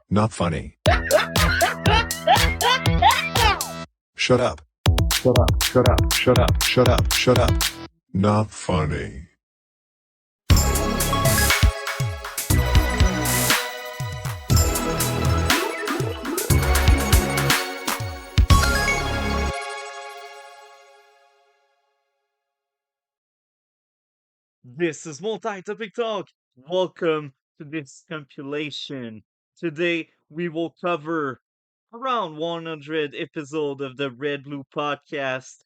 Not funny. Shut up. Shut up, shut up, shut up. Shut up. Shut up. Not funny. This is Multi-Topic Talk. Welcome to this compilation. Today we will cover around 100 episode of the RedBlue Podcast.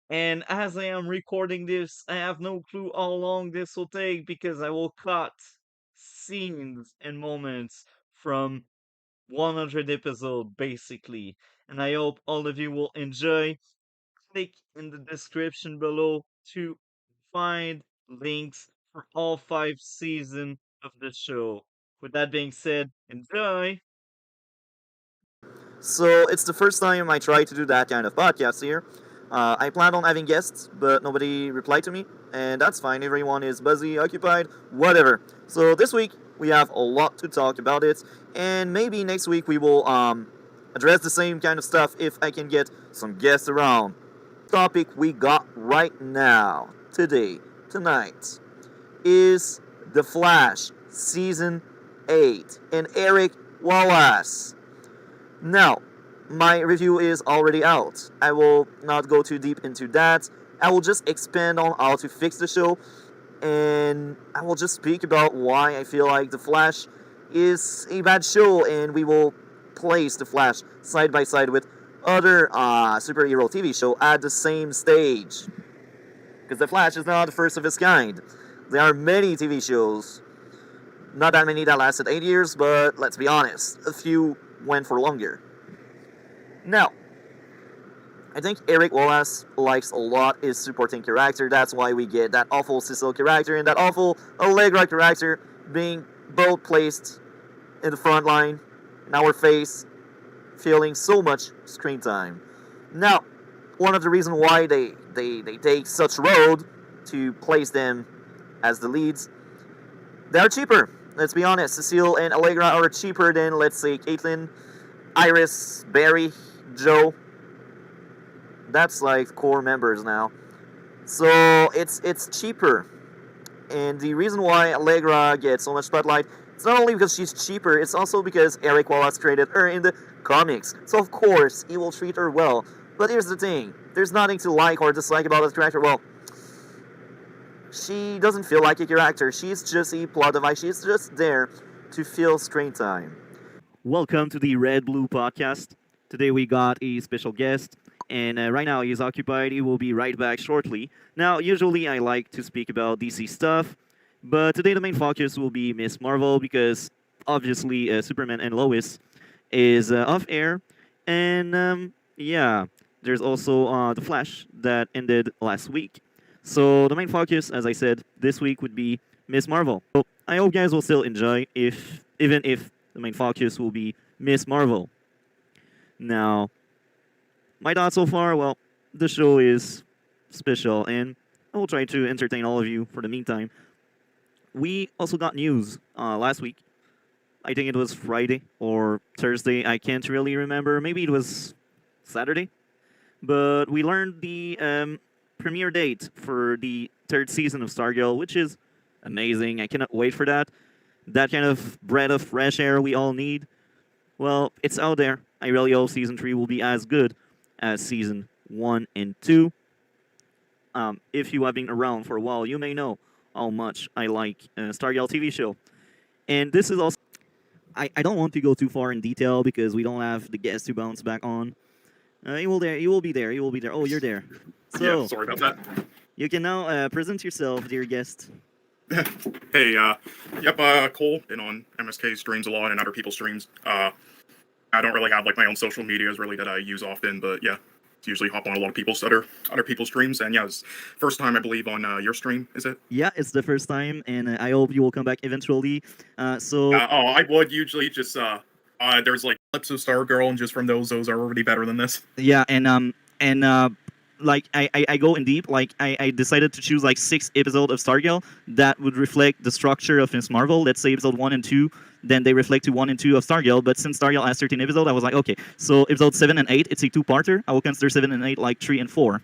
And as I am recording this, I have no clue how long this will take because I will cut scenes and moments from 100 episode basically. And I hope all of you will enjoy. Click in the description below to find links for all 5 seasons of the show. With that being said, enjoy! So it's the first time I try to do that kind of podcast here. I planned on having guests, but nobody replied to me, and that's fine. Everyone is busy, occupied, whatever. So this week we have a lot to talk about it, and maybe next week we will address the same kind of stuff if I can get some guests around. Topic we got right now, tonight, is The Flash Season 8 and Eric Wallace. Now, my review is already out. I will not go too deep into that. I will just expand on how to fix the show, and I will just speak about why I feel like The Flash is a bad show, and we will place The Flash side by side with other superhero TV show at the same stage. Because The Flash is not the first of its kind. There are many TV shows. Not that many that lasted 8 years, but let's be honest, a few went for longer. Now, I think Eric Wallace likes a lot his supporting character. That's why we get that awful Cecil character and that awful Allegra character being both placed in the front line, in our face, feeling so much screen time. Now, one of the reasons why they take such road to place them as the leads, they are cheaper. Let's be honest, Cecile and Allegra are cheaper than, let's say, Caitlin, Iris, Barry, Joe. That's like core members now. So it's cheaper. And the reason why Allegra gets so much spotlight, it's not only because she's cheaper, it's also because Eric Wallace created her in the comics. So of course, he will treat her well. But here's the thing, there's nothing to like or dislike about this character. Well, she doesn't feel like a character. She's just a plot device. She's just there to fill screen time. Welcome to the RedBlue Podcast. Today we got a special guest, and right now he's occupied. He will be right back shortly. Now, usually I like to speak about DC stuff, but today the main focus will be Miss Marvel because obviously Superman and Lois is off air, and yeah, there's also The Flash that ended last week. So the main focus, as I said, this week would be Miss Marvel. So I hope you guys will still enjoy, even if the main focus will be Miss Marvel. Now, my thoughts so far, well, the show is special, and I will try to entertain all of you for the meantime. We also got news last week. I think it was Friday or Thursday. I can't really remember. Maybe it was Saturday. But we learned the premiere date for the 3rd season of Stargirl, which is amazing. I cannot wait for that. That kind of breath of fresh air we all need. Well, it's out there. I really hope Season 3 will be as good as Season 1 and 2. If you have been around for a while, you may know how much I like Stargirl TV show. And this is also... I don't want to go too far in detail because we don't have the guest to bounce back on. You will be there. Oh, you're there. So, yeah, sorry about that. You can now present yourself, dear guest. Hey, Cole, been on MSK streams a lot and other people's streams. I don't really have like my own social medias really that I use often, but yeah, usually hop on a lot of people's other people's streams. And yeah, it's first time I believe on your stream, is it? Yeah, it's the first time, and I hope you will come back eventually. I would usually just there's like clips of Stargirl, and just from those are already better than this. Yeah, and like I go in deep. Like I decided to choose like 6 episodes of Stargirl that would reflect the structure of Miss Marvel. Let's say episode 1 and 2, then they reflect to 1 and 2 of Stargirl. But since Stargirl has 13 episodes, I was like, okay, so episode 7 and 8, it's a 2-parter. I will consider 7 and 8 like 3 and 4,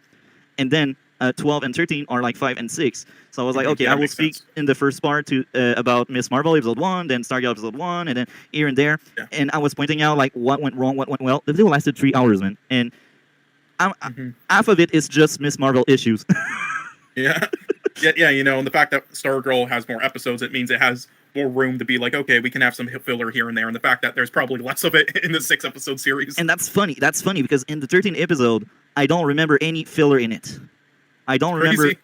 and then 12 and 13 are like 5 and 6. So I was like, okay, Yeah, I will makes speak sense. in the first part to about Miss Marvel episode 1, then Stargirl episode 1, and then here and there. Yeah. And I was pointing out like what went wrong, what went well. The video lasted 3 hours, man, and half of it is just Miss Marvel issues. Yeah, yeah. You know, and the fact that Stargirl has more episodes, it means it has more room to be like, okay, we can have some filler here and there. And the fact that there's probably less of it in the 6-episode series. And that's funny. That's funny because in the 13th episode, I don't remember any filler in it. I don't remember. Crazy.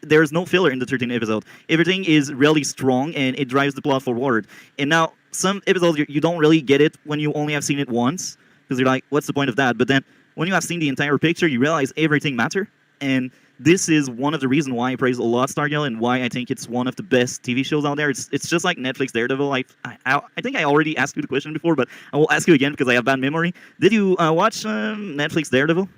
There's no filler in the 13th episode. Everything is really strong and it drives the plot forward. And now some episodes you don't really get it when you only have seen it once because you're like, what's the point of that? But then when you have seen the entire picture, you realize everything matters. And this is one of the reasons why I praise a lot Stargirl and why I think it's one of the best TV shows out there. It's just like Netflix Daredevil. I think I already asked you the question before, but I will ask you again because I have bad memory. Did you watch Netflix Daredevil?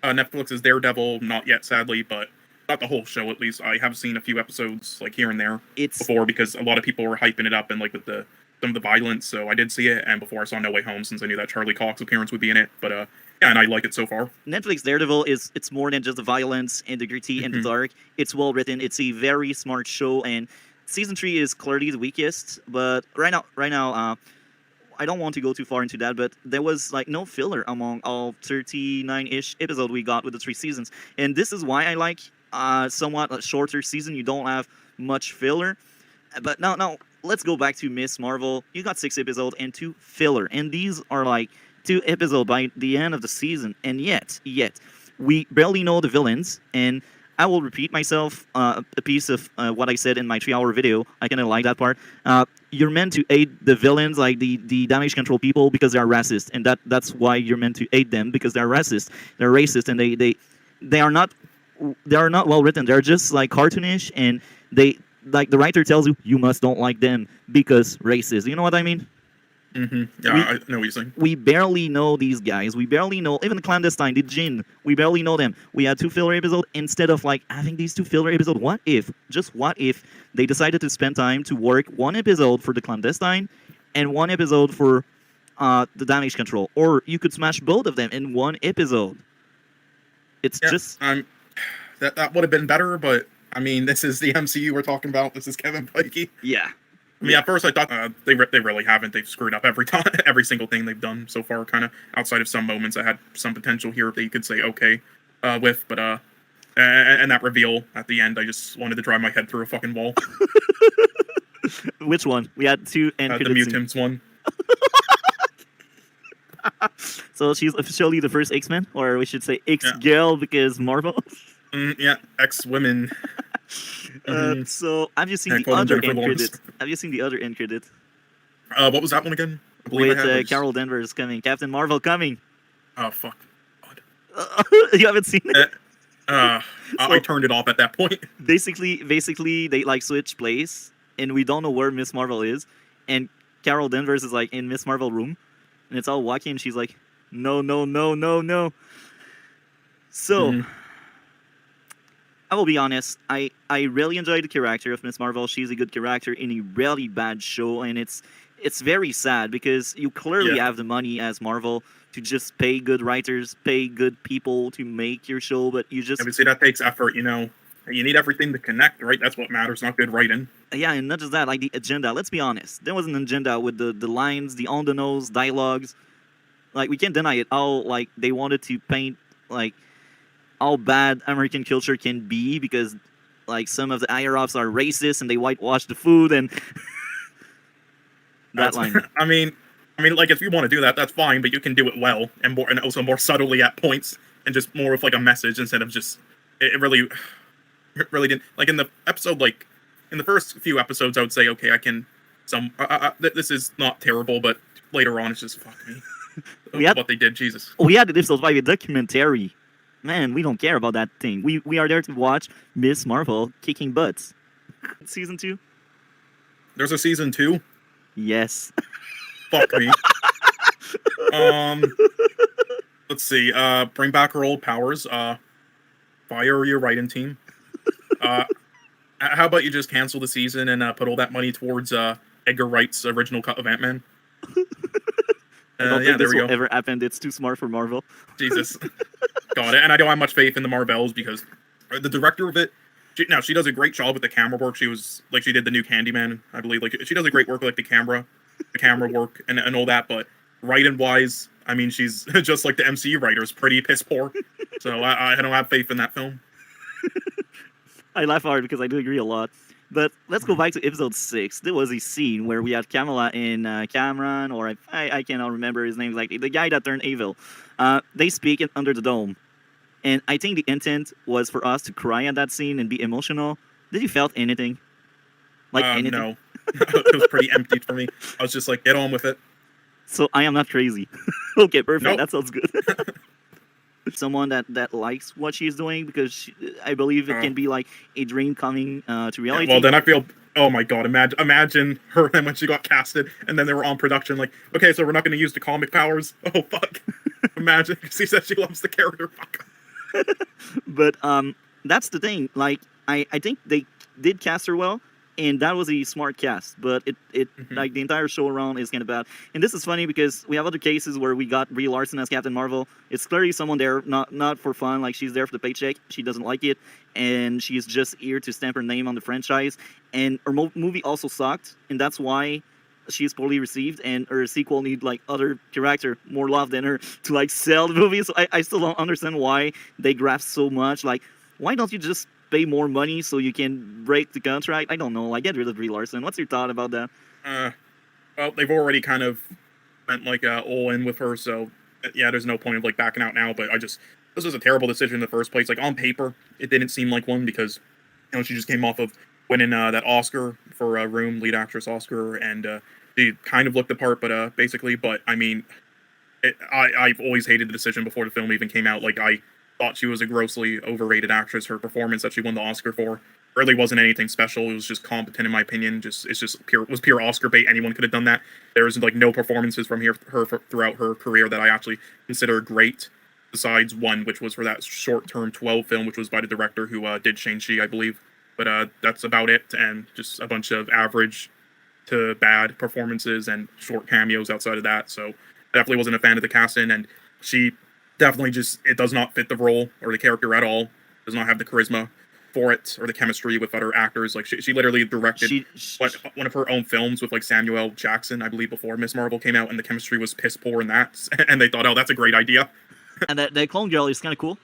Netflix's Daredevil, not yet, sadly, but not the whole show at least. I have seen a few episodes like here and there before because a lot of people were hyping it up and like with some of the violence. So I did see it, and before I saw No Way Home, since I knew that Charlie Cox appearance would be in it. But yeah, and I like it so far. Netflix Daredevil it's more than just the violence and the gritty and the dark. It's well written. It's a very smart show, and season 3 is clearly the weakest. But right now, I don't want to go too far into that, but there was like no filler among all 39-ish episodes we got with the 3 seasons, and this is why I like somewhat a shorter season. You don't have much filler. But now let's go back to Miss Marvel. You got 6 episodes and 2 filler, and these are like 2 episodes by the end of the season, and yet we barely know the villains. And I will repeat myself a piece of what I said in my 3-hour video. I kind of like that part. You're meant to aid the villains, like the damage control people, because they are racist, and that's why you're meant to aid them, because they're racist, they're racist, and they are not well written. They're just like cartoonish, and they like the writer tells you must don't like them because racist. You know what I mean? Yeah, I know what you're saying. We barely know these guys. We barely know even the clandestine, the Jinn. We barely know them. We had 2 filler episodes instead of like having these 2 filler episodes. What if they decided to spend time to work 1 episode for the clandestine and 1 episode for the damage control, or you could smash both of them in 1 episode. It's just that would have been better, but I mean, this is the MCU we're talking about. This is Kevin Feige. yeah. I mean, at first I thought they really haven't. They've screwed up every time, every single thing they've done so far. Kind of outside of some moments that had some potential here that you could say okay with, but and that reveal at the end, I just wanted to drive my head through a fucking wall. Which one? We had 2 end The credit scenes. mutants one. So she's officially the first X-Men, or we should say X-Girl because Marvel. Yeah, X-Women. So have you seen the call them other Jennifer end Lawrence. credit? Have you seen the other end credit? What was that one again? I believe With I had was- Carol Danvers coming, Captain Marvel coming. Oh fuck. You haven't seen it? I turned it off at that point. Basically, they like switch place, and we don't know where Miss Marvel is, and Carol Danvers is like in Miss Marvel room, and it's all wacky, and she's like, no. So, I will be honest, I really enjoyed the character of Miss Marvel. She's a good character in a really bad show, and it's very sad because you clearly have the money as Marvel to just pay good writers, pay good people to make your show, but you just... I would say that takes effort, you know. You need everything to connect, right? That's what matters, not good writing. Yeah, and not just that, like the agenda. Let's be honest. There was an agenda with the lines, the on-the-nose dialogues. Like, we can't deny it. All, like, they wanted to paint, like, how bad American culture can be because, like, some of the higher-ups are racist and they whitewash the food and... that line. I mean, like, if you want to do that, that's fine, but you can do it well and also more subtly at points and just more of, like, a message instead of just... It really didn't... Like, in the episode, like... In the first few episodes, I would say, okay, I can... this is not terrible, but later on, it's just, fuck me. What they did, Jesus. We had the episode 5 documentary. Man, we don't care about that thing. We are there to watch Miss Marvel kicking butts. Season 2? There's a season 2? Yes. Fuck me. Let's see. Bring back her old powers. Fire your writing team. How about you just cancel the season and put all that money towards Edgar Wright's original cut of Ant-Man? I don't yeah, think there this we will go. ever happen. It's too smart for Marvel. Jesus. Got it. And I don't have much faith in the Marvels because the director of it, she does a great job with the camera work. She did the new Candyman, I believe. Like, she does a great work with, like, the camera work and all that. But writing wise, I mean, she's just like the MCU writers, pretty piss poor. So I don't have faith in that film. I laugh hard because I do agree a lot. But let's go back to episode 6. There was a scene where we had Kamala and Cameron, or I cannot remember his name, like the guy that turned evil. They speak under the dome. And I think the intent was for us to cry at that scene and be emotional. Did you felt anything? Like anything? No. It was pretty empty for me. I was just like, get on with it. So I am not crazy. Okay, perfect. Nope. That sounds good. Someone that likes what she's doing, because I believe it can be like a dream coming to reality. Well, then I feel, oh my god, imagine her and when she got casted and then they were on production, like, okay, so we're not going to use the comic powers. Oh, fuck. Imagine, because she said she loves the character. Fuck. But that's the thing. Like, I think they did cast her well, and that was a smart cast. But it like the entire show around is kind of bad. And this is funny because we have other cases where we got Brie Larson as Captain Marvel. It's clearly someone there not for fun. Like, she's there for the paycheck. She doesn't like it, and she's just here to stamp her name on the franchise. And her movie also sucked, and that's why she's poorly received, and her sequel need like other character more love than her to like sell the movie. So I still don't understand why they graft so much. Like, why don't you just pay more money so you can break the contract? I don't know. Like, get rid of Brie Larson. What's your thought about that? Well, they've already kind of went like all in with her, so yeah, there's no point of like backing out now. But this was a terrible decision in the first place. Like, on paper, it didn't seem like one because she just came off of winning that Oscar for Room, lead actress Oscar, and she kind of looked the part, but basically, but I mean, I've always hated the decision before the film even came out. Like, I thought she was a grossly overrated actress. Her performance that she won the Oscar for really wasn't anything special. It was just competent in my opinion. It was pure Oscar bait. Anyone could have done that. There was like no performances from her throughout her career that I actually consider great. Besides one, which was for that short-term 12 film, which was by the director who did Shang-Chi, I believe. But that's about it, and just a bunch of average to bad performances and short cameos outside of that. So definitely wasn't a fan of the casting, and she definitely it does not fit the role or the character at all. Does not have the charisma for it or the chemistry with other actors. Like, she literally directed one of her own films with like Samuel Jackson, I believe, before Miss Marvel came out, and the chemistry was piss poor in that. And they thought, oh, that's a great idea. And that clone girl is kind of cool.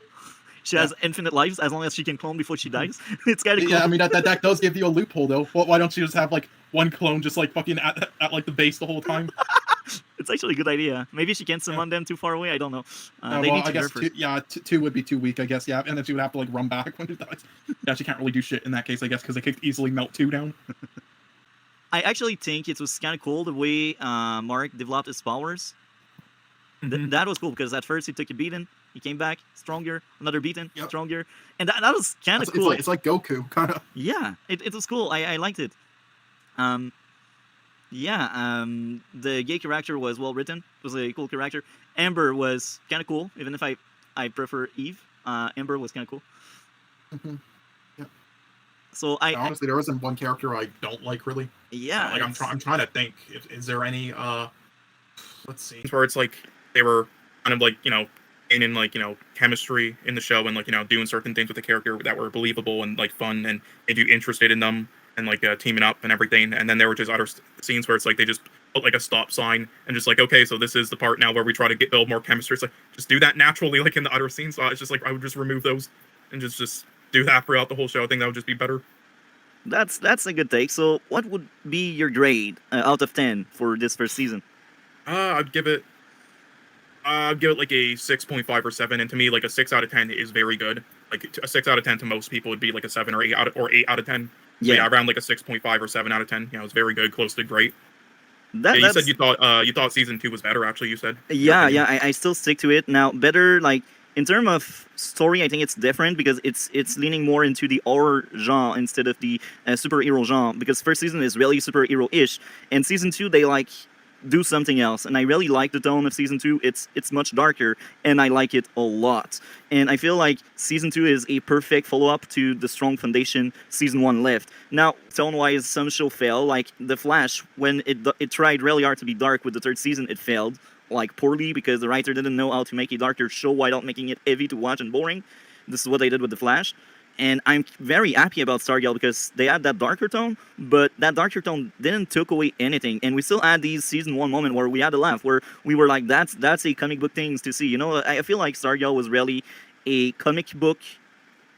She has infinite lives as long as she can clone before she dies. It's kind of cool. Yeah, I mean, that does give you a loophole, though. Why don't you just have, like, one clone just, like, fucking at like, the base the whole time? It's actually a good idea. Maybe she can't summon them too far away. I don't know. Well, I guess two would be too weak, I guess, yeah. And then she would have to, like, run back when she dies. Yeah, she can't really do shit in that case, I guess, because they could easily melt 2 down. I actually think it was kind of cool the way Mark developed his powers. That was cool, because at first he took a beating. He came back stronger, another beating, stronger, and that was kind of cool. It's like Goku, kind of. Yeah, it was cool. I liked it. The gay character was well written. It was a cool character. Amber was kind of cool, even if I prefer Eve. Amber was kind of cool. Yeah. So honestly, there isn't one character I don't like really. Yeah. Like, I'm trying to think. Is there any? Let's see. Where it's like they were kind of like in like chemistry in the show and like doing certain things with the character that were believable and like fun and made you interested in them and like teaming up and everything. And then there were just other scenes where it's like they just put like a stop sign and just like, okay, so this is the part now where we try to build more chemistry. It's like, just do that naturally, like in the other scenes. So it's just like I would just remove those and just do that throughout the whole show. I think that would just be better. That's a good take. So what would be your grade out of 10 for this first season? I'd give it like a 6.5 or 7, and to me, like a 6 out of 10 is very good. Like a 6 out of 10 to most people would be like a 7 or 8 out of 10. So yeah, around like a 6.5 or 7 out of 10. It's very good, close to great. You said you thought season 2 was better. Actually, you said. Yeah. I still stick to it now. Better, like in terms of story, I think it's different because it's leaning more into the horror genre instead of the superhero genre. Because first season is really superhero-ish, and season 2 they like do something else. And I really like the tone of season 2. It's much darker, and I like it a lot. And I feel like season 2 is a perfect follow-up to the strong foundation season 1 left. Now, tone-wise, some show fail. Like The Flash, when it tried really hard to be dark with the 3rd season, it failed like poorly because the writer didn't know how to make a darker show without making it heavy to watch and boring. This is what they did with The Flash. And I'm very happy about Stargirl because they had that darker tone, but that darker tone didn't take away anything. And we still had these season 1 moment where we had a laugh, where we were like, that's a comic book things to see. You know, I feel like Stargirl was really a comic book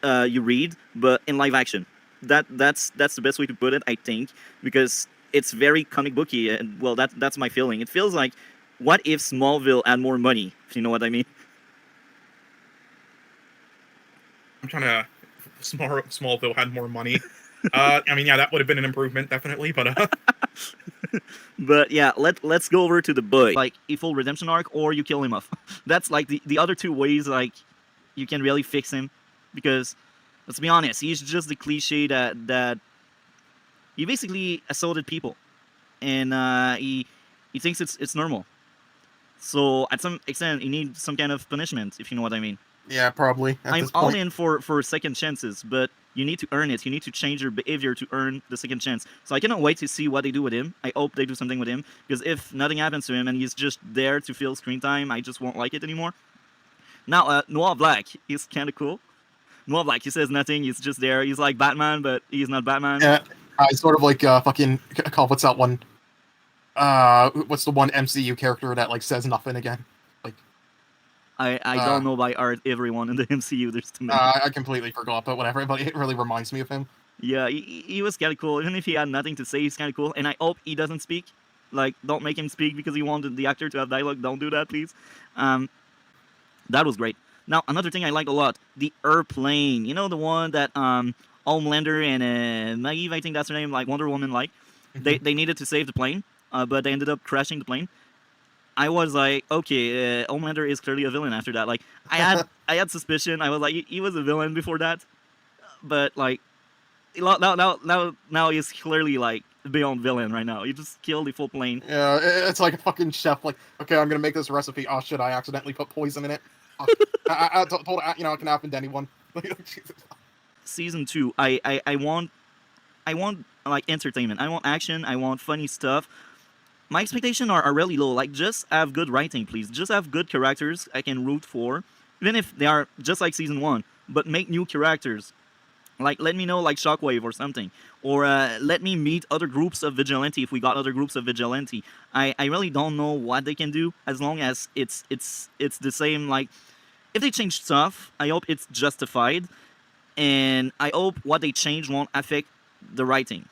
you read, but in live action. That's the best way to put it, I think, because it's very comic booky. And well, that's my feeling. It feels like, what if Smallville had more money? If you know what I mean. I'm trying to. Smallville had more money. I mean, yeah, that would have been an improvement, definitely. But But yeah, let's go over to the boy. Like a full redemption arc, or you kill him off. That's like the other two ways like you can really fix him, because let's be honest, he's just the cliche that he basically assaulted people, and he thinks it's normal. So at some extent, he needs some kind of punishment, if you know what I mean. Yeah, probably. I'm all in for second chances, but you need to earn it. You need to change your behavior to earn the second chance. So I cannot wait to see what they do with him. I hope they do something with him, because if nothing happens to him and he's just there to fill screen time, I just won't like it anymore. Now, Noir Black is kind of cool. Noir Black, he says nothing. He's just there. He's like Batman, but he's not Batman. Yeah, I sort of like fucking what's that one? What's the one MCU character that like says nothing again? I don't know by art everyone in the MCU. There's too many. I completely forgot, but whatever. But it really reminds me of him. Yeah, he was kind of cool. Even if he had nothing to say, he's kind of cool. And I hope he doesn't speak. Like, don't make him speak because you wanted the actor to have dialogue. Don't do that, please. That was great. Now, another thing I like a lot, the airplane. You know, the one that Homelander and Maeve, I think that's her name, like Wonder Woman, like. They needed to save the plane, but they ended up crashing the plane. I was like, okay, Homelander is clearly a villain after that. Like, I had suspicion. I was like, he was a villain before that, but like, now he's clearly like beyond villain right now. He just killed the full plane. Yeah, it's like a fucking chef. Like, okay, I'm gonna make this recipe. Oh shit, I accidentally put poison in it. Oh, I told it, you know, it can happen to anyone. Season 2, I want like entertainment. I want action. I want funny stuff. My expectations are really low. Like, just have good writing, please. Just have good characters I can root for, even if they are just like season 1. But make new characters. Like, let me know, like Shockwave or something, or let me meet other groups of vigilante if we got other groups of vigilante. I really don't know what they can do as long as it's the same. Like, if they change stuff, I hope it's justified, and I hope what they change won't affect the writing.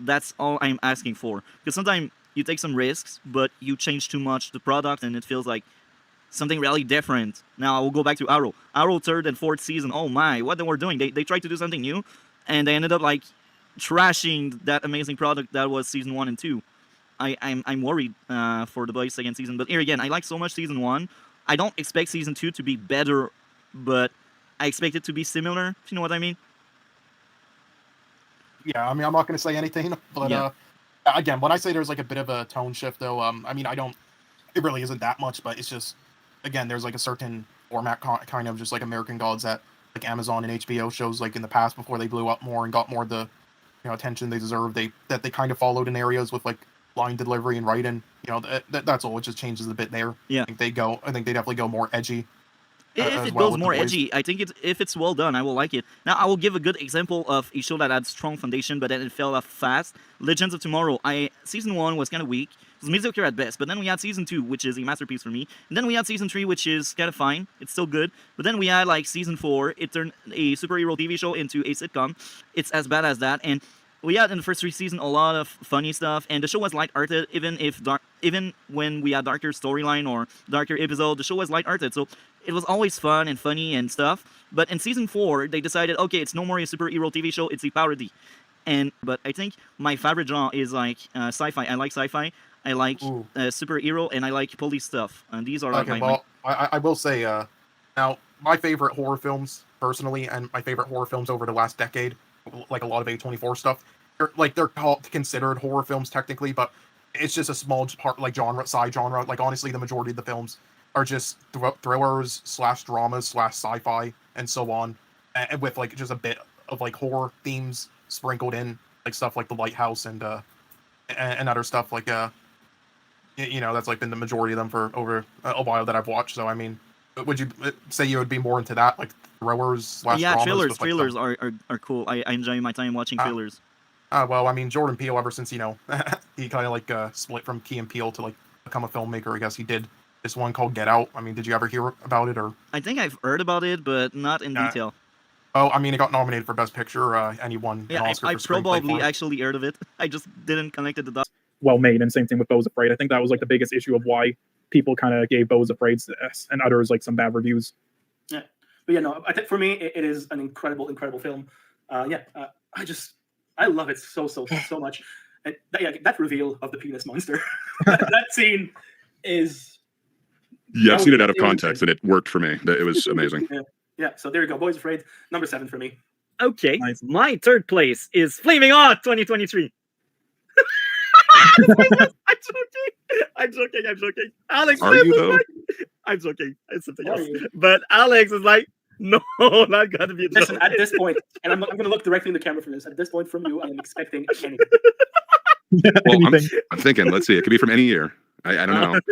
That's all I'm asking for. Because sometimes you take some risks, but you change too much the product, and it feels like something really different. Now, I will go back to Arrow. Arrow 3rd and 4th season, oh my, what they were doing. They tried to do something new, and they ended up, like, trashing that amazing product that was season 1 and 2. I'm worried for the boys' second season. But here again, I like so much season 1. I don't expect season 2 to be better, but I expect it to be similar, if you know what I mean. Yeah, I mean, I'm not going to say anything, but Yeah. Again, when I say there's like a bit of a tone shift, though, I mean, it really isn't that much, but it's just, again, there's like a certain format kind of just like American Gods that like Amazon and HBO shows like in the past before they blew up more and got more of the, you know, attention they deserved. That they kind of followed in areas with like line delivery and writing. You know, that's all. It just changes a bit there. Yeah. I think they definitely go more edgy. If as it well goes with more the boys. edgy, I think if it's well done, I will like it. Now, I will give a good example of a show that had strong foundation, but then it fell off fast. Legends of Tomorrow. Season 1 was kind of weak. It was mediocre at best, but then we had season 2, which is a masterpiece for me. And then we had season 3, which is kind of fine. It's still good. But then we had like season 4. It turned a superhero TV show into a sitcom. It's as bad as that. And we had in the first 3 seasons a lot of funny stuff, and the show was lighthearted. Even when we had darker storyline or darker episode, the show was lighthearted. So it was always fun and funny and stuff. But in season 4, they decided, okay, it's no more a superhero TV show; it's a parody. But I think my favorite genre is like sci-fi. I like sci-fi. I like superhero, and I like police stuff. And these are Okay, well, I will say, now, my favorite horror films, personally, and my favorite horror films over the last decade, like a lot of A24 stuff, they're considered horror films technically, but it's just a small part, like side genre. Like honestly, the majority of the films are just thrillers / dramas / sci-fi and so on, and with like just a bit of like horror themes sprinkled in, like stuff like The Lighthouse and other stuff like that's like been the majority of them for over a while that I've watched. So I mean, would you say you would be more into that, like thrillers / Yeah, dramas? trailers. with, like, Trailers some- are cool. I enjoy my time watching trailers. Well, I mean, Jordan Peele, ever since he kind of like split from Key and Peele to like become a filmmaker, I guess he did this one called Get Out. I mean, did you ever hear about it or? I think I've heard about it, but not in detail. Oh, I mean, it got nominated for Best Picture, and he won Yeah, an Oscar I for screenplay probably for it. actually heard of it. I just didn't connect it to the dots. Well made, and same thing with Beau's Afraid. I think that was like the biggest issue of why people kind of gave Beau's Afraid and others like some bad reviews. Yeah, but yeah, no, I think for me it is an incredible film. I love it so much. And that reveal of the penis monster, that scene is. Yeah, I've seen it out of It was context, and it worked for me. It was amazing. Yeah, so there you go. Boys Afraid, number 7 for me. Okay, Nice. my third place is Flaming Hot 2023. I'm joking. Alex, Are you, though? I'm joking. It's something Are else. you? But Alex is like, no, not gonna be a joke. Listen, at this point, and I'm going to look directly in the camera for this. At this point, from you, I am expecting anything. Well, Anything. I'm thinking, let's see, it could be from any year. I don't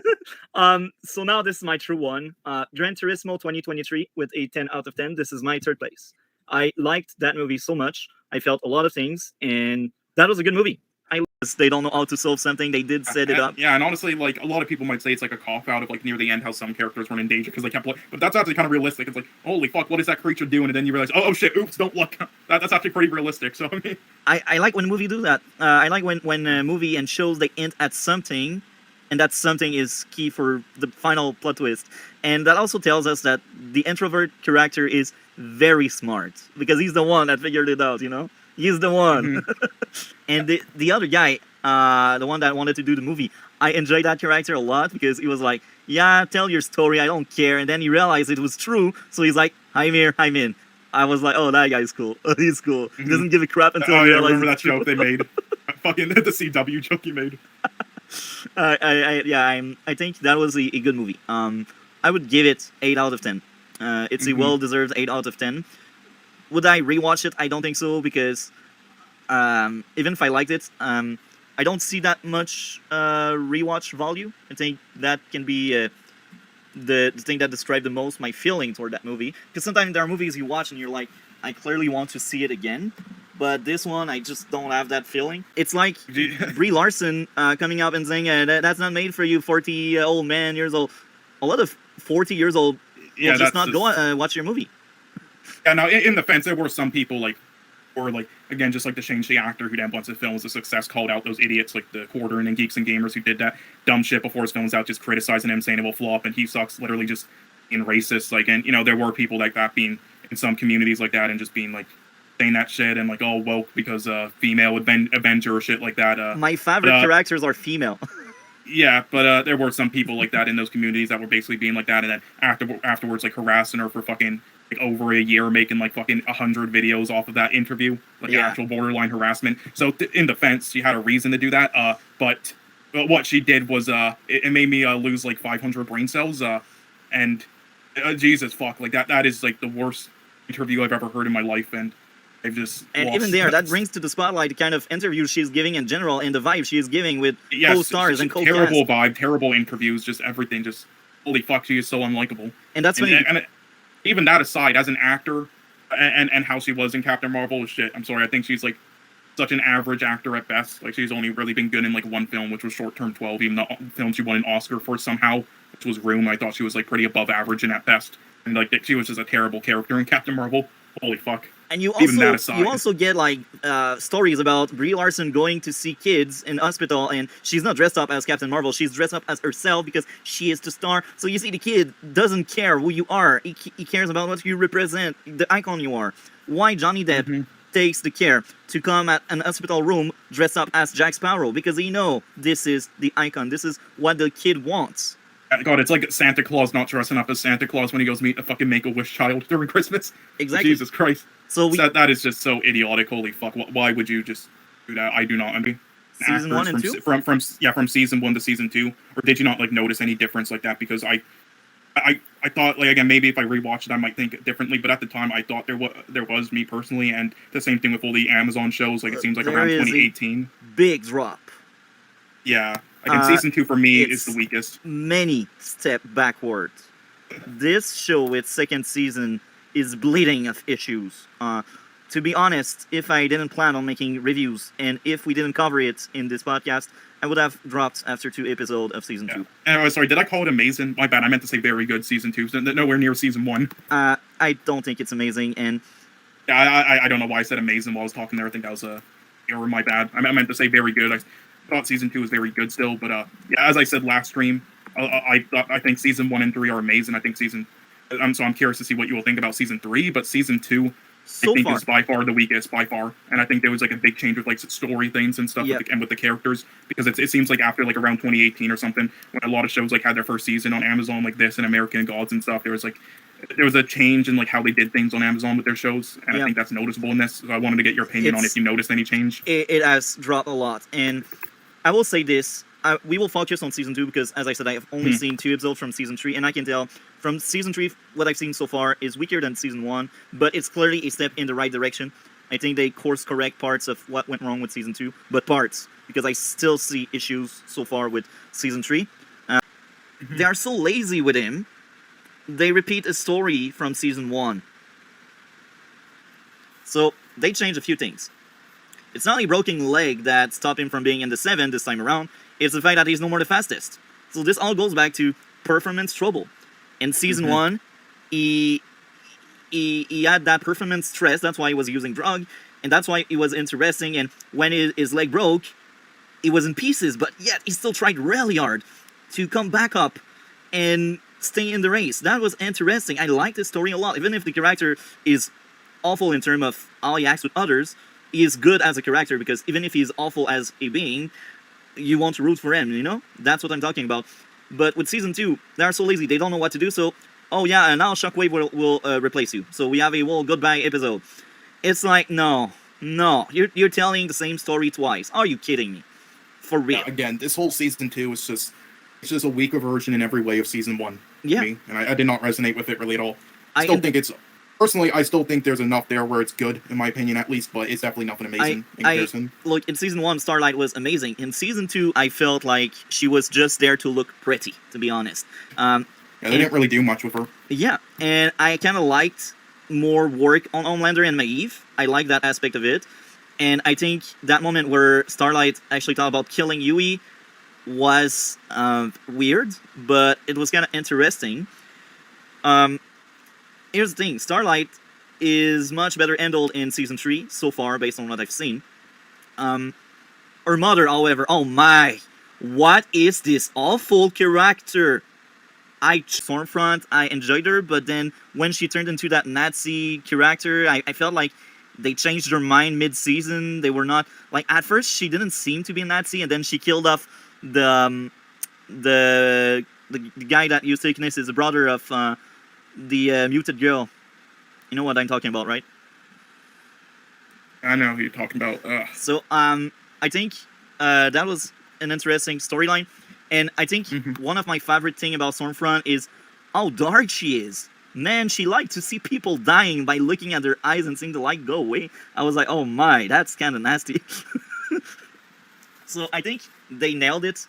know. So now this is my true one. Gran Turismo 2023 with a 10 out of 10. This is my third place. I liked that movie so much. I felt a lot of things, and that was a good movie. They don't know how to solve something. They did set it up. Yeah, and honestly, like a lot of people might say it's like a cop out of like near the end how some characters weren't in danger because they kept but that's actually kind of realistic. It's like, holy fuck, what is that creature doing? And then you realize, oh shit, oops, don't look. That's actually pretty realistic. So I mean, I like when movie do that. I like when a movie and shows they hint at something, and that something is key for the final plot twist. And that also tells us that the introvert character is very smart because he's the one that figured it out. He's the one. And the other guy, the one that wanted to do the movie, I enjoyed that character a lot because he was like, yeah, tell your story, I don't care. And then he realized it was true, so he's like, I'm here, I'm in. I was like, oh, that guy's cool. He's cool. He doesn't give a crap until oh he yeah, realizes remember that it's true. joke they made? Fucking the CW joke you made. I think that was a good movie. I would give it 8 out of 10. It's a well-deserved 8 out of 10. Would I rewatch it? I don't think so because even if I liked it, I don't see that much rewatch value. I think that can be the thing that describes the most my feeling toward that movie. Because sometimes there are movies you watch and you're like, I clearly want to see it again. But this one, I just don't have that feeling. It's like Brie Larson coming up and saying, that's not made for you 40-old man, years old. A lot of 40 years old will just not go watch your movie. Yeah, now in the fence, there were some people again, just like the Shang-Chi actor who did a bunch of films of success called out those idiots like the Quarter and Geeks and Gamers who did that dumb shit before his films out, just criticizing him, saying it will flop and he sucks, literally just being racist. And there were people like that being in some communities like that and just being like saying that shit and like all woke because female Avenger or shit like that. My favorite characters are female. Yeah, but there were some people like that in those communities that were basically being like that, and then afterwards like harassing her for fucking like over a year, making like fucking 100 videos off of that interview, like actual borderline harassment. So in defense, she had a reason to do that. But what she did was it made me lose like 500 brain cells. And Jesus fuck, like that is like the worst interview I've ever heard in my life, and I've just and lost. even there, that brings to the spotlight the kind of interviews she's giving in general and the vibe she is giving with co-stars and co-cast. Terrible vibe, terrible interviews, just everything. Just holy fuck, she is so unlikable. And that's when even that aside, as an actor, and how she was in Captain Marvel, shit. I'm sorry, I think she's like such an average actor at best. Like she's only really been good in like one film, which was Short Term 12. Even the film she won an Oscar for somehow, which was Room. I thought she was like pretty above average in at best, and like she was just a terrible character in Captain Marvel. Holy fuck. And you Even that aside. also get like stories about Brie Larson going to see kids in hospital, and she's not dressed up as Captain Marvel. She's dressed up as herself because she is the star. So you see, the kid doesn't care who you are. He cares about what you represent, the icon you are. Why Johnny Depp takes the care to come at an hospital room dressed up as Jack Sparrow? Because he know this is the icon. This is what the kid wants. God, it's like Santa Claus not dressing up as Santa Claus when he goes meet a fucking Make-A-Wish child during Christmas. Exactly. Jesus Christ. So that is just so idiotic. Holy fuck. Why would you just do that? I do not. I mean, Season actors 1 and 2? from season 1 to season 2, or did you not like notice any difference like that? Because I thought, like, again, maybe if I rewatched it I might think differently, but at the time I thought there was, me personally, and the same thing with all the Amazon shows. Like, it seems like There around is a 2018. Big drop. Yeah, like in season 2 for me is the it's weakest. Many step backwards. This show, its second season, is bleeding of issues. To be honest, if I didn't plan on making reviews, and if we didn't cover it in this podcast, I would have dropped after 2 episodes of season 2. And sorry, did I call it amazing? My bad. I meant to say very good season 2. So nowhere near season 1. I don't think it's amazing, and I don't know why I said amazing while I was talking there. I think that was a error. My bad. I meant to say very good. I thought season 2 was very good still, but yeah, as I said last stream, I think season 1 and 3 are amazing. I think I'm curious to see what you will think about season 3, but season 2 so I think far, is by far the weakest, by far. And I think there was like a big change with like story things and stuff, and with the characters, because it seems like after like around 2018 or something, when a lot of shows like had their first season on Amazon, like this and American Gods and stuff, there was a change in like how they did things on Amazon with their shows, and I think that's noticeable in this. So I wanted to get your opinion on if you noticed any change. It has dropped a lot, and I will say this. We will focus on season 2 because, as I said, I have only seen 2 episodes from season 3, and I can tell from season 3 what I've seen so far is weaker than season 1, but it's clearly a step in the right direction. I think they course correct parts of what went wrong with season 2, but parts, because I still see issues so far with season 3. They are so lazy with him. They repeat a story from season 1. So they changed a few things. It's not a broken leg that stopped him from being in the 7 this time around. It's the fact that he's no more the fastest. So this all goes back to performance trouble. In season 1, he had that performance stress. That's why he was using drug, and that's why it was interesting. And when his leg broke, it was in pieces, but yet he still tried really hard to come back up and stay in the race. That was interesting. I like this story a lot. Even if the character is awful in terms of how he acts with others, he is good as a character, because even if he's awful as a being, you want to root for him, you know? That's what I'm talking about. But with season 2, they are so lazy. They don't know what to do, so, oh yeah, and now Shockwave will replace you. So we have a whole goodbye episode. It's like, no. You're telling the same story twice. Are you kidding me? For real. Yeah, again, this whole season 2 is just a weaker version in every way of season 1. Yeah. Me, and I did not resonate with it really at all. Personally, I still think there's enough there where it's good, in my opinion, at least, but it's definitely nothing amazing in comparison. Look, in season 1, Starlight was amazing. In season 2, I felt like she was just there to look pretty, to be honest. They didn't really do much with her. Yeah, and I kind of liked more work on Homelander and Maeve. I like that aspect of it. And I think that moment where Starlight actually talked about killing Yui was weird, but it was kind of interesting. Here's the thing, Starlight is much better handled in season 3 so far, based on what I've seen. Her mother, however, oh my, what is this awful character? Stormfront, I enjoyed her, but then when she turned into that Nazi character, I felt like they changed their mind mid-season. They were not, like, at first she didn't seem to be a Nazi, and then she killed off the guy that used sickness is the brother of the muted girl. You know what I'm talking about, right? I know who you're talking about. So I think that was an interesting storyline, and I think one of my favorite thing about Stormfront is how dark she is. Man, she liked to see people dying by looking at their eyes and seeing the light go away. I was like, oh my, that's kind of nasty. So I think they nailed it.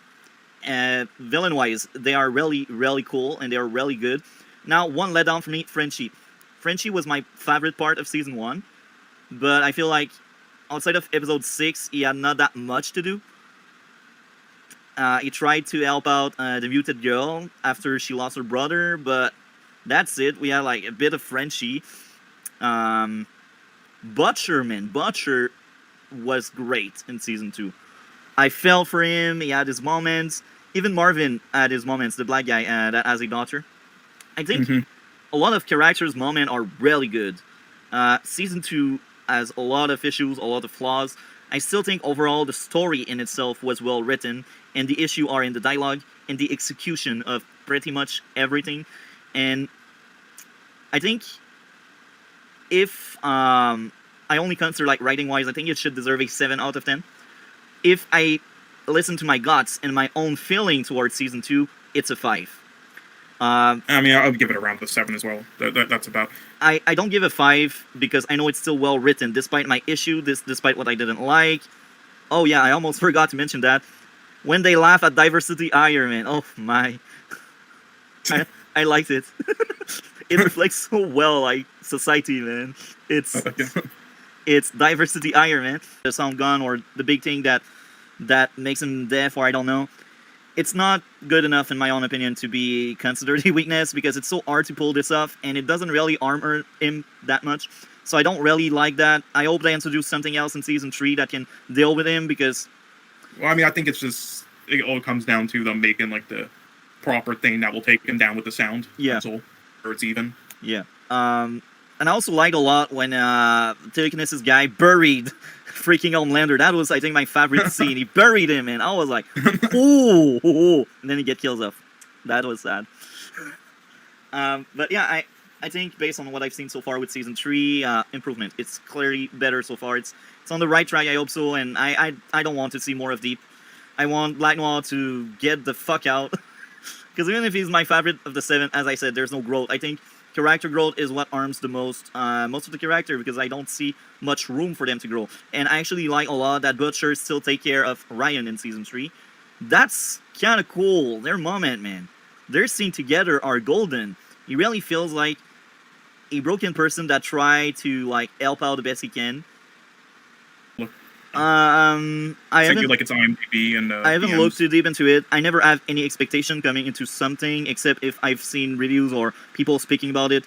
Villain-wise, they are really, really cool, and they are really good. Now, one letdown for me, Frenchie. Frenchie was my favorite part of season 1, but I feel like outside of episode 6, he had not that much to do. He tried to help out the muted girl after she lost her brother, but that's it. We had like a bit of Frenchie. Butcher was great in season 2. I fell for him. He had his moments. Even Marvin had his moments, the black guy that has a daughter. I think a lot of characters' moments are really good. Season 2 has a lot of issues, a lot of flaws. I still think overall the story in itself was well written, and the issue are in the dialogue and the execution of pretty much everything. And I think if I only consider like writing-wise, I think it should deserve a 7 out of 10. if I listen to my guts and my own feeling towards season 2, it's a 5. I mean, I would give it around the 7 as well. That's about. I don't give a 5 because I know it's still well written, despite my issue, despite what I didn't like. Oh yeah, I almost forgot to mention that. When they laugh at Diversity Iron Man, oh my. I liked it. It reflects so well like society, man. It's Diversity Iron Man. The sound gun or the big thing that makes him deaf, or I don't know. It's not good enough, in my own opinion, to be considered a weakness because it's so hard to pull this off, and it doesn't really armor him that much. So I don't really like that. I hope they introduce something else in season 3 that can deal with him because. Well, I mean, I think it all comes down to them making like the proper thing that will take him down with the sound. Yeah. That's all. Or it's even. Yeah. And I also liked a lot when Telekinesis guy buried freaking Homelander. That was, I think, my favorite scene. He buried him, and I was like, ooh, and then he get killed off. That was sad. But yeah, I think based on what I've seen so far with season 3, improvement. It's clearly better so far. It's on the right track. I hope so, and I don't want to see more of Deep. I want Black Noir to get the fuck out. Because even if he's my favorite of the 7, as I said, there's no growth. I think character growth is what harms the most of the character, because I don't see much room for them to grow. And I actually like a lot that Butcher still take care of Ryan in season 3. That's kind of cool. Their moment, man. Their scene together are golden. He really feels like a broken person that tried to like help out the best he can. I haven't like it's IMDb and I haven't looked too deep into it. I never have any expectation coming into something except if I've seen reviews or people speaking about it.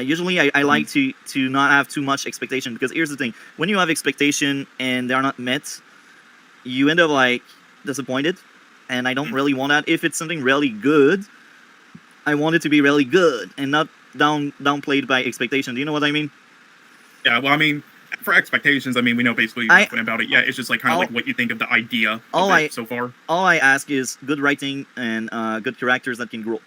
Usually I like to not have too much expectation, because here's the thing: when you have expectation and they're not met, you end up like disappointed, and I don't really want that. If it's something really good, I want it to be really good and not downplayed by expectation. Do you know what I mean? Yeah, well, I mean, for expectations, I mean, we know basically nothing about it yet. It's just like kind of like what you think of the idea of it so far. All I ask is good writing and good characters that can grow.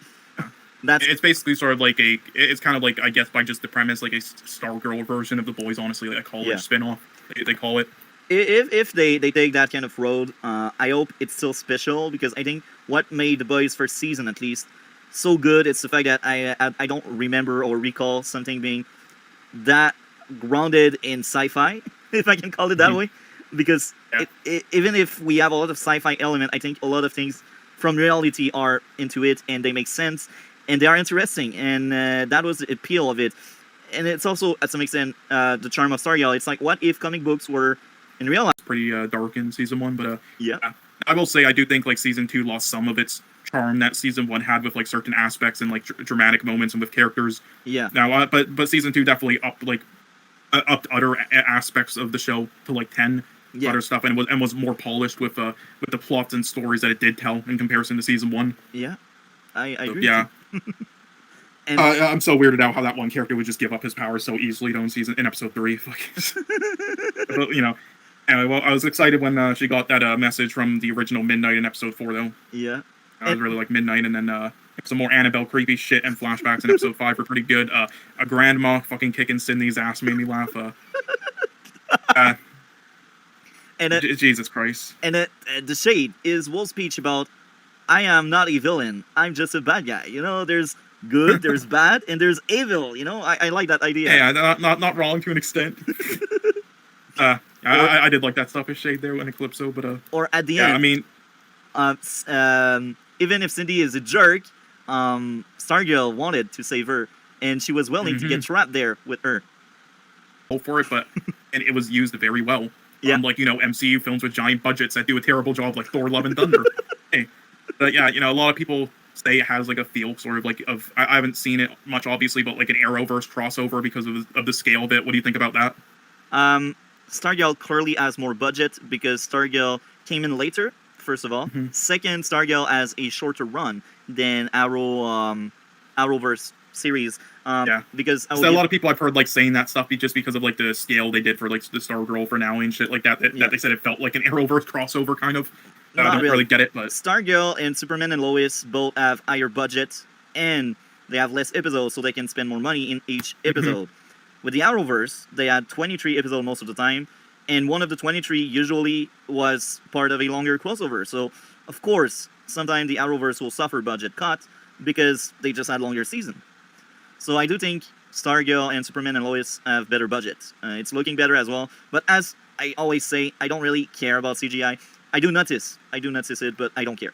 It's basically sort of like it's kind of like, I guess, by just the premise, like a Stargirl version of The Boys, honestly, like a college spinoff, they call it. If they take that kind of road, I hope it's still special, because I think what made The Boys first season, at least, so good, it's the fact that I don't remember or recall something being that grounded in sci-fi, if I can call it that way, because even if we have a lot of sci-fi element, I think a lot of things from reality are into it, and they make sense, and they are interesting, and that was the appeal of it. And it's also, at some extent, the charm of Stargirl. It's like, what if comic books were in real life? It's pretty dark in season 1, but I will say I do think like season 2 lost some of its charm that season 1 had with like certain aspects and like dramatic moments and with characters. Yeah. Now, but season 2 definitely upped other aspects of the show to like 10 other stuff, and was more polished with the plots and stories that it did tell in comparison to season 1. Yeah, I agree. Yeah. And I'm so weirded out how that one character would just give up his powers so easily though in episode 3. But, you know. Anyway, well, I was excited when she got that message from the original Midnight in episode 4 though. Yeah. I was really like Midnight, and then some more Annabelle creepy shit and flashbacks in episode 5 were pretty good. A grandma fucking kicking Sydney's ass made me laugh. And Jesus Christ. And the shade is Will's speech about, I am not a villain, I'm just a bad guy. You know, there's good, there's bad, and there's evil. You know, I like that idea. Yeah, not wrong to an extent. I did like that stuff with Shade there in Eclipso, but or at the end, I mean, even if Cindy is a jerk, Stargirl wanted to save her, and she was willing to get trapped there with her. For it, but and it was used very well. Yeah, like, you know, MCU films with giant budgets that do a terrible job, like Thor: Love and Thunder. Hey, but yeah, you know, a lot of people say it has like a feel sort of like of. I haven't seen it much, obviously, but like an Arrowverse crossover because of the scale of it. What do you think about that? Stargirl clearly has more budget because Stargirl came in later. First of all, second, Stargirl has a shorter run than Arrowverse series. Because a lot of people I've heard like saying that stuff just because of like the scale they did for like the Stargirl finale and shit like that. That they said it felt like an Arrowverse crossover kind of. I don't really get it, but Stargirl and Superman and Lois both have higher budget and they have less episodes, so they can spend more money in each episode. With the Arrowverse, they had 23 episodes most of the time, and one of the 23 usually was part of a longer crossover. So, of course, sometimes the Arrowverse will suffer budget cut because they just had longer season. So I do think Stargirl and Superman and Lois have better budgets. It's looking better as well. But as I always say, I don't really care about CGI. I do notice it, but I don't care.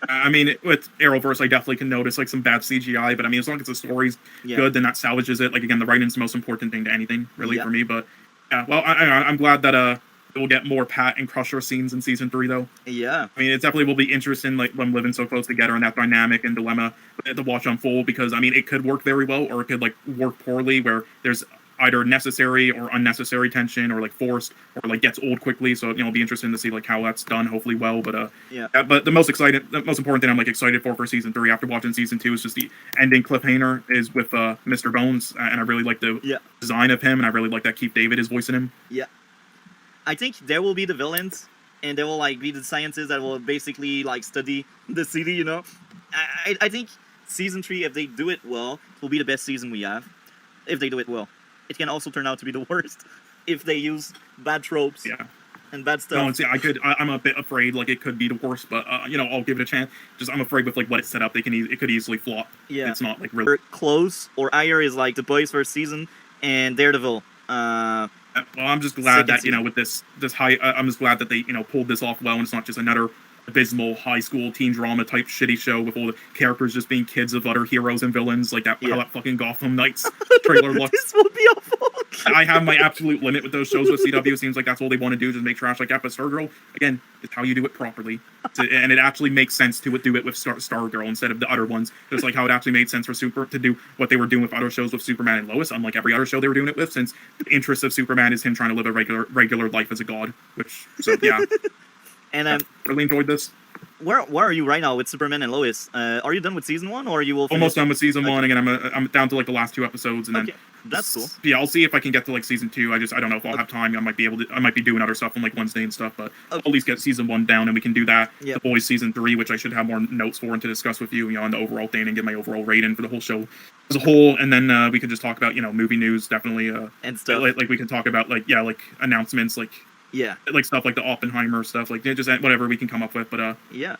I mean, with Arrowverse, I definitely can notice like some bad CGI, but I mean, as long as the story's good, then that salvages it. Like again, the writing's the most important thing to anything, really, for me. But yeah, well, I'm glad that we'll get more Pat and Crusher scenes in season 3, though. Yeah. I mean, it definitely will be interesting, like them living so close together and that dynamic and dilemma to watch unfold. Because I mean, it could work very well, or it could like work poorly, where there's either necessary or unnecessary tension, or like forced, or like gets old quickly. So it'll be interesting to see like how that's done. Hopefully well, but but the most important thing I'm like excited for season 3 after watching season 2 is just the ending cliffhanger is with Mr. Bones, and I really like the design of him, and I really like that Keith David is voicing him. Yeah, I think there will be the villains, and there will like be the scientists that will basically like study the city. You know, I think season 3, if they do it well, will be the best season we have. If they do it well. It can also turn out to be the worst if they use bad tropes and bad stuff. No, see, I'm a bit afraid like it could be the worst, but you know, I'll give it a chance. Just I'm afraid with like what it's set up, it could easily flop. Yeah, it's not like really close or higher is like The Boys first season and Daredevil. Well, I'm just glad that you know with this high, I'm just glad that they pulled this off well, and it's not just another abysmal high school teen drama type shitty show with all the characters just being kids of other heroes and villains like that. How that fucking Gotham Knights trailer looks. This will be awful. I have my absolute limit with those shows with CW. It seems like that's all they want to do, just make trash like that. But Stargirl, again, is how you do it properly, and it actually makes sense to do it with Stargirl instead of the other ones. Just like how it actually made sense for to do what they were doing with other shows with Superman and Lois, unlike every other show they were doing it with. Since the interest of Superman is him trying to live a regular life as a god, which and really enjoyed this. Where are you right now with Superman and Lois? Are you done with season 1, or you will almost done with season 1? Again, I'm down to like the last 2 episodes, and then that's cool. Yeah, I'll see if I can get to like season 2. I don't know if I'll have time. I might be doing other stuff on like Wednesday and stuff, but I'll at least get season 1 down, and we can do that. The Boys season 3, which I should have more notes for and to discuss with you, on the overall thing and get my overall rating for the whole show as a whole, and then we could just talk about movie news definitely and stuff. Like we can talk about like announcements like stuff like the Oppenheimer stuff, like just whatever we can come up with. But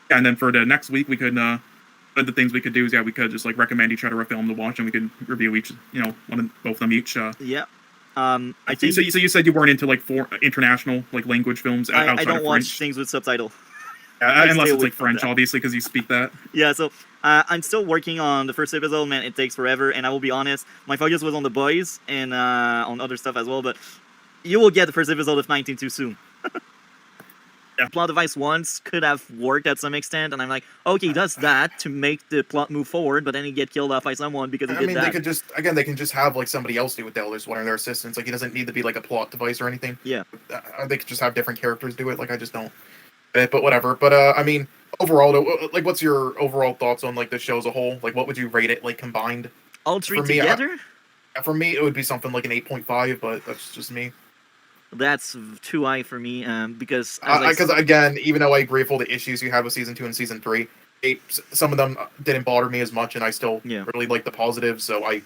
and then for the next week we could the things we could do is we could just like recommend each other a film to watch, and we could review each both of them each. I think so you said you weren't into like international like language films outside I don't of watch French. things with subtitle. Unless it's like French, obviously, because you speak that. Yeah, so I'm still working on the first episode. Man, it takes forever, and I will be honest, my focus was on The Boys and on other stuff as well, but you will get the first episode of 19 too soon. Plot device once could have worked at some extent, and I'm like, okay, he does that to make the plot move forward, but then he get killed off by someone because he did that. They can just have like somebody else do it. There's one of their assistants. Like, he doesn't need to be like a plot device or anything. Yeah, they could just have different characters do it. Like, I just don't. But whatever. But I mean, overall, like, what's your overall thoughts on like the show as a whole? Like, what would you rate it like combined? All three together? For me, it would be something like an 8.5, but that's just me. That's too high for me, because again, even though I agree with all the issues you had with season 2 and season 3, some of them didn't bother me as much, and I still really like the positives. So I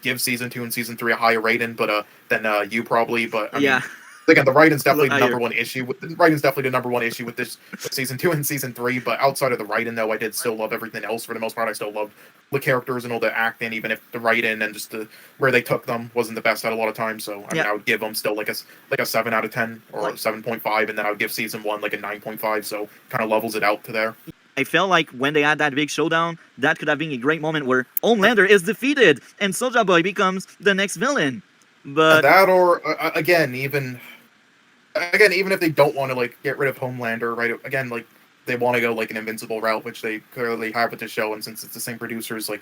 give season 2 and season 3 a higher rating, but than you probably. But I mean, again, the writing's definitely the number one issue. With this with season 2 and season 3. But outside of the writing, though, I did still love everything else for the most part. I still loved the characters and all the acting, even if the writing and just where they took them wasn't the best at a lot of times. So I mean, I would give them still like a 7 out of 10 or 7.5, and then I would give season 1 like a 9.5. So kind of levels it out to there. I felt like when they had that big showdown, that could have been a great moment where Homelander is defeated and Soulja Boy becomes the next villain. But that, or even if they don't want to like get rid of Homelander, right? Again, like they want to go like an Invincible route, which they clearly have with the show, and since it's the same producers, like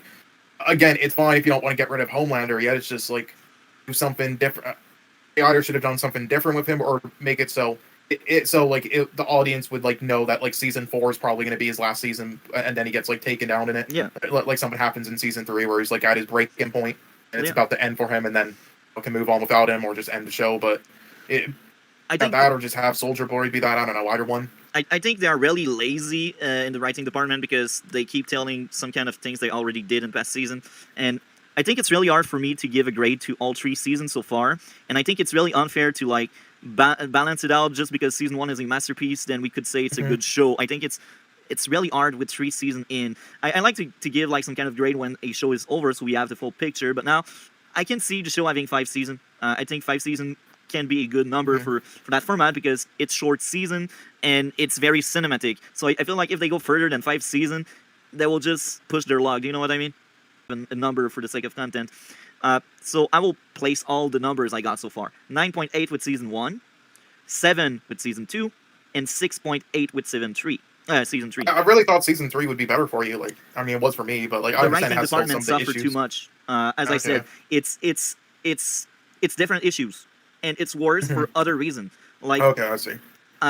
again, it's fine if you don't want to get rid of Homelander. Yeah, it's just like do something different. They either should have done something different with him, or make it so the audience would like know that like season 4 is probably going to be his last season, and then he gets like taken down in it. Yeah, like something happens in season 3 where he's like at his breaking point, and it's about to end for him, and then we can move on without him, or just end the show. But I think that, or just have Soulja Boy be that. I don't know, either one. I think they are really lazy in the writing department because they keep telling some kind of things they already did in past season, and I think it's really hard for me to give a grade to all 3 seasons so far, and I think it's really unfair to like balance it out just because season 1 is a masterpiece, then we could say it's a good show. I think it's really hard with 3 seasons in. I like to give like some kind of grade when a show is over, so we have the full picture. But now I can see the show having 5 seasons. I think 5 seasons can be a good number for that format because it's short season and it's very cinematic. So I feel like if they go further than 5 seasons, they will just push their luck. Do you know what I mean? A number for the sake of content. So I will place all the numbers I got so far. 9.8 with season 1, 7 with season 2, and 6.8 with season 3. Season 3. I really thought season 3 would be better for you. Like, I mean, it was for me, but like, I The understand it writing has still department some suffered issues. too much. As I said, it's different issues, and it's worse for other reasons. Like Okay, I see.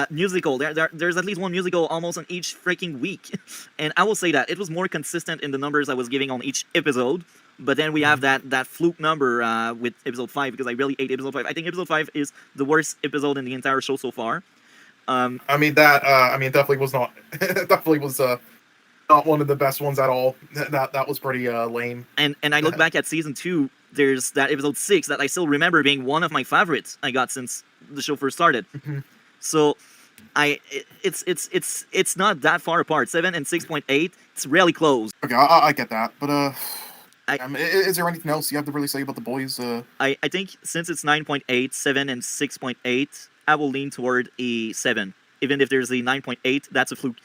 musical. There's at least one musical almost on each freaking week, and I will say that it was more consistent in the numbers I was giving on each episode. But then we have that fluke number with episode 5 because I really hate episode 5. I think episode 5 is the worst episode in the entire show so far. I mean definitely was not definitely was not one of the best ones at all. That was pretty lame. And I look back at season 2. There's that episode 6 that I still remember being one of my favorites I got since the show first started. So it's not that far apart. 7 and 6.8. It's really close. Okay, I get that, but is there anything else you have to really say about the boys? I think since it's 9.8, 7, and 6.8, I will lean toward a 7. Even if there's a 9.8, that's a fluke.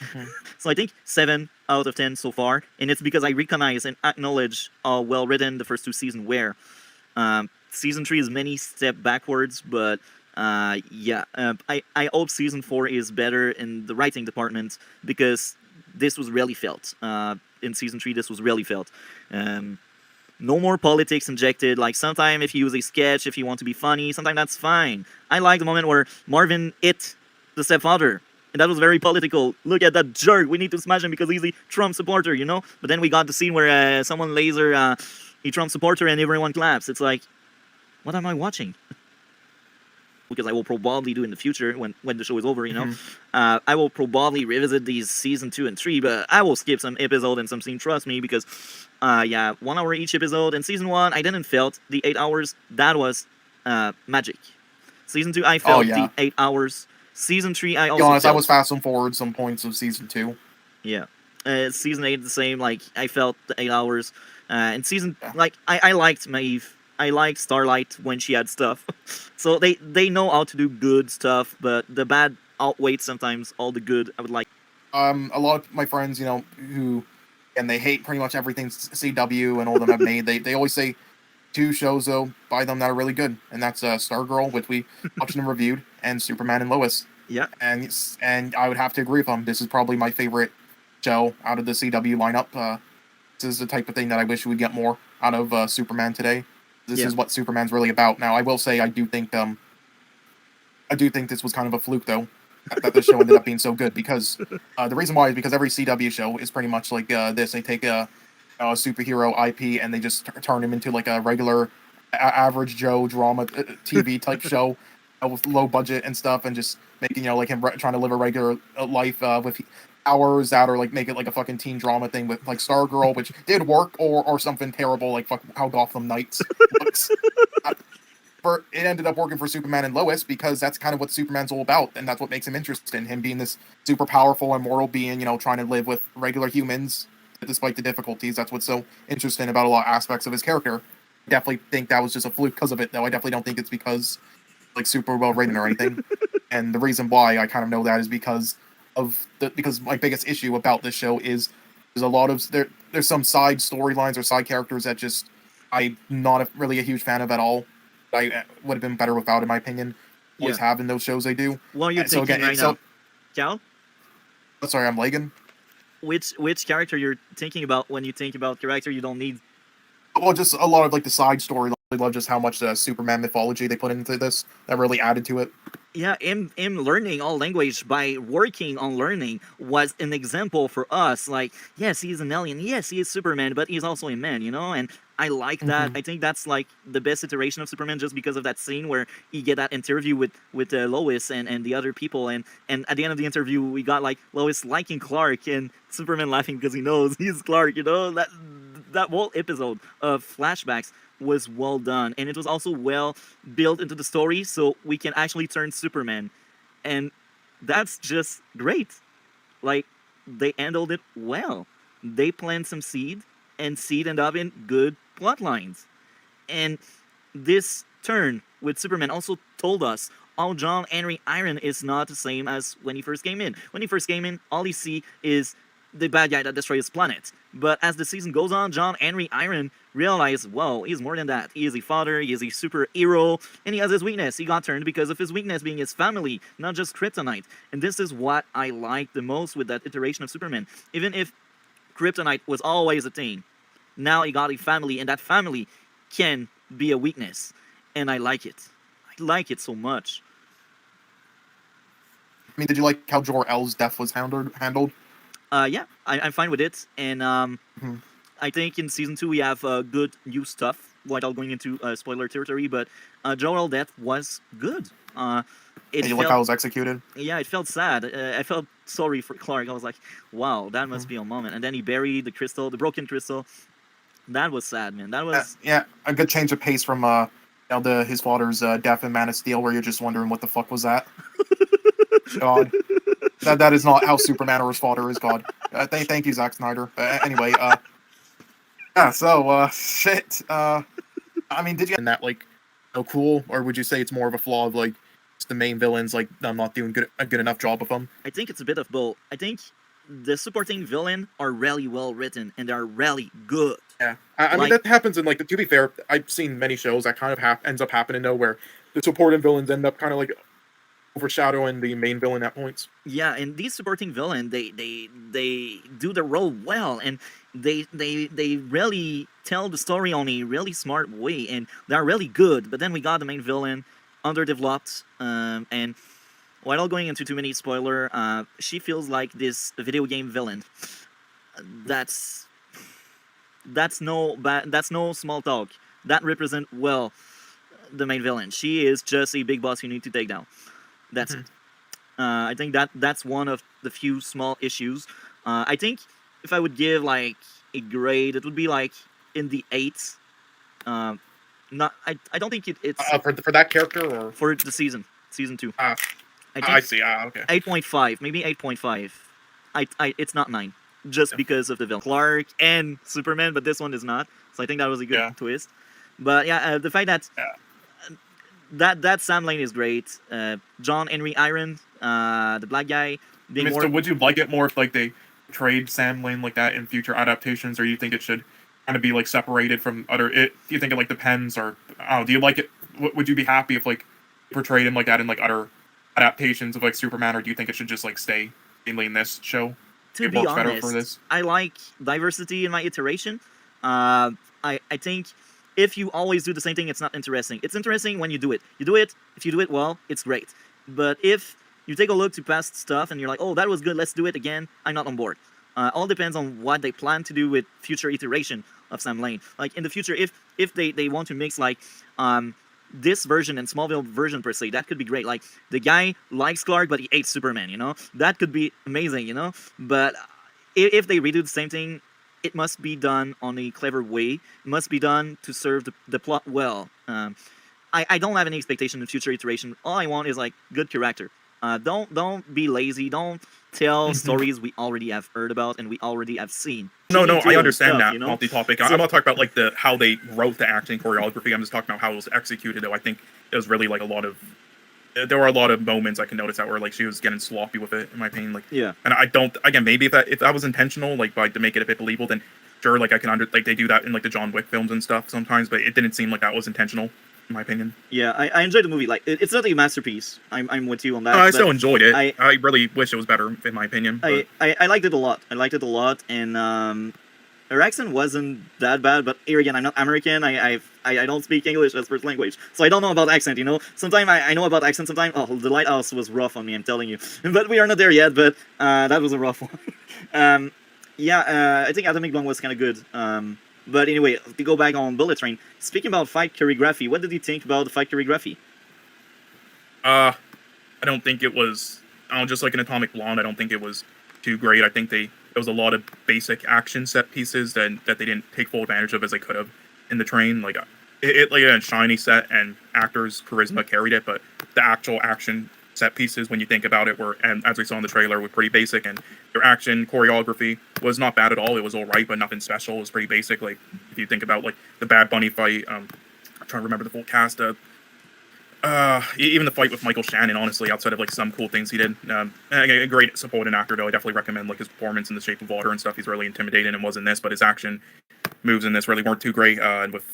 So I think 7 out of 10 so far, and it's because I recognize and acknowledge how well written the first 2 seasons were. Season 3 is many step backwards, but I hope season 4 is better in the writing department because this was really felt. In season 3, this was really felt. No more politics injected. Like, sometimes if you use a sketch, if you want to be funny, sometimes that's fine. I like the moment where Marvin hit the stepfather, and that was very political. Look at that jerk. We need to smash him because he's a Trump supporter, you know? But then we got the scene where someone laser a Trump supporter and everyone claps. It's like, what am I watching? Because I will probably do in the future when the show is over, you know. I will probably revisit these season 2 and 3, but I will skip some episode and some scene, trust me, because 1 hour each episode. And season 1, I didn't felt the 8 hours. That was magic. Season 2, I felt the 8 hours. Season 3, I also be honest, felt, I was fast and forward some points of season 2. Yeah. Season 8 the same, like I felt the 8 hours. And season like I liked Maeve. I liked Starlight when she had stuff. So they know how to do good stuff, but the bad outweighed sometimes all the good. I would like. A lot of my friends, you know, and they hate pretty much everything CW and all of them have made. They always say 2 shows though by them that are really good, and that's Stargirl, which we watched and reviewed, and Superman and Lois. Yeah. And I would have to agree with them. This is probably my favorite show out of the CW lineup. This is the type of thing that I wish we would get more out of Superman today. This is what Superman's really about. Now, I will say I do think this was kind of a fluke, though, that the show ended up being so good, because the reason why is because every CW show is pretty much like this. They take a superhero IP and they just turn him into like a regular average Joe drama TV type show with low budget and stuff, and just making, you know, like him trying to live a regular life with hours that, or like make it like a fucking teen drama thing with like Stargirl, which did work, or something terrible like how Gotham Knights looks. It ended up working for Superman and Lois because that's kind of what Superman's all about, and that's what makes him interesting. Him being this super powerful, immortal being, you know, trying to live with regular humans despite the difficulties. That's what's so interesting about a lot of aspects of his character. I definitely think that was just a fluke because of it, though. I definitely don't think it's because like super well written or anything. And the reason why I kind of know that is because my biggest issue about this show is there's a lot of there's some side storylines or side characters that just I'm not really a huge fan of at all. I would have been better without, in my opinion. Always have in those shows they do. What are you thinking right now? Cal? Sorry, I'm lagging. Which character you're thinking about when you think about character you don't need? Well, just a lot of like the side story. I love just how much Superman mythology they put into this. That really added to it. Yeah, him learning all language by working on learning was an example for us. Like, yes, he's an alien. Yes, he is Superman, but he's also a man, you know? And I like that. I think that's like the best iteration of Superman just because of that scene where he get that interview with Lois and the other people. And at the end of the interview, we got like Lois liking Clark and Superman laughing because he knows he's Clark, you know? that whole episode of flashbacks was well done, and it was also well built into the story, so we can actually turn Superman, and that's just great. Like, they handled it well. They planted some seed, and seed ended up in good plot lines. And this turn with Superman also told us how John Henry Iron is not the same as when he first came in. When he first came in, all you see is the bad guy that destroys his planet. But as the season goes on, John Henry Iron realized, whoa, he's more than that. He is a father, he is a superhero, and he has his weakness. He got turned because of his weakness being his family, not just kryptonite. And this is what I like the most with that iteration of Superman. Even if kryptonite was always a thing, now he got a family, and that family can be a weakness. And I like it. I like it so much. I mean, did you like how Jor-El's death was handled? Yeah, I'm fine with it. And I think in season 2 we have good new stuff without going into spoiler territory, but Jor-El death was good. Did you like how it was executed? Yeah, it felt sad. I felt sorry for Clark. I was like, wow, that must be a moment. And then he buried the crystal, the broken crystal. That was sad, man. That was... Yeah, a good change of pace from his father's death in Man of Steel, where you're just wondering what the fuck was that? God. That is not how Superman or his father is, God. Thank you, Zack Snyder. Anyway, yeah, so, shit. I mean, did you find that, like, so cool, or would you say it's more of a flaw of, like, just the main villains, like, I'm not doing a good enough job of them? I think it's a bit of both. I think the supporting villain are really well written, and they're really good. Yeah, I mean, that happens in, like, to be fair, I've seen many shows that kind of ends up happening, though, where the supporting villains end up kind of, like, overshadowing the main villain at points. Yeah, and these supporting villain, they do the role well, and they really tell the story on a really smart way, and they're really good. But then we got the main villain, underdeveloped, and without going into too many spoiler, she feels like this video game villain. That's no small talk. That represent well the main villain. She is just a big boss you need to take down. That's it. I think that's one of the few small issues. I think if I would give like a grade, it would be like in the 8s. I don't think it's for that character or for the season 2. I see. Okay. 8.5, maybe 8.5. It's not 9, just because of the villain, Clark and Superman, but this one is not. So I think that was a good twist. But yeah, the fact that. That Sam Lane is great. John Henry Iron, the black guy. So would you like it more if like they trade Sam Lane like that in future adaptations, or do you think it should kind of be like separated from other? Do you think it like depends, or do you like it? Would you be happy if like portrayed him like that in like other adaptations of like Superman, or do you think it should just like stay mainly in this show? To be honest, I like diversity in my iteration. I think. If you always do the same thing, it's not interesting. It's interesting when you do it. If you do it well, it's great. But if you take a look to past stuff and you're like, oh, that was good, let's do it again, I'm not on board. All depends on what they plan to do with future iteration of Sam Lane. Like, in the future, if they want to mix, like, this version and Smallville version, per se, that could be great. Like, the guy likes Clark, but he hates Superman, you know? That could be amazing, you know? But if they redo the same thing, it must be done on a clever way. It must be done to serve the plot well. I don't have any expectation in future iteration. All I want is like good character. Don't be lazy. Don't tell stories we already have heard about and we already have seen. No, I understand that, multi-topic. I'm not talking about like how they wrote the acting choreography. I'm just talking about how it was executed. Though I think it was really like there were a lot of moments I can notice that were like she was getting sloppy with it, in my opinion. Like, yeah. And I don't, again, maybe if that was intentional, like to make it a bit believable, then sure, like I can like they do that in like the John Wick films and stuff sometimes, but it didn't seem like that was intentional, in my opinion. Yeah, I enjoyed the movie. Like, it's not a masterpiece. I'm with you on that. I still enjoyed it. I really wish it was better, in my opinion. I liked it a lot. And her accent wasn't that bad, but here again, I'm not American. I don't speak English as first language, so I don't know about accent, you know? Sometimes I know about accent, sometimes, the Lighthouse was rough on me, I'm telling you. But we are not there yet, but that was a rough one. I think Atomic Blonde was kind of good. But anyway, to go back on Bullet Train, speaking about fight choreography, what did you think about the fight choreography? I don't think it was, just like in Atomic Blonde, I don't think it was too great. I think they there was a lot of basic action set pieces that they didn't take full advantage of as they could have in the train. Like like a shiny set and actors' charisma carried it, but the actual action set pieces, when you think about it, were, and as we saw in the trailer, were pretty basic. And their action choreography was not bad at all. It was all right, but nothing special. It was pretty basic. Like if you think about like the Bad Bunny fight, I'm trying to remember the full cast. Even the fight with Michael Shannon, honestly, outside of like some cool things he did, a great supporting actor though. I definitely recommend like his performance in The Shape of Water and stuff. He's really intimidating and was in this, but his action moves in this really weren't too great. And with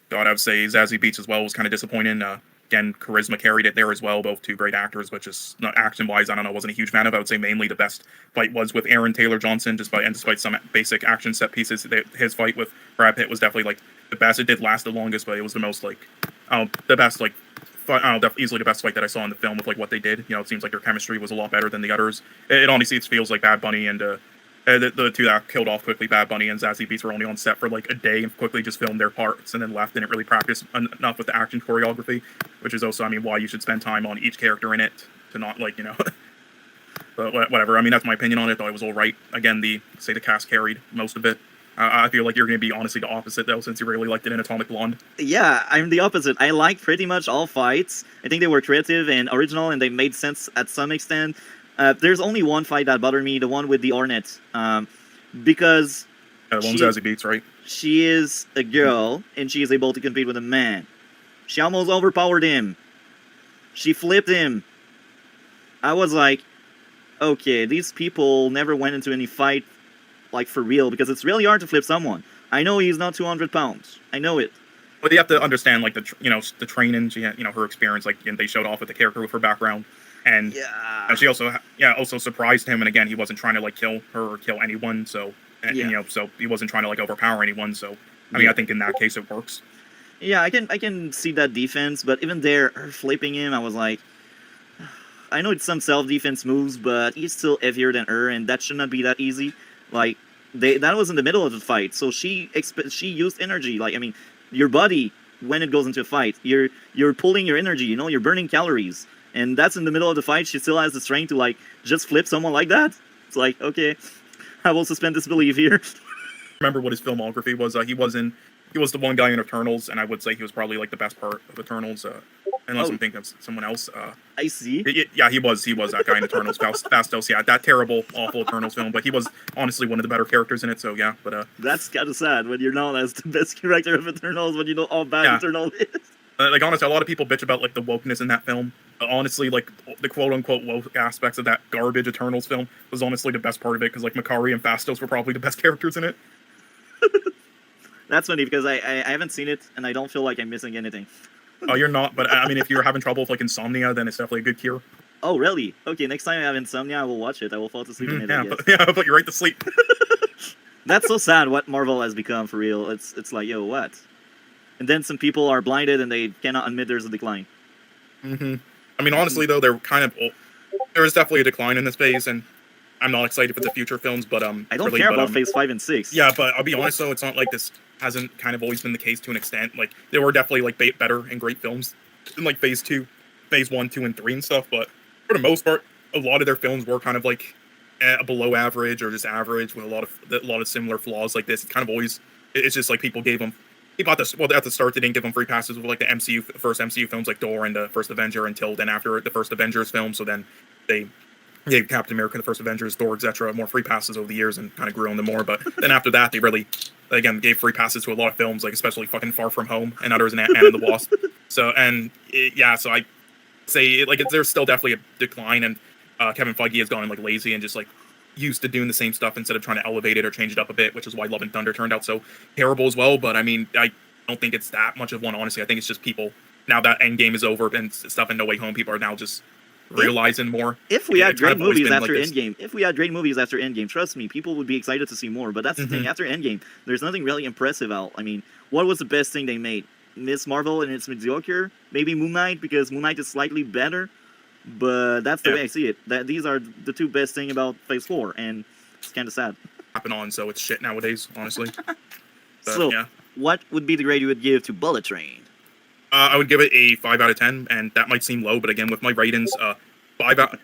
God, I would say Zazie Beetz as well was kind of disappointing. Again, charisma carried it there as well. Both two great actors, which is not action-wise, I don't know, wasn't a huge fan of. I would say mainly the best fight was with Aaron Taylor Johnson, despite some basic action set pieces. His fight with Brad Pitt was definitely like the best. It did last the longest, but it was the most like the best like. Easily the best fight that I saw in the film with like what they did. You know, it seems like their chemistry was a lot better than the others. It honestly feels like Bad Bunny and the two that killed off quickly, Bad Bunny and Zazie Beetz, were only on set for like a day and quickly just filmed their parts and then left. Didn't really practice enough with the action choreography, which is also, I mean, why you should spend time on each character in it to not like, you know. But whatever. I mean, that's my opinion on it. Though it was all right. Again, the cast carried most of it. I feel like you're going to be honestly the opposite, though, since you really liked it in Atomic Blonde. Yeah, I'm the opposite. I like pretty much all fights. I think they were creative and original, and they made sense at some extent. There's only one fight that bothered me, the one with the Hornet, because the one Zazie Beetz, right? She is a girl, and she is able to compete with a man. She almost overpowered him. She flipped him. I was like, okay, these people never went into any fight like for real, because it's really hard to flip someone. I know he's not 200 pounds. I know it. But you have to understand, like, the training, she had, her experience, like, and they showed off with the character with her background. And she also surprised him, and again, he wasn't trying to, like, kill her or kill anyone, so, so he wasn't trying to, like, overpower anyone, so, I mean, I think in that case it works. Yeah, I can see that defense, but even there, her flipping him, I was like, I know it's some self-defense moves, but he's still heavier than her, and that should not be that easy. Like, that was in the middle of the fight, so she used energy. Like, I mean, your body, when it goes into a fight, you're pulling your energy, you're burning calories, and that's in the middle of the fight. She still has the strength to, like, just flip someone like that. It's like, okay, I will suspend disbelief here. Remember what his filmography was? He was the one guy in Eternals, and I would say he was probably like the best part of Eternals, unless I'm thinking of someone else. I see. Yeah, he was that guy in Eternals. Fastos, yeah, that terrible, awful Eternals film, but he was honestly one of the better characters in it. So yeah, but that's kind of sad when you're known as the best character of Eternals when you know how bad Eternals is. Like honestly, a lot of people bitch about like the wokeness in that film. But honestly, like the quote unquote woke aspects of that garbage Eternals film was honestly the best part of it, because like Makari and Fastos were probably the best characters in it. That's funny, because I haven't seen it, and I don't feel like I'm missing anything. Oh, you're not, but I mean, if you're having trouble with like insomnia, then it's definitely a good cure. Oh, really? Okay, next time I have insomnia, I will watch it. I will fall asleep in it, I guess. I'll put you right to sleep. That's so sad what Marvel has become, for real. It's like, yo, what? And then some people are blinded, and they cannot admit there's a decline. Mm-hmm. I mean, honestly, though, there is definitely a decline in this phase, and I'm not excited for the future films, but I don't care about Phase 5 and 6. Yeah, but I'll be honest, though, it's not like this hasn't kind of always been the case to an extent. Like, there were definitely, like, better and great films in, like, Phase 1, 2, and 3 and stuff, but for the most part, a lot of their films were kind of, like, below average or just average with a lot of similar flaws like this. It's kind of always, it's just, like, people at the start, they didn't give them free passes with, like, the first MCU films, like Thor and the first Avenger, until then after the first Avengers film, so then they gave Captain America, the first Avengers, Thor, etc. more free passes over the years and kind of grew on them more. But then after that, they really, again, gave free passes to a lot of films, like especially fucking Far From Home and others, and Ant-Man and the Wasp. So I say, like, there's still definitely a decline, and Kevin Feige has gone, like, lazy and just, like, used to doing the same stuff instead of trying to elevate it or change it up a bit, which is why Love and Thunder turned out so terrible as well. But, I mean, I don't think it's that much of one, honestly. I think it's just people, now that Endgame is over and stuff in No Way Home, people are now just realizing more. If we had great movies after Endgame, trust me, people would be excited to see more. But that's the thing, after Endgame, there's nothing really impressive out. I mean, what was the best thing they made? Miss Marvel and it's mediocre? Maybe Moon Knight, because Moon Knight is slightly better. But that's the way I see it. These are the two best thing about Phase 4, and it's kind of sad. Happen on, so it's shit nowadays, honestly. But, so, what would be the grade you would give to Bullet Train? I would give it a 5 out of 10, and that might seem low, but again, with my ratings, 5 out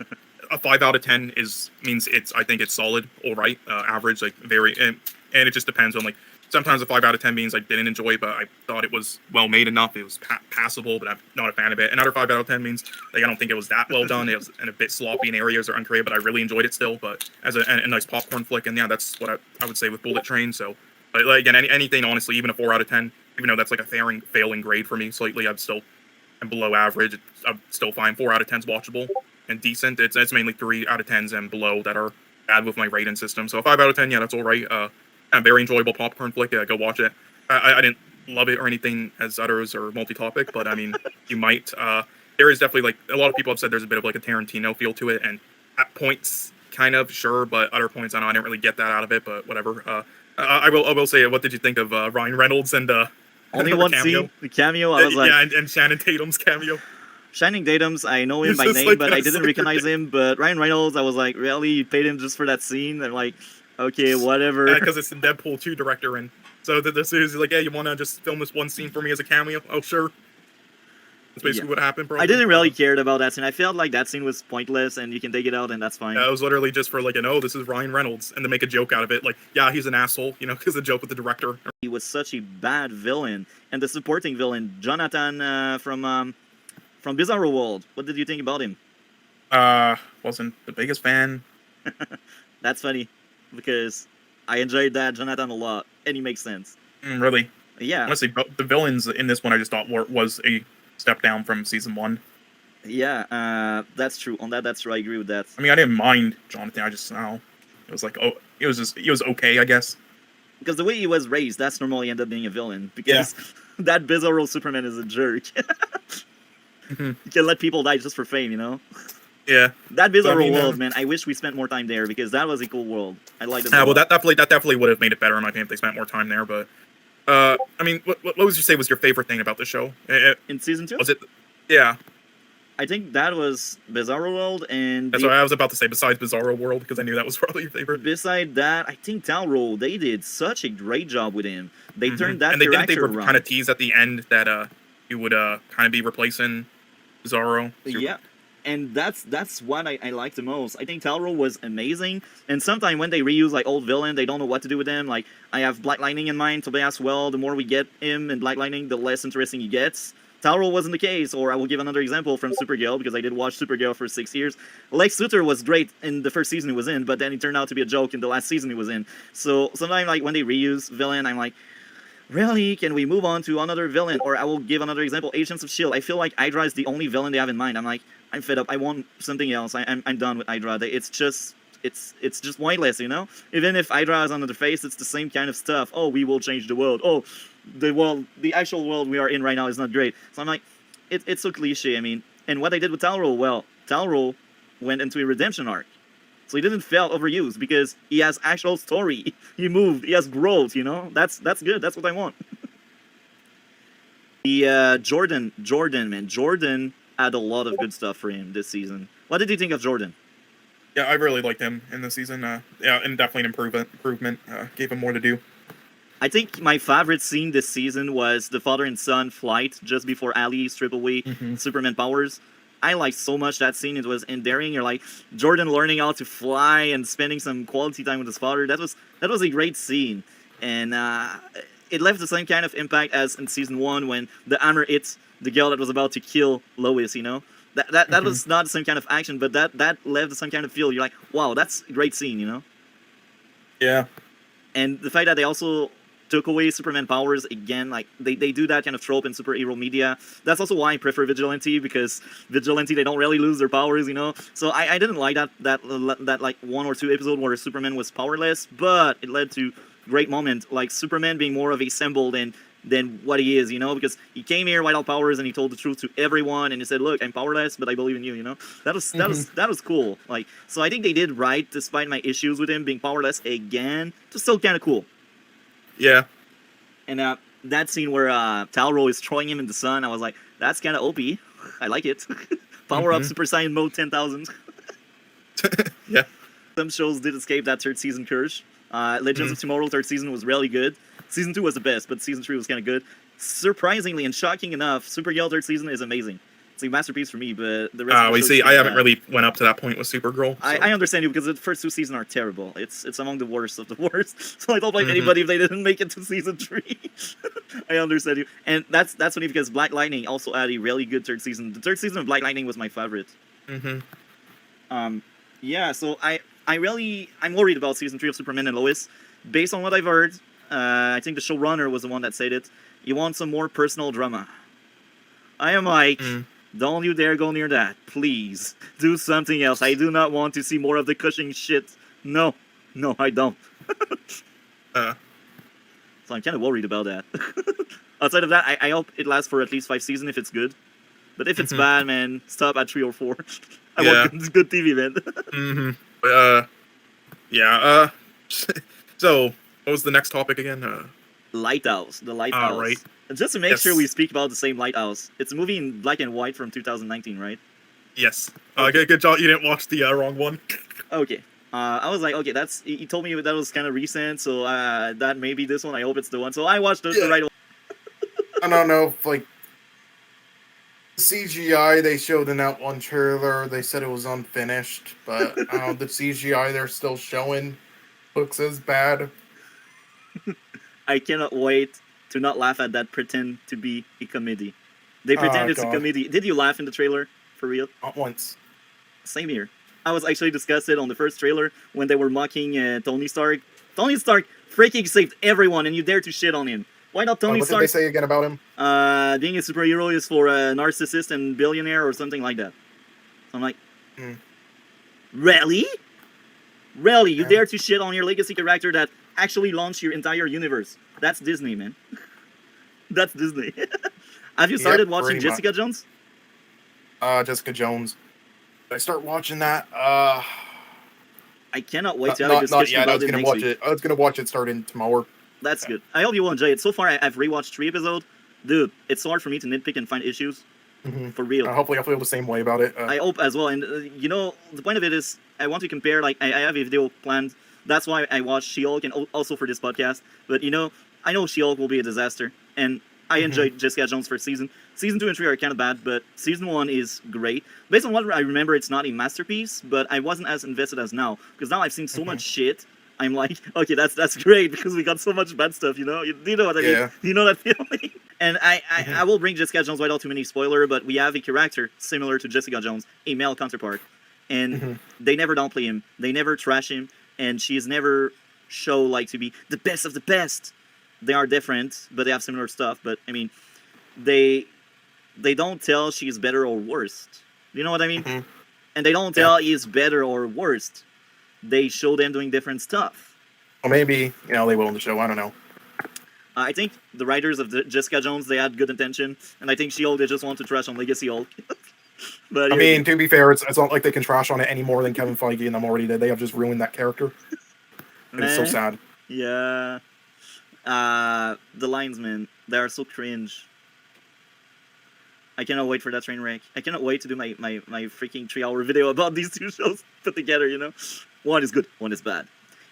a 5 out of 10 means I think it's solid, all right, average, like very, and it just depends on like. Sometimes a 5 out of 10 means I didn't enjoy it, but I thought it was well made enough. It was passable, but I'm not a fan of it. Another 5 out of 10 means like I don't think it was that well done. It was a bit sloppy in areas or uncreative, but I really enjoyed it still. But as a nice popcorn flick, and yeah, that's what I would say with Bullet Train. So, but like, again, anything honestly, even a 4 out of 10, even though that's like a failing grade for me slightly, I'm below average. I'm still fine. 4 out of 10's watchable and decent. It's mainly 3 out of 10s and below that are bad with my rating system. So a 5 out of 10, yeah, that's all right. A very enjoyable popcorn flick. Yeah, go watch it. I didn't love it or anything as others or multi-topic, but I mean, you might. There is definitely like a lot of people have said there's a bit of like a Tarantino feel to it, and at points, kind of sure, but other points I didn't really get that out of it. But whatever. I will say, what did you think of Ryan Reynolds and Only and one cameo? scene, the cameo. I was like, yeah, and Shannon Tatum's cameo. Shining Tatum's, I know him He's by just name, like but that I didn't recognize him. But Ryan Reynolds, I was like, really? You paid him just for that scene? I'm like, okay, whatever. Yeah, because it's the Deadpool 2 director, and so the series is like, yeah, you want to just film this one scene for me as a cameo? Oh, sure. That's basically what happened, bro. I didn't really care about that scene. I felt like that scene was pointless, and you can take it out, and that's fine. Yeah, it was literally just for like, this is Ryan Reynolds, and to make a joke out of it, like, yeah, he's an asshole, because the joke with the director. He was such a bad villain, and the supporting villain, Jonathan from Bizarro World. What did you think about him? Wasn't the biggest fan. That's funny, because I enjoyed that Jonathan a lot, and he makes sense. Really? Yeah. Honestly, the villains in this one I just thought was a step down from season 1. Yeah, that's true. On that's true. I agree with that. I mean, I didn't mind Jonathan. I just, it was like, he was okay, I guess. Because the way he was raised, that's normally end up being a villain. Because that Bizarro Superman is a jerk. You can let people die just for fame, Yeah. That Bizarro world, man. I wish we spent more time there because that was a cool world. I liked it. Yeah, well, that definitely would have made it better in my opinion if they spent more time there. But, I mean, what would you say was your favorite thing about the show? In season 2? Was it? Yeah. I think that was Bizarro World and... That's what I was about to say, besides Bizarro World, because I knew that was probably your favorite. Beside that, I think Talro, they did such a great job with him. They turned that character character around. And they kind around. of teased at the end that he would kind of be replacing Bizarro. Yeah. And that's what I like the most. I think Talro was amazing. And sometimes when they reuse like old villain, they don't know what to do with them. Like I have Black Lightning in mind, Tobias well. The more we get him in Black Lightning, the less interesting he gets. Talro wasn't the case, or I will give another example from Supergirl, because I did watch Supergirl for 6 years. Lex Luthor was great in the first season he was in, but then he turned out to be a joke in the last season he was in. So sometimes like when they reuse villain, I'm like, really? Can we move on to another villain? Or I will give another example, Agents of S.H.I.E.L.D. I feel like Hydra is the only villain they have in mind. I'm like, I'm fed up. I want something else. I'm done with Hydra. It's just pointless, Even if Hydra is on their face, it's the same kind of stuff. Oh, we will change the world. Oh, the actual world we are in right now is not great. So I'm like, it's so cliche. I mean, and what they did with Talro, well, Talro went into a redemption arc. So he didn't feel overused because he has actual story. He moved. He has growth, That's good. That's what I want. The Jordan, man. Jordan had a lot of good stuff for him this season. What did you think of Jordan? Yeah, I really liked him in this season. Yeah, and definitely an improvement. Gave him more to do. I think my favorite scene this season was the father and son flight just before Ali stripped away Superman powers. I liked so much that scene. It was endearing. You're like Jordan learning how to fly and spending some quality time with his father. That was a great scene, and it left the same kind of impact as in season 1 when the hammer hit the girl that was about to kill Lois. That was not the same kind of action, but that left the same kind of feel. You're like, wow, that's a great scene. Yeah. And the fact that they also took away Superman powers again, like they do that kind of trope in superhero media. That's also why I prefer Vigilante, because Vigilante, they don't really lose their powers, So I didn't like that like 1 or 2 episode where Superman was powerless, but it led to great moments, like Superman being more of a symbol than what he is, because he came here without powers and he told the truth to everyone and he said, look, I'm powerless, but I believe in you, That was cool. Like, so I think they did right despite my issues with him being powerless again. It was still kind of cool. Yeah. And that scene where Talro is throwing him in the sun, I was like, that's kind of OP. I like it. Power up Super Saiyan mode 10,000. Yeah. Some shows did escape that third season curse. Legends of Tomorrow third season was really good. Season 2 was the best, but season 3 was kind of good. Surprisingly and shocking enough, Supergirl third season is amazing. it's a masterpiece for me. But the rest. Of the We show see. is I haven't bad. really went up to that point with Supergirl. So. I understand you because the first 2 seasons are terrible. It's among the worst of the worst. So I don't blame Mhm. anybody if they didn't make it to season 3. I understand you, and that's funny because Black Lightning also had a really good 3rd season. The 3rd season of Black Lightning was my favorite. Mm-hmm. Yeah. So I'm worried about season 3 of Superman and Lois, based on what I've heard. I think the showrunner was the one that said it. You want some more personal drama. I am like. Don't you dare go near that. Please. Do something else. I do not want to see more of the Cushing shit. No. No, I don't. So I'm kind of worried about that. Outside of that, I hope it lasts for at least 5 seasons if it's good. But if it's bad, man, stop at 3 or 4. I want good TV, man. Yeah. So, what was the next topic again? Lighthouse. The Lighthouse. Right. And just to make Yes. sure we speak about the same Lighthouse. It's a movie in black and white from 2019, right? Yes. Good job. You didn't watch the wrong one. Okay. I was like, okay, that's. He told me that was kind of recent, so that may be this one. I hope it's the one. So I watched the right one. I don't know if, like, CGI they showed in that one trailer, they said it was unfinished, but the CGI they're still showing looks as bad. I cannot wait to not laugh at that pretend to be a comedy. They pretend it's a God. comedy. Did you laugh in the trailer? For real? Not once. Same here. I was actually disgusted on the first trailer when they were mocking Tony Stark. Tony Stark freaking saved everyone, and you dare to shit on him. Why not Tony What did Stark? they say again about him? Being a superhero is for a narcissist and billionaire or something like that. So I'm like, really? Really? You dare to shit on your legacy character that actually launched your entire universe? That's Disney, man. That's Disney. Have you started watching pretty Jessica Jones? Jessica Jones. Did I start watching that? I cannot wait to have a Not discussion yet. I about was it gonna next watch week. it. I was gonna watch it starting tomorrow. That's good. I hope you will enjoy it. So far, I've rewatched 3 episodes. Dude, it's hard for me to nitpick and find issues. For real. Hopefully I'll feel the same way about it. I hope as well. And, you know, the point of it is I want to compare, like, I have a video planned. That's why I watched She-Hulk and also for this podcast. But, you know, I know She-Hulk will be a disaster. And I enjoyed Jessica Jones' first season. Season 2 and 3 are kind of bad, but season 1 is great. Based on what I remember, it's not a masterpiece, but I wasn't as invested as now. Because now I've seen so much shit. I'm like, okay, that's great because we got so much bad stuff, you know? You know what I mean? You know that feeling? And I will bring Jessica Jones without too many spoiler, but we have a character similar to Jessica Jones, a male counterpart. And they never downplay him. They never trash him. And she is never show like to be the best of the best. They are different, but they have similar stuff. But, I mean, they don't tell she's better or worse. You know what I mean? And they don't tell he's better or worse. They show them doing different stuff. Well, maybe, you know, they will in the show. I don't know. I think the writers of Jessica Jones, they had good intention. And I think She-Hulk, they just want to trash on Legacy Hulk. But I mean, to be fair, it's not like they can trash on it any more than Kevin Feige and them already did. They have just ruined that character. And it's so sad. Yeah. The linesmen, they are so cringe. I cannot wait for that train wreck. I cannot wait to do my freaking 3-hour video about these 2 shows put together, you know? One is good, one is bad.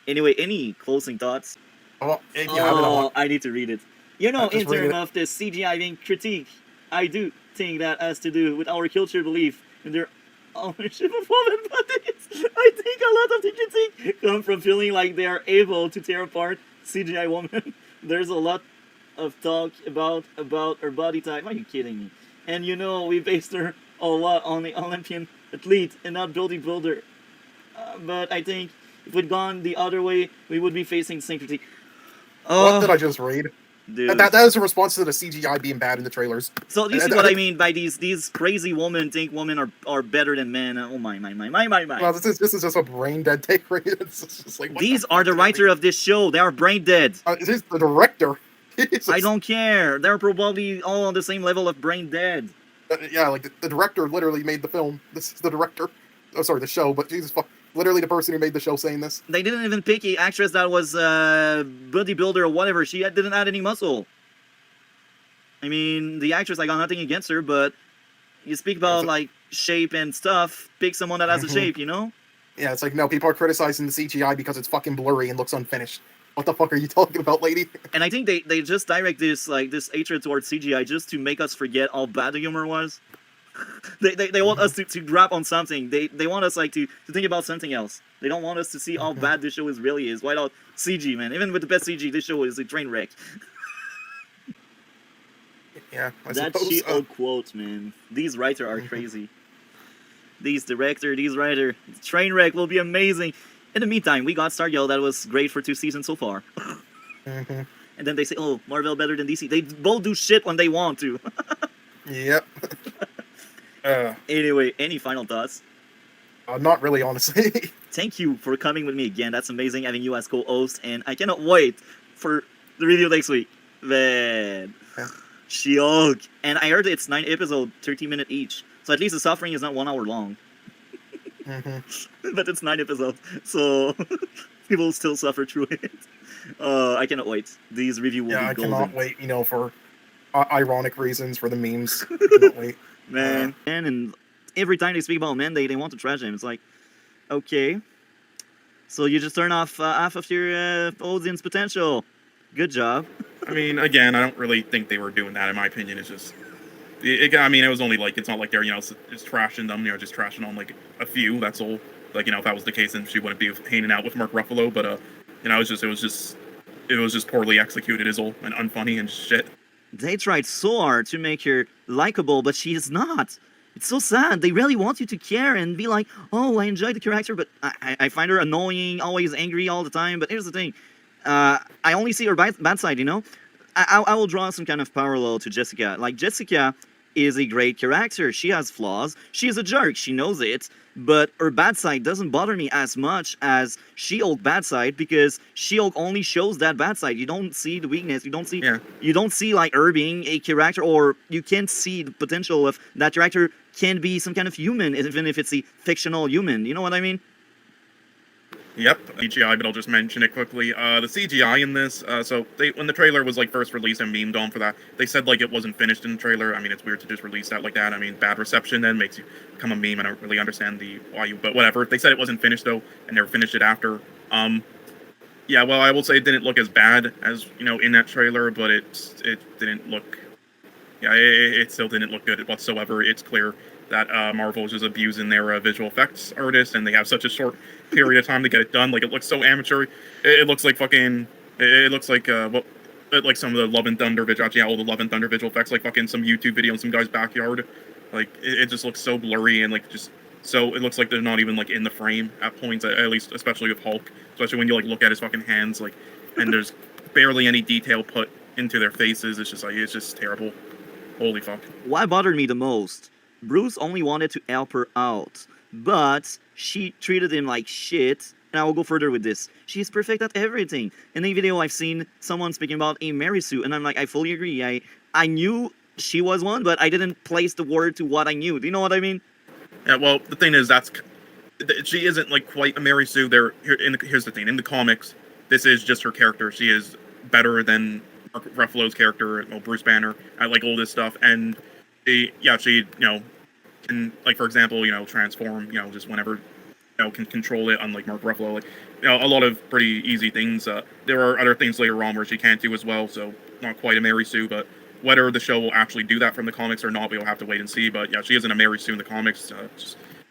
Anyway, any closing thoughts? Well, I need to read it. You know, in just read terms it. of the CGI being critique, I do think that has to do with our culture belief in their ownership of women bodies. I think a lot of the critique come from feeling like they are able to tear apart CGI women. There's a lot of talk about her body type. Are you kidding me? And you know, we based her a lot on the Olympian athlete and not bodybuilder. But I think if we'd gone the other way, we would be facing the same critique. What did I just read? Dude. That is a response to the CGI being bad in the trailers. So this is what I mean by these crazy women think women are better than men. Oh my. Well, this is just a brain dead take. Right? It's just like, what These are the writer of this show. They are brain dead. This is the director. I don't care. They're probably all on the same level of brain dead. Yeah, like the director literally made the film. This is the director. Oh, sorry, the show. But Jesus fuck, literally the person who made the show saying this. They didn't even pick an actress that was bodybuilder or whatever. She didn't add any muscle. I mean, the actress, I got nothing against her, but you speak about like shape and stuff. Pick someone that has a shape, you know? Yeah, it's like, no, people are criticizing the CGI because it's fucking blurry and looks unfinished. What the fuck are you talking about, lady? And I think they just direct this hatred towards CGI just to make us forget how bad the humor was. They want us to grab on something. They want us like to think about something else. They don't want us to see how bad this show really is. Why not CG, man? Even with the best CG, this show is a train wreck. Yeah, I That suppose. She-Hulk quote, man. These writers are crazy. These director, these writer, train wreck will be amazing. In the meantime, we got Stargirl. That was great for 2 seasons so far. Mhm. And then they say, oh, Marvel better than DC. They both do shit when they want to. Yep. Anyway, any final thoughts? Not really, honestly. Thank you for coming with me again. That's amazing having you as co-host, and I cannot wait for the review next week. Man, Yeah. She-Hulk. And I heard it's 9 episodes, 30-minute each. So at least the suffering is not 1 hour long. Mhm. But it's 9 episodes, so people still suffer through it. I cannot wait. These review will Yeah, be I golden. cannot wait. For ironic reasons, for the memes. I cannot wait. Man, and every time they speak about men, they want to trash him. It's like, okay, so you just turn off half of your audience potential. Good job. I mean, again, I don't really think they were doing that. In my opinion, it's just. I mean, it was only like it's not like they're just trashing them. Just trashing on like a few. That's all. Like if that was the case, then she wouldn't be hanging out with Mark Ruffalo. But it was just poorly executed, is all, and unfunny and shit. They tried so hard to make her likable, but she is not. It's so sad. They really want you to care and be like, oh, I enjoy the character, but I find her annoying, always angry all the time. But here's the thing. I only see her bad side, I will draw some kind of parallel to Jessica. Like, Jessica is a great character. She has flaws. She is a jerk. She knows it. But her bad side doesn't bother me as much as She-Hulk bad side, because She-Hulk only shows that bad side. You don't see the weakness. You don't see like her being a character, or you can't see the potential of that character can be some kind of human, even if it's a fictional human. You know what I mean? Yep, CGI, but I'll just mention it quickly. The CGI in this, when the trailer was like first released and memed on for that, they said like it wasn't finished in the trailer. I mean, it's weird to just release that like that. I mean, bad reception then makes you become a meme. I don't really understand but whatever. They said it wasn't finished though, and they finished it after. Yeah, well, I will say it didn't look as bad as in that trailer, but it didn't look. Yeah, it still didn't look good whatsoever. It's clear that Marvel is just abusing their visual effects artists, and they have such a short period of time to get it done. Like, it looks so amateur. It looks like fucking. It looks like like some of the Love and Thunder all the Love and Thunder visual effects, like fucking some YouTube video in some guy's backyard. Like, it just looks so blurry and like just so it looks like they're not even like in the frame at points. At least, especially with Hulk, especially when you like look at his fucking hands, like, and there's barely any detail put into their faces. It's just terrible. Holy fuck. What bothered me the most? Bruce only wanted to help her out, but she treated him like shit. And I will go further with this. She's perfect at everything. In a video, I've seen someone speaking about a Mary Sue, and I'm like, I fully agree. I knew she was one, but I didn't place the word to what I knew. Do you know what I mean? Yeah, well, the thing is, she isn't like quite a Mary Sue. Here's the thing. In the comics, this is just her character. She is better than Mark Ruffalo's character, Bruce Banner, at like all this stuff. And she can, like, for example, transform, just whenever, can control it, unlike Mark Ruffalo. Like, a lot of pretty easy things. There are other things later on where she can't do as well, so not quite a Mary Sue, but whether the show will actually do that from the comics or not, we'll have to wait and see. But yeah, she isn't a Mary Sue in the comics.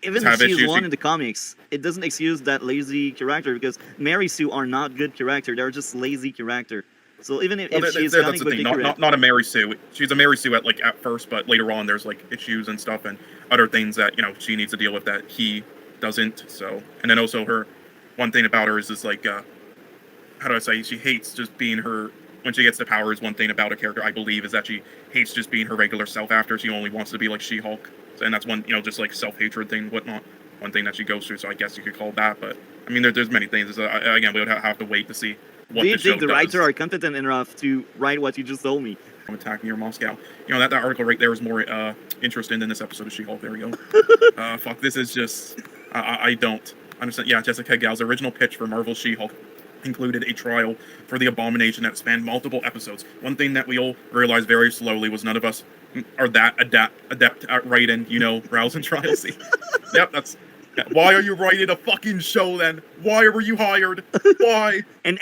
Even if she's one in the comics, it doesn't excuse that lazy character, because Mary Sue are not good character. They're just lazy character. So even if she's that's the thing, not a Mary Sue. She's a Mary Sue at first, but later on there's like issues and stuff and other things that she needs to deal with that he doesn't. So, and then also her one thing about her is this, like, how do I say, she hates just being her. When she gets the powers, one thing about a character, I believe, is that she hates just being her regular self after. She only wants to be like She-Hulk. And that's one, just like self-hatred thing, whatnot. One thing that she goes through, so I guess you could call it that. But, I mean, there's many things. Again, we would have to wait to see what do you the show think the does. writers are competent enough to write what you just told me? I'm attacking your Moscow. That article right there is more interesting than this episode of She-Hulk. There we go. Fuck, this is just... I don't understand. Yeah, Jessica Gal's original pitch for Marvel's She-Hulk included a trial for the Abomination that spanned multiple episodes. One thing that we all realized very slowly was none of us are that adept at writing, trials and trials. Yep, that's... Yeah. Why are you writing a fucking show then? Why were you hired? Why? and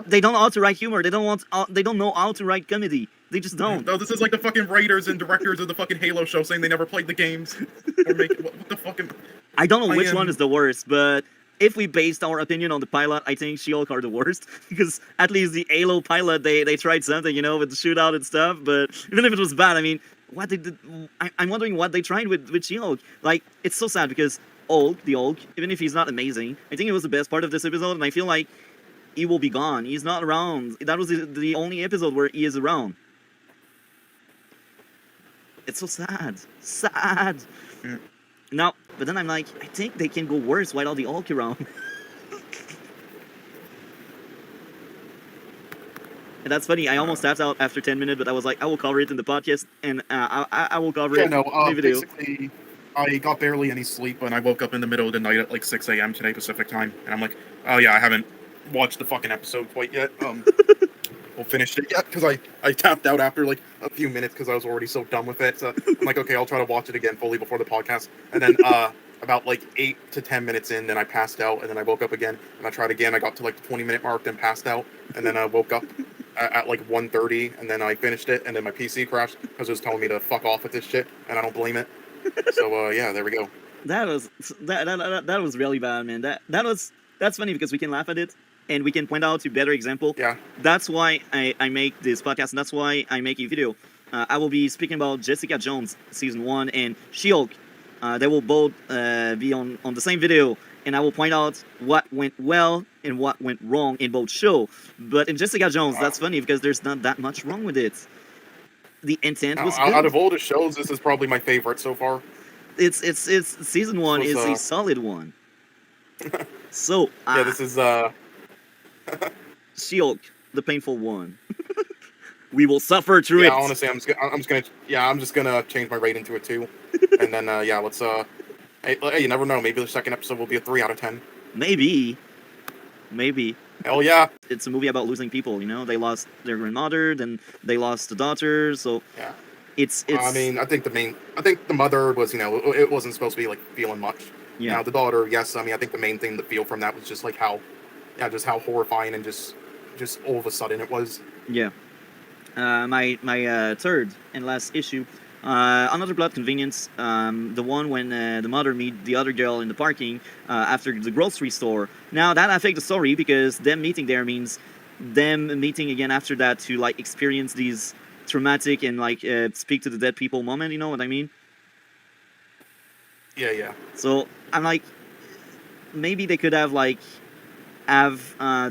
they don't know how to write humor. They don't know how to write comedy. They just don't. No, this is like the fucking writers and directors of the fucking Halo show saying they never played the games. Or what the fucking... I don't know I which am- one is the worst, but if we based our opinion on the pilot, I think She-Hulk are the worst. Because at least the Halo pilot, they tried something, you know, with the shootout and stuff. But even if it was bad, I mean, what they did, I'm wondering what they tried with She-Hulk. Like, it's so sad because the Hulk, even if he's not amazing, I think it was the best part of this episode, and I feel like he will be gone. He's not around. That was the only episode where he is around. It's so sad. Sad. Yeah. Now, but then I'm like, I think they can go worse without the Hulk around. And that's funny. I almost tapped out after 10 minutes, but I was like, I will cover it in the podcast, and I will cover Yeah, it no, in the video. basically, I got barely any sleep, and I woke up in the middle of the night at like 6 a.m. today Pacific time, and I'm like, oh yeah, I haven't watched the fucking episode quite yet. We'll finish it yet, because I tapped out after like a few minutes because I was already so done with it. So I'm like, okay, I'll try to watch it again fully before the podcast. And then about like 8 to 10 minutes in, then I passed out, and then I woke up again, and I tried again. I got to like the 20-minute mark, then passed out, and then I woke up at like 1:30, and then I finished it, and then my PC crashed because it was telling me to fuck off with this shit, and I don't blame it. So yeah, there we go. That was really bad, man. That's funny because we can laugh at it and we can point out to better example. Yeah. That's why I make this podcast, and that's why I make a video. I will be speaking about Jessica Jones season 1 and She-Hulk. They will both be on the same video, and I will point out what went well and what went wrong in both shows. But in Jessica Jones, that's funny because there's not that much wrong with it. The intent was good. Out of all the shows, this is probably my favorite so far. It's season 1 is a solid one. So Yeah, this is She-Hulk, the painful one. We will suffer through yeah, it. honestly, I'm just gonna change my rating to a 2, and then yeah, let's hey, you never know, maybe the second episode will be a 3 out of 10. Maybe. Hell yeah. It's a movie about losing people, you know? They lost their grandmother, then they lost the daughter, so Yeah. it's I mean, I think the mother was, you know, it wasn't supposed to be like feeling much. yeah. Now the daughter, yes, I mean, I think the main thing to feel from that was just like how horrifying and just all of a sudden it was. Yeah. My third and last issue, another plot convenience. The one when the mother meet the other girl in the parking after the grocery store. Now that affects the story because them meeting there means them meeting again after that to like experience these traumatic and like speak to the dead people moment. You know what I mean? Yeah. So I'm like, maybe they could have the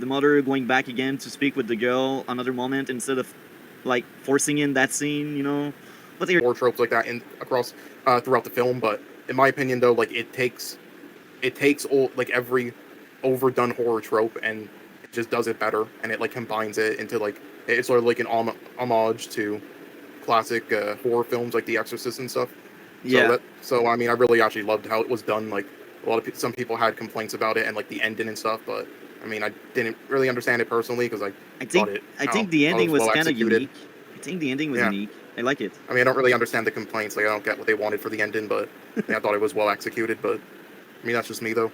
mother going back again to speak with the girl another moment instead of like forcing in that scene, you know. But they're More tropes like that across throughout the film, but in my opinion though, like it takes all like every overdone horror trope and it just does it better, and it like combines it into like it's sort of like an homage to classic horror films like The Exorcist and stuff. yeah. So I mean, I really actually loved how it was done. Like some people had complaints about it and like the ending and stuff, but I mean, I didn't really understand it personally because I think the ending was kind of unique. I think the ending was unique. I like it. I mean, I don't really understand the complaints. Like, I don't get what they wanted for the ending, but I thought it was well executed. But I mean, that's just me though.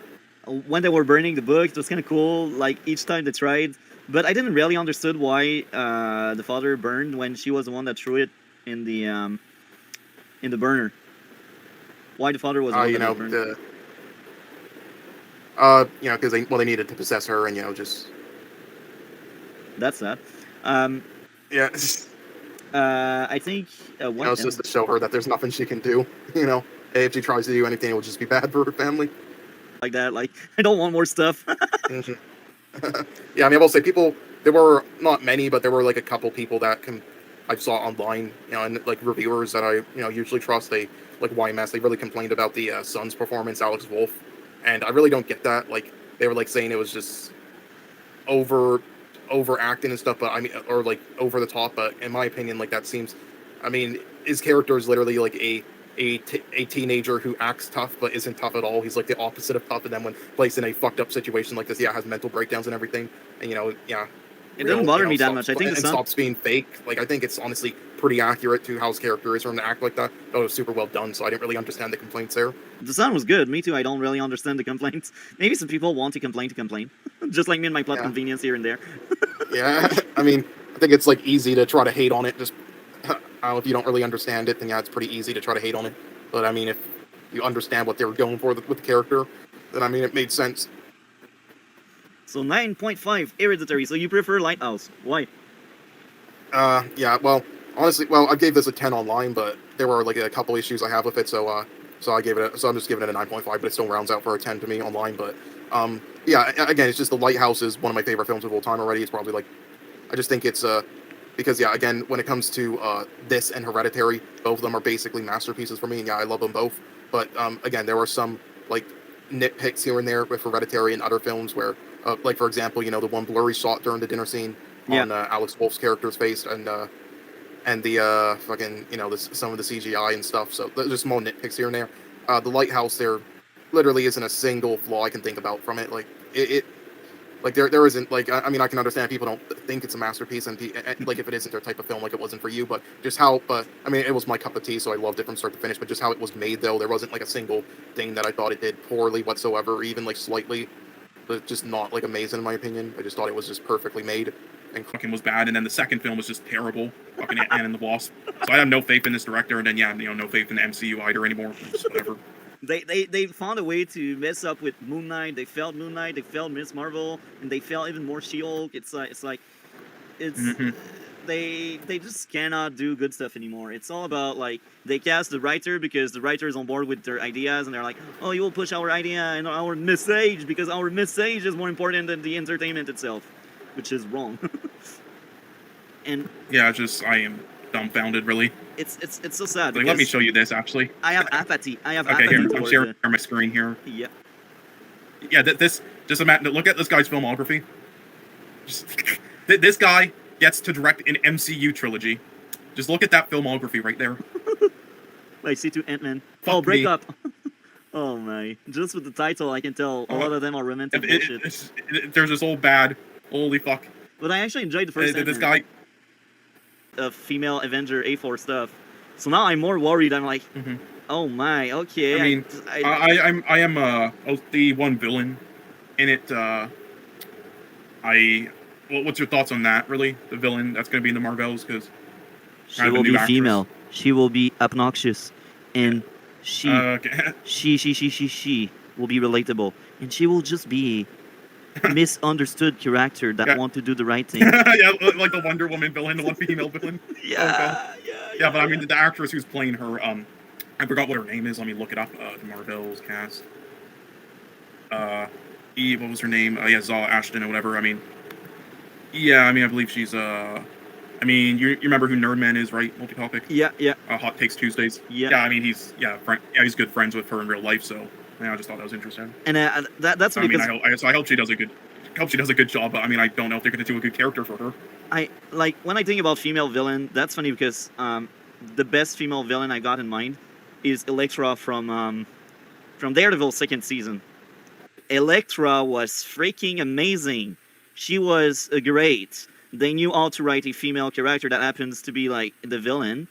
When they were burning the book, it was kind of cool. Like each time they tried, but I didn't really understood why the father burned when she was the one that threw it in the burner. Why the father was the one You that know, burned. you know, because they needed to possess her, and you know, just That's that. yeah, I think you know, it's just to show her that there's nothing she can do. You know, if she tries to do anything, it will just be bad for her family. like that. Like I don't want more stuff. Mhm. Yeah, I mean, I will say there were not many, but there were like a couple people that I saw online, you know, and like reviewers that I usually trust. They like YMS. They really complained about the son's performance, Alex Wolff, and I really don't get that. Like they were like saying it was just overacting and stuff, but I mean, or like over the top. But in my opinion, like that seems, I mean, his character is literally like a teenager who acts tough but isn't tough at all. He's like the opposite of tough, and then when placed in a fucked up situation like this, has mental breakdowns and everything. And It doesn't bother me that much. I think the son stops being fake. Like I think it's honestly pretty accurate to how his character is for him to act like that. That was super well done. So I didn't really understand the complaints there. The sound was good. Me too. I don't really understand the complaints. Maybe some people want to complain. Just like me and my plot convenience here and there. Yeah, I mean, I think it's like easy to try to hate on it just if you don't really understand it, then yeah, it's pretty easy to try to hate on it. But I mean, if you understand what they were going for with the character, then I mean, it made sense. So 9.5 Hereditary. So you prefer Lighthouse? Why? Yeah, well, honestly, well, I gave this a 10 online, but there were like a couple issues I have with it, so I'm just giving it a 9.5, but it still rounds out for a 10 to me online. But yeah, again, it's just The Lighthouse is one of my favorite films of all time already. It's probably like, I just think it's because yeah, again, when it comes to this and Hereditary, both of them are basically masterpieces for me, and yeah, I love them both. But again, there were some like nitpicks here and there with Hereditary and other films where, like for example, the one blurry shot during the dinner scene on Alex Wolff's character's face, and the fucking some of the CGI and stuff. So there's just small nitpicks here and there. The Lighthouse, there literally isn't a single flaw I can think about from it. Like like there isn't, like, I mean, I can understand people don't think it's a masterpiece, and like if it isn't their type of film, like it wasn't for you, but just how, I mean, it was my cup of tea, so I loved it from start to finish, but just how it was made, though, there wasn't like a single thing that I thought it did poorly whatsoever, or even like slightly, but just not like amazing in my opinion. I just thought it was just perfectly made. And fucking was bad, and then the second film was just terrible. Fucking Ant-Man and the Wasp. So I have no faith in this director, and then yeah, no faith in the MCU either anymore. Just whatever. They found a way to mess up with Moon Knight. They failed Moon Knight. They failed Miss Marvel, and they failed even more She-Hulk. It's they just cannot do good stuff anymore. It's all about like they cast the writer because the writer is on board with their ideas, and they're like, oh, you will push our idea and our message because our message is more important than the entertainment itself, which is wrong. And yeah, I am dumbfounded, really. It's so sad. Like, let me show you this, actually. I have apathy. Okay, here, I'm sharing my screen here. Yeah. Yeah, just imagine, look at this guy's filmography. This guy gets to direct an MCU trilogy. Just look at that filmography right there. Like, C2 Ant-Man. Fuck Oh, break me. up. Oh my. Just with the title, I can tell a lot of them are romantic bullshit. There's this old bad. Holy fuck. But I actually enjoyed the first This Ant-Man. guy. Of female Avenger A4 stuff. So now I'm more worried. I'm like, oh my, okay. I mean, I am the one villain in it. What's your thoughts on that? Really, the villain that's going to be in the Marvels? Because she will be female. She will be obnoxious, and she will be relatable, and she will just be a misunderstood character that want to do the right thing. Yeah, like the Wonder Woman villain, the one female villain. Yeah. But I mean, the actress who's playing her, I forgot what her name is. Let me look it up. The Marvels cast. What was her name? Zala Ashton or whatever. I mean, I believe she's I mean, you remember who Nerdman is, right? Multi-topic. Yeah. Hot Takes Tuesdays. Yeah. I mean, he's good friends with her in real life, so I just thought that was interesting. And that's I mean, because I hope she does a good job. But I mean, I don't know if they're going to do a good character for her. I like when I think about female villain. That's funny because the best female villain I got in mind is Elektra from Daredevil second season. Elektra was freaking amazing. She was great. They knew how to write a female character that happens to be like the villain,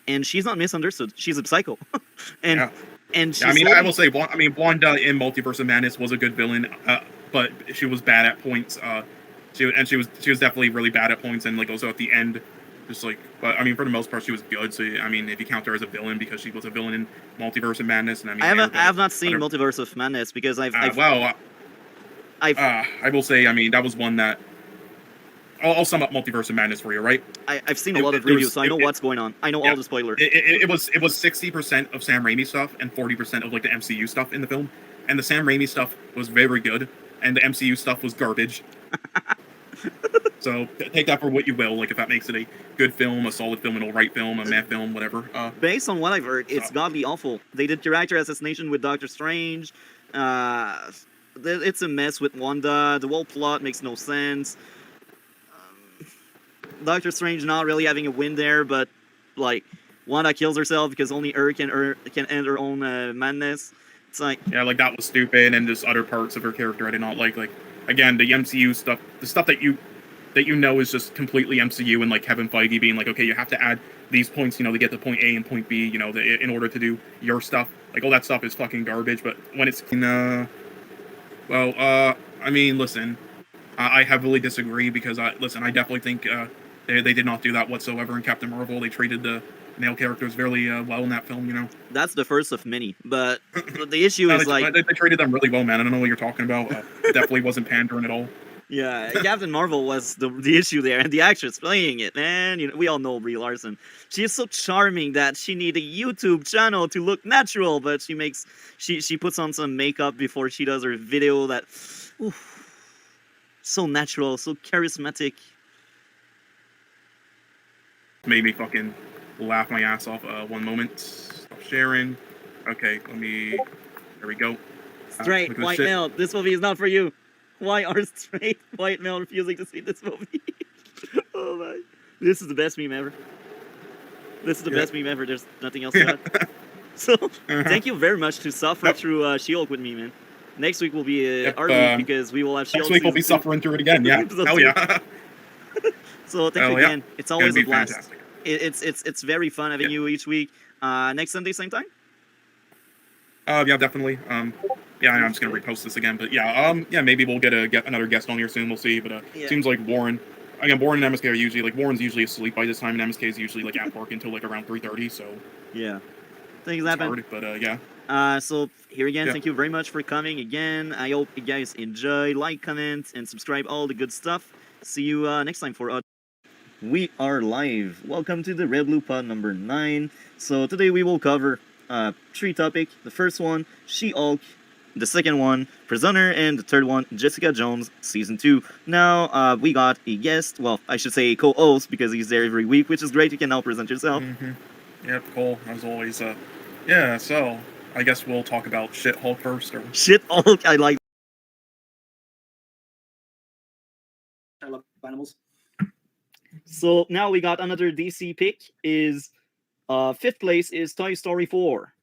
and she's not misunderstood. She's a psycho, and she's I mean, I will say, Wanda in Multiverse of Madness was a good villain, but she was bad at points. She was definitely really bad at points, and like also at the end, just like. But I mean, for the most part, she was good. So I mean, if you count her as a villain because she was a villain in Multiverse of Madness, and I mean, I have not seen Multiverse of Madness because I will say, I mean, that was one that. I'll sum up Multiverse of Madness for you, right? I've seen a lot of reviews, so I know what's going on. I know all the spoilers. It was 60% of Sam Raimi stuff and 40% of like the MCU stuff in the film, and the Sam Raimi stuff was very good, and the MCU stuff was garbage. So take that for what you will. Like if that makes it a good film, a solid film, an alright film, a meh film, whatever. Based on what I've heard, it's godly awful. They did character assassination with Doctor Strange. It's a mess with Wanda. The whole plot makes no sense. Doctor Strange not really having a win there, but like Wanda kills herself because only her can end her own madness. It's like like that was stupid, and just other parts of her character I did not like. Like again, the MCU stuff, the stuff that you know is just completely MCU, and like Kevin Feige being like, okay, you have to add these points, to get to point A and point B, in order to do your stuff. Like all that stuff is fucking garbage. But when it's I mean, listen, I heavily disagree because I definitely think. They did not do that whatsoever in Captain Marvel. They treated the male characters very well in that film. You know, That's the first of many. But the issue is like, they treated them really well, man. I don't know what you're talking about. It definitely wasn't pandering at all. yeah, Captain Marvel was the issue there, and the actress playing it, man. You know, we all know Brie Larson. She is so charming that she need a YouTube channel to look natural, but she puts on some makeup before she does her video. That, oof, so natural, so charismatic. Made me fucking laugh my ass off. One moment. Stop sharing. Okay, let me. There we go. Straight look at this white shit. male. This movie is not for you. Why are straight white male refusing to see this movie? Oh my! This is the best meme ever. This is the best meme ever. There's nothing else to add. So, thank you very much to suffer through She-Hulk with me, man. Next week will be our week because we will have She-Hulk. Next week we'll be season 2. suffering through it again. Yeah. Episode Hell 2. yeah. So thank you Hell yeah. again. It's always Gonna a be blast. fantastic. It's very fun having you each week. Next Sunday, same time. Yeah, definitely. Yeah, I'm just gonna repost this again, but yeah, maybe we'll get another guest on here soon. We'll see, but Yeah. seems like Warren and MSK are usually like Warren's usually asleep by this time, and MSK is usually like at work until like around 3:30. So Yeah. Things it's happen. hard, but yeah. So here again, Yeah. thank you very much for coming again. I hope you guys enjoy, like, comment, and subscribe, all the good stuff. See you next time for We are live. Welcome to the RedBlue Pod number 9. So today we will cover 3 topics. The first one, She-Hulk. The second one, Prisoner, and the third one, Jessica Jones, Season 2. Now, we got a guest, well, I should say a co-host, because he's there every week, which is great. You can now present yourself. Yep, cool. As always. Yeah. So I guess we'll talk about Shit Hulk first, or Shit-Hulk, I like. I love animals. So now we got another DC pick. Is 5th place is Toy Story 4.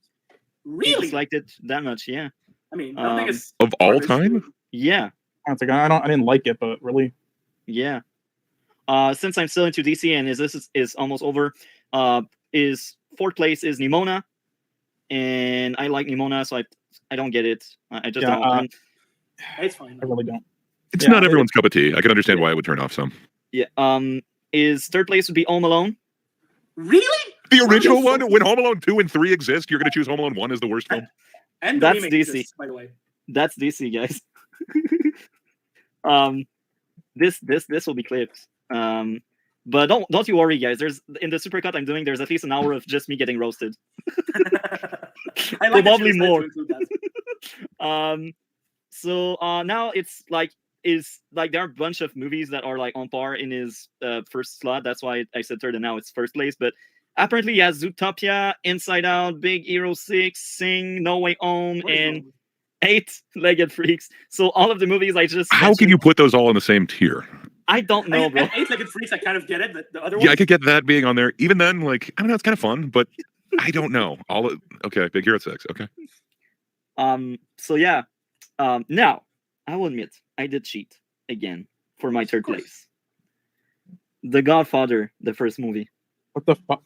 Really? Disliked it that much, yeah. I mean, I don't think it's Of all garbage. time? Yeah, I didn't like it, but really, yeah. Since I'm still into DC and this is almost over, is 4th place is Nimona, and I like Nimona, so I don't get it. I just Yeah, don't. It's fine. I really don't. It's Yeah, not everyone's cup of tea. I can understand why it would turn off some. Yeah. Is 3rd place would be Home Alone. Really? The original one, when Home Alone 2 and 3 exist, you're going to choose Home Alone 1 as the worst film? And the That's remake DC. exists, by the way. That's DC, guys. This will be clipped. But don't you worry, guys. There's in the supercut I'm doing. There's at least an hour of just me getting roasted. I like that Probably you decided more. to include that. So now it's like there are a bunch of movies that are like on par in his first slot. That's why I said 3rd, and now it's 1st place. But apparently he has Zootopia, Inside Out, Big Hero 6, Sing, No Way Home, What is and wrong? 8-Legged Freaks. So all of the movies I just How can mentioned, you put those all in the same tier? I don't know, bro. And 8-Legged Freaks, I kind of get it, but the other Yeah, I one, could get that being on there. Even then, like, I don't know, it's kind of fun, but I don't know. Okay, Big Hero 6, okay. So yeah. Now I will admit I did cheat again for my 3rd place. The Godfather, the first movie. What the fuck?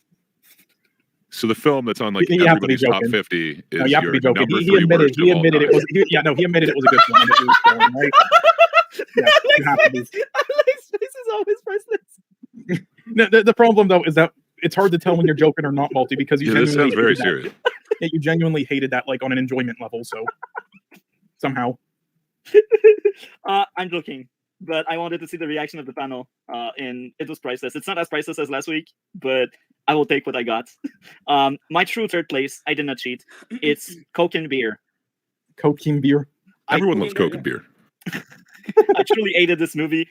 So the film that's on like You have to be everybody's top joking. 50 is No, you have to your be joking. number He 3 admitted. worst He of all admitted it time. was. He admitted it was a good film. It was film, right? Yeah, you have to be. Alex's face is always priceless. No, the problem though is that it's hard to tell when you're joking or not, Multi, because you Yeah, this sounds very hated that. serious. Yeah, you genuinely hated that, like on an enjoyment level. So somehow, I'm joking, but I wanted to see the reaction of the panel, and it was priceless. It's not as priceless as last week, but I will take what I got. My true 3rd place, I did not cheat. It's Coke and beer. cocaine beer. Everyone I loves mean, Coke and beer. I truly hated this movie.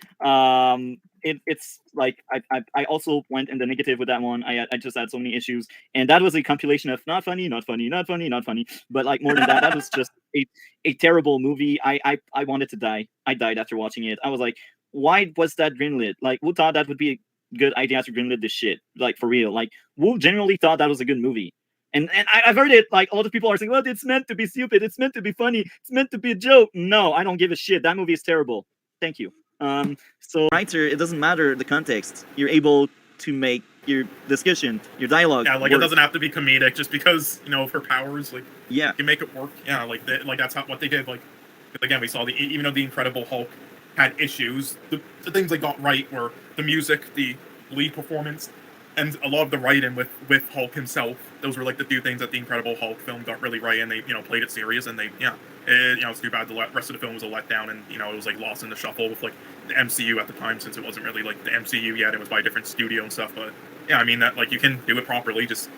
It's like I also went in the negative with that one. I just had so many issues, and that was a compilation of not funny, not funny, not funny, not funny. But like more than that, that was just a terrible movie. I wanted to die. I died after watching it. I was like, why was that greenlit? Like, who thought that would be a good idea to greenlit this shit? Like for real? Like who genuinely thought that was a good movie? And I've heard it, like, a lot of people are saying, well, it's meant to be stupid. It's meant to be funny. It's meant to be a joke. No, I don't give a shit. That movie is terrible. Thank you. So writer, it doesn't matter the context. You're able to make your discussion, your dialogue. Yeah, like work. it doesn't have to be comedic just because of her powers. Like Yeah. you can make it work. Yeah, like that's what they did. Like again, we saw even though the Incredible Hulk had issues, the things they got right were the music, the lead performance, and a lot of the writing with Hulk himself, those were like the two things that the Incredible Hulk film got really right, and they played it serious, and it's too bad the rest of the film was a letdown, and it was like lost in the shuffle with like the MCU at the time, since it wasn't really like the MCU yet, it was by a different studio and stuff. But yeah, I mean that like you can do it properly, just.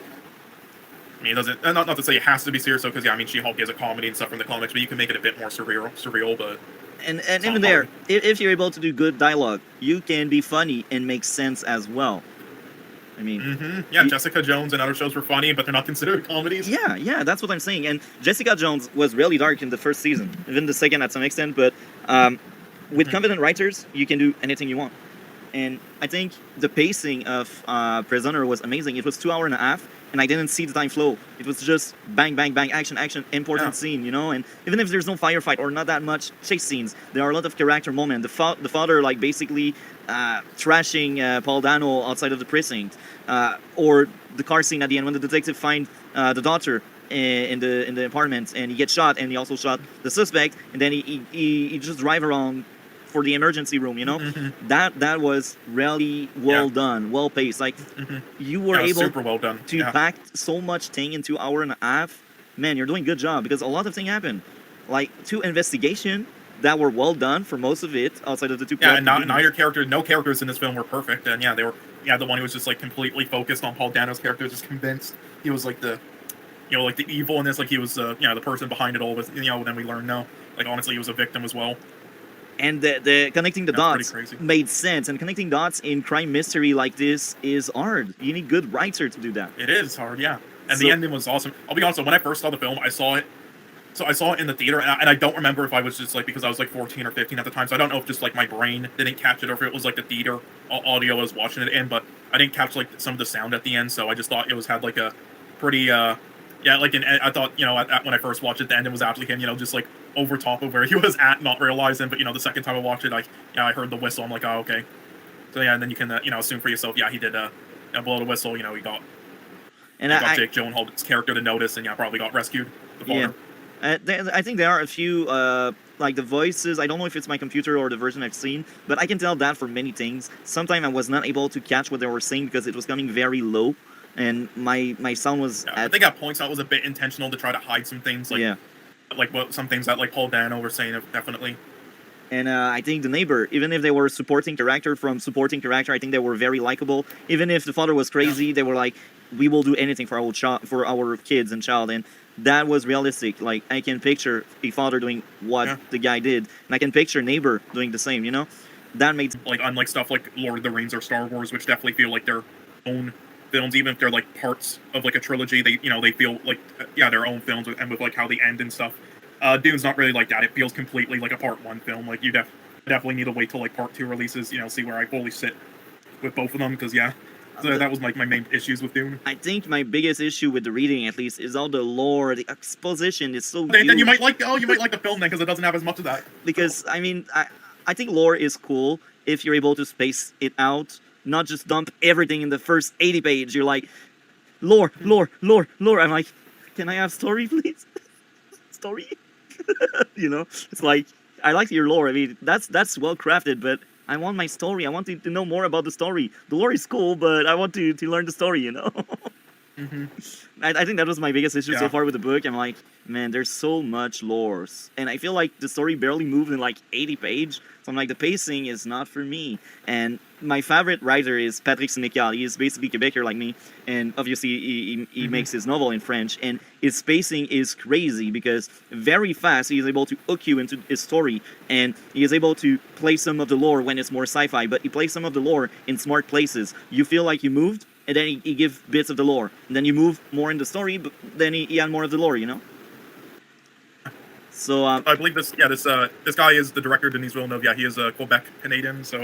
I mean, it doesn't not to say it has to be serious, because I mean, She-Hulk is a comedy and stuff from the comics, but you can make it a bit more surreal. But And even there, if you're able to do good dialogue, you can be funny and make sense as well. I mean, Jessica Jones and other shows were funny, but they're not considered comedies. Yeah, that's what I'm saying. And Jessica Jones was really dark in the first season, even the second at some extent. But with competent writers, you can do anything you want. And I think the pacing of Prisoner was amazing. It was 2 hours and a half, and I didn't see the time flow. It was just bang, bang, bang, action, important scene, And even if there's no firefight or not that much chase scenes, there are a lot of character moments. The father, like, basically trashing Paul Dano outside of the precinct, or the car scene at the end when the detective finds the daughter in the apartment, and he gets shot, and he also shot the suspect, and then he just drive around for the emergency room, that was really well done, well paced. Like you were able super well done. to pack so much thing in 2 hours and a half. Man, you're doing a good job, because a lot of things happened. Like 2 investigations that were well done for most of it, outside of the 2. Yeah, and no characters in this film were perfect, and they were. Yeah, the one who was just like completely focused on Paul Dano's character, just convinced he was like the, like the evil in this, like he was the person behind it all. But then we learned no, like honestly, he was a victim as well. And the connecting the dots made sense. And connecting dots in crime mystery like this is hard. You need good writer to do that. It is hard, yeah. And the ending was awesome. I'll be honest, when I first saw the film, I saw it in the theater, and I don't remember if I was just like, because I was like 14 or 15 at the time, so I don't know if just like my brain didn't catch it, or if it was like the theater audio I was watching it in, but I didn't catch like some of the sound at the end, so I just thought it had like a pretty I thought, when I first watched it, the ending was actually him, just like over top of where he was at, not realizing. But the second time I watched it, I heard the whistle. I'm like, oh, okay. So and then you can assume for yourself. Yeah, he did blow the whistle. He got Jake Gyllenhaal's character to notice, and probably got rescued. I think there are a few like the voices. I don't know if it's my computer or the version I've seen, but I can tell that for many things. Sometimes I was not able to catch what they were saying because it was coming very low. And my sound was. I think at points that was a bit intentional to try to hide some things, some things that like Paul Dano were saying, definitely. And I think the neighbor, even if they were supporting character, I think they were very likable. Even if the father was crazy, they were like, we will do anything for our kids and child, and that was realistic. Like I can picture a father doing what the guy did, and I can picture neighbor doing the same. That made like unlike stuff like Lord of the Rings or Star Wars, which definitely feel like their own films, even if they're like parts of like a trilogy, they feel like their own films, and with like how they end and stuff. Dune's not really like that. It feels completely like a part 1 film. Like you definitely need to wait till like part 2 releases, see where I fully sit with both of them, because so that was like my main issues with Dune. I think my biggest issue with the reading, at least, is all the lore, the exposition is so then you might like the film then, because it doesn't have as much of that. Because I mean, I think lore is cool if you're able to space it out. Not just dump everything in the first 80 pages. You're like, lore. I'm like, can I have story, please? Story? It's like, I like your lore. I mean, that's well crafted, but I want my story. I want to know more about the story. The lore is cool, but I want to learn the story, I think that was my biggest issue so far with the book. I'm like, man, there's so much lore. And I feel like the story barely moved in like 80 pages. So I'm like, the pacing is not for me. And my favorite writer is Patrick Sénécal. He is basically Quebecer like me. And obviously he makes his novel in French. And his pacing is crazy because very fast he is able to hook you into his story. And he is able to play some of the lore when it's more sci-fi. But he plays some of the lore in smart places. You feel like you moved, and then he gives bits of the lore. And then you move more in the story, but then he had more of the lore, So I believe this guy is the director, Denis Villeneuve. Yeah, he is a Quebec Canadian, so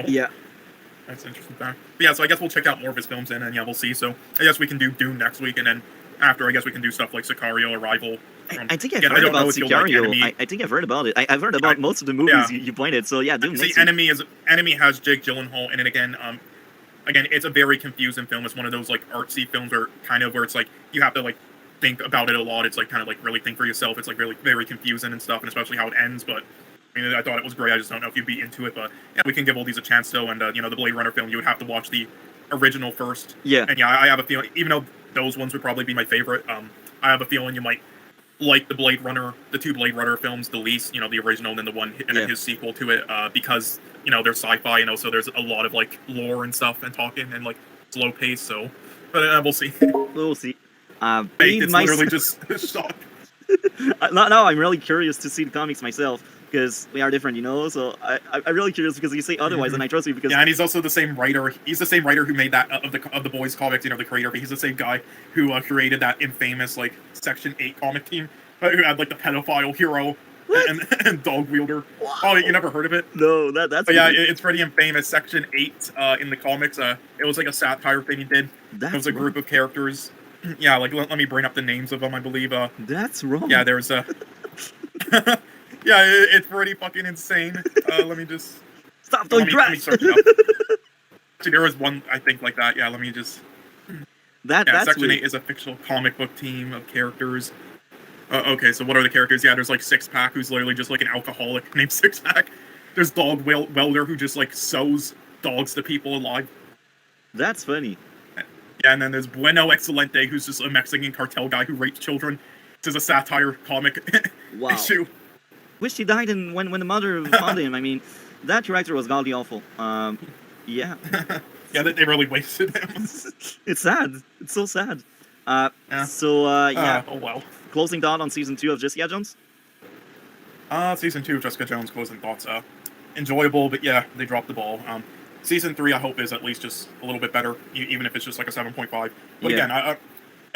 that's an interesting fact. But so I guess we'll check out more of his films and we'll see. So I guess we can do Dune next week, and then after I guess we can do stuff like Sicario, Arrival. I think I've heard about Sicario. I think I've heard about it. I've heard about most of the movies you pointed. So Dune. See, Enemy has Jake Gyllenhaal in it again. Again, it's a very confusing film. It's one of those like artsy films where it's like you have to like think about it a lot. It's like kind of like really think for yourself. It's like really very confusing and stuff, and especially how it ends. But I mean, I thought it was great. I just don't know if you'd be into it. But we can give all these a chance though. And the Blade Runner film, you would have to watch the original first. Yeah. And yeah, I have a feeling, even though those ones would probably be my favorite, I have a feeling you might like the two Blade Runner films the least. You know, the original and then the one and then his sequel to it, because they're sci-fi, so there's a lot of like lore and stuff and talking and like slow pace. So, but we'll see. We'll see. It's literally just shock. Now I'm really curious to see the comics myself because we are different, So I'm really curious because you say otherwise, and I trust you because and he's also the same writer. He's the same writer who made that of the Boys comics. The creator. He's the same guy who created that infamous like Section 8 comic team who had like the pedophile hero and dog wielder. Wow. Oh, you never heard of it? No, that's. But yeah, it's pretty infamous. Section 8 in the comics. It was like a satire thing he did. It was a group of characters. Yeah, like let me bring up the names of them. I believe. That's wrong. Yeah, there's a. Yeah, it's pretty fucking insane. Let me just stop doing crap. Let me search it up. Actually, there was one I think like that. Yeah, let me just. That's Section weird. 8 is a fictional comic book team of characters. Okay, so what are the characters? Yeah, there's like Six Pack, who's literally just like an alcoholic named Six Pack. There's Dog Welder, who just like sews dogs to people alive. That's funny. Yeah, and then there's Bueno Excelente, who's just a Mexican cartel guy who rapes children. This is a satire comic Wow. issue. Wish he died when the mother found him. I mean, that character was godly awful. Yeah. Yeah, they really wasted him. It's sad. It's so sad. Yeah. So, yeah. Oh, well. Closing thought on season 2 of Jessica Jones? Season 2 of Jessica Jones, closing thoughts. Enjoyable, but yeah, they dropped the ball. Season 3, I hope, is at least just a little bit better, even if it's just like a 7.5. But again,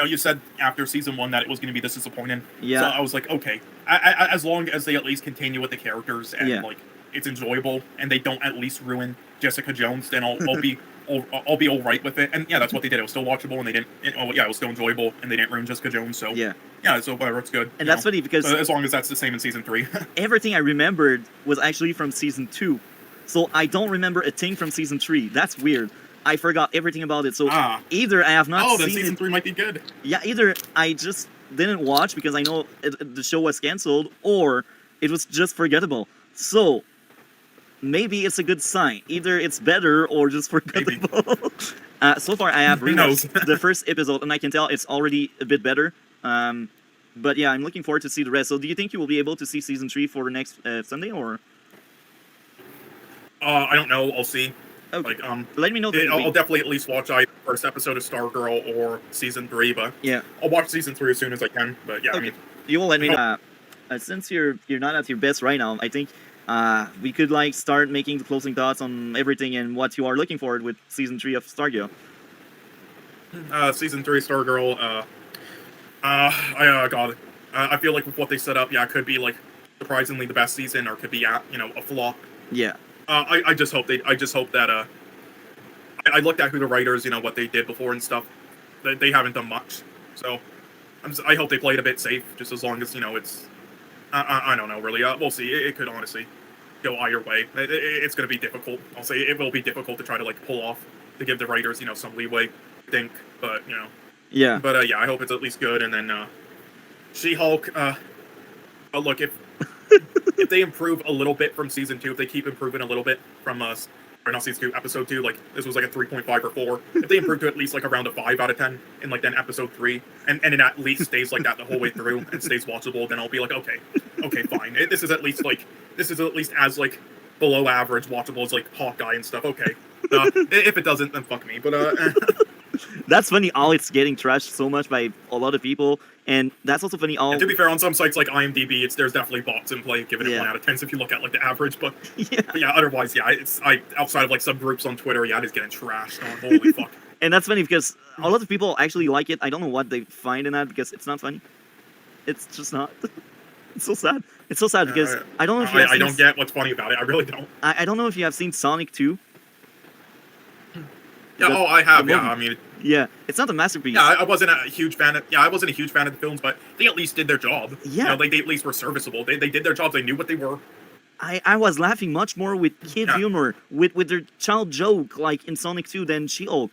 you said after season 1 that it was going to be this disappointing. Yeah. So I was like, okay, as long as they at least continue with the characters and like it's enjoyable and they don't at least ruin Jessica Jones, then I'll be all right with it. And yeah, that's what they did. It was still watchable and they didn't. It was still enjoyable and they didn't ruin Jessica Jones. So yeah, so whatever, it's good. And that's funny because as long as that's the same in season 3. Everything I remembered was actually from season 2. So I don't remember a thing from season 3. That's weird. I forgot everything about it. So either I have not seen then season 3 might be good. Yeah, either I just didn't watch because I know the show was canceled, or it was just forgettable. So maybe it's a good sign. Either it's better or just forgettable. So far, I have rewatched the first episode, and I can tell it's already a bit better. But yeah, I'm looking forward to see the rest. So do you think you will be able to see season 3 for next Sunday, or? I don't know. I'll see. Okay. Like, let me know. I'll definitely at least watch either first episode of Stargirl or season 3. But yeah, I'll watch season 3 as soon as I can. But yeah, okay. I mean, you will let me know. Since you're not at your best right now, I think we could like start making the closing thoughts on everything and what you are looking forward with season 3 of Stargirl. Season 3 Stargirl. I feel like with what they set up, it could be like surprisingly the best season, or could be a flop. Yeah. I just hope that I looked at who the writers, what they did before and stuff. They haven't done much, so I hope they played a bit safe, just as long as it's. I don't know really. We'll see. It could honestly go either way. It's going to be difficult. I'll say it will be difficult to try to like pull off, to give the writers some leeway. I think, but Yeah. But yeah, I hope it's at least good. And then She-Hulk. But look, if they improve a little bit from season 2, if they keep improving a little bit from or not season 2, episode 2, like this was like a 3.5 or 4. If they improve to at least like around a 5 out of 10 in like then episode 3, and it at least stays like that the whole way through and stays watchable, then I'll be like, okay, fine. This is at least as like below average watchable as like Hawkeye and stuff. Okay. If it doesn't, then fuck me. But that's funny. All it's getting trashed so much by a lot of people, and that's also funny. And to be fair, on some sites like IMDb, there's definitely bots in play, giving it 1 out of 10. So if you look at like the average, but otherwise, outside of like subgroups on Twitter, it is getting trashed. Oh, holy fuck. And that's funny because a lot of people actually like it. I don't know what they find in that because it's not funny. It's just not. It's so sad. It's so sad because I don't know if you have I don't get what's funny about it. I really don't. I don't know if you have seen Sonic 2. Yeah, I have. Yeah, I mean. Yeah, it's not a masterpiece. Yeah, I wasn't a huge fan of. Yeah, I wasn't a huge fan of the films, but they at least did their job. Yeah, they at least were serviceable. They did their jobs. They knew what they were. I was laughing much more with kid humor, with their child joke, like in Sonic 2 than She-Hulk.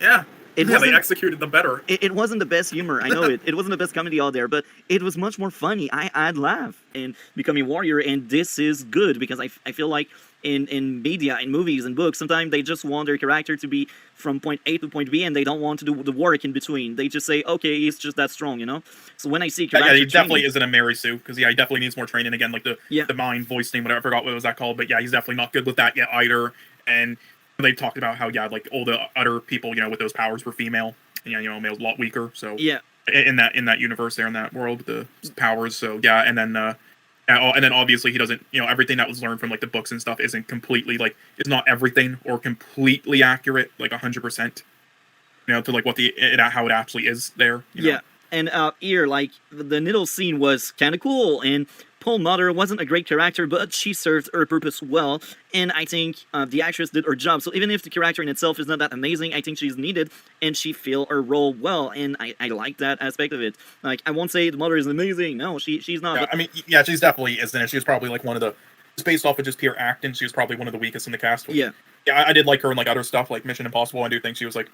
Yeah. They executed them better. It wasn't the best humor, I know it. It wasn't the best comedy out there, but it was much more funny. I'd laugh in Becoming Warrior, and this is good because I feel like in media, in movies and books. Sometimes they just want their character to be from point A to point B, and they don't want to do the work in between. They just say, okay, he's just that strong, you know. So when I see character Yeah, he definitely training- isn't a Mary Sue, because he definitely needs more training again, like the mind voice thing, whatever. I forgot what was that called, but yeah, he's definitely not good with that yet either. And they talked about how like all the other people, with those powers were female. Male's a lot weaker. So yeah, in that universe there, in that world with the powers. So yeah, and then obviously he doesn't, everything that was learned from like the books and stuff isn't completely like, it's not everything or completely accurate, like 100%. To like what how it actually is there. Yeah, and here, like the middle scene was kind of cool, and Paul Mother wasn't a great character, but she served her purpose well, and I think the actress did her job. So even if the character in itself is not that amazing, I think she's needed, and she filled her role well, and I like that aspect of it. Like, I won't say the Mother is amazing. No, she's not. Yeah, but... I mean, yeah, she's definitely isn't it. She was probably like one of the, just based off of just pure acting, she was probably one of the weakest in the cast. Yeah. Yeah, I did like her in like other stuff, like Mission Impossible. I do think she was like,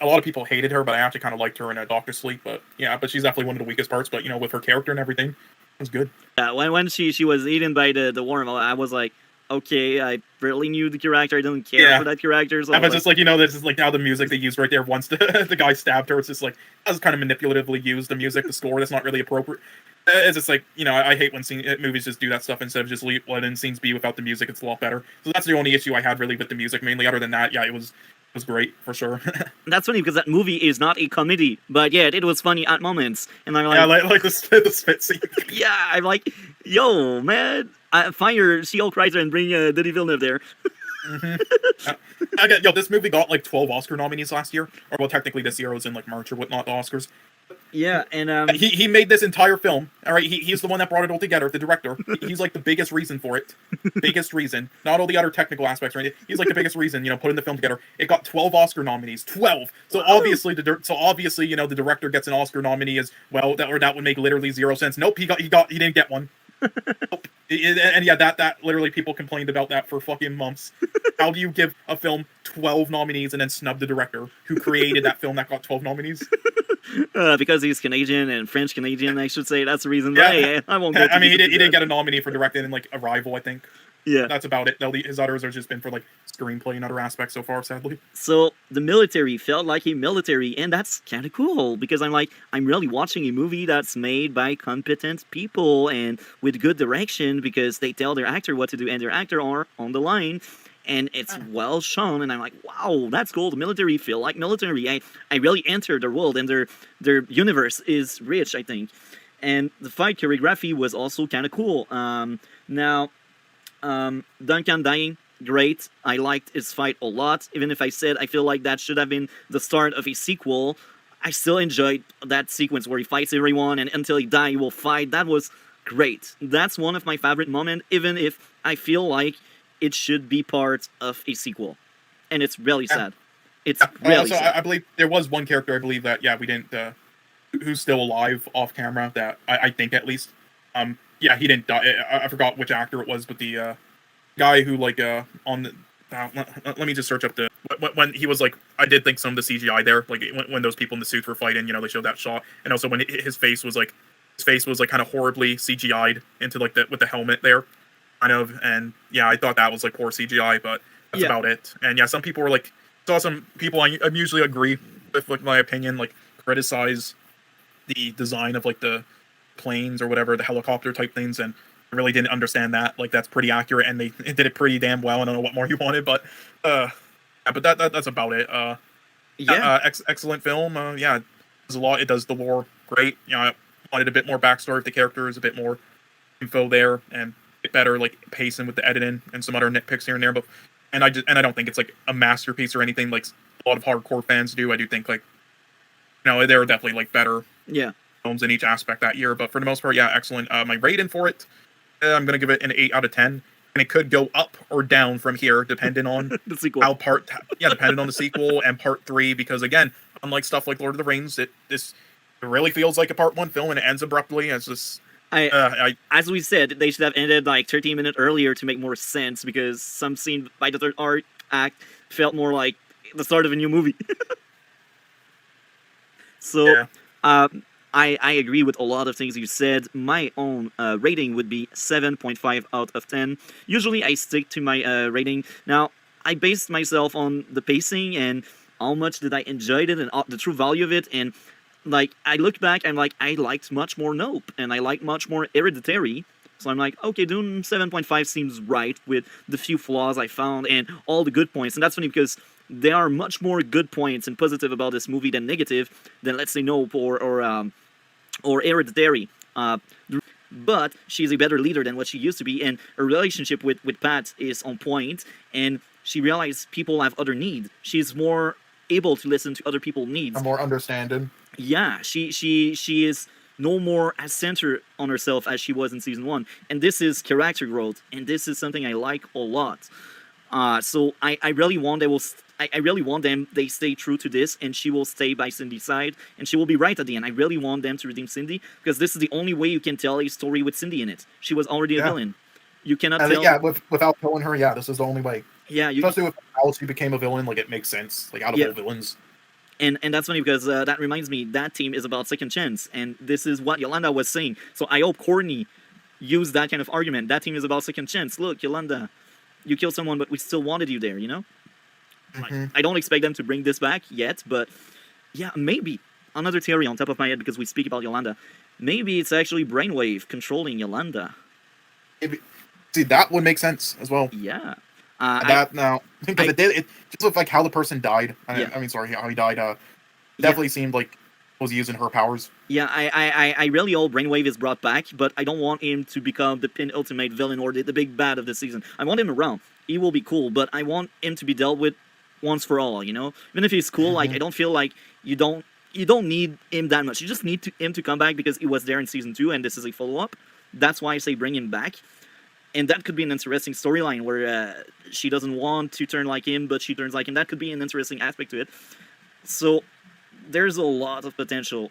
a lot of people hated her, but I actually kind of liked her in Doctor Sleep. But yeah, but she's definitely one of the weakest parts. But with her character and everything, it was good. Yeah, when she was eaten by the worm, I was like, okay, I barely knew the character. I didn't care for that character. So I was just like, this is like now the music they used right there. Once the guy stabbed her, it's just like, that was kind of manipulatively used. The music, the score, that's not really appropriate. It's just like, I hate when movies just do that stuff instead of just letting scenes be without the music. It's a lot better. So that's the only issue I had really with the music. Mainly, other than that, yeah, it was great for sure. That's funny because that movie is not a comedy, but yeah, it was funny at moments. And I'm like, yeah, like the spit scene. Yeah, I'm like, yo, man, fire She-Hulk writer and bring Denis Villeneuve there. This movie got like 12 Oscar nominees last year, or well, technically this year was in like March or whatnot, the Oscars. Yeah, and he made this entire film. All right, he's the one that brought it all together. The director, he's like the biggest reason for it. Biggest reason, not all the other technical aspects or anything. He's like the biggest reason. Putting the film together. It got 12 Oscar nominees. 12. So obviously, the director gets an Oscar nominee as well. That would make literally zero sense. Nope, he didn't get one. Nope. And yeah, that literally people complained about that for fucking months. How do you give a film 12 nominees and then snub the director who created that film that got 12 nominees? Because he's Canadian and French Canadian, I should say. That's the reason. Yeah. I won't go. I mean, he didn't get a nominee for directing in like Arrival, I think. Yeah, that's about it. His others have just been for like screenplay and other aspects so far, sadly. So the military felt like a military, and that's kind of cool because I'm really watching a movie that's made by competent people and with good direction because they tell their actor what to do and their actor are on the line. And it's well shown, and I'm like, wow, that's cool. The military feel like military. I really enter their world, and their universe is rich, I think. And the fight choreography was also kind of cool. Duncan dying, great. I liked his fight a lot. Even if I said I feel like that should have been the start of a sequel, I still enjoyed that sequence where he fights everyone, and until he dies, he will fight. That was great. That's one of my favorite moments, even if I feel like it should be part of a sequel, and it's really sad. It's really sad. I believe there was one character I believe that we didn't who's still alive off camera that I think at least he didn't die. I forgot which actor it was, but the guy who like on the let me just search up when he was like, I did think some of the CGI there, like when those people in the suits were fighting, they showed that shot, and also when his face was like kind of horribly CGI'd into like with the helmet there. Kind of, and yeah, I thought that was like poor CGI, but that's about it. And yeah, some people were like, saw some people I usually agree with like my opinion, like criticize the design of like the planes or whatever, the helicopter type things, and I really didn't understand that. Like that's pretty accurate, and they did it pretty damn well. I don't know what more you wanted, but but that's about it. Excellent film. There's a lot. It does the lore great. I wanted a bit more backstory of the characters, a bit more info there, and better like pacing with the editing and some other nitpicks here and there, but I don't think it's like a masterpiece or anything like a lot of hardcore fans do. I do think like there are definitely like better films in each aspect that year, but for the most part, excellent. My rating for it, I'm gonna give it an 8 out of 10, and it could go up or down from here depending on the sequel. Depending on the sequel and part 3, because again, unlike stuff like Lord of the Rings, it really feels like a part 1 film and it ends abruptly. It's just as we said, they should have ended like 13 minutes earlier to make more sense because some scene by the third act felt more like the start of a new movie. So, I agree with a lot of things you said. My own rating would be 7.5 out of 10. Usually I stick to my rating. Now, I based myself on the pacing and how much did I enjoy it and the true value of it. And like, I look back, I'm like, I liked much more Nope and I liked much more Hereditary. So I'm like, okay, Dune 7.5 seems right with the few flaws I found and all the good points. And that's funny because there are much more good points and positive about this movie than negative than, let's say, Nope or Hereditary. But she's a better leader than what she used to be, and her relationship with Pat is on point, and she realized people have other needs. She's more able to listen to other people's needs. I'm more understanding. Yeah, she is no more as centered on herself as she was in season 1, and this is character growth, and this is something I like a lot. So I really want they stay true to this, and she will stay by Cindy's side, and she will be right at the end. I really want them to redeem Cindy, because this is the only way you can tell a story with Cindy in it. She was already a villain. You cannot tell. Yeah, without killing her, this is the only way. Yeah, especially with how she became a villain, like it makes sense. Like out of all villains. And that's funny because that reminds me, that team is about second chance, and this is what Yolanda was saying. So I hope Courtney used that kind of argument. That team is about second chance. Look, Yolanda, you killed someone, but we still wanted you there, you know? Mm-hmm. I don't expect them to bring this back yet, but yeah, maybe. Another theory on top of my head, because we speak about Yolanda. Maybe it's actually Brainwave controlling Yolanda. See, that would make sense as well. Yeah. Because it just looked like how the person died. How he died. Definitely seemed like was using her powers. Yeah, I really hope Brainwave is brought back, but I don't want him to become the penultimate villain or the big bad of the season. I want him around. He will be cool, but I want him to be dealt with once for all, you know? Even if he's cool, like, I don't feel like you don't need him that much. You just need him to come back because he was there in season 2, and this is a follow-up. That's why I say bring him back. And that could be an interesting storyline where she doesn't want to turn like him, but she turns like him. That could be an interesting aspect to it. So there's a lot of potential.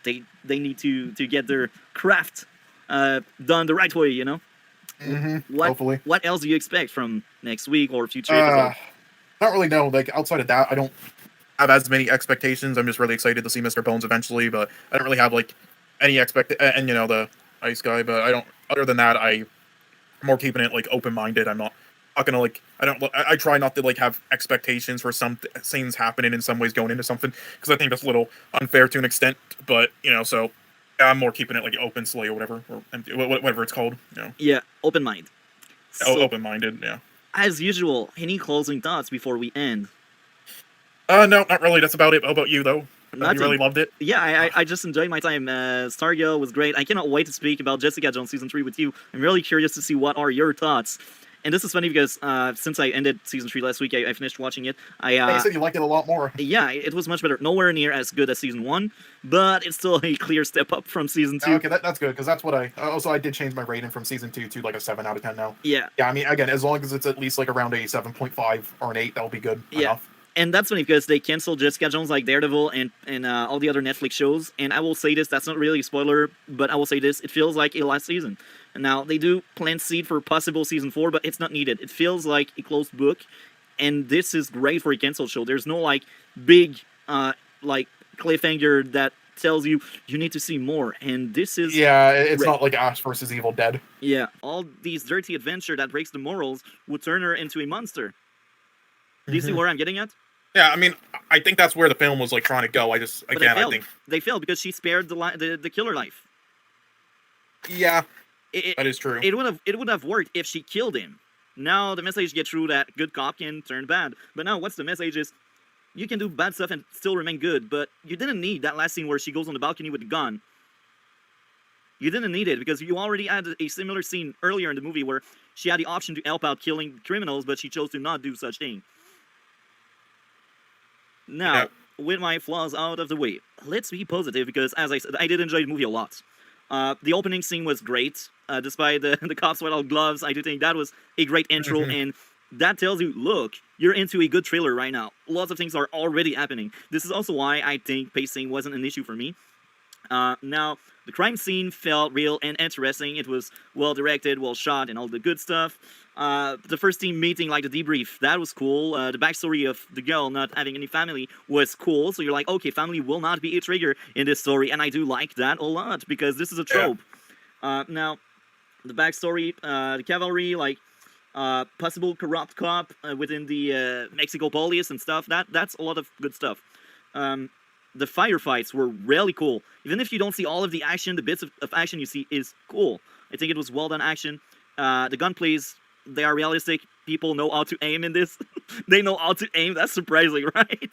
They need to get their craft done the right way, you know? Hopefully. What else do you expect from next week or future episodes? Not really, no. Like, outside of that, I don't have as many expectations. I'm just really excited to see Mr. Bones eventually, but I don't really have, like, any and, you know, the Ice Guy, but I don't, other than that, I'm more keeping it, like, open-minded. I'm not gonna, like, I try not to, like, have expectations for some things happening in some ways going into something, because I think that's a little unfair to an extent, but, you know, so I'm more keeping it, like, open slay or whatever, or whatever it's called, you know. Yeah, open mind. So, open-minded, yeah. As usual, any closing thoughts before we end? No, not really. That's about it. How about you, though? You really loved it? Yeah, I just enjoyed my time. Stargirl was great. I cannot wait to speak about Jessica Jones Season 3 with you. I'm really curious to see what are your thoughts. And this is funny because since I ended Season 3 last week, I finished watching it. You said you liked it a lot more. Yeah, it was much better. Nowhere near as good as Season 1, but it's still a clear step up from Season 2. Okay, that's good, because that's what I did change my rating from Season 2 to like a 7 out of 10 now. Yeah. Yeah, I mean, again, as long as it's at least like around a 7.5 or an 8, that'll be good enough. And that's funny because they canceled Jessica Jones like Daredevil and all the other Netflix shows. And I will say this, that's not really a spoiler, but I will say this, it feels like a last season. And now, they do plant seed for possible Season 4, but it's not needed. It feels like a closed book, and this is great for a canceled show. There's no, like, big, like, cliffhanger that tells you need to see more, and this is... Yeah, it's not like Ash versus Evil Dead. Yeah, all these dirty adventure that breaks the morals would turn her into a monster. Do you see where I'm getting at? Yeah, I mean, I think that's where the film was, like, trying to go. I think... They failed because she spared the killer life. Yeah. That is true. It would have worked if she killed him. Now the message gets through that good cop can turn bad. But now what's the message is, you can do bad stuff and still remain good, but you didn't need that last scene where she goes on the balcony with the gun. You didn't need it because you already had a similar scene earlier in the movie where she had the option to help out killing criminals, but she chose to not do such thing. Now, with my flaws out of the way, let's be positive because, as I said, I did enjoy the movie a lot. The opening scene was great, despite the cops without gloves. I do think that was a great intro, and that tells you, look, you're into a good thriller right now. Lots of things are already happening. This is also why I think pacing wasn't an issue for me. Now, the crime scene felt real and interesting. It was well directed, well shot, and all the good stuff. The first team meeting, like the debrief, that was cool. The backstory of the girl not having any family was cool. So you're like, okay, family will not be a trigger in this story, and I do like that a lot because this is a trope. Now, the backstory, the cavalry, like possible corrupt cop within the Mexico police and stuff. That's a lot of good stuff. The firefights were really cool. Even if you don't see all of the action, the bits of action you see is cool. I think it was well done action. The gunplays, they are realistic. People know how to aim in this. They know how to aim. That's surprising, right?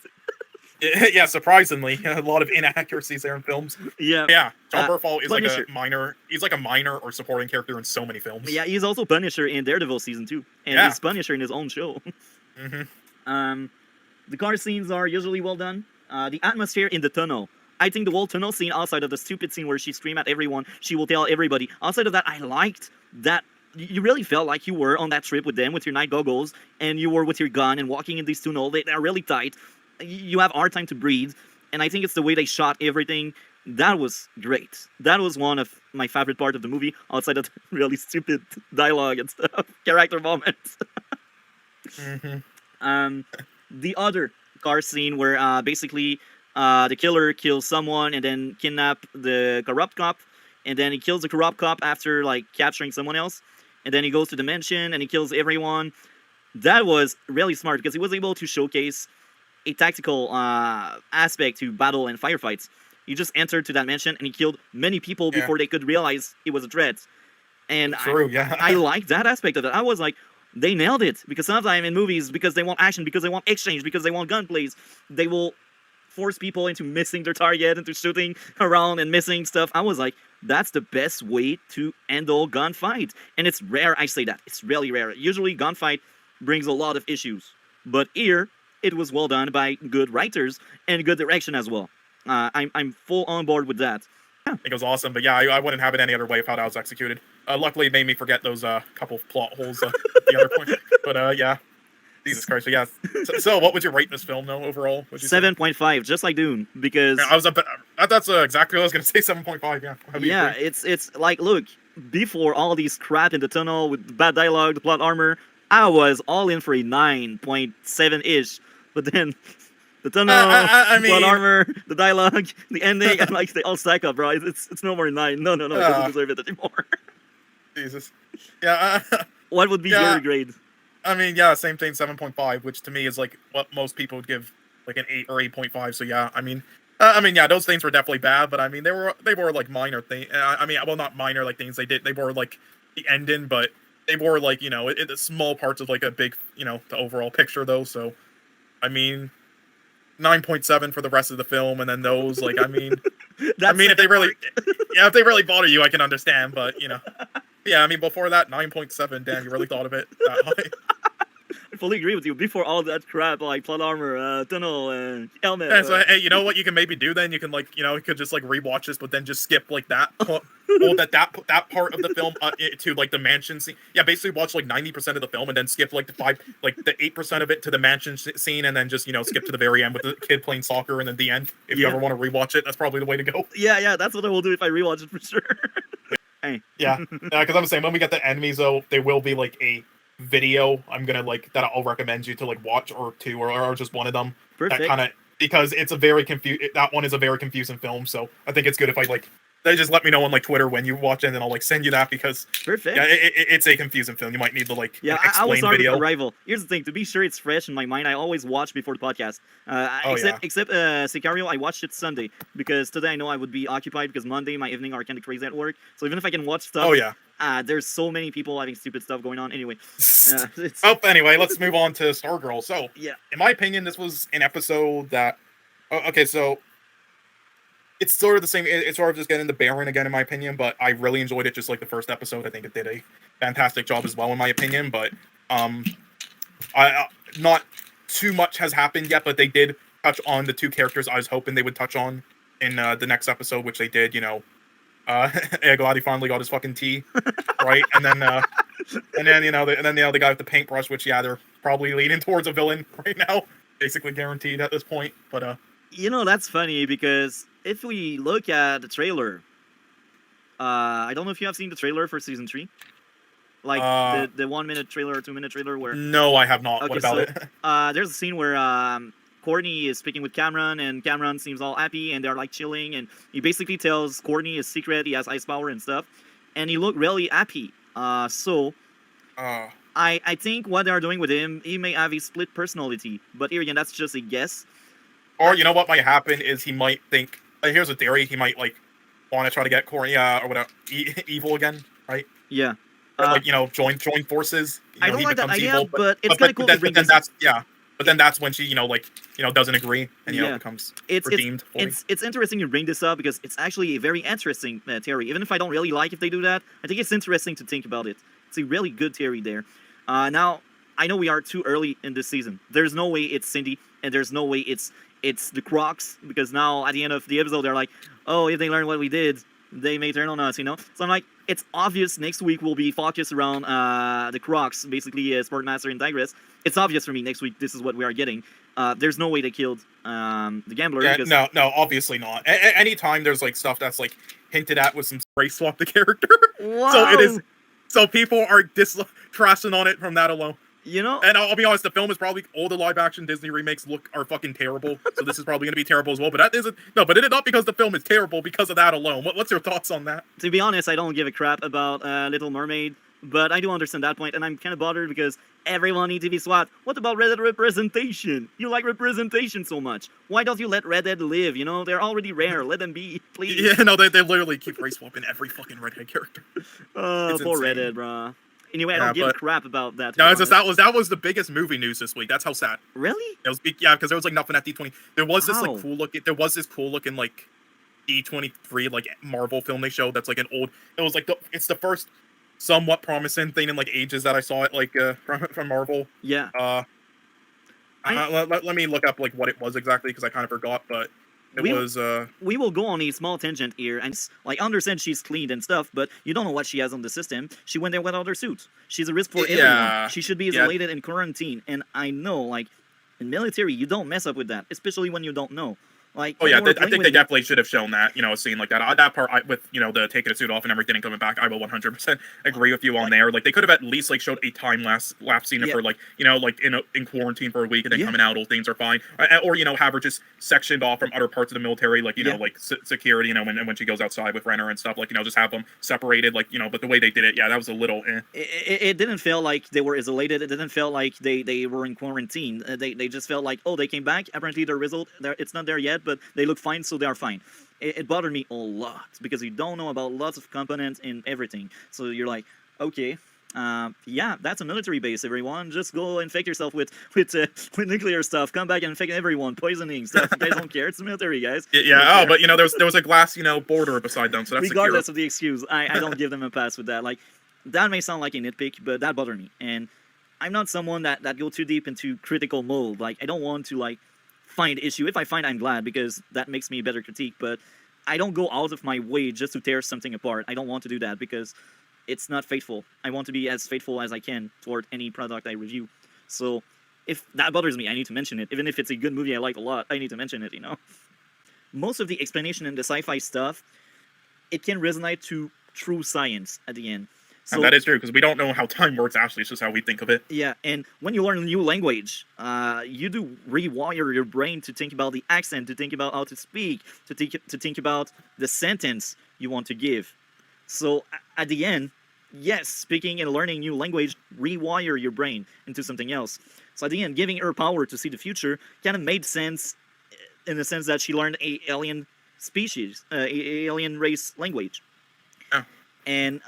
Yeah, surprisingly, a lot of inaccuracies there in films. Yeah. Yeah, John Burfall is Punisher. like a minor. He's like a minor or supporting character in so many films. Yeah, he's also Punisher in Daredevil season 2, and he's Punisher in his own show. The car scenes are usually well done. The atmosphere in the tunnel. I think the whole tunnel scene, outside of the stupid scene where she screams at everyone, she will tell everybody. Outside of that, I liked that. You really felt like you were on that trip with them, with your night goggles, and you were with your gun and walking in these tunnels. They're really tight. You have hard time to breathe, and I think it's the way they shot everything. That was great. That was one of my favorite part of the movie, outside of the really stupid dialogue and stuff, character moments. The other car scene where basically the killer kills someone and then kidnap the corrupt cop, and then he kills the corrupt cop after like capturing someone else, and then he goes to the mansion and he kills everyone. That was really smart because he was able to showcase a tactical aspect to battle and firefights. He just entered to that mansion and he killed many people before they could realize it was a threat. And I like that aspect of it. I was like, they nailed it, because sometimes in movies, because they want action, because they want exchange, because they want gunplays, they will force people into missing their target, into shooting around and missing stuff. I was like, that's the best way to handle gunfight. And it's rare, I say that. It's really rare. Usually gunfight brings a lot of issues. But here, it was well done by good writers and good direction as well. I'm full on board with that. I think it was awesome, but yeah, I wouldn't have it any other way of how that was executed. Luckily, it made me forget those couple of plot holes at the other point. But yeah, Jesus Christ. But yeah, so what would you rate this film, though, overall? 7.5, just like Dune, because yeah, that's exactly what I was going to say. 7.5. Yeah. Yeah, it's like, look, before all these crap in the tunnel with bad dialogue, the plot armor, I was all in for a 9.7 ish, but then. The tunnel, plot armor, the dialogue, the ending, and like they all stack up, bro. It's no more than 9. No, it doesn't deserve it anymore. Jesus. Yeah. What would be your grade? I mean, yeah, same thing, 7.5, which to me is like what most people would give like an 8 or 8.5. So yeah, I mean, yeah, those things were definitely bad, but I mean, they were like minor things. I mean, well, not minor like things they were like the ending, but they were like, you know, the small parts of like a big, you know, the overall picture though. So, I mean. 9.7 for the rest of the film, and then those, like, I mean, if they really bother you, I can understand, but, you know, yeah, I mean, before that, 9.7, damn, you really thought of it that high. I fully agree with you. Before all that crap, like plot armor, tunnel, helmet. Yeah, so, hey, you know what you can maybe do then? You can, like, you know, you could just, like, rewatch this, but then just skip, like, that that part of the film to, like, the mansion scene. Yeah, basically watch, like, 90% of the film and then skip, like, the 8% of it to the mansion scene, and then just, you know, skip to the very end with the kid playing soccer, and then the end. If you ever want to rewatch it, that's probably the way to go. Yeah, that's what I will do if I rewatch it for sure. Hey. Yeah, because I'm saying when we get the enemies, though, there will be, like, a video I'm gonna like that I'll recommend you to like watch, or two, or just one of them. Perfect. That kind of, because it's a very that one is a very confusing film, so I think it's good if I like they just let me know on like Twitter when you watch it, and then I'll like send you that, because perfect. Yeah, it's a confusing film. You might need to like I will start video. with Arrival. Here's the thing: to be sure it's fresh in my mind, I always watch before the podcast. Except Sicario, I watched it Sunday because today I know I would be occupied, because Monday my evening are kind of crazy at work. So even if I can watch stuff, there's so many people having stupid stuff going on. Anyway, anyway, let's move on to Stargirl. So yeah, in my opinion, this was an episode that. Okay, so. It's sort of the same. It's sort of just getting the Baron again, in my opinion. But I really enjoyed it, just like the first episode. I think it did a fantastic job as well, in my opinion. But not too much has happened yet. But they did touch on the two characters I was hoping they would touch on in the next episode, which they did. You know, glad he finally got his fucking tea, right? And then the guy with the paintbrush, which they're probably leaning towards a villain right now, basically guaranteed at this point. But You know, that's funny because if we look at the trailer, I don't know if you have seen the trailer for season 3. Like the 1 minute trailer or 2 minute trailer where No, I have not. Okay, What about so, it? there's a scene where Courtney is speaking with Cameron, and Cameron seems all happy, and they're like chilling, and he basically tells Courtney his secret. He has ice power and stuff, and he looked really happy. So I think what they're doing with him, he may have a split personality, but here again, that's just a guess. Or you know what might happen is he might think. Here's a theory. He might like want to try to get Courtney or whatever evil again, right? Yeah. Or, like join forces. You know, I don't he like that becomes idea, evil, but it's kind of cool to bring then this up. that's But then that's when she doesn't agree and Yeah. becomes It's redeemed. fully. it's interesting you bring this up because it's actually a very interesting theory. Even if I don't really like if they do that, I think it's interesting to think about it. It's a really good theory there. Now I know we are too early in this season. There's no way it's Cindy, and there's no way it's the Crocs, because now at the end of the episode they're like, oh, if they learn what we did, they may turn on us, you know? So I'm like, it's obvious next week will be focused around the Crocs, basically Sportmaster and Digress. It's obvious for me next week this is what we are getting. There's no way they killed the gambler. Yeah, because... no, obviously not. Anytime there's like stuff that's like hinted at with some race swap the character, Wow. so it is. So people are trashing on it from that alone. You know, And I'll be honest, the film is probably all the live action Disney remakes are fucking terrible. So this is probably going to be terrible as well. But that isn't but it is not because the film is terrible because of that alone. What's your thoughts on that? to be honest, I don't give a crap about Little Mermaid, but I do understand that point, and I'm kind of bothered because everyone needs to be swapped. What about Red Dead representation? You like representation so much. Why don't you let Red Dead live? You know, they're already rare. Let them be, please. Yeah, no, they literally keep race swapping every fucking redhead character. Oh, It's poor Red insane. Dead, bruh. Anyway, I Yeah, don't give a but- crap about that. to No, be it's just, honest. that was the biggest movie news this week. That's how sad. Really? It was because there was like nothing at D20. There was this Wow. like cool looking like D23 like Marvel film they showed that's like an old. It was like it's the first somewhat promising thing in like ages that I saw it like from Marvel. Yeah. Let me look up like what it was exactly because I kind of forgot, but it We- was We will go on a small tangent here, and like, I understand she's cleaned and stuff, but you don't know what she has on the system. She went there without her suit. She's a risk for everyone. Yeah. She should be Yeah. isolated and quarantined, and I know, like, in military, you don't mess up with that, especially when you don't know. Like, Oh yeah, when we're I playing think with they it- definitely should have shown that, a scene like that. That part, with the taking the suit off and everything and coming back, I will 100% agree with you on there. Like they could have at least like showed a time lapse scene of Yeah. her like like in quarantine for a week and then Yeah. coming out, all things are fine, or have her just sectioned off from other parts of the military, like Yeah. like security, when she goes outside with Renner and stuff, like just have them separated, like But the way they did it, yeah, that was a little. It didn't feel like they were isolated. It didn't feel like they were in quarantine. They just felt like, oh, they came back. Apparently, their result, it's not there yet, but they look fine, so they are fine. It bothered me a lot because you don't know about lots of components and everything. So you're like, okay, yeah, that's a military base, everyone. Just go infect yourself with nuclear stuff. Come back and infect everyone, poisoning stuff. You guys don't care. It's the military, guys. Yeah, but there was a glass border beside them, so that's Regardless secure. of the excuse, I don't give them a pass with that. Like, that may sound like a nitpick, but that bothered me. And I'm not someone that go too deep into critical mode. Like, I don't want to like find issue. If I find, I'm glad because that makes me a better critique. But I don't go out of my way just to tear something apart. I don't want to do that because it's not faithful. I want to be as faithful as I can toward any product I review. So if that bothers me, I need to mention it. Even if it's a good movie I like a lot, I need to mention it, Most of the explanation in the sci-fi stuff, it can resonate to true science at the end. So, And that is true, because we don't know how time works, actually. It's just how we think of it. yeah, and when you learn a new language, you do rewire your brain to think about the accent, to think about how to speak, to think about the sentence you want to give. So at the end, yes, speaking and learning new language rewire your brain into something else. So at the end, giving her power to see the future kind of made sense in the sense that she learned a alien species, alien race language. Oh. And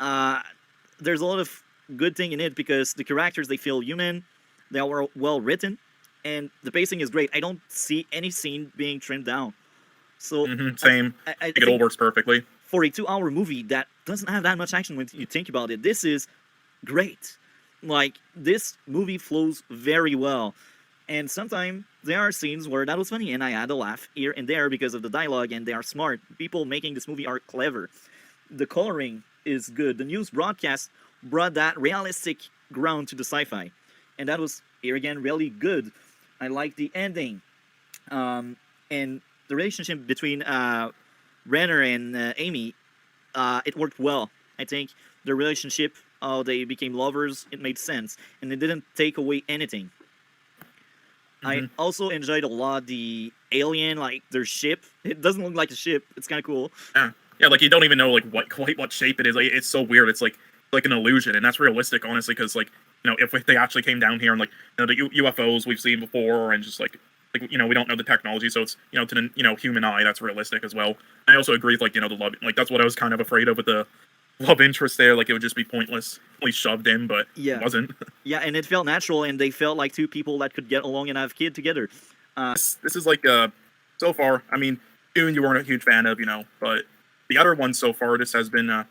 there's a lot of good thing in it because the characters, they feel human, they are well written, and the pacing is great. I don't see any scene being trimmed down. So Same. I I think it all think works perfectly. for a 2-hour movie that doesn't have that much action when you think about it, this is great. Like, this movie flows very well. And sometimes there are scenes where that was funny and I had a laugh here and there because of the dialogue, and they are smart. People making this movie are clever. The coloring is good. The news broadcast brought that realistic ground to the sci-fi. And that was, here again, really good. I like the ending. And the relationship between Renner and Amy, it worked well. I think the relationship, how they became lovers, it made sense, and it didn't take away anything. I also enjoyed a lot the alien, like their ship. It doesn't look like a ship. It's kind of cool. Yeah, like you don't even know like quite what shape it is. Like, it's so weird. It's like an illusion, and that's realistic, honestly, because like if they actually came down here and like the UFOs we've seen before, and just like we don't know the technology, so it's to the human eye, that's realistic as well. I also agree with the love, like that's what I was kind of afraid of with the love interest there. Like it would just be pointlessly shoved in, but it wasn't. Yeah, and it felt natural, and they felt like two people that could get along and have kid together. This is like so far. I mean, Dune you weren't a huge fan of, but the other ones so far, this has been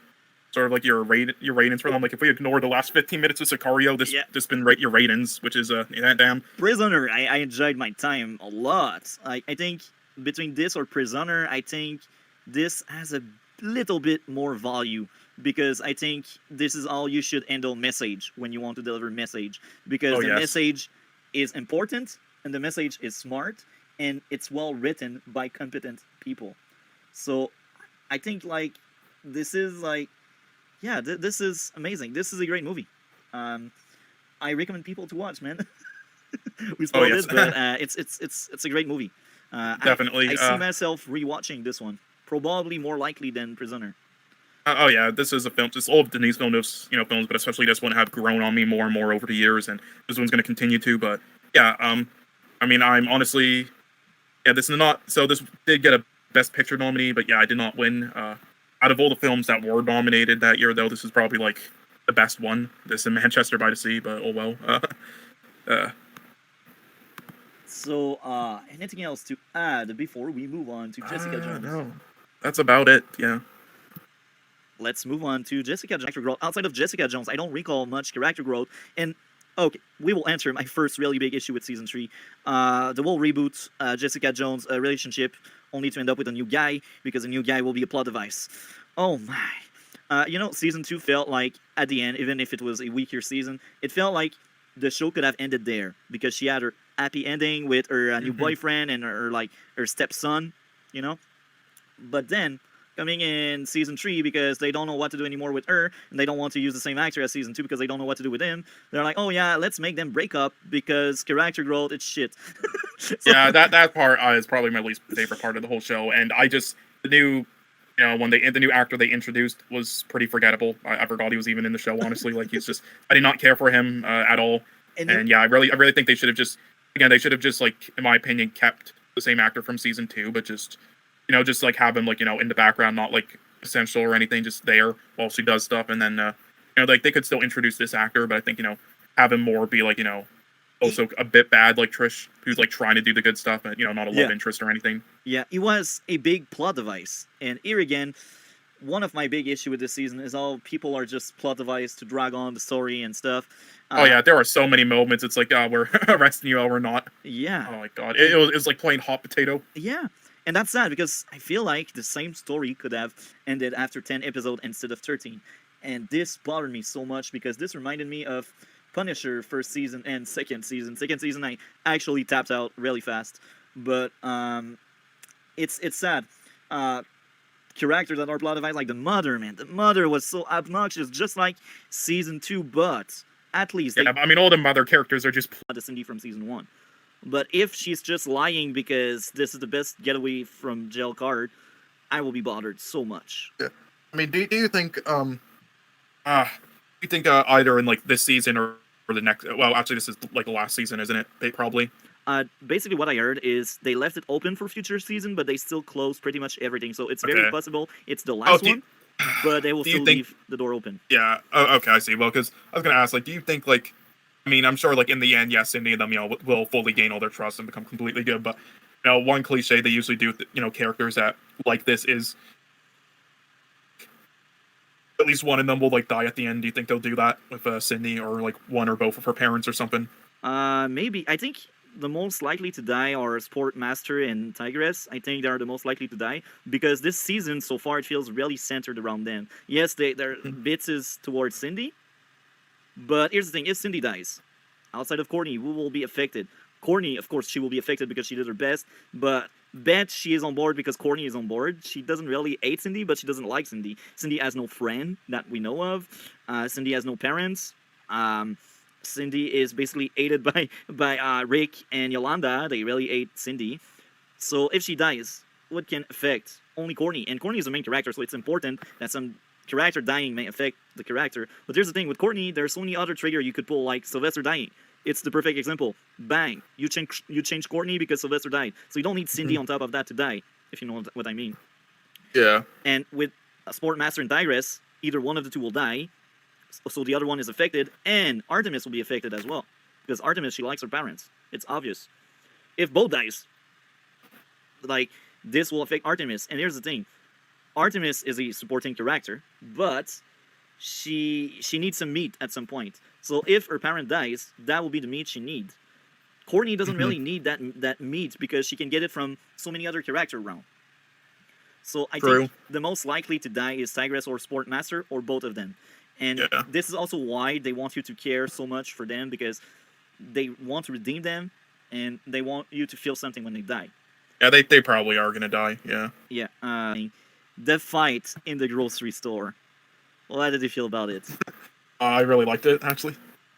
sort of like your ratings for them. Like if we ignore the last 15 minutes of Sicario, this been your ratings, which is damn. Prisoner, I enjoyed my time a lot. I think between this or Prisoner, I think this has a little bit more value, because I think this is all you should handle message when you want to deliver message, because the message is important and the message is smart and it's well written by competent people. So I think this is this is amazing. This is a great movie. I recommend people to watch, man. We spoiled it, but it's a great movie. Definitely. I see myself rewatching this one, probably more likely than Prisoner. This is a film. Just all of Denis Villeneuve's films, but especially this one, have grown on me more and more over the years, and this one's going to continue to. But I mean, I'm honestly, this is not. So this did get a Best Picture nominee, but I did not win. Out of all the films that were nominated that year, though, this is probably like the best one. This in Manchester by the Sea, but oh well. So, anything else to add before we move on to Jessica Jones? No, that's about it. Yeah. Let's move on to Jessica Jones. Character growth. Outside of Jessica Jones, I don't recall much character growth. And okay, we will answer my first really big issue with season 3. The whole reboot, Jessica Jones relationship, only to end up with a new guy, because a new guy will be a plot device. Oh my. Season 2 felt like, at the end, even if it was a weaker season, it felt like the show could have ended there, because she had her happy ending with her new boyfriend and her stepson, But then, coming in season 3, because they don't know what to do anymore with her, and they don't want to use the same actor as season 2 because they don't know what to do with him, they're like, oh yeah, let's make them break up because character growth, it's shit. That part is probably my least favorite part of the whole show, and the new the new actor they introduced was pretty forgettable. I forgot he was even in the show, honestly. Like, I did not care for him at all. And I really think they should have just like, in my opinion, kept the same actor from season 2, but just like have him in the background, not like essential or anything, just there while she does stuff. And then like they could still introduce this actor, but I think have him more be also a bit bad, like Trish, who's trying to do the good stuff, but not a love interest or anything. Yeah, it was a big plot device. And here again, one of my big issue with this season is all people are just plot device to drag on the story and stuff. There are so many moments. It's like, we're arresting you, we're not. Yeah. Oh my god, it was like playing hot potato. Yeah, and that's sad, because I feel like the same story could have ended after 10 episodes instead of 13. And this bothered me so much, because this reminded me of Punisher first season and second season. Second season, I actually tapped out really fast, but it's sad. Characters that are plot device, like the mother, man. The mother was so obnoxious, just like season 2, but at least I mean, all the mother characters are just the Cindy from season 1. But if she's just lying because this is the best getaway from jail card, I will be bothered so much. Yeah. I mean, do you think you think either in this season or the next? Well, actually, this is the last season, isn't it? They probably. Basically, what I heard is they left it open for future season, but they still closed pretty much everything. So it's very possible it's the last one, but they will still leave the door open. Yeah. Oh, okay, I see. Well, because I was gonna ask, do you think I mean, I'm sure in the end, yes, Cindy and them, will fully gain all their trust and become completely good. But one cliche they usually do with characters that like this is at least one of them will die at the end. Do you think they'll do that with Cindy, or one or both of her parents or something? Maybe. I think the most likely to die are Sportmaster and Tigress. I think they are the most likely to die, because this season so far it feels really centered around them. Yes, their bits is towards Cindy, but here's the thing: if Cindy dies, outside of Courtney, who will be affected? Courtney, of course, she will be affected because she did her best, but bet she is on board because Courtney is on board. She doesn't really hate Cindy, but she doesn't like Cindy. Cindy has no friend that we know of. Cindy has no parents. Cindy is basically hated by Rick and Yolanda. They really hate Cindy. So if she dies, what can affect only Courtney? And Courtney is the main character, so it's important that some character dying may affect the character. But here's the thing, with Courtney, there's so many other trigger you could pull, like Sylvester dying. It's the perfect example. Bang, you change Courtney because Sylvester died. So you don't need Cindy on top of that to die, if you know what I mean. Yeah. And with a Sportmaster and Tigress, either one of the two will die, so the other one is affected, and Artemis will be affected as well. Because Artemis, she likes her parents. It's obvious. If both dies, like, this will affect Artemis. And here's the thing. Artemis is a supporting character, but she needs some meat at some point. So if her parent dies, that will be the meat she needs. Courtney doesn't really need that meat because she can get it from so many other characters around. So I think the most likely to die is Tigress or Sportmaster, or both of them. And this is also why they want you to care so much for them, because they want to redeem them, and they want you to feel something when they die. Yeah, they probably are gonna die. Yeah. Yeah. The fight in the grocery store. Well, how did you feel about it? I really liked it, actually.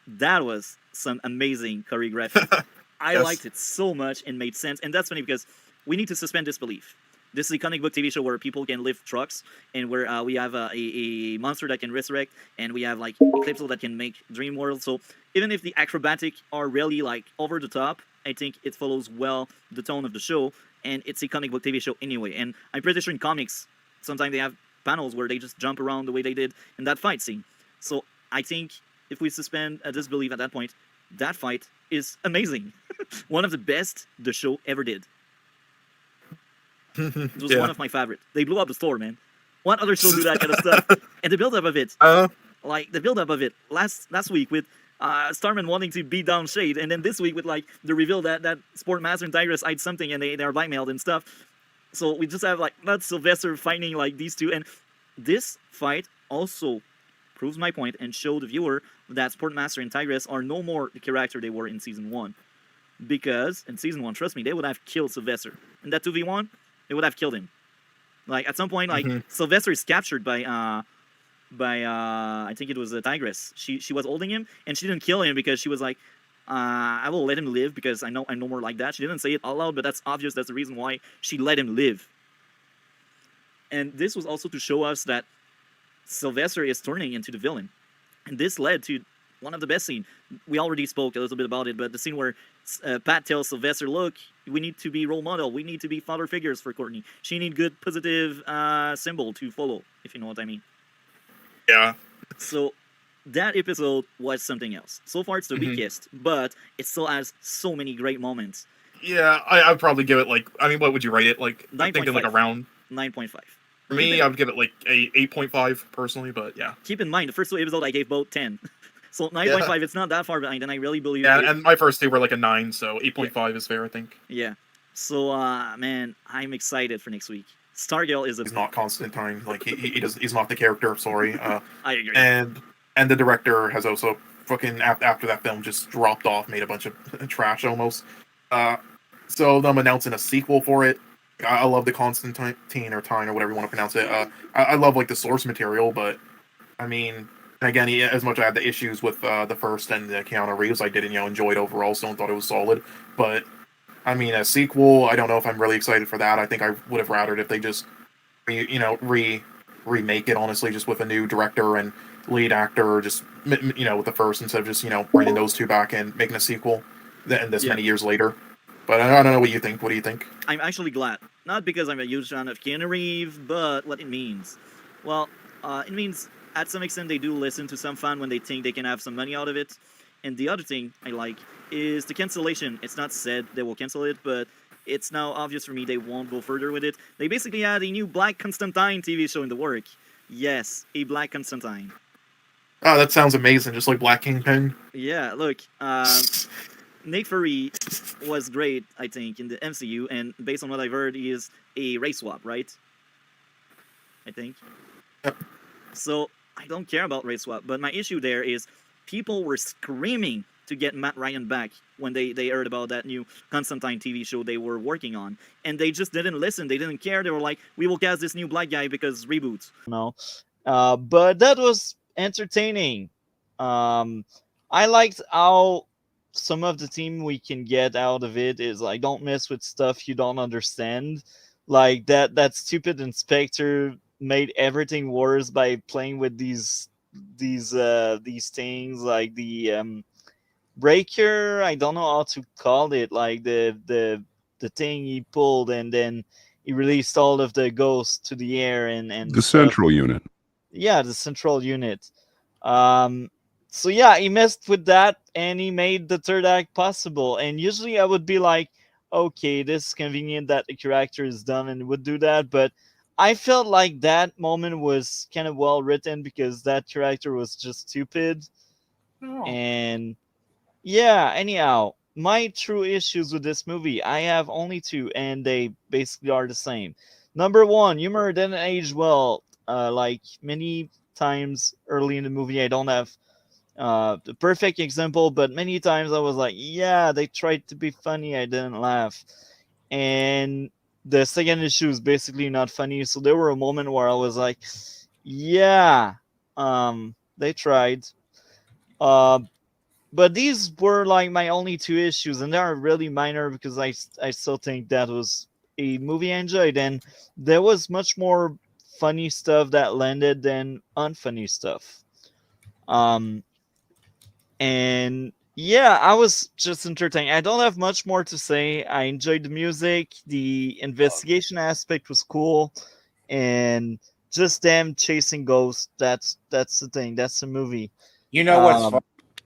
That was some amazing choreography. I liked it so much and made sense. And that's funny because we need to suspend disbelief. This is a comic book TV show where people can lift trucks, and where we have a monster that can resurrect, and we have like Eclipso that can make dream worlds. So even if the acrobatic are really like over the top, I think it follows well the tone of the show, and it's a comic book TV show anyway. And I'm pretty sure in comics, sometimes they have panels where they just jump around the way they did in that fight scene. So I think if we suspend disbelief at that point, that fight is amazing. One of the best the show ever did. It was one of my favorites. They blew up the store, man. What other show do that kind of stuff? And the build-up of it, like the build-up of it last week with Starman wanting to beat down Shade, and then this week with like the reveal that Sportmaster and Tigress hide something and they're blackmailed and stuff. So we just have like not Sylvester fighting like these two, and this fight also proves my point and show the viewer that Sportmaster and Tigress are no more the character they were in season 1. Because in season 1, trust me, they would have killed Sylvester. In that 2v1, they would have killed him. Like at some point, like Sylvester is captured by I think it was the Tigress. She was holding him, and she didn't kill him because she was like, I will let him live because I'm no more like that. She didn't say it out loud, but that's obvious. That's the reason why she let him live. And this was also to show us that Sylvester is turning into the villain. And this led to one of the best scenes. We already spoke a little bit about it, but the scene where Pat tells Sylvester, look, we need to be role model. We need to be father figures for Courtney. She needs good positive symbol to follow, if you know what I mean. Yeah. So that episode was something else. So far, it's the weakest, but it still has so many great moments. Yeah, I'd probably give it like, I mean, what would you rate it? Like, I'm thinking like around 9.5. For me, I would give it like a 8.5 personally, but yeah. Keep in mind, the first 2 episodes I gave both 10. So 9.5, it's not that far behind, and I really believe and my first 2 were like a 9, so 8.5 is fair, I think. Yeah. So, man, I'm excited for next week. Stargirl is He's not Constantine. Like, he's not the character, sorry. I agree. And the director has also fucking, after that film, just dropped off, made a bunch of trash almost. So them announcing a sequel for it. I love the Constantine or Tyne or whatever you want to pronounce it. I love like the source material, but I mean, again, as much as I had the issues with the first and the Keanu Reeves, I did enjoy it overall. Still thought it was solid, but I mean, a sequel, I don't know if I'm really excited for that. I think I would have rathered if they just remake it, honestly, just with a new director and lead actor, just with the first instead of just bringing those two back and making a sequel. Then many years later. But I don't know what you think. What do you think? I'm actually glad. Not because I'm a huge fan of Keanu Reeves, but what it means. Well, it means at some extent they do listen to some fan when they think they can have some money out of it. And the other thing I like is the cancellation. It's not said they will cancel it, but it's now obvious for me they won't go further with it. They basically had a new Black Constantine TV show in the work. Yes, a Black Constantine. Oh, that sounds amazing. Just like Black Kingpin. Yeah, look, Nick Fury was great, I think, in the MCU, and based on what I've heard, he is a race swap, right? I think. Yep. So, I don't care about race swap, but my issue there is people were screaming to get Matt Ryan back when they heard about that new Constantine TV show they were working on, and they just didn't listen. They didn't care. They were like, "We will cast this new black guy because reboots." No, but that was entertaining. I liked how some of the theme we can get out of it is like, don't mess with stuff you don't understand. Like that stupid inspector made everything worse by playing with these things, like the breaker. I don't know how to call it, like the thing he pulled and then he released all of the ghosts to the air and The stuff. central unit. Yeah, the central unit. So yeah, he messed with that and he made the third act possible. And usually I would be like, okay, this is convenient that the character is done and would do that, but I felt like that moment was kind of well written because that character was just stupid. And yeah, anyhow, my true issues with this movie, I have only two, and they basically are the same. Number one, humor didn't age well. Like many times early in the movie, I don't have the perfect example, but many times I was like, yeah, they tried to be funny, I didn't laugh. And the second issue is basically not funny, so there were a moment where I was like, yeah, they tried. But these were like my only two issues, and they are really minor because I still think that was a movie I enjoyed, and there was much more funny stuff that landed than unfunny stuff. And yeah, I was just entertained. I don't have much more to say. I enjoyed the music. The investigation aspect was cool, and just them chasing ghosts. That's the thing. That's the movie. You know what's Um, fun?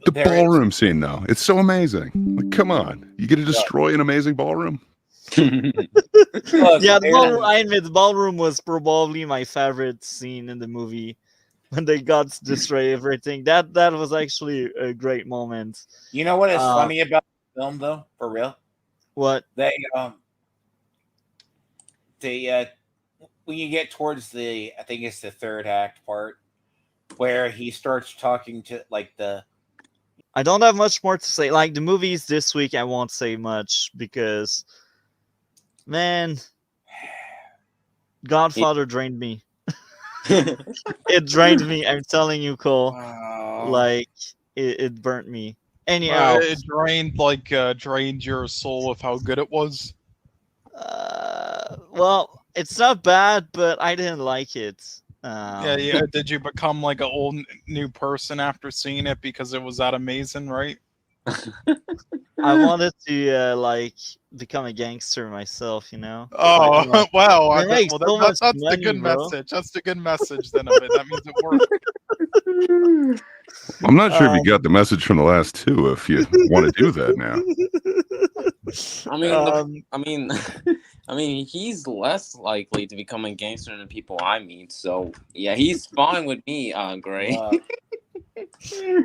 The There ballroom scene, though. It's so amazing. Like, come on. You get to destroy an amazing ballroom? Look, Yeah, the there's- ballroom, I admit, the ballroom was probably my favorite scene in the movie when they got to destroy everything. That was actually a great moment. You know what is Uh, funny about the film, though, for real? What? They when you get towards the, I think it's the third act part, where he starts talking to like the. I don't have much more to say. Like the movies this week, I won't say much because, man, Godfather drained me. It drained me. I'm telling you, Cole. Like it burnt me. Anyhow, it drained your soul of how good it was. well, it's not bad, but I didn't like it. Yeah. Did you become like an old new person after seeing it because it was that amazing, right? I wanted to like become a gangster myself, you know. Oh, Like, wow. they make so much That's the money, good bro. message. That's the good message then of it. That means it worked. I'm not sure if you got the message from the last two if you want to do that now. I mean, he's less likely to become a gangster than people I meet. So yeah, he's fine with me, Gray.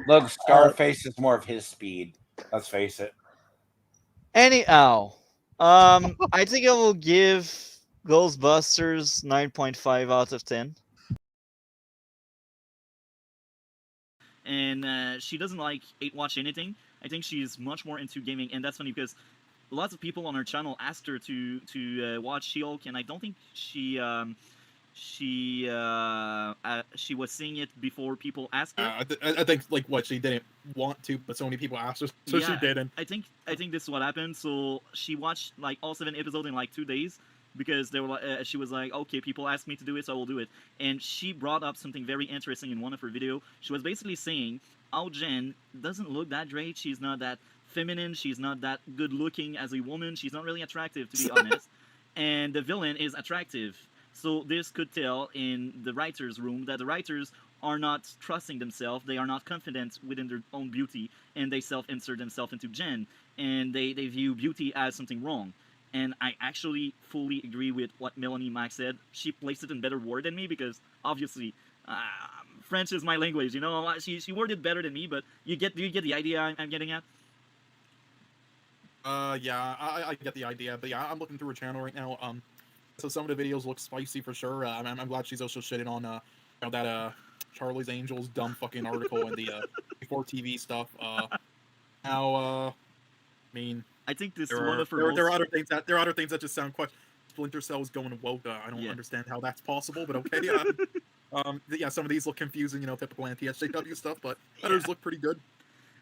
Look, Scarface is more of his speed. Let's face it. Anyhow, I think I will give Ghostbusters 9.5 out of 10. And she doesn't watch anything. I think she's much more into gaming, and that's funny because lots of people on her channel asked her to watch She-Hulk, and I don't think she was seeing it before people asked her. I think like what she didn't want to, but so many people asked her, so Yeah, she didn't. I think this is what happened. So she watched like all 7 episodes in like 2 days because they were she was like, okay, people asked me to do it, so I will do it. And she brought up something very interesting in one of her videos. She was basically saying how Jen doesn't look that great. She's not that feminine. She's not that good looking as a woman. She's not really attractive, to be honest. And the villain is attractive. So this could tell in the writer's room that the writers are not trusting themselves. They are not confident within their own beauty, and they self-insert themselves into Jen, and they view beauty as something wrong. And I actually fully agree with what Melanie Mack said. She placed it in better word than me because obviously French is my language. You know, she worded better than me, but you get the idea I'm getting at. Yeah, I get the idea, but yeah, I'm looking through her channel right now. So some of the videos look spicy for sure. I'm glad she's also shitting on that Charlie's Angels dumb fucking article and the before TV stuff. Now, I mean, I think this is there one are of her there, there are most. other things that just sound questionable. Splinter Cell's going woke. I don't understand how that's possible, but okay. Yeah, some of these look confusing, typical anti-SJW stuff, but others look pretty good.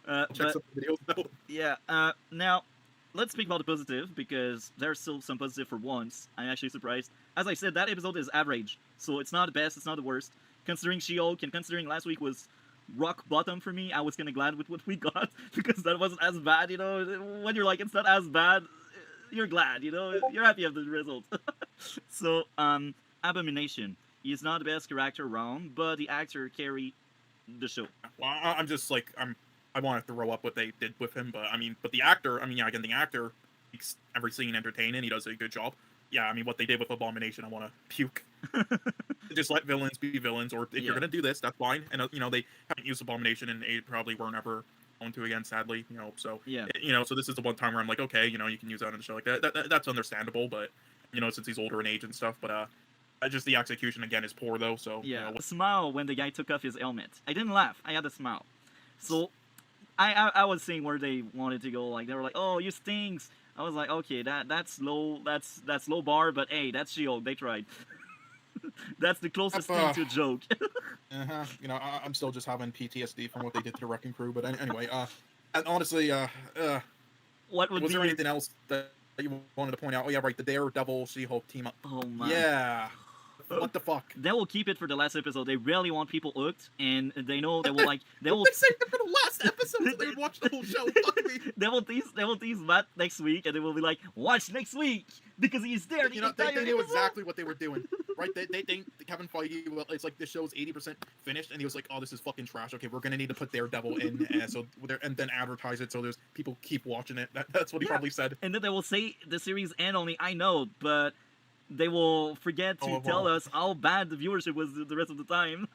I'll check But some videos out. yeah, now let's speak about the positive because there's still some positive for once. I'm actually surprised. As I said, that episode is average, so it's not the best, it's not the worst. Considering She-Hulk and considering last week was rock bottom for me, I was kind of glad with what we got because that wasn't as bad. When you're like it's not as bad, you're glad. You're happy of the result. So, Abomination. He's not the best character around, but the actor carried the show. Well, I'm just like I want to throw up what they did with him, but the actor, again, the actor makes every scene entertaining. He does a good job. Yeah, what they did with Abomination, I want to puke. Just let villains be villains, or if you're gonna do this, that's fine. And they haven't used Abomination, and they probably weren't ever going to again, sadly. So so this is the one time where I'm like, okay, you can use that in a show like that. That's understandable, but since he's older in age and stuff, but just the execution again is poor though. So the smile when the guy took off his helmet. I didn't laugh. I had a smile. So I was seeing where they wanted to go. Like they were like, "Oh, you stinks." I was like, "Okay, that's low. That's low bar, but hey, that's She-Hulk. They tried." That's the closest thing to a joke. I'm still just having PTSD from what they did to the Wrecking Crew. But anyway, and honestly, what would was there be anything else that you wanted to point out? Oh yeah, right, the Daredevil She-Hulk team up. Oh my. Yeah. What the fuck? They will keep it for the last episode. They really want people hooked, and they know they will like they will. They saved it for the last episode, so they would watch the whole show. Fuck me. They will tease Matt next week, and they will be like, "Watch next week because he's there." They knew exactly what they were doing, right? They Kevin Feige. Well, it's like this show's 80% finished, and he was like, "Oh, this is fucking trash. Okay, we're gonna need to put Daredevil in, and then advertise it so there's people keep watching it." That's what he probably said. And then they will say the series end only. I know, but they will forget to tell us how bad the viewership was the rest of the time,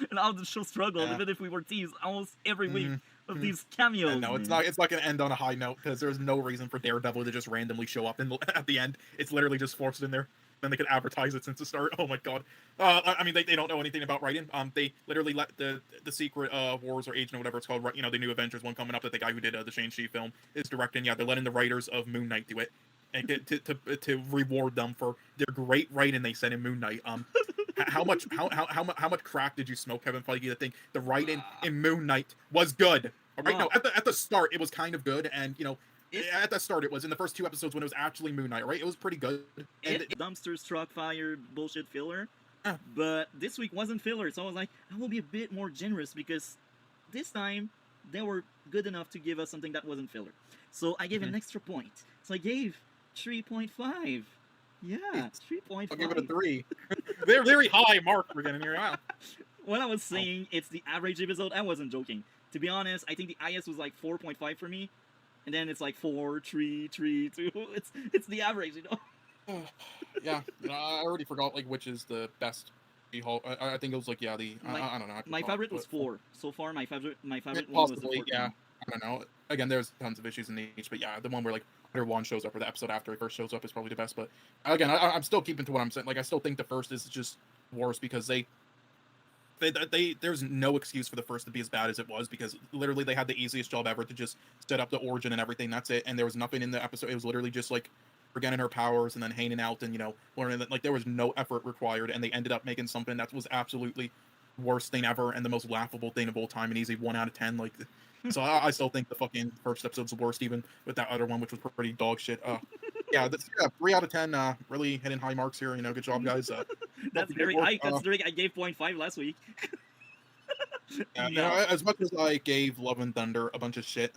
and how the show struggled, even if we were teased almost every week of these cameos. No, it's not going to end on a high note because there's no reason for Daredevil to just randomly show up at the end. It's literally just forced in there. Then they could advertise it since the start. Oh my god. They don't know anything about writing. They literally let the Secret Wars or Agent or whatever it's called. The New Avengers one coming up that the guy who did the Shang-Chi film is directing. Yeah, they're letting the writers of Moon Knight do it. And to reward them for their great writing they said in Moon Knight. How much crack did you smoke, Kevin Feige, to think the writing in Moon Knight was good? All right, no, at the start it was kind of good, and at the start it was in the first 2 episodes when it was actually Moon Knight, right? It was pretty good. And Dumpster struck fire bullshit filler, but this week wasn't filler, so I was like, I will be a bit more generous because this time they were good enough to give us something that wasn't filler. So I gave an extra point. So I gave 3.5. Yeah, 3.5. I'll give it a 3. They're very high mark we're getting here now. When I was saying it's the average episode, I wasn't joking. To be honest, I think the highest was like 4.5 for me, and then it's like 4, 3, 3, 2. It's the average, Yeah, I already forgot which is the best She-Hulk. I think it was I don't know. My favorite was 4 so far. My favorite one was the 4th. Yeah. I don't know. Again, there's tons of issues in each, but yeah, the one where One shows up or the episode after he first shows up is probably the best. But again, I'm still keeping to what I'm saying. I still think the first is just worse because they there's no excuse for the first to be as bad as it was because literally they had the easiest job ever to just set up the origin and everything. That's it, and there was nothing in the episode. It was literally just we're getting her powers and then hanging out and learning that there was no effort required, and they ended up making something that was absolutely worst thing ever and the most laughable thing of all time, an easy 1 out of 10. So I still think the fucking first episode's the worst, even with that other one, which was pretty dog shit. 3 out of 10. Really hitting high marks here. Good job, guys. That's very high considering I gave 0.5 last week. As much as I gave Love and Thunder a bunch of shit,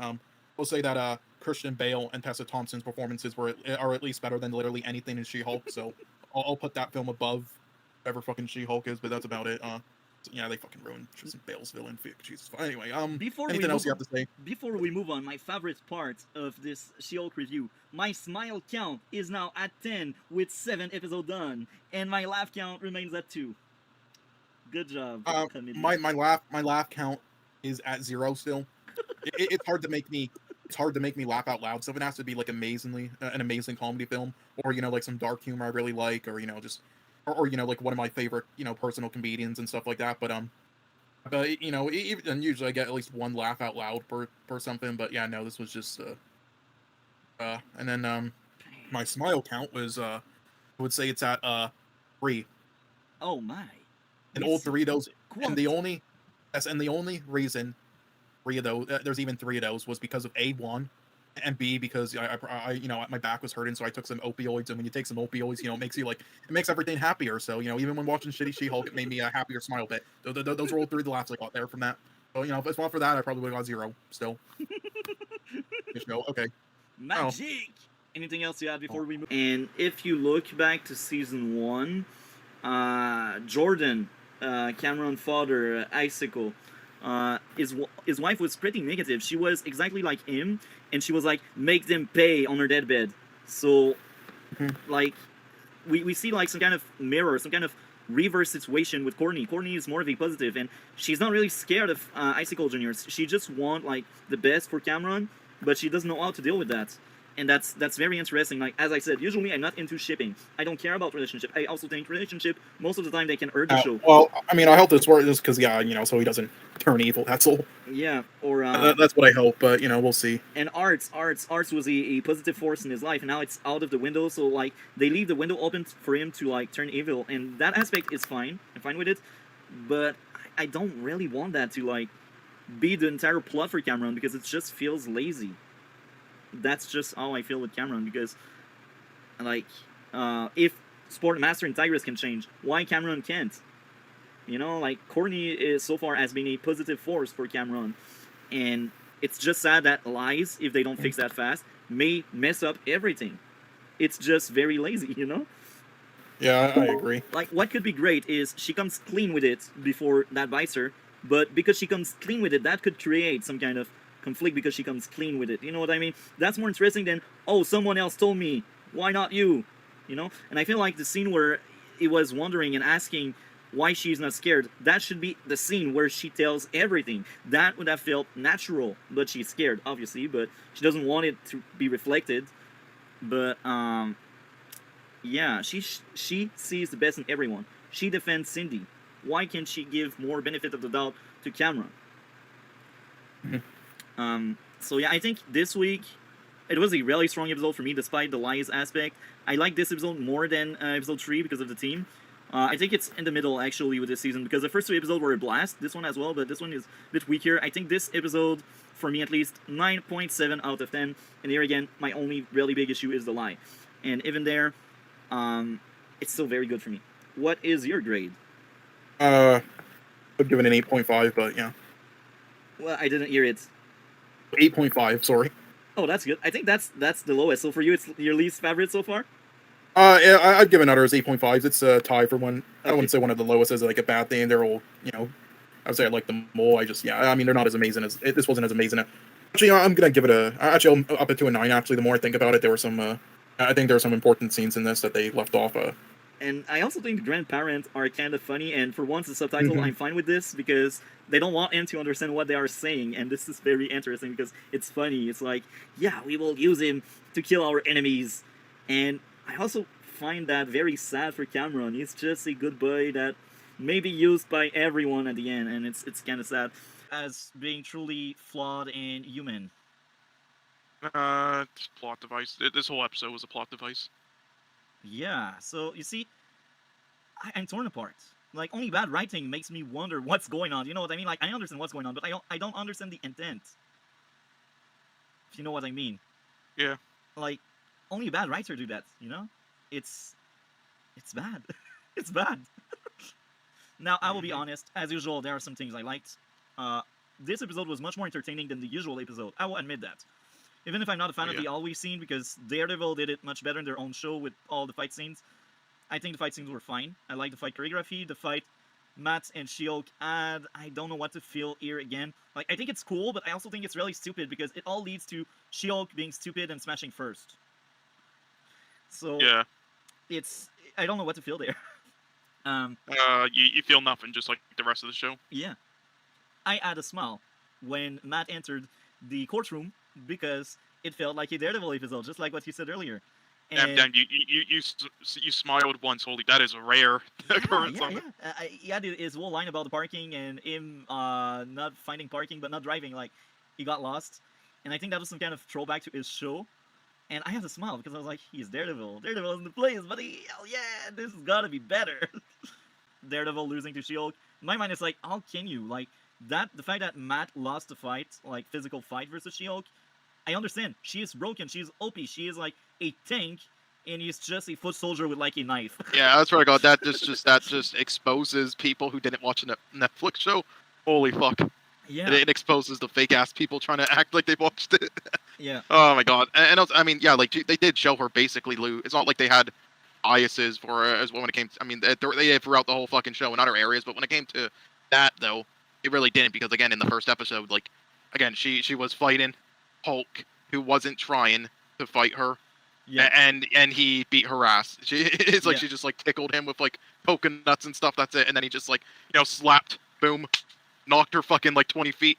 we'll say that Christian Bale and Tessa Thompson's performances are at least better than literally anything in She-Hulk. So I'll put that film above whatever fucking She-Hulk is, but that's about it. They fucking ruined Tristan Bale's villain. Jesus. Anyway, anything else you have to say? Before we move on, my favorite part of this She-Hulk review, my smile count is now at 10 with 7 episodes done, and my laugh count remains at 2. Good job. My laugh count is at 0 still. It's hard to make me laugh out loud. So it has to be an amazing comedy film, or some dark humor I really like, or just. Or one of my favorite, personal comedians and stuff like that. But But and usually I get at least one laugh out loud per something. But yeah, no, this was just and then my smile count was I would say it's at 3. Oh my! And all 3 of those, Quite. and the only reason 3 of those, there's even 3 of those, was because of A1 and B, because I my back was hurting, so I took some opioids, and when you take some opioids, it makes everything happier. So even when watching Shitty She-Hulk, it made me a happier smile bit. Those were all 3 of the laughs I got there from that. So if it's not for that, I probably would have got 0 still. Just go okay. Magic. Anything else you had before we move? And if you look back to season 1, Jordan, Cameron's father, Icicle, his wife was pretty negative. She was exactly like him, and she was like, make them pay on her deathbed. So, like, we see like some kind of mirror, some kind of reverse situation with Courtney. Courtney is more of a positive, and she's not really scared of Icicle Jr. She just wants like the best for Cameron, but she doesn't know how to deal with that. And that's very interesting. Like, as I said, usually I'm not into shipping. I don't care about relationship. I also think relationship, most of the time, they can hurt the show. Well, I mean, I hope this works just because, so he doesn't turn evil. That's all. Yeah, or that's what I hope. But we'll see. And Arts was a positive force in his life, and now it's out of the window. So like, they leave the window open for him to like turn evil, and that aspect is fine. I'm fine with it. But I don't really want that to like be the entire plot for Cameron, because it just feels lazy. That's just how I feel with Cameron, because like if Sportmaster and Tigress can change, why Cameron can't? Like, Courtney is so far as being a positive force for Cameron, and it's just sad that lies, if they don't fix that fast, may mess up everything. It's just very lazy, Yeah, I agree. Like, what could be great is she comes clean with it before that bites her, but because she comes clean with it, that could create some kind of conflict because she comes clean with it. You know what I mean? That's more interesting than, oh, someone else told me, why not you? And I feel like the scene where he was wondering and asking why she's not scared, that should be the scene where she tells everything. That would have felt natural, but she's scared, obviously, but she doesn't want it to be reflected. But yeah, she sees the best in everyone. She defends Cindy. Why can't she give more benefit of the doubt to Cameron? So yeah, I think this week it was a really strong episode for me, despite the lies aspect. I like this episode more than episode 3 because of the team. I think it's in the middle actually with this season, because the first 2 episodes were a blast. This one as well, but this one is a bit weaker. I think this episode, for me at least, 9.7 out of 10. And here again, my only really big issue is the lie. And even there, it's still very good for me. What is your grade? I'd give it an 8.5, but yeah. Well, I didn't hear it. 8.5, sorry. Oh, that's good. I think that's the lowest. So for you, it's your least favorite so far? Yeah, I'd give another as 8.5s. It's a tie for one. Okay. I wouldn't say one of the lowest is like a bad thing. They're all, I would say I like them more. I mean, they're not as amazing as, this wasn't as amazing. Actually, I'm going to give it I'll up it to a 9, actually. The more I think about it, there were some, I think there were some important scenes in this that they left off. And I also think the grandparents are kind of funny, and for once the subtitle, I'm fine with this, because they don't want him to understand what they are saying, and this is very interesting because it's funny. It's like, yeah, we will use him to kill our enemies. And I also find that very sad for Cameron. He's just a good boy that may be used by everyone at the end, and it's kind of sad. As being truly flawed and human. It's plot device. This whole episode was a plot device. Yeah, so you see, I'm torn apart. Like, only bad writing makes me wonder what's going on. You know what I mean? Like, I understand what's going on, but I don't understand the intent. If you know what I mean. Yeah. Like, only a bad writer do that, It's bad. It's bad. Now, I will be honest. As usual, there are some things I liked. This episode was much more entertaining than the usual episode. I will admit that. Even if I'm not a fan of the Always scene, because Daredevil did it much better in their own show with all the fight scenes. I think the fight scenes were fine. I like the fight choreography, the fight Matt and She-Hulk had. I don't know what to feel here again. Like, I think it's cool, but I also think it's really stupid, because it all leads to She-Hulk being stupid and smashing first. So, yeah, I don't know what to feel there. You feel nothing, just like the rest of the show. Yeah. I had a smile when Matt entered the courtroom, because it felt like a Daredevil episode, just like what you said earlier. Damn, you smiled once. Holy, that is a rare occurrence. He had his whole line about the parking and him not finding parking but not driving. Like, he got lost, and I think that was some kind of throwback to his show. And I have to smile because I was like, he's Daredevil. Daredevil is in the place, buddy. Hell yeah, this has got to be better. Daredevil losing to She-Hulk. In my mind, it's like, how can you? Like, the fact that Matt lost the fight, like, physical fight versus She-Hulk, I understand. She is broken. She is OP. She is, like, a tank, and he's just a foot soldier with, like, a knife. Yeah, that's where I got that. Just exposes people who didn't watch a Netflix show. Holy fuck. Yeah. It exposes the fake ass people trying to act like they watched it. Yeah. Oh my god. And also, I mean, yeah, like they did show her basically lose. It's not like they had biases for her as well when it came. I mean, they did throughout the whole fucking show in other areas, but when it came to that though, it really didn't because again, in the first episode, like again, she was fighting Hulk, who wasn't trying to fight her. Yeah. And he beat her ass. It's like she just like tickled him with like coconuts and stuff. That's it. And then he just like slapped, boom, knocked her fucking like 20 feet.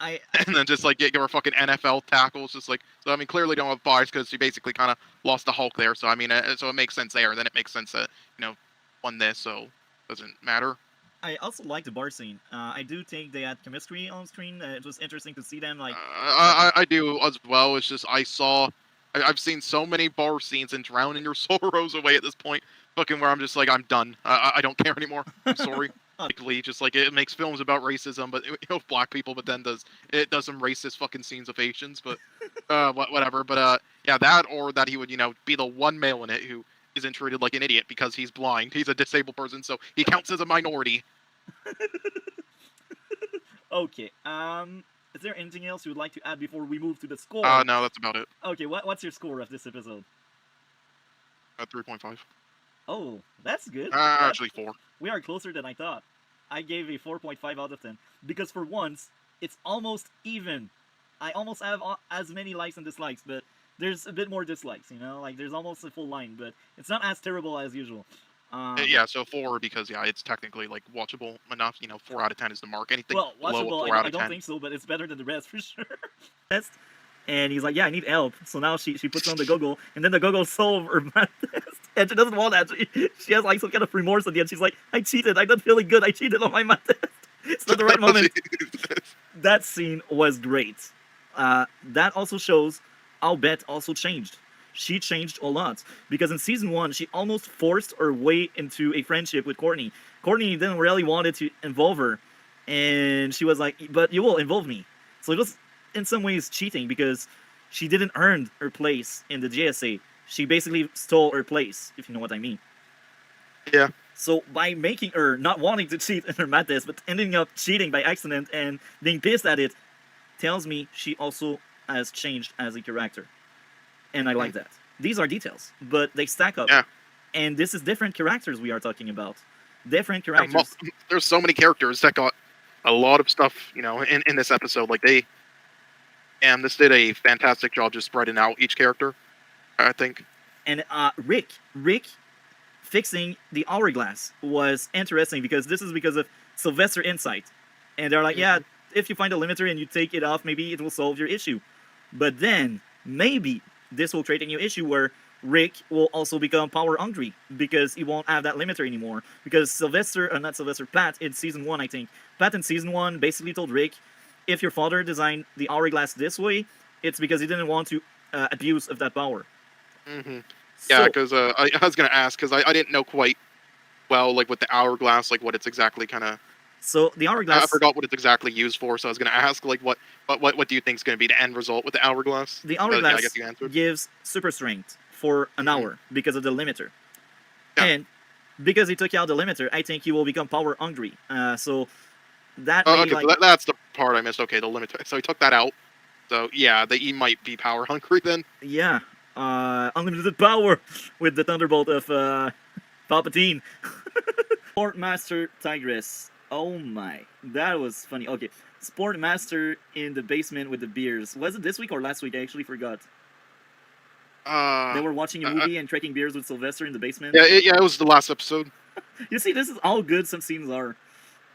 And then just like give her fucking NFL tackles. Just like so. I mean, clearly don't have bias because she basically kind of lost the Hulk there. So I mean, so it makes sense there. And then it makes sense that won this. So doesn't matter. I also like the bar scene. I do think they had chemistry on screen. It was interesting to see them like. I do as well. It's just I've seen so many bar scenes and drowning your sorrows away at this point. Fucking where I'm just like I'm done. I don't care anymore. I'm sorry. Like, just like it makes films about racism, but black people, but then does some racist fucking scenes of Asians, but whatever. But yeah, that or that he would be the one male in it who isn't treated like an idiot because he's blind. He's a disabled person, so he counts as a minority. Okay. Is there anything else you would like to add before we move to the score? No, that's about it. Okay, what's your score of this episode? 3.5. Oh, that's good. Actually 4. We are closer than I thought. I gave a 4.5 out of 10 because for once it's almost even. I almost have as many likes and dislikes, but there's a bit more dislikes. Like there's almost a full line, but it's not as terrible as usual. Yeah, so 4 because it's technically like watchable enough. 4 out of 10 is the mark. Anything well, below watchable, 4 out I of don't 10. think so, but it's better than the rest for sure. Test. And he's like, yeah, I need help. So now she puts on the goggle, and then the goggle solve her math test. And she doesn't want that. She has like some kind of remorse at the end. She's like, I cheated. I'm not feeling good. I cheated on my math test. It's not the right moment. That scene was great. That also shows how Beth also changed. She changed a lot. Because in season 1, she almost forced her way into a friendship with Courtney. Courtney didn't really want to involve her. And she was like, but you will involve me. So it was in some ways cheating because she didn't earn her place in the JSA. She basically stole her place, if you know what I mean. Yeah. So by making her not wanting to cheat in her math test, but ending up cheating by accident and being pissed at it, tells me she also has changed as a character. And I like that. These are details, but they stack up. Yeah. And this is different characters we are talking about. Different characters. There's so many characters that got a lot of stuff, in this episode. Like this did a fantastic job just spreading out each character, I think. And Rick fixing the hourglass was interesting because this is because of Sylvester insight. And they're like, yeah, if you find a limiter and you take it off, maybe it will solve your issue. But then maybe this will create a new issue where Rick will also become power hungry because he won't have that limiter anymore. Because Pat in season 1, I think. Pat in season 1 basically told Rick, if your father designed the hourglass this way, it's because he didn't want to abuse of that power. Mm-hmm. Yeah, because I was going to ask, because I didn't know quite well, like, with the hourglass, like, what it's exactly kind of... So, the hourglass... I forgot what it's exactly used for, so I was going to ask, like, what do you think is going to be the end result with the hourglass? The hourglass I guess you answered. gives super strength for an hour because of the limiter. Yeah. And because he took out the limiter, I think he will become power hungry. So, that... okay, so that's the part I missed. Okay, the limiter. So, he took that out. So, yeah, he might be power hungry then. Yeah. Unlimited power with the thunderbolt of Palpatine. Sportmaster Tigress. Oh my, that was funny. Okay, Sportmaster in the basement with the beers. Was it this week or last week? I actually forgot. They were watching a movie and drinking beers with Sylvester in the basement. Yeah, it was the last episode. You see, this is how good some scenes are.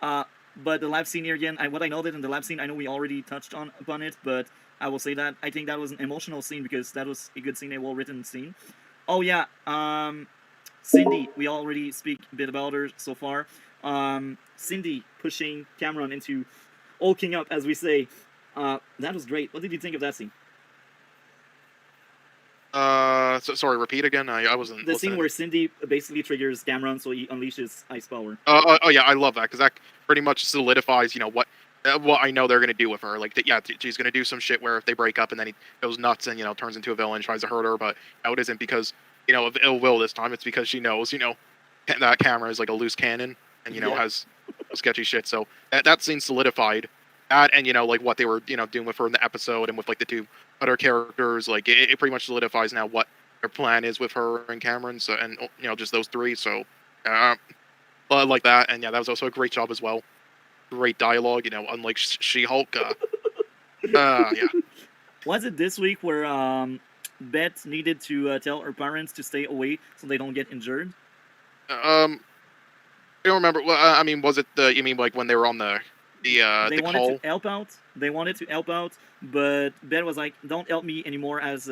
But the lab scene here again, what I noted in the lab scene, I know we already touched upon it, but I will say that. I think that was an emotional scene because that was a good scene, a well-written scene. Oh yeah, Cindy, we already speak a bit about her so far. Cindy pushing Cameron into hulking up, as we say. That was great. What did you think of that scene? Sorry, repeat again. I wasn't The listening. scene where Cindy basically triggers Cameron, so he unleashes ice power. Oh yeah, I love that because that pretty much solidifies, what I know they're gonna do with her. Like, she's gonna do some shit where if they break up and then he goes nuts and turns into a villain, tries to hurt her, but it isn't because of ill will this time. It's because she knows that camera is like a loose cannon and has sketchy shit. So that scene solidified that, and like what they were doing with her in the episode and with like the two other characters. Like it pretty much solidifies now what their plan is with her and Cameron. So and just those three. So like that, and that was also a great job as well. Great dialogue, unlike She-Hulk. Yeah. Was it this week where Beth needed to tell her parents to stay away so they don't get injured? I don't remember. Well, I mean, was it you mean like when they were on the They wanted call? to help out. They wanted to help out, but Beth was like, "Don't help me anymore as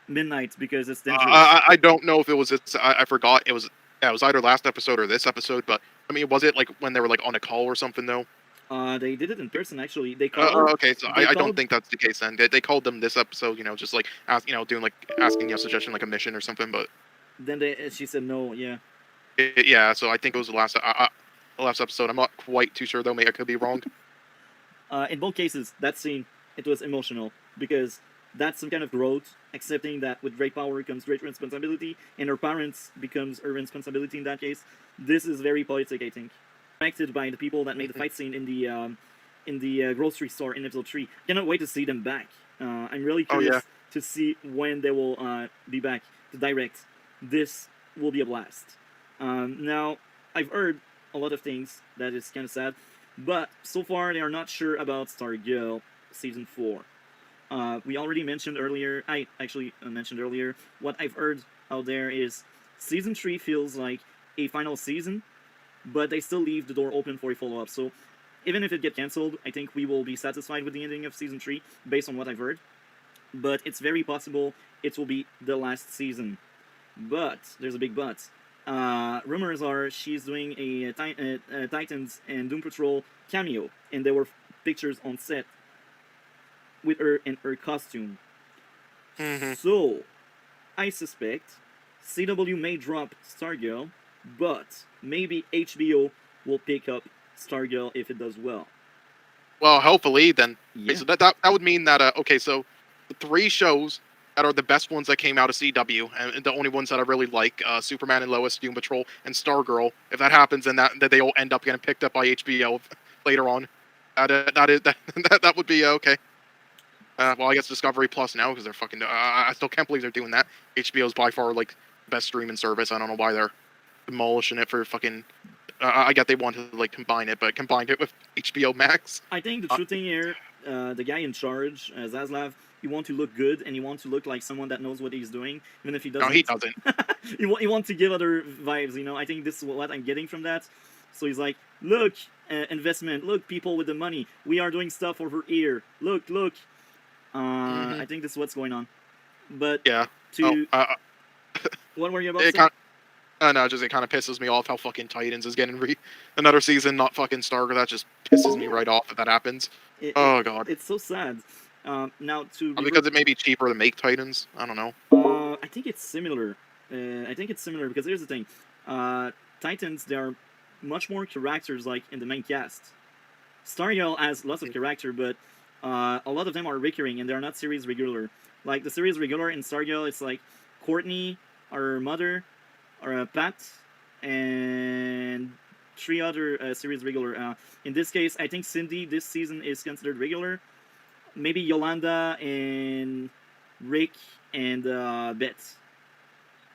midnight because it's dangerous." I don't know if it was. I forgot. It was either last episode or this episode. But I mean, was it like when they were like on a call or something though? They did it in person actually. They called. Okay, so I don't think that's the case then. They called them this episode, just like doing like asking suggestion like a mission or something. But then she said no. Yeah. Yeah, so I think it was the last episode. I'm not quite too sure though. Maybe I could be wrong. In both cases, that scene, it was emotional because that's some kind of growth, accepting that with great power comes great responsibility, and her parents becomes her responsibility in that case. This is very poetic, I think. Connected by the people that made the fight scene in the grocery store in episode 3. Cannot wait to see them back. I'm really curious to see when they will be back to direct. This will be a blast. Now, I've heard a lot of things that is kind of sad, but so far they are not sure about Stargirl Season 4. We already mentioned earlier, I actually mentioned earlier, what I've heard out there is Season 3 feels like a final season, but they still leave the door open for a follow-up. So even if it gets cancelled, I think we will be satisfied with the ending of Season 3, based on what I've heard. But it's very possible it will be the last season. But, there's a big but. Rumors are she's doing a Titans and Doom Patrol cameo, and there were pictures on set with her in her costume. So, I suspect CW may drop Stargirl, but maybe HBO will pick up Stargirl if it does well. Well, hopefully then. Yeah. So that would mean that okay, so the 3 shows that are the best ones that came out of CW, and the only ones that I really like, Superman and Lois, Doom Patrol, and Stargirl. If that happens, then that they all end up getting picked up by HBO later on. That would be okay. Well, I guess Discovery Plus now because they're fucking. I still can't believe they're doing that. HBO is by far like the best streaming service. I don't know why they're demolishing it for fucking. I get they want to like combine it, but combine it with HBO Max. I think the true thing here, the guy in charge, Zaslav, he wants to look good and he wants to look like someone that knows what he's doing, even if he doesn't. No, he doesn't. he wants to give other vibes, I think this is what I'm getting from that. So he's like, look, investment, look, people with the money, we are doing stuff over here. Look. I think this is what's going on. But yeah. What were you about to say? No, it kind of pisses me off how fucking Titans is getting another season, not fucking Stargirl. That just pisses me right off if that happens. God. It's so sad. Now because it may be cheaper to make Titans. I don't know. I think it's similar. Because here's the thing. Titans, there are much more characters like in the main cast. Stargirl has lots of character, but a lot of them are recurring and they are not series regular. Like the series regular in Stargirl, it's like Courtney, her mother, or Pat, and 3 other series regular. In this case, I think Cindy this season is considered regular. Maybe Yolanda and Rick and Beth.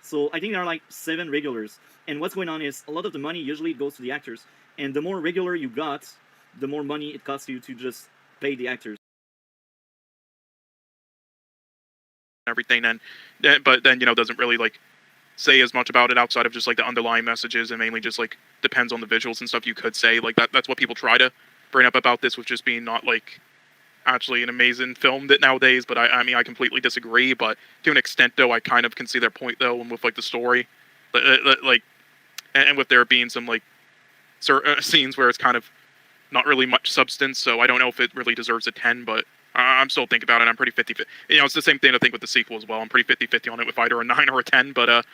So I think there are like 7 regulars. And what's going on is a lot of the money usually goes to the actors. And the more regular you got, the more money it costs you to just pay the actors. Everything, but then doesn't really like say as much about it outside of just like the underlying messages, and mainly just like depends on the visuals and stuff. You could say like that's what people try to bring up about this, with just being not like actually an amazing film that nowadays. But I mean, I completely disagree. But to an extent, though, I kind of can see their point though, and with like the story, like, and with there being some like scenes where it's kind of not really much substance. So I don't know if it really deserves a 10, but I'm still thinking about it. I'm pretty 50-50. You know, it's the same thing I think with the sequel as well. I'm pretty 50-50 on it with either a 9 or a 10. But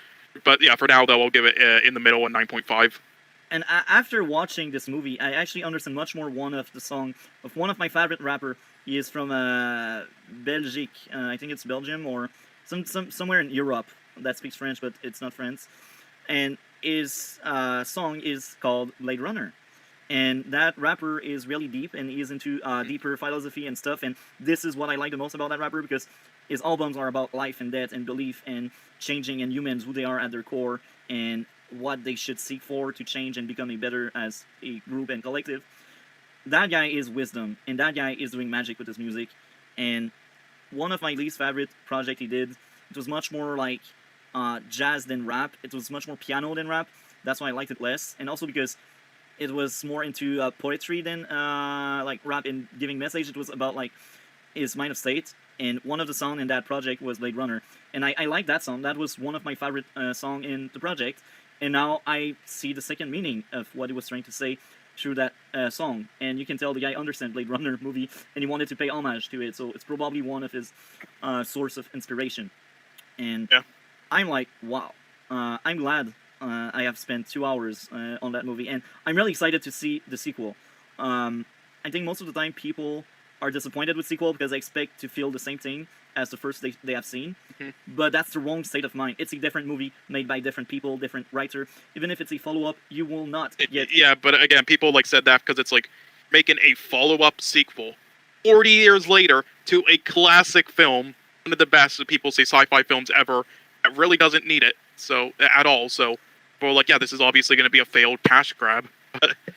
yeah, for now though, I'll give it in the middle a 9.5. And after watching this movie, I actually understand much more one of the song of one of my favorite rapper. He is from Belgique. I think it's Belgium or somewhere in Europe that speaks French, but it's not French. And his song is called Blade Runner. And that rapper is really deep, and he's into deeper philosophy and stuff. And this is what I like the most about that rapper, because his albums are about life and death and belief and changing in humans, who they are at their core, and what they should seek for to change and become a better as a group and collective. That guy is wisdom, and that guy is doing magic with his music. And one of my least favorite project he did, it was much more like jazz than rap. It was much more piano than rap. That's why I liked it less. And also because it was more into poetry than like rap and giving message. It was about like his mind of state. And one of the songs in that project was Blade Runner. And I like that song. That was one of my favorite songs in the project. And now I see the second meaning of what he was trying to say through that song. And you can tell the guy understands Blade Runner movie, and he wanted to pay homage to it. So it's probably one of his source of inspiration. And yeah. I'm like, wow. I'm glad I have spent 2 hours on that movie. And I'm really excited to see the sequel. I think most of the time people are disappointed with sequel because they expect to feel the same thing as the first they have seen. But that's the wrong state of mind. It's a different movie made by different people, different writer. Even if it's a follow-up, you will not get... Yeah, but again, people like said that because it's like making a follow-up sequel 40 years later to a classic film, one of the best, people say, sci-fi films ever, that really doesn't need it so at all. So, we're like, yeah, this is obviously going to be a failed cash grab.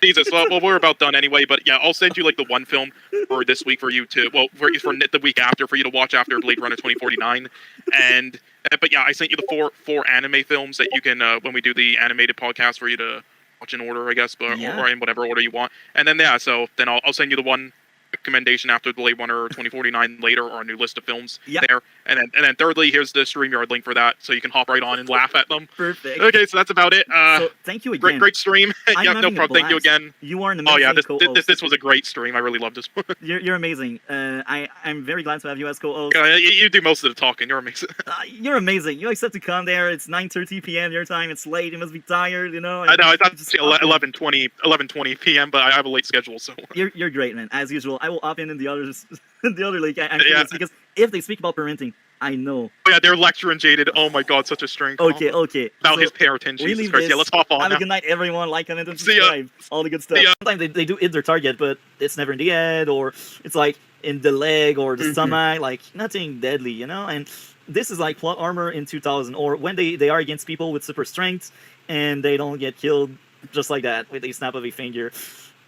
Jesus, well, we're about done anyway. But yeah, I'll send you like the one film for this week for you to, well, for the week after for you to watch after Blade Runner 2049. And but yeah, I sent you the four anime films that you can when we do the animated podcast for you to watch in order, I guess, but or in whatever order you want. And then yeah, so then I'll send you the one recommendation after Blade Runner 2049 later, or a new list of films there. And then thirdly, here's the StreamYard link for that, so you can hop right on and laugh at them. Perfect. Okay, so that's about it. So thank you again. Great stream. Yeah, no problem. Thank you again. You are an amazing co-host. This was a great stream. I really loved this one. You're amazing. I'm very glad to have you as co-host. You do most of the talking. You're amazing. You're amazing. You accept to come there. It's 9:30 p.m. your time. It's late. You must be tired, you know. I know. I thought it's 11:20 p.m., but I have a late schedule, so. You're great, man. As usual, I will opt in the other league. I'm curious because if they speak about parenting, I know. Oh, yeah, they're lecturing Jaded. Oh my God, such a string. Okay. About so his parenting. Jesus Christ. Yeah, let's hop on. Have a good night, everyone. Like, comment, and subscribe. All the good stuff. Sometimes they do hit their target, but it's never in the head, or it's like in the leg or the stomach, like nothing deadly, you know. And this is like plot armor in 2000, or when they are against people with super strength and they don't get killed just like that with a snap of a finger.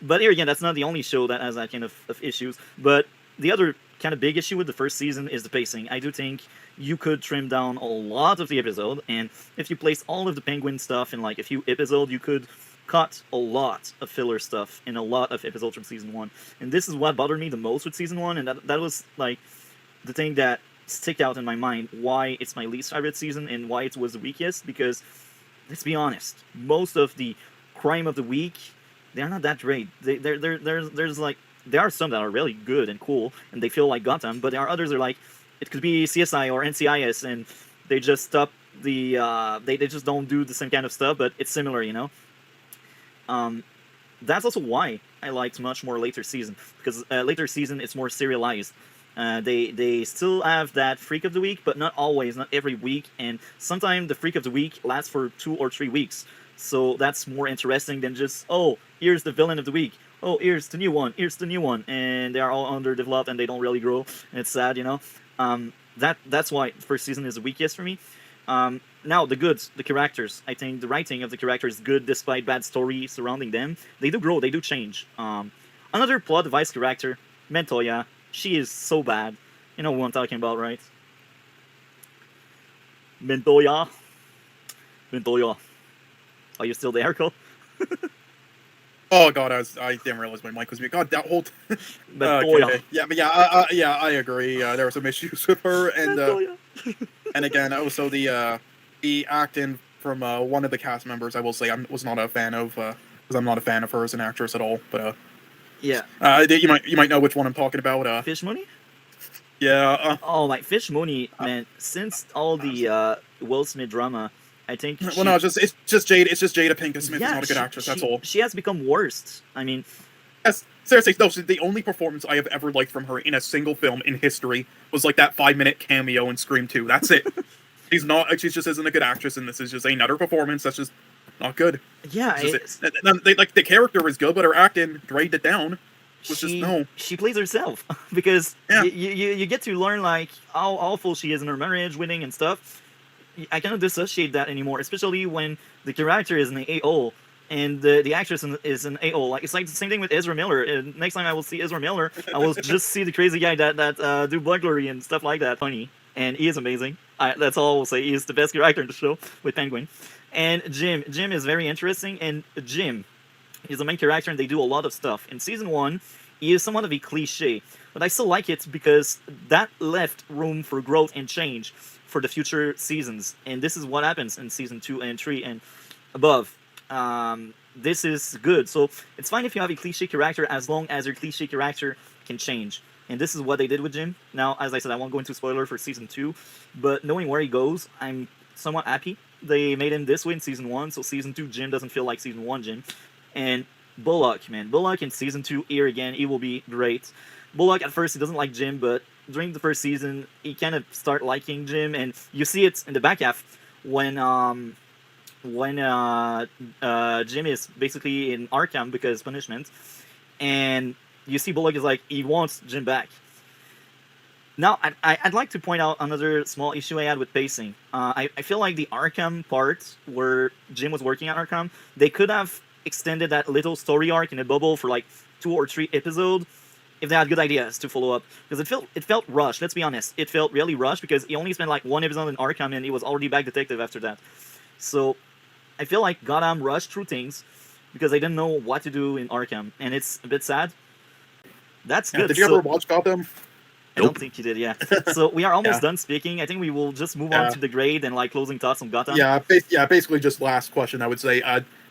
But here again, that's not the only show that has that kind of issues. But the other kind of big issue with the first season is the pacing. I do think you could trim down a lot of the episode, and if you place all of the Penguin stuff in like a few episodes, you could cut a lot of filler stuff in a lot of episodes from season 1. And this is what bothered me the most with season 1, and that was like the thing that stick out in my mind, why it's my least favorite season and why it was the weakest. Because let's be honest, most of the crime of the week, they're not that great. There's like, there are some that are really good and cool, and they feel like Gotham, but there are others that are like, it could be CSI or NCIS, and they just stop the, they just don't do the same kind of stuff, but it's similar, you know? That's also why I liked much more later season, because later season, it's more serialized. They still have that Freak of the Week, but not always, not every week, and sometimes the Freak of the Week lasts for 2 or 3 weeks. So that's more interesting than just, oh, here's the villain of the week. Oh, here's the new one. Here's the new one. And they are all underdeveloped and they don't really grow. And it's sad, you know. That's why the first season is the weakest for me. Now, the goods, the characters. I think the writing of the characters is good despite bad story surrounding them. They do grow. They do change. Another plot device character, Montoya. She is so bad. You know who I'm talking about, right? Montoya. Are you still there, Cole? Oh god, I didn't realize my mic was mute. God, that whole. But Yeah, I agree. There were some issues with her, and and again, also the acting from one of the cast members. I will say I was not a fan of because I'm not a fan of her as an actress at all. But yeah, you might know which one I'm talking about. Fish Money. Yeah. Oh my, Fish Money, man. Since all the Will Smith drama, I think. Well, no, it's just Jade. It's just Jada Pinkett Smith is Yeah, not a good actress. That's all. She has become worse. I mean, Yes, seriously, no. The only performance I have ever liked from her in a single film in history was like that 5-minute cameo in Scream 2. That's it. She just isn't a good actress, and this is just another performance that's just not good. yeah, Like the character is good, but her acting dragged it down. She plays herself because Yeah. you get to learn like how awful she is in her marriage, winning and stuff. I cannot dissociate that anymore, especially when the character is an A.O. and the actress is an A.O. Like it's like the same thing with Ezra Miller. And next time I will see Ezra Miller, I will just see the crazy guy that do burglary and stuff like that. Funny, and he is amazing. That's all I will say. He is the best character in the show with Penguin. And Jim is very interesting, and Jim is the main character, and they do a lot of stuff. In season 1, he is somewhat of a cliche, but I still like it because that left room for growth and change for the future seasons. And this is what happens in season 2 and 3 and above. This is good. So it's fine if you have a cliche character as long as your cliche character can change. And this is what they did with Jim. Now, as I said, I won't go into spoiler for season 2, but knowing where he goes, I'm somewhat happy. They made him this way in season 1, so season 2 Jim doesn't feel like season 1 Jim. And Bullock, man. Bullock in season 2 here again, he will be great. Bullock at first he doesn't like Jim, but during the first season he kind of start liking Jim, and you see it in the back half when Jim is basically in Arkham because punishment, and you see Bullock is like he wants Jim back. Now, I'd like to point out another small issue I had with pacing. I feel like the Arkham part where Jim was working at Arkham, they could have extended that little story arc in a bubble for like 2 or 3 episodes if they had good ideas to follow up. Because it felt rushed, let's be honest. It felt really rushed because he only spent like 1 episode in Arkham and he was already back detective after that. So I feel like Gotham rushed through things because they didn't know what to do in Arkham. And it's a bit sad. That's good. Did you ever watch Gotham? I don't think you did, yeah. So we are almost done speaking. I think we will just move on to the grade and like closing thoughts on Gotham. Yeah, basically just last question I would say.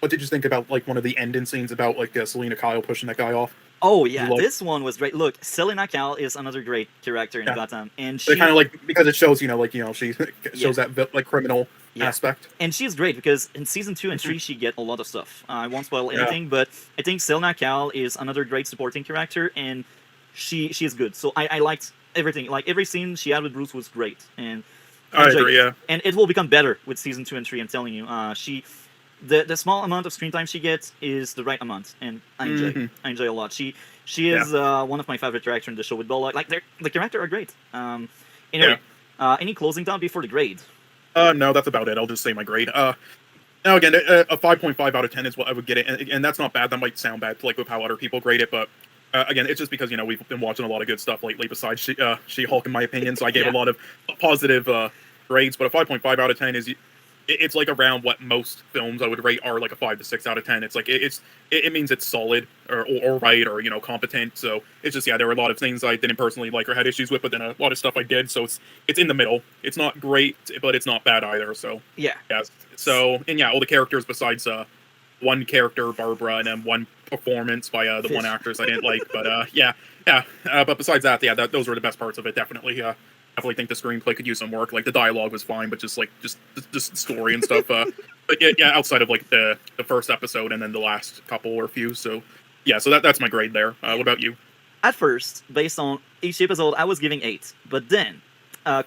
What did you think about like one of the ending scenes about like Selena Kyle pushing that guy off? Oh yeah, this one was great. Look, Selena Kyle is another great character in Gotham, and she kind of like because it shows she shows that like criminal aspect. And she's great because in season 2 and 3 she get a lot of stuff. I won't spoil anything, but I think Selena Kyle is another great supporting character, and she is good. So I liked everything. Like every scene she had with Bruce was great, and I agree. Yeah, and it will become better with season 2 and 3. I'm telling you, the small amount of screen time she gets is the right amount, and I enjoy a lot. She is one of my favorite characters in the show with Bullock. Like the characters are great. Anyway, any closing thought before the grade? No, that's about it. I'll just say my grade. Now again, a 5.5 out of 10 is what I would get it, and that's not bad. That might sound bad, like with how other people grade it, but again, it's just because we've been watching a lot of good stuff lately. Besides She-Hulk, in my opinion, so I gave a lot of positive grades. But a 5.5 out of 10 is it's like around what most films I would rate are like a 5 to 6 out of 10. It's like it means it's solid or right or competent. So it's just there were a lot of things I didn't personally like or had issues with, but then a lot of stuff I did. So it's in the middle. It's not great, but it's not bad either. So yeah. So and all the characters besides one character, Barbara, and then one performance by the one actress I didn't like. But but besides that, those were the best parts of it. Definitely. Definitely think the screenplay could use some work. Like the dialogue was fine, but just story and stuff. But outside of like the first episode and then the last couple or few. So so that's my grade there. What about you? At first, based on each episode, I was giving 8, but then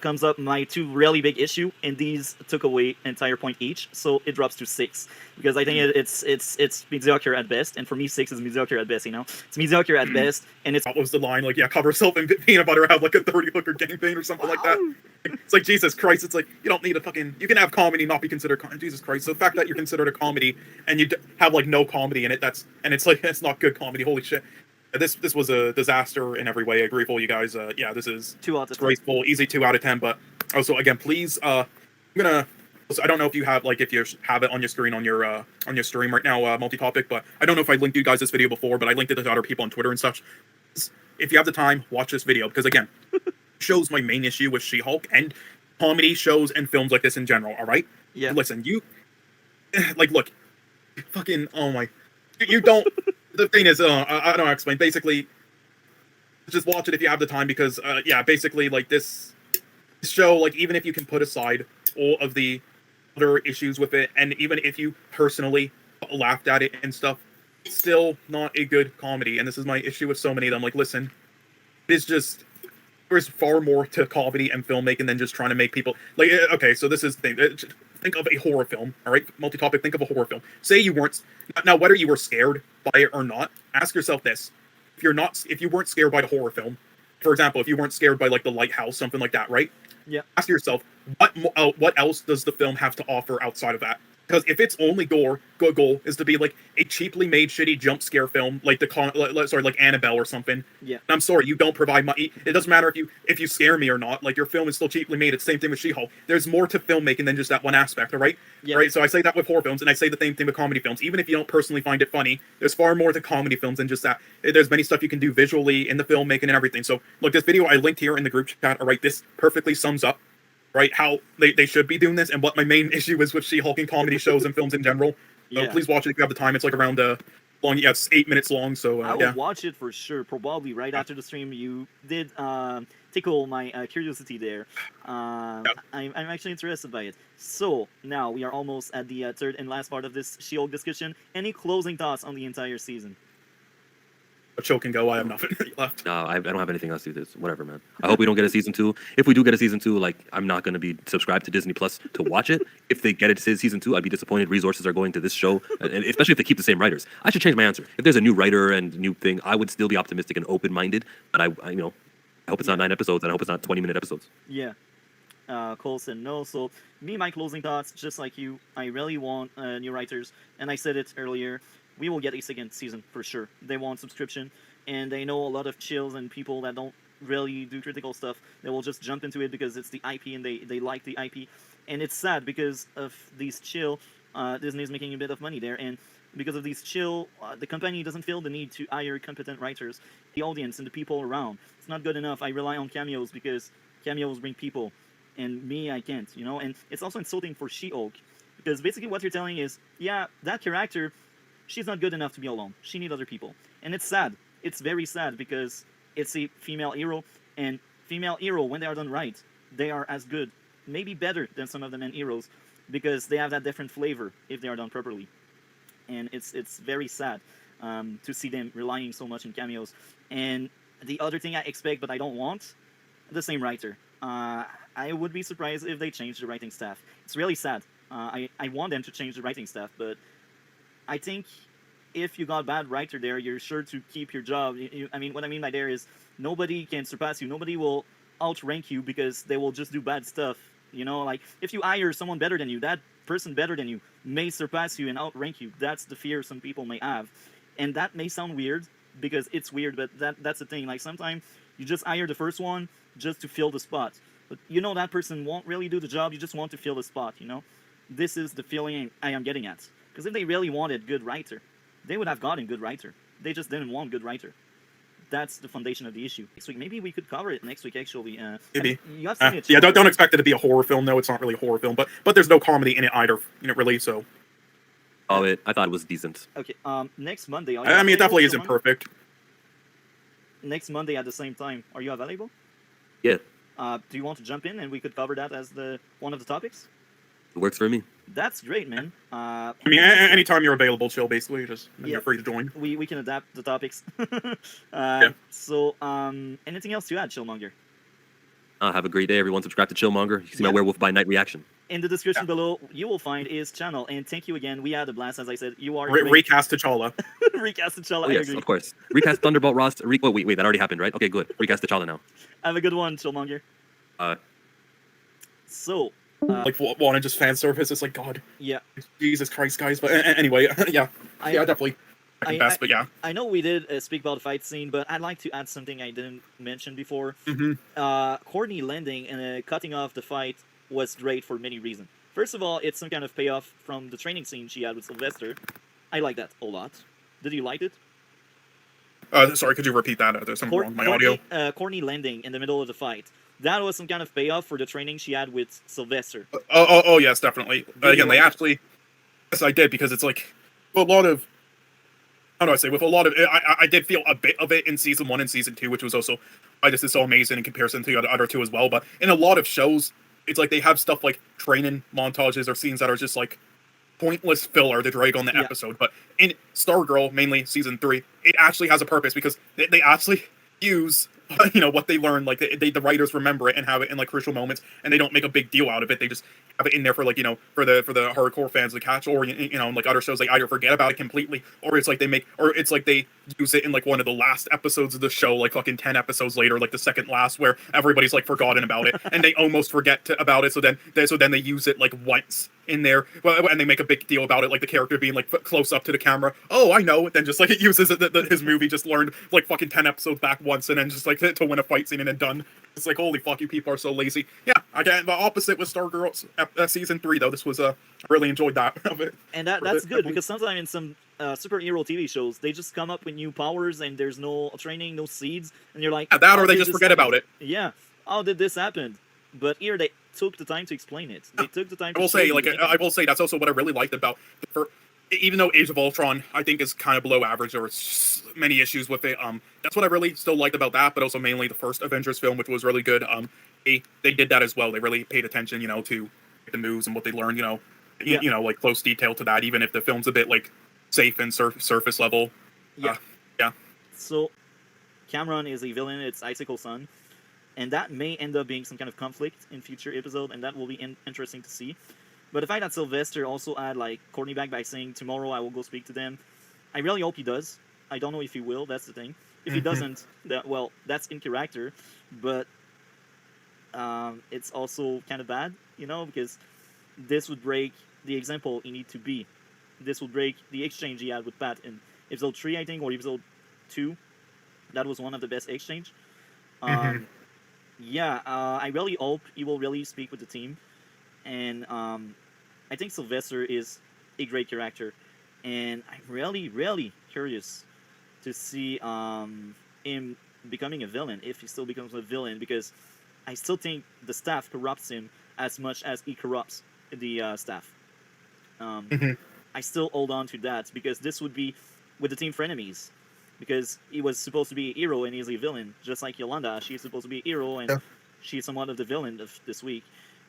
comes up my 2 really big issue, and these took away an entire point each, so it drops to 6 because I think it's mediocre at best, and for me 6 is mediocre at best. It's mediocre at best, and it's. What was the line? Like cover yourself in peanut butter, have like a 30-hooker gangbang or something like that. It's like Jesus Christ. It's like you don't need you can have comedy not be considered Jesus Christ. So the fact that you're considered a comedy and you have like no comedy in it, it's like it's not good comedy. Holy shit. This was a disaster in every way. I agree with all you guys. This is 2 out of 10. Graceful, easy 2 out of 10. But also, again, please, I'm gonna So I don't know if you have if you have it on your screen on your stream right now, multi-topic, but I don't know if I linked you guys this video before, but I linked it to other people on Twitter and such. If you have the time, watch this video because again, shows my main issue with She-Hulk and comedy shows and films like this in general. All right. Yeah. Listen, you look, fucking you don't. The thing is, I don't explain. Basically, just watch it if you have the time because basically this show, even if you can put aside all of the other issues with it, and even if you personally laughed at it and stuff, it's still not a good comedy. And this is my issue with so many of them. Listen, it's just there's far more to comedy and filmmaking than just trying to make people okay. So this is the thing. Think of a horror film, all right? Multi-topic. Think of a horror film. Say you weren't now, whether you were scared by it or not. Ask yourself this: if you weren't scared by the horror film, for example, if you weren't scared by The Lighthouse, something like that, right? Yeah. Ask yourself, what else does the film have to offer outside of that? Because if its only goal is to be a cheaply made shitty jump scare film like Annabelle or something, yeah, I'm sorry, you don't provide money. It doesn't matter if you scare me or not. Your film is still cheaply made. It's the same thing with She-Hulk. There's more to filmmaking than just that one aspect, all right? Yeah. Right. So I say that with horror films, and I say the same thing with comedy films. Even if you don't personally find it funny, there's far more to comedy films than just that. There's many stuff you can do visually in the filmmaking and everything. So look, this video I linked here in the group chat. All right, this perfectly sums up how they should be doing this and what my main issue is with She-Hulk and comedy shows and films in general. So please watch it if you have the time. It's around long. Yeah, it's 8 minutes long. So I will watch it for sure. Probably right after the stream. You did tickle my curiosity there. I'm actually interested by it. So now we are almost at the third and last part of this She-Hulk discussion. Any closing thoughts on the entire season? A choke and go. I have nothing left. No, I don't have anything else to do. This. Whatever, man. I hope we don't get a season 2. If we do get a season 2, I'm not going to be subscribed to Disney Plus to watch it. If they get it to season 2, I'd be disappointed. Resources are going to this show, and especially if they keep the same writers. I should change my answer. If there's a new writer and new thing, I would still be optimistic and open-minded. But I hope it's not 9 episodes, and I hope it's not 20-minute episodes. Yeah. Cole said no. So my closing thoughts, just like you, I really want new writers, and I said it earlier. We will get a second season for sure. They want subscription. And they know a lot of chills and people that don't really do critical stuff. They will just jump into it because it's the IP and they like the IP. And it's sad because of these chill, Disney's making a bit of money there. And because of these chill, the company doesn't feel the need to hire competent writers. The audience and the people around. It's not good enough. I rely on cameos because cameos bring people. And me, I can't, And it's also insulting for She-Hulk. Because basically what you're telling is, yeah, that character, she's not good enough to be alone. She needs other people. And it's sad. It's very sad because it's a female hero, and female hero, when they are done right, they are as good, maybe better than some of the men heroes, because they have that different flavor if they are done properly. And it's very sad to see them relying so much on cameos. And the other thing I expect, but I don't want, the same writer. I would be surprised if they change the writing staff. It's really sad. I want them to change the writing staff, but I think if you got a bad writer there, you're sure to keep your job. What I mean by there is nobody can surpass you. Nobody will outrank you because they will just do bad stuff. If you hire someone better than you, that person better than you may surpass you and outrank you. That's the fear some people may have. And that may sound weird because it's weird, but that's the thing. Sometimes you just hire the first one just to fill the spot. But that person won't really do the job. You just want to fill the spot, This is the feeling I am getting at. Because if they really wanted good writer, they would have gotten good writer. They just didn't want good writer. That's the foundation of the issue. Next week, maybe we could cover it next week. Actually, maybe. You have seen it. Yeah, don't expect it to be a horror film. No, it's not really a horror film. But there's no comedy in it either. Really. So. Oh, I thought it was decent. Okay. Next Monday. It definitely isn't perfect. Next Monday at the same time. Are you available? Yeah. Do you want to jump in and we could cover that as one of the topics? It works for me. That's great, man. Anytime you're available, chill. Basically, you're free to join. We can adapt the topics. So, anything else to add, Chillmonger? Have a great day, everyone. Subscribe to Chillmonger. You can see my Werewolf by Night reaction. In the description below, you will find his channel. And thank you again. We had a blast, as I said. You are recast T'Challa. Recast T'Challa. Oh, yes, of course. Recast Thunderbolt Ross. Wait, that already happened, right? Okay, good. Recast T'Challa now. Have a good one, Chillmonger. So. Want to just fan service? It's God. Yeah. Jesus Christ, guys. But anyway, yeah, definitely. But yeah. I know we did speak about the fight scene, but I'd like to add something I didn't mention before. Mm-hmm. Courtney landing and cutting off the fight was great for many reasons. First of all, it's some kind of payoff from the training scene she had with Sylvester. I like that a lot. Did you like it? Sorry, could you repeat that? There's something wrong with my audio. Corny landing in the middle of the fight. That was some kind of payoff for the training she had with Sylvester. Oh, yes, definitely. Again, they actually, yes, I did, because it's like a lot of, how do I say, with a lot of, I did feel a bit of it in season 1 and season 2, which was also why this is so amazing in comparison to the other two as well. But in a lot of shows, it's like they have stuff like training montages or scenes that are just like pointless filler to drag on the episode. But in Stargirl, mainly season 3, it actually has a purpose, because they actually use what they learned, like the writers remember it and have it in like crucial moments, and they don't make a big deal out of it. They just have it in there for like for the hardcore fans to catch, or like other shows, like either forget about it completely, or it's like they use it in like one of the last episodes of the show, like fucking 10 episodes later, like the second last, where everybody's like forgotten about it and they almost forget about it, so then they use it like once in there, and they make a big deal about it, like the character being like close up to the camera. Oh, I know. Then just like it uses his movie just learned like fucking 10 episodes back once, and then just like to win a fight scene and then done. It's like, holy fuck, you people are so lazy. Yeah, again, the opposite with Stargirl season 3 though. This was I really enjoyed that of it. And that's good, because sometimes in some superhero TV shows, they just come up with new powers and there's no training, no seeds, and you're like, that, or they just forget about it. Yeah, how did this happen? But here they took the time to explain it. They took the time. I will say that's also what I really liked about even though Age of Ultron I think is kind of below average, there was many issues with it. That's what I really still liked about that, but also mainly the first Avengers film, which was really good. They did that as well. They really paid attention, to the moves and what they learned. Like close detail to that, even if the film's a bit like safe and surface level. Yeah. Yeah. So Cameron is a villain. It's Icicle Sun. And that may end up being some kind of conflict in future episode, and that will be interesting to see. But the fact that Sylvester also had like Courtney back by saying tomorrow I will go speak to them, I really hope he does. I don't know if he will. That's the thing. If he doesn't, that's in character. But it's also kind of bad, because this would break the example he need to be. This would break the exchange he had with Pat in episode 3, I think, or episode 2. That was one of the best exchange. Yeah, I really hope he will really speak with the team, and I think Sylvester is a great character, and I'm really, really curious to see him becoming a villain, if he still becomes a villain, because I still think the staff corrupts him as much as he corrupts the staff. I still hold on to that, because this would be with the team frenemies. Because he was supposed to be a hero and he's a villain, just like Yolanda. She's supposed to be a hero and she's somewhat of the villain of this week.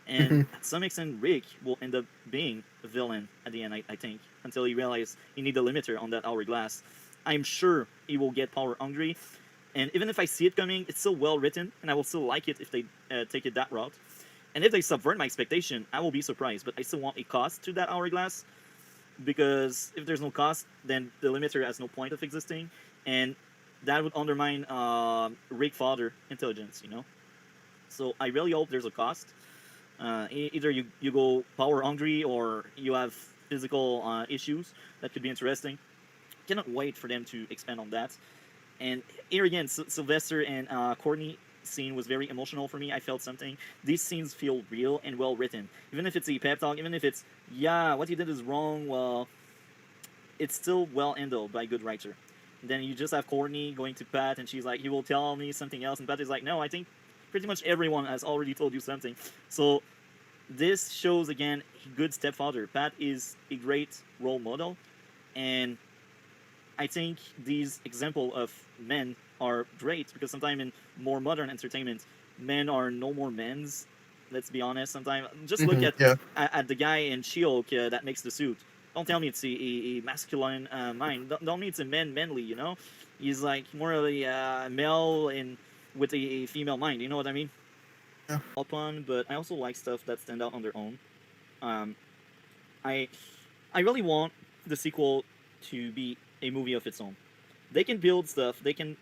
And at some extent, Rick will end up being a villain at the end, I think, until he realizes he needs a limiter on that hourglass. I'm sure he will get power hungry, and even if I see it coming, it's still well written, and I will still like it if they take it that route. And if they subvert my expectation, I will be surprised, but I still want a cost to that hourglass, because if there's no cost, then the limiter has no point of existing. And that would undermine Rick Father intelligence, So I really hope there's a cost. Either you go power hungry or you have physical issues. That could be interesting. Cannot wait for them to expand on that. And here again, Sylvester and Courtney scene was very emotional for me. I felt something. These scenes feel real and well written. Even if it's a pep talk, even if it's, what you did is wrong, well, it's still well handled by a good writer. Then you just have Courtney going to Pat, and she's like, he will tell me something else. And Pat is like, no, I think pretty much everyone has already told you something. So this shows, again, a good stepfather. Pat is a great role model. And I think these examples of men are great, because sometimes in more modern entertainment, men are no more men's. Let's be honest. Sometimes just look at the guy in She-Hulk that makes the suit. Don't tell me it's a masculine mind. Don't mean it's a manly, He's like more of a male with a female mind. You know what I mean? Yeah. But I also like stuff that stand out on their own. I really want the sequel to be a movie of its own. They can build stuff. They can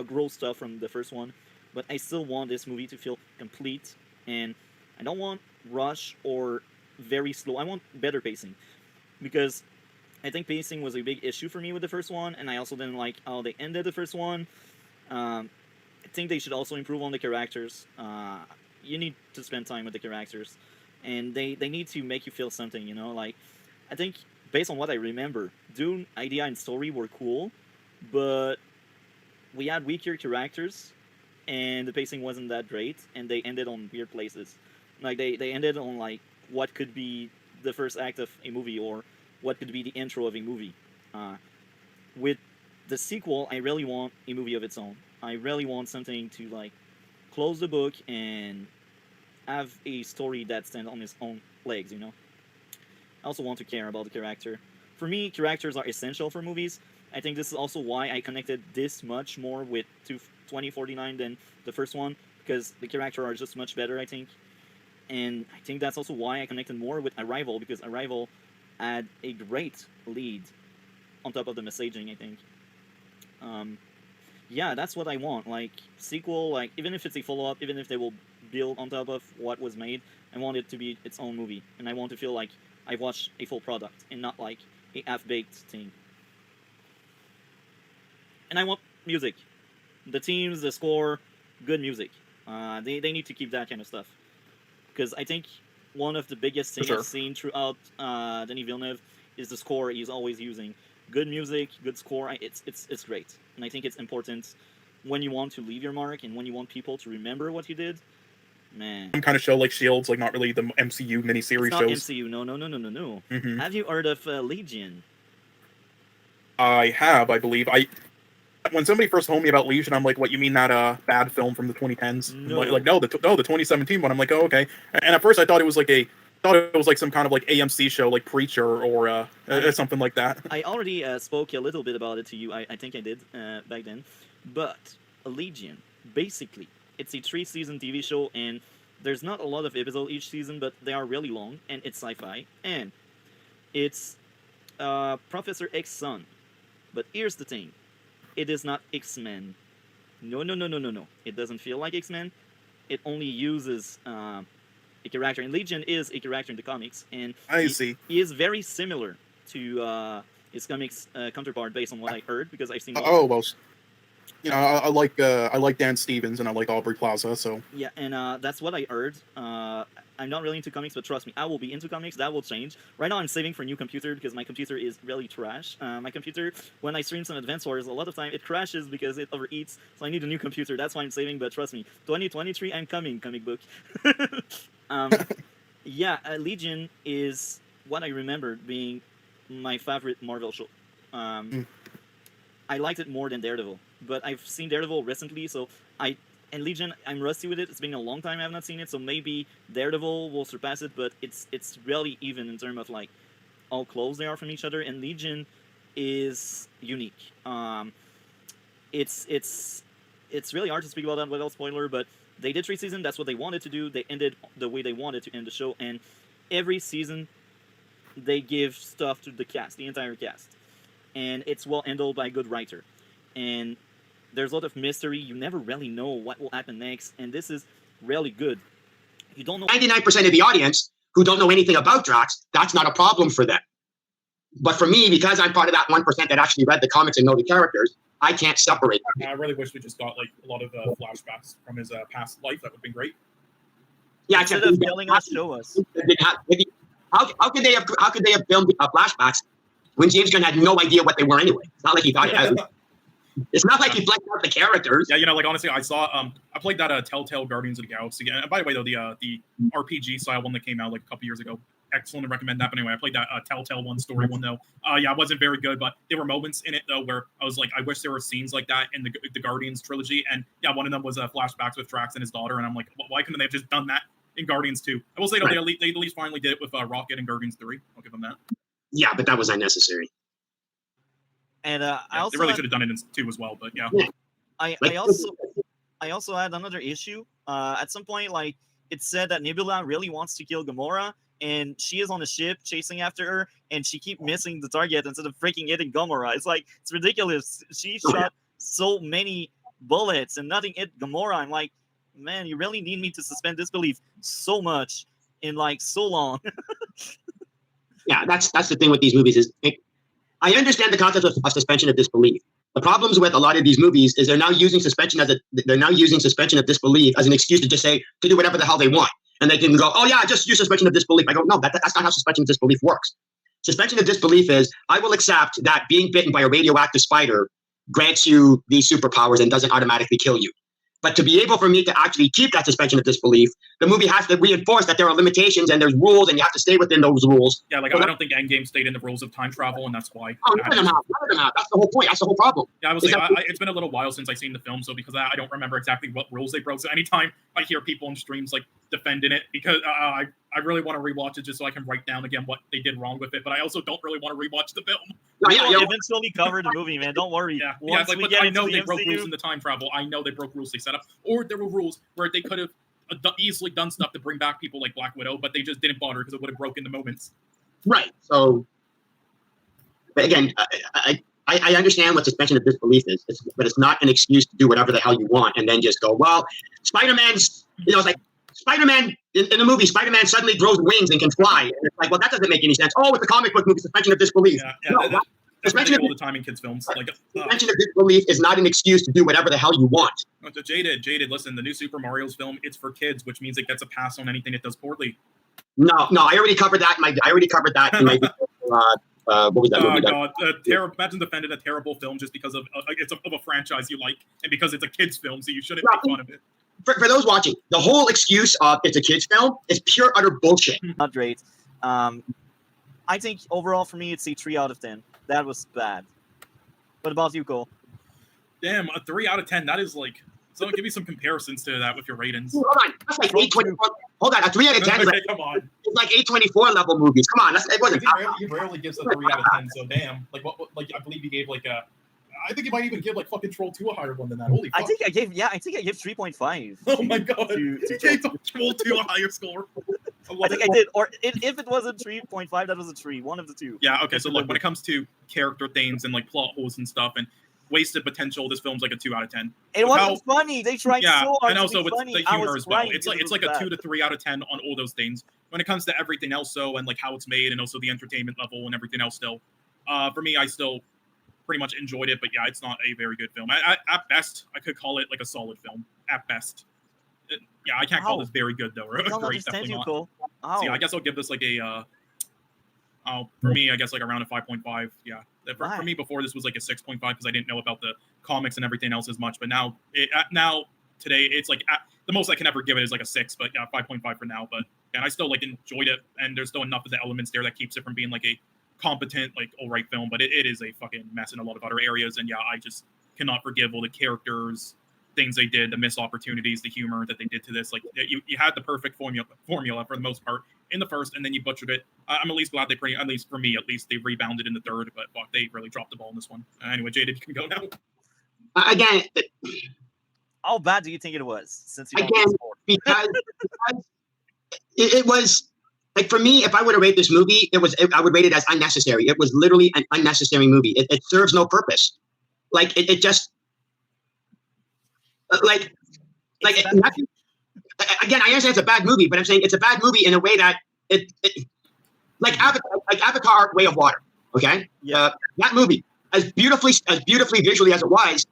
grow stuff from the first one. But I still want this movie to feel complete. And I don't want rush or very slow. I want better pacing. Because I think pacing was a big issue for me with the first one, and I also didn't like how they ended the first one. I think they should also improve on the characters. You need to spend time with the characters. and they need to make you feel something. You know, like I think based on what I remember, Dune idea and story were cool, but we had weaker characters, and the pacing wasn't that great, and they ended on weird places. Like they ended on like what could be the first act of a movie or what could be the intro of a movie. With the sequel, I really want a movie of its own. I really want something to like close the book and have a story that stands on its own legs, you know? I also want to care about the character. For me, characters are essential for movies. I think this is also why I connected this much more with 2049 than the first one, because the characters are just much better, I think. And I think that's also why I connected more with Arrival, because Arrival had a great lead on top of the messaging, I think. Yeah, that's what I want. Like, sequel, like, even if it's a follow-up, even if they will build on top of what was made, I want it to be its own movie. And I want to feel like I've watched a full product and not like a half-baked thing. And I want music. The themes, the score, good music. They need to keep that kind of stuff. Because I think one of the biggest things I've seen throughout Denis Villeneuve is the score he's always using. Good music, good score, it's great. And I think it's important when you want to leave your mark and when you want people to remember what you did. Man. Some kind of show like Shields, like not really the MCU miniseries It's not shows. MCU, no. Mhm. Have you heard of Legion? I have, I believe. When somebody first told me about Legion, I'm like, "What, you mean that bad film from the 2010s?" No. Like the 2017 one. I'm like, "Oh, okay." And at first, I thought it was like some kind of like AMC show, like Preacher or something like that. I already spoke a little bit about it to you. I think I did back then. But Legion, basically, it's a 3-season TV show, and there's not a lot of episodes each season, but they are really long, and it's sci-fi, and it's Professor X's son. But here's the thing. It is not X-Men. No. It doesn't feel like X-Men. It only uses a character. And Legion is a character in the comics. And see. He is very similar to his comics counterpart based on what I heard, because I've seen... Oh, well, you know, I like Dan Stevens and I like Aubrey Plaza, so... Yeah, and that's what I heard. I'm not really into comics, but trust me, I will be into comics. That will change. Right now, I'm saving for a new computer because my computer is really trash. My computer, when I stream some Advance Wars, a lot of time it crashes because it overheats. So I need a new computer. That's why I'm saving. But trust me, 2023, I'm coming. Comic book. Yeah, Legion is what I remember being my favorite Marvel show. I liked it more than Daredevil, but I've seen Daredevil recently, so and Legion, I'm rusty with it. It's been a long time I have not seen it, so maybe Daredevil will surpass it, but it's really even in terms of like how close they are from each other. And Legion is unique. It's really hard to speak about that without spoiler, but they did 3 seasons. That's what they wanted to do. They ended the way they wanted to end the show, and every season they give stuff to the cast, the entire cast, and it's well handled by a good writer. And there's a lot of mystery. You never really know what will happen next, and this is really good. You don't know 99% of the audience who don't know anything about Drax. That's not a problem for them. But for me, because I'm part of that 1% that actually read the comics and know the characters, I can't separate them. I really wish we just got like a lot of flashbacks from his past life. That would have been great. Yeah, Instead of telling us, show us. How could they have filmed flashbacks when James Gunn had no idea what they were anyway? It's not like he thought it's not like he fleshed out the characters. Yeah, you know, like honestly, I saw I played that Telltale Guardians of the Galaxy. And by the way, though, the RPG style one that came out like a couple years ago, excellent to recommend that. But anyway, I played that Telltale one story one though. Yeah, it wasn't very good, but there were moments in it though where I was like, I wish there were scenes like that in the Guardians trilogy. And yeah, one of them was flashbacks with Drax and his daughter, and I'm like, why couldn't they have just done that in Guardians 2? I will say though, right. they at least finally did it with Rocket and Guardians 3. I'll give them that. Yeah, but that was unnecessary. And I also they really should have done it in 2 as well, but yeah. I also had another issue. At some point, like it said that Nebula really wants to kill Gamora, and she is on a ship chasing after her, and she keep missing the target instead of freaking hitting Gamora. It's like it's ridiculous. She shot so many bullets and nothing hit Gamora. I'm like, man, you really need me to suspend disbelief so much in like so long. Yeah, that's the thing with these movies is. I understand the concept of suspension of disbelief. The problems with a lot of these movies is they're now using suspension of disbelief as an excuse to just say to do whatever the hell they want. And they can go, oh yeah, just use suspension of disbelief. I go, no, that's not how suspension of disbelief works. Suspension of disbelief is, I will accept that being bitten by a radioactive spider grants you these superpowers and doesn't automatically kill you. But to be able for me to actually keep that suspension of disbelief, the movie has to reinforce that there are limitations and there's rules and you have to stay within those rules. Yeah, like, I don't think Endgame stayed in the rules of time travel, and that's why. Oh, none of them have. That's the whole point. That's the whole problem. Yeah, I was like, it's been a little while since I've seen the film, so because I don't remember exactly what rules they broke. So anytime I hear people in streams like defending it, because I really want to rewatch it just so I can write down again what they did wrong with it. But I also don't really want to rewatch the film. We'll eventually cover the movie, man. Don't worry. Yeah, but I know they broke rules in the time travel. I know they broke rules they set up, or there were rules where they could have easily done stuff to bring back people like Black Widow, but they just didn't bother because it would have broken the moments. Right. So, but again, I understand what suspension of disbelief is, but it's not an excuse to do whatever the hell you want and then just go, well, Spider-Man's, it's like Spider-Man in the movie, Spider-Man suddenly grows wings and can fly. And it's like, well, that doesn't make any sense. Oh, it's a comic book movie, suspension of disbelief. That's all the time in kids' films. Like, suspension of disbelief is not an excuse to do whatever the hell you want. So Jaded, listen, the new Super Mario's film, it's for kids, which means it gets a pass on anything it does poorly. No, I already covered that. In my what was that movie? God, imagine defending a terrible film just because of a franchise you like, and because it's a kids' film, so you shouldn't make fun of it. For those watching, the whole excuse of it's a kids' film is pure utter bullshit. Not great. I think overall for me, it's a 3 out of 10. That was bad. What about you, Cole? Damn, a 3 out of 10. That is like. So give me some comparisons to that with your ratings. Hold on, that's like 824. Hold on, a 3 out of 10. Okay, come on. It's like 824 level movies. Come on, it wasn't. He rarely gives a 3 out of 10. So damn, like what? Like I believe he gave like a. I think he might even give like fucking Troll 2 a higher one than that. Holy fuck. I think I gave 3.5. Oh my god. He gave Troll 2 a higher score. I think I did. Or if it wasn't 3.5, that was a 3. One of the two. Yeah, okay, so look, when it comes to character things and like plot holes and stuff and wasted potential, this film's like a 2 out of 10. It wasn't funny. They tried so hard and also to be with funny. the humor as well. It's like a 2 to 3 out of 10 on all those things. When it comes to everything else, and like how it's made and also the entertainment level and everything else still, for me, I still pretty much enjoyed it, but yeah, it's not a very good film. At best, I could call it like a solid film. At best. Yeah, I can't call this very good though. Or great, definitely not. So yeah, I guess I'll give this like a for me, I guess like around a 5.5. Yeah, for me before this was like a 6.5 because I didn't know about the comics and everything else as much. But now, today it's like the most I can ever give it is like a 6. But yeah, 5.5 for now. But and I still like enjoyed it, and there's still enough of the elements there that keeps it from being like a competent, like all right film. But it is a fucking mess in a lot of other areas. And yeah, I just cannot forgive all the characters, things they did, the missed opportunities, the humor that they did to this. Like you had the perfect formula for the most part in the first, and then you butchered it. I'm at least glad they at least for me, they rebounded in the third, but fuck, they really dropped the ball in this one. Anyway, Jaded, you can go now. Again, how bad do you think it was? Since you because it was like, for me, if I were to rate this movie, I would rate it as unnecessary. It was literally an unnecessary movie. It serves no purpose. Like it just. Like nothing, again, I understand it's a bad movie, but I'm saying it's a bad movie in a way that it like Avatar: Way of Water. Okay, that movie, as beautifully visually as it was,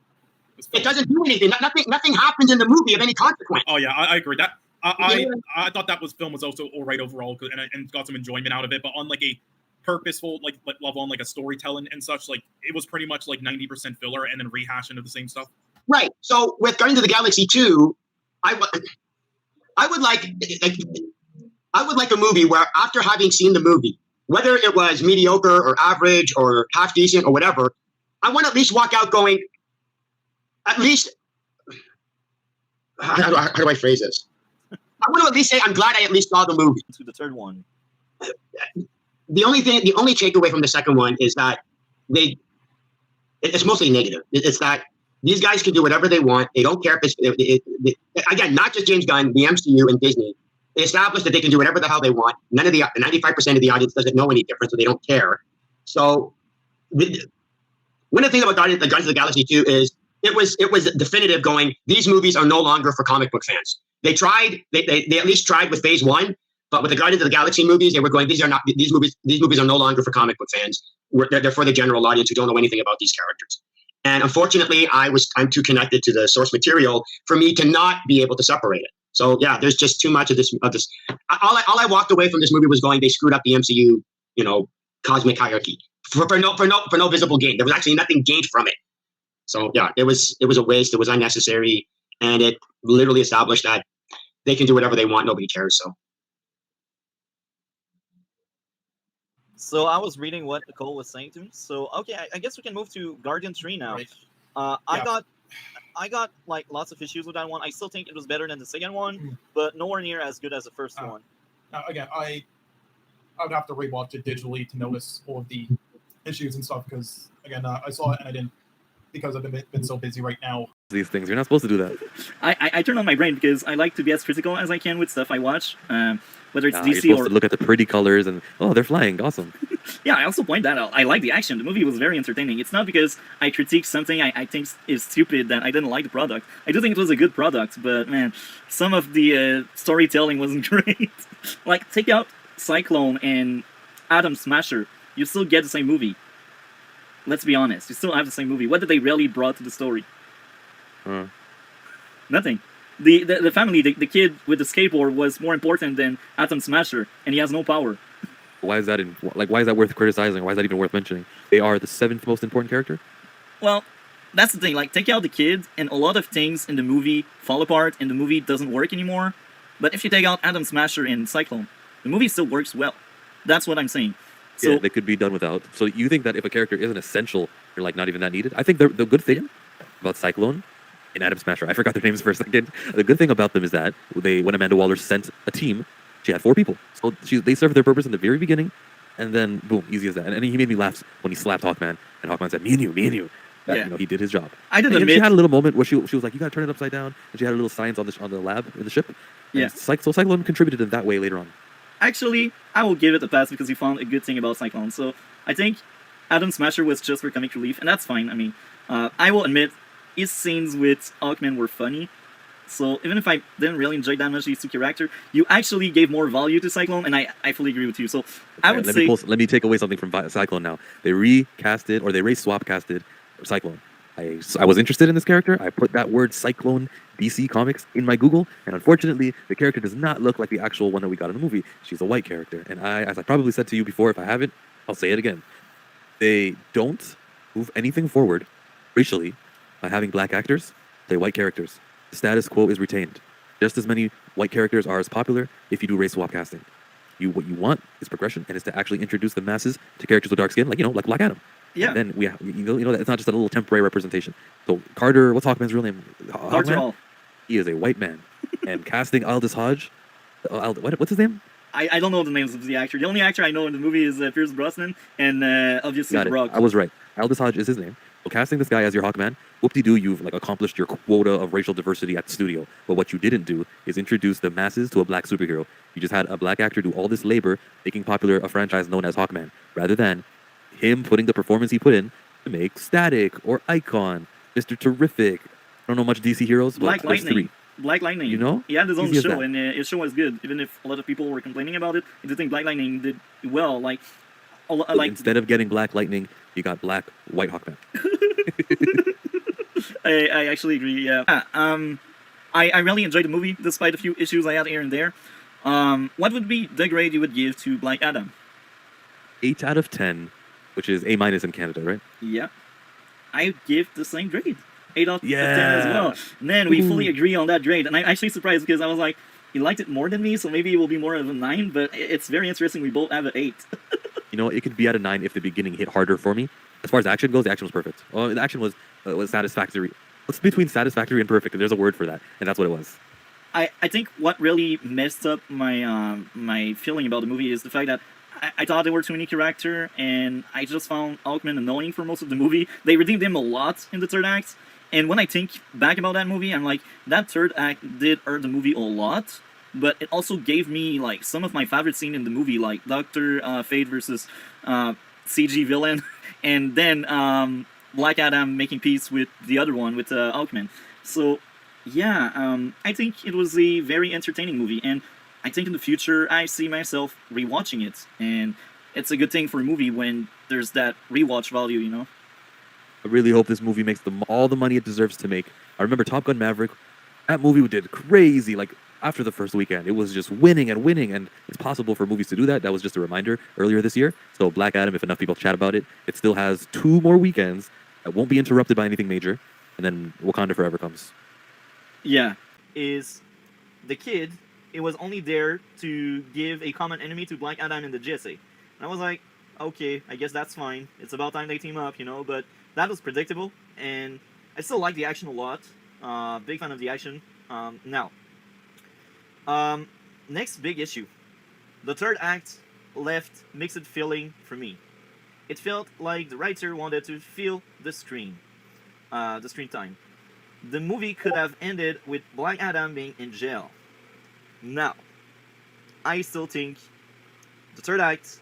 it doesn't do anything. Nothing happens in the movie of any consequence. Oh yeah, I agree. That I thought that film was also all right overall, and got some enjoyment out of it. But on like a purposeful like level, on like a storytelling and such, like it was pretty much like 90% filler and then rehashing of the same stuff. Right. So with Guardians of the Galaxy 2, I would like a movie where, after having seen the movie, whether it was mediocre or average or half decent or whatever, I want to at least walk out going, at least, how do I phrase this? I want to at least say I'm glad I at least saw the movie. To the third one. The only takeaway from the second one is that it's mostly negative. It's that these guys can do whatever they want. They don't care if it's again, not just James Gunn, the MCU and Disney. They established that they can do whatever the hell they want. 95% of the audience doesn't know any different, so they don't care. So one of the things about Guardians of the Galaxy 2 is it was definitive, going, these movies are no longer for comic book fans. They tried, they at least tried with Phase 1, but with the Guardians of the Galaxy movies, they were going, these movies are no longer for comic book fans. They're for the general audience who don't know anything about these characters. And unfortunately, I'm too connected to the source material for me to not be able to separate it. So yeah, there's just too much of this. All I walked away from this movie was going, they screwed up the MCU, cosmic hierarchy for no visible gain. There was actually nothing gained from it. So yeah, it was a waste. It was unnecessary, and it literally established that they can do whatever they want. Nobody cares. So I was reading what Nicole was saying to me. So okay, I guess we can move to Guardian 3 now. Right. I got like lots of issues with that one. I still think it was better than the second one, but nowhere near as good as the first one. Again, I would have to rewatch it digitally to notice all of the issues and stuff because again, I saw it and I didn't because I've been so busy right now. These things, you're not supposed to do that. I turn on my brain because I like to be as critical as I can with stuff I watch, whether it's You're DC supposed or. to look at the pretty colors and they're flying, awesome. Yeah, I also point that out. I like the action. The movie was very entertaining. It's not because I critique something I think is stupid that I didn't like the product. I do think it was a good product, but man, some of the storytelling wasn't great. Like, take out Cyclone and Atom Smasher, you still get the same movie. Let's be honest, you still have the same movie. What did they really brought to the story? Nothing. The family, the kid with the skateboard was more important than Atom Smasher, and he has no power. Why is that why is that worth criticizing? Why is that even worth mentioning? They are the 7th most important character? Well, that's the thing. Like, take out the kid, and a lot of things in the movie fall apart, and the movie doesn't work anymore. But if you take out Atom Smasher and Cyclone, the movie still works well. That's what I'm saying. So, Yeah, they could be done without. So you think that if a character isn't essential, you're like not even that needed? I think the good thing about Cyclone and Atom Smasher, I forgot their names for a second. The good thing about them is that when Amanda Waller sent a team, she had 4 people. So they served their purpose in the very beginning, and then boom, easy as that. And he made me laugh when he slapped Hawkman, and Hawkman said, "Me and you." That, Yeah. he did his job. I did And admit- she had a little moment where she was like, "You gotta turn it upside down," and she had a little science on the lab in the ship. And Yeah. So Cyclone contributed in that way later on. Actually, I will give it a pass because he found a good thing about Cyclone. So I think Atom Smasher was just for comic relief, and that's fine. I mean, I will admit, his scenes with Hawkman were funny. So even if I didn't really enjoy that much these two characters, you actually gave more value to Cyclone, and I fully agree with you. So I would say... Let me take away something from Cyclone now. They recasted, or they race-swap casted Cyclone. I was interested in this character. I put that word Cyclone DC Comics in my Google, and unfortunately, the character does not look like the actual one that we got in the movie. She's a white character, and as I probably said to you before, if I haven't, I'll say it again. They don't move anything forward racially by having black actors play white characters. The status quo is retained. Just as many white characters are as popular if you do race swap casting. What you want is progression, and it's to actually introduce the masses to characters with dark skin, like Black Adam. Yeah. And then we have, it's not just a little temporary representation. So Carter, what's Hawkman's real name? Carter Hawkman? Hall. He is a white man, and casting Aldous Hodge. What's his name? I don't know the names of the actor. The only actor I know in the movie is Pierce Brosnan, and obviously Got it. Brock. I was right. Aldous Hodge is his name. So casting this guy as your Hawkman, whoop-de-doo, you've accomplished your quota of racial diversity at the studio. But what you didn't do is introduce the masses to a black superhero. You just had a black actor do all this labor making popular a franchise known as Hawkman, rather than him putting the performance he put in to make Static or Icon, Mr. Terrific. I don't know much DC heroes, but Black there's Lightning. 3. Black Lightning. You know? He had his own Easy as show, that. and his show was good. Even if a lot of people were complaining about it, I do think Black Lightning did well. Instead of getting Black Lightning, you got White Hawkman. I actually agree. Yeah. I really enjoyed the movie despite a few issues I had here and there. What would be the grade you would give to Black Adam? 8 out of 10, which is A- in Canada, right? Yeah. I would give the same grade. 8 out of 10 Yeah. as well. Man, we Ooh. fully agree on that grade. And I'm actually surprised because I was like, he liked it more than me, so maybe it will be more of a 9, but it's very interesting. We both have an 8. It could be at a 9 if the beginning hit harder for me. As far as action goes, the action was perfect. Well, the action was satisfactory. It's between satisfactory and perfect, and there's a word for that, and that's what it was. I think what really messed up my my feeling about the movie is the fact that I thought there were too many characters, and I just found Hawkman annoying for most of the movie. They redeemed him a lot in the third act, and when I think back about that movie, I'm like, that third act did hurt the movie a lot, but it also gave me some of my favorite scene in the movie, like Dr. Fate versus CG villain, and then Black Adam making peace with the other one, with Hawkman. So, yeah, I think it was a very entertaining movie, and I think in the future I see myself rewatching it, and it's a good thing for a movie when there's that rewatch value, I really hope this movie makes all the money it deserves to make. I remember Top Gun Maverick. That movie did crazy. after the first weekend. It was just winning and winning, and it's possible for movies to do that. That was just a reminder earlier this year. So Black Adam, if enough people chat about it, it still has 2 more weekends that won't be interrupted by anything major, and then Wakanda Forever comes. Yeah, is the kid. It was only there to give a common enemy to Black Adam and the GSA. And I was like, okay, I guess that's fine. It's about time they team up, you know. But that was predictable, and I still like the action a lot. Big fan of the action. Now, next big issue. The third act left mixed feeling for me. It felt like the writer wanted to fill the screen time. The movie could have ended with Black Adam being in jail. Now, I still think the third act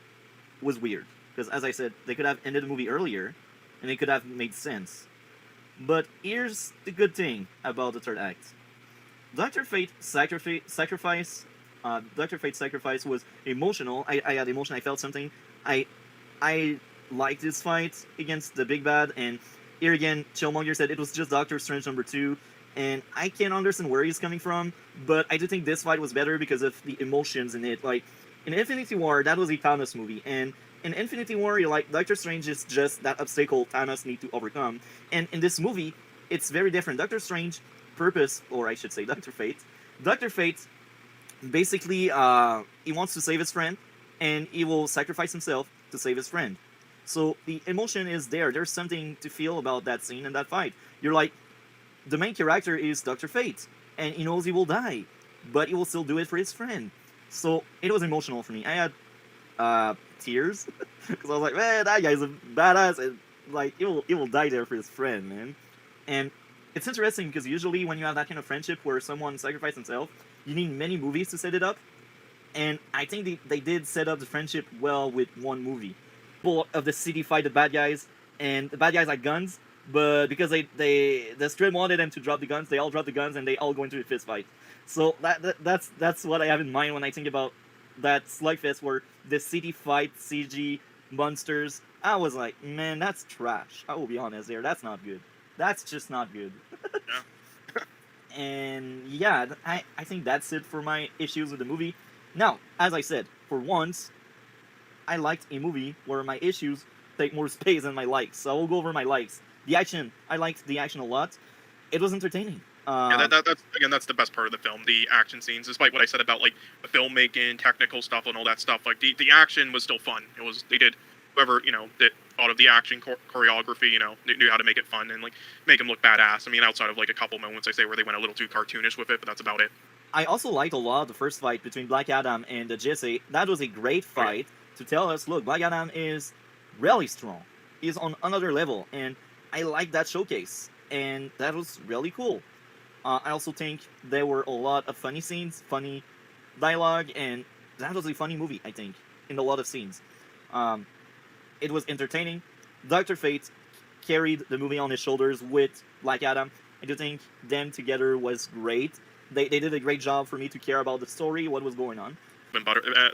was weird. Because as I said, they could have ended the movie earlier, and it could have made sense. But here's the good thing about the third act. Dr. Fate sacrifice was emotional. I had emotion, I felt something. I liked this fight against the big bad, and here again, Chillmonger said it was just Doctor Strange number 2, and I can't understand where he's coming from, but I do think this fight was better because of the emotions in it. Like, in Infinity War, that was a Thanos movie, and in Infinity War, you're like, Doctor Strange is just that obstacle Thanos need to overcome, and in this movie, it's very different. Doctor Strange purpose, or I should say Dr. Fate, basically, he wants to save his friend, and he will sacrifice himself to save his friend. So the emotion is there. There's something to feel about that scene and that fight. You're like, the main character is Dr. Fate, and he knows he will die, but he will still do it for his friend. So it was emotional for me. I had tears, because I was like, man, that guy's a badass, and like, he will die there for his friend, man. And it's interesting, because usually when you have that kind of friendship where someone sacrifices himself, you need many movies to set it up, and I think they did set up the friendship well with one movie. People of the city fight the bad guys, and the bad guys had guns, but because the Strip wanted them to drop the guns, they all drop the guns, and they all go into a fist fight. So that's what I have in mind when I think about that slugfest where the city fight CG monsters. I was like, man, that's trash. I will be honest there. That's not good. That's just not good. And yeah, I think that's it for my issues with the movie. Now, as I said, for once, I liked a movie where my issues take more space than my likes. So I will go over my likes. The action, I liked the action a lot. It was entertaining. Yeah, that's the best part of the film, the action scenes. Despite what I said about like the filmmaking, technical stuff, and all that stuff, like the action was still fun. They did whoever that thought of the action choreography, knew how to make it fun and like make them look badass. I mean, outside of like a couple moments I say where they went a little too cartoonish with it, but that's about it. I also liked a lot the first fight between Black Adam and the GSA. That was a great fight to tell us, look, Black Adam is really strong. He's on another level, and I like that showcase, and that was really cool. I also think there were a lot of funny scenes, funny dialogue, and that was a funny movie, I think, in a lot of scenes. It was entertaining. Dr. Fate carried the movie on his shoulders with Black Adam. I do think them together was great. They did a great job for me to care about the story, what was going on.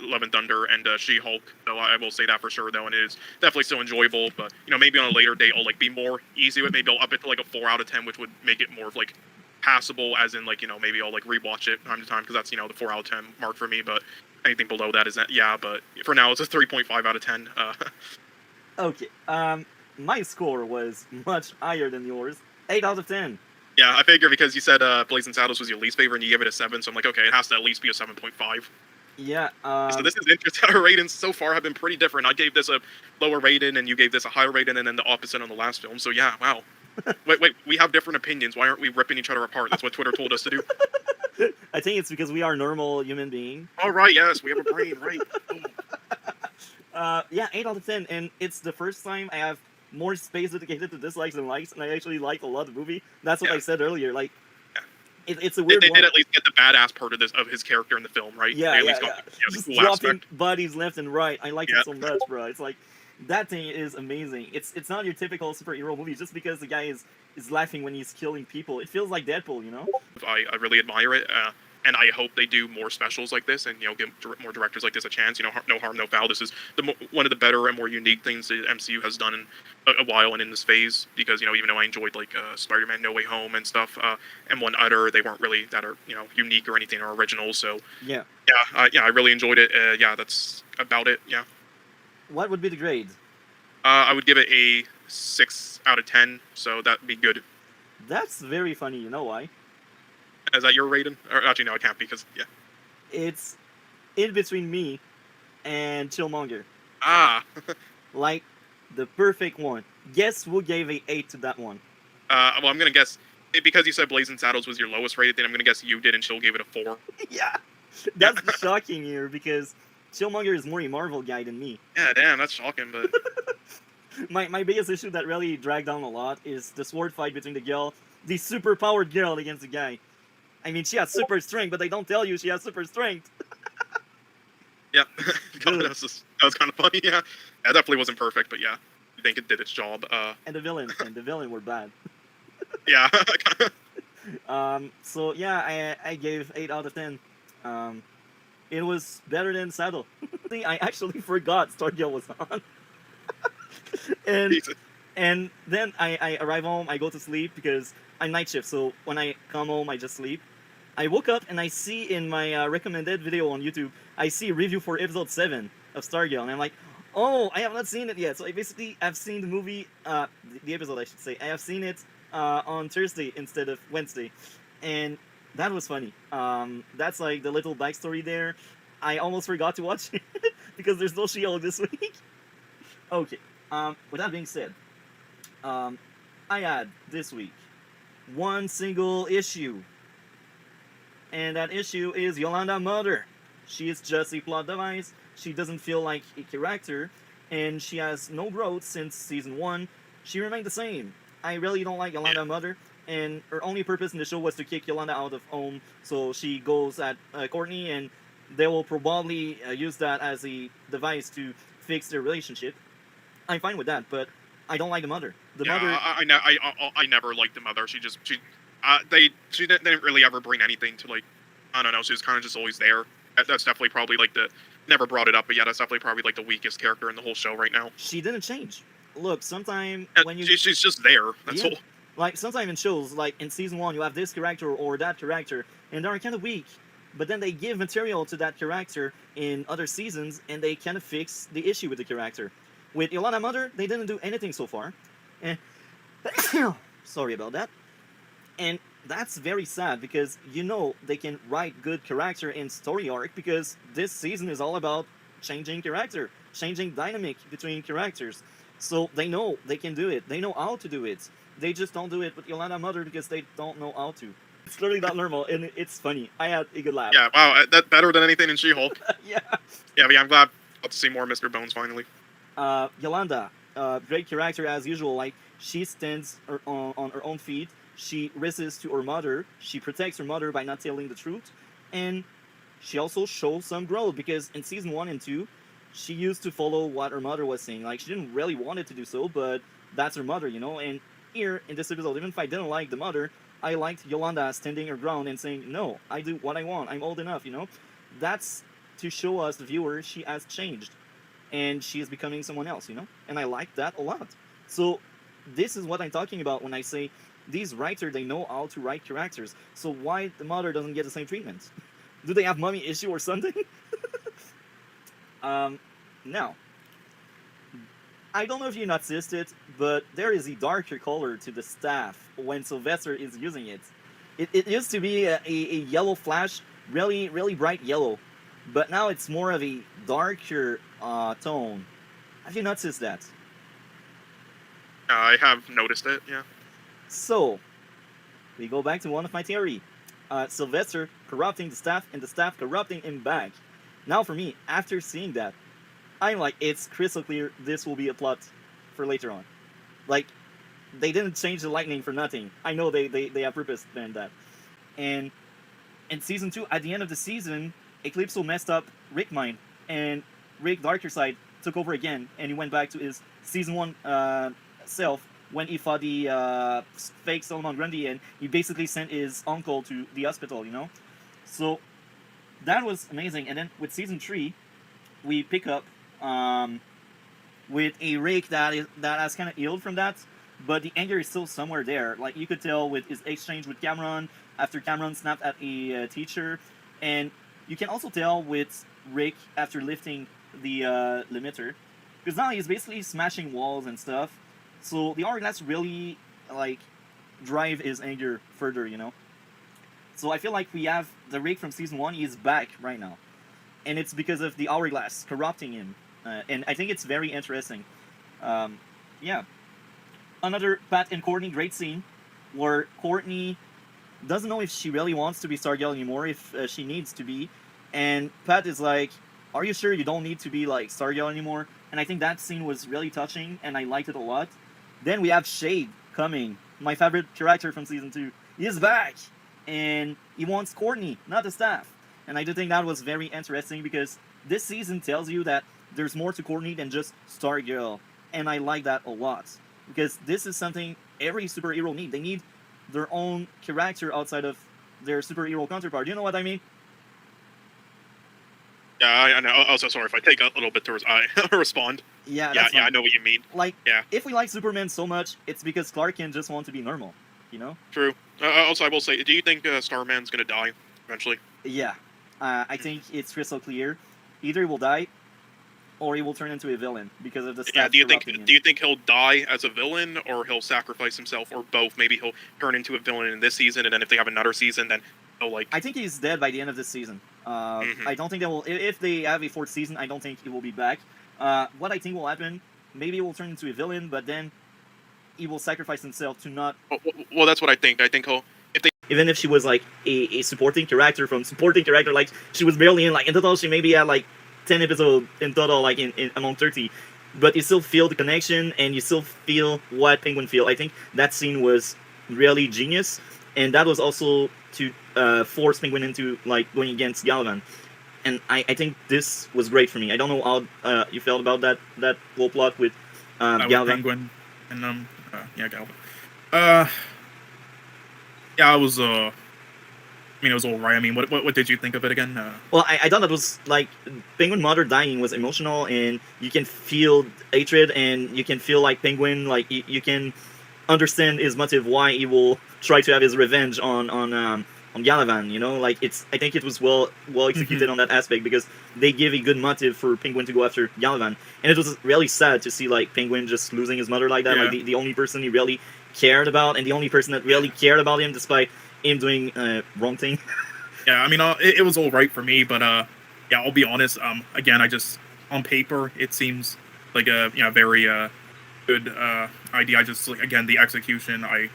Love and Thunder and She-Hulk, though I will say that for sure, though, and it is definitely still enjoyable, but maybe on a later date I'll like be more easy with, maybe I'll up it to like a 4 out of 10, which would make it more of like passable, as in like maybe I'll like rewatch it time to time, because that's the 4 out of 10 mark for me, but anything below that is but for now it's a 3.5 out of 10. Okay, my score was much higher than yours, 8 out of 10. Yeah, I figure because you said Blazing Saddles was your least favorite and you gave it a 7, so I'm like, okay, it has to at least be a 7.5. Yeah. So this is interesting. Our ratings so far have been pretty different. I gave this a lower rating, and you gave this a higher rating, and then the opposite on the last film. So yeah, wow. Wait, we have different opinions. Why aren't we ripping each other apart? That's what Twitter told us to do. I think it's because we are normal human beings. Oh, right, yes, we have a brain, right. Yeah, 8 out of 10, and it's the first time I have more space dedicated to dislikes than likes, and I actually like a lot of the movie. That's what I said earlier. Like, it's a weird They one. did at least get the badass part of his character in the film, right? Yeah, They at yeah, least yeah. got the Just cool dropping aspect. bodies left and right. I like Yeah. it so much, bro. It's like, that thing is amazing. It's not your typical superhero movie just because the guy is laughing when he's killing people. It feels like Deadpool, I really admire it. and I hope they do more specials like this, and give more directors like this a chance. No harm, no foul. This is one of the better and more unique things the MCU has done in a while and in this phase. Because even though I enjoyed like Spider-Man No Way Home and stuff, and One Other, they weren't really that are unique or anything or original. So Yeah. I really enjoyed it. That's about it. Yeah. What would be the grade? I would give it a 6 out of 10. So that'd be good. That's very funny. You know why? Is that your rating? Or actually, no, I can't because It's in between me and Chillmonger. Ah. Like the perfect one. Guess who gave a 8 to that one? Well, I'm gonna guess because you said Blazing Saddles was your lowest rated. Then I'm gonna guess you did, and Chill gave it a 4. Yeah. That's shocking here because Chillmonger is more a Marvel guy than me. Yeah, damn, that's shocking. But My biggest issue that really dragged down a lot is the sword fight between the girl, the super powered girl against the guy. I mean, she has super strength, but they don't tell you she has super strength. yeah, God, that was kind of funny. Yeah, that definitely wasn't perfect, but yeah, I think it did its job. And the villain were bad. Yeah. So yeah, I gave 8 out of 10. It was better than Saddle. I actually forgot Stargirl was on. and then I arrive home, I go to sleep because I'm night shift, so when I come home I just sleep. I woke up and I see in my recommended video on YouTube, I see a review for episode 7 of Stargirl, and I'm like, oh, I have not seen it yet. So I basically have seen the movie, the episode I should say. I have seen it on Thursday instead of Wednesday, and that was funny. That's like the little backstory there. I almost forgot to watch it because there's no She-Hulk this week. Okay. With that being said, I had this week one single issue, and that issue is Yolanda Mother. She is just a plot device. She doesn't feel like a character, and she has no growth since season 1. She remained the same. I really don't like Yolanda Mother, and her only purpose in the show was to kick Yolanda out of home, so she goes at Courtney, and they will probably use that as a device to fix their relationship. I'm fine with that, but I don't like the mother. The mother. I never liked the mother. She didn't really ever bring anything to, like, I don't know. She was kind of just always there. That's definitely probably like never brought it up, but yeah, that's definitely probably like the weakest character in the whole show right now. She didn't change. Look, sometimes when you she's just there. That's all. Like sometimes in shows, like in season 1, you have this character or that character, and they're kind of weak. But then they give material to that character in other seasons, and they kind of fix the issue with the character. With Yolanda Mother, they didn't do anything so far. And sorry about that. And that's very sad because they can write good character in story arc because this season is all about changing character, changing dynamic between characters. So they know they can do it. They know how to do it. They just don't do it with Yolanda Mother because they don't know how to. It's literally not normal, and it's funny. I had a good laugh. Yeah, wow, that's better than anything in She-Hulk. Yeah. Yeah, but yeah, I'm glad to see more Mr. Bones finally. Yolanda, great character as usual. Like, she stands on her own feet. She resists to her mother. She protects her mother by not telling the truth. And she also shows some growth because in season 1 and 2, she used to follow what her mother was saying. Like, she didn't really want it to do so, but that's her mother, And here in this episode, even if I didn't like the mother, I liked Yolanda standing her ground and saying, no, I do what I want. I'm old enough, That's to show us, the viewer, she has changed. And she is becoming someone else, And I like that a lot. So this is what I'm talking about when I say these writers, they know how to write characters. So why the mother doesn't get the same treatment? Do they have mommy issue or something? Now, I don't know if you noticed it, but there is a darker color to the staff when Sylvester is using it. It used to be a yellow flash, really, really bright yellow. But now it's more of a darker tone. Have you noticed that? I have noticed it, yeah. So, we go back to one of my theory. Sylvester corrupting the staff and the staff corrupting him back. Now for me, after seeing that, I'm like, it's crystal clear this will be a plot for later on. Like, they didn't change the lightning for nothing. I know they have purpose behind that. And in season 2, at the end of the season, Eclipso messed up Rick mind, and Rick Darkerside took over again, and he went back to his season 1 self when he fought the fake Solomon Grundy, and he basically sent his uncle to the hospital, So that was amazing. And then with season 3, we pick up with a Rick that has kind of healed from that, but the anger is still somewhere there. Like you could tell with his exchange with Cameron after Cameron snapped at a teacher, and you can also tell with Rick after lifting the limiter, because now he's basically smashing walls and stuff. So the hourglass really like drive his anger further, you know. So I feel like we have the Rick from season 1. He's back right now, and it's because of the hourglass corrupting him. And I think it's very interesting. Yeah. Another Pat and Courtney great scene where Courtney doesn't know if she really wants to be Stargirl anymore, if she needs to be. And Pat is like, are you sure you don't need to be like Stargirl anymore? And I think that scene was really touching and I liked it a lot. Then we have Shade coming, my favorite character from season 2. He is back and he wants Courtney, not the staff. And I do think that was very interesting because this season tells you that there's more to Courtney than just Stargirl, and I like that a lot because this is something every superhero need. They need their own character outside of their superhero counterpart. You know what I mean? Yeah, I know. Also, sorry if I take a little bit towards I respond. Yeah, yeah, that's I fine. know what you mean. Like, yeah, if we like Superman so much, it's because Clark Kent just wants to be normal. You know? true. Also, I will say, do you think Starman's gonna die eventually? Yeah, I think it's crystal clear. Either he will die, or he will turn into a villain because of the staff. Yeah. Do you corrupting him. think he'll die as a villain, or he'll sacrifice himself, or both? Maybe he'll turn into a villain in this season, and then if they have another season, then he'll like. I think he's dead by the end of this season. I don't think they will. If they have a 4th season, I don't think he will be back. What I think will happen, maybe he will turn into a villain, but then he will sacrifice himself to not. Well, that's what I think. I think he'll. Even if she was like a supporting character like she was barely in, like in total she maybe had like 10 episodes in total, like in among 30, but you still feel the connection and you still feel what Penguin feel. I think that scene was really genius, and that was also to force Penguin into like going against Galvan, and I think this was great for me. I don't know how you felt about that whole plot with Galvan. Penguin and yeah, Galvan. Yeah, I was. I mean, it was alright. I mean, what did you think of it again? Well, I thought that was like Penguin mother dying was emotional, and you can feel hatred, and you can feel like Penguin, like you can understand his motive why he will try to have his revenge on Galavan. You know, like I think it was well executed on that aspect because they give a good motive for Penguin to go after Galavan, and it was really sad to see like Penguin just losing his mother like that. Yeah. Like the only person he really cared about, and the only person that really cared about him despite him doing wrong thing. Yeah, I mean, it was all right for me, but yeah, I'll be honest. Again, I just on paper it seems like a very good idea. I just like again the execution. I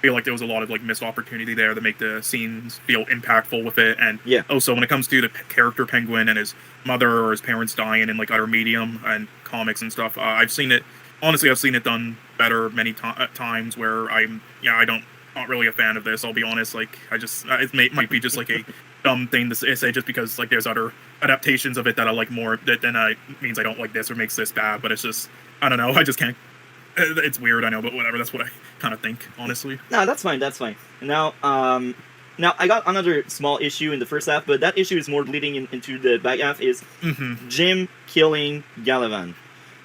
feel like there was a lot of like missed opportunity there to make the scenes feel impactful with it. And yeah, also when it comes to the character Penguin and his mother or his parents dying in like other medium and comics and stuff, I've seen it. Honestly, I've seen it done better many times where not really a fan of this. I'll be honest. Like it might be just like a dumb thing to say just because like there's other adaptations of it that I like more. That then means I don't like this or makes this bad. But it's just I don't know. I just can't. It's weird. I know, but whatever. That's what I kind of think. Honestly. No, that's fine. That's fine. Now, now I got another small issue in the first half, but that issue is more bleeding into the back half. Is Jim killing Galavan?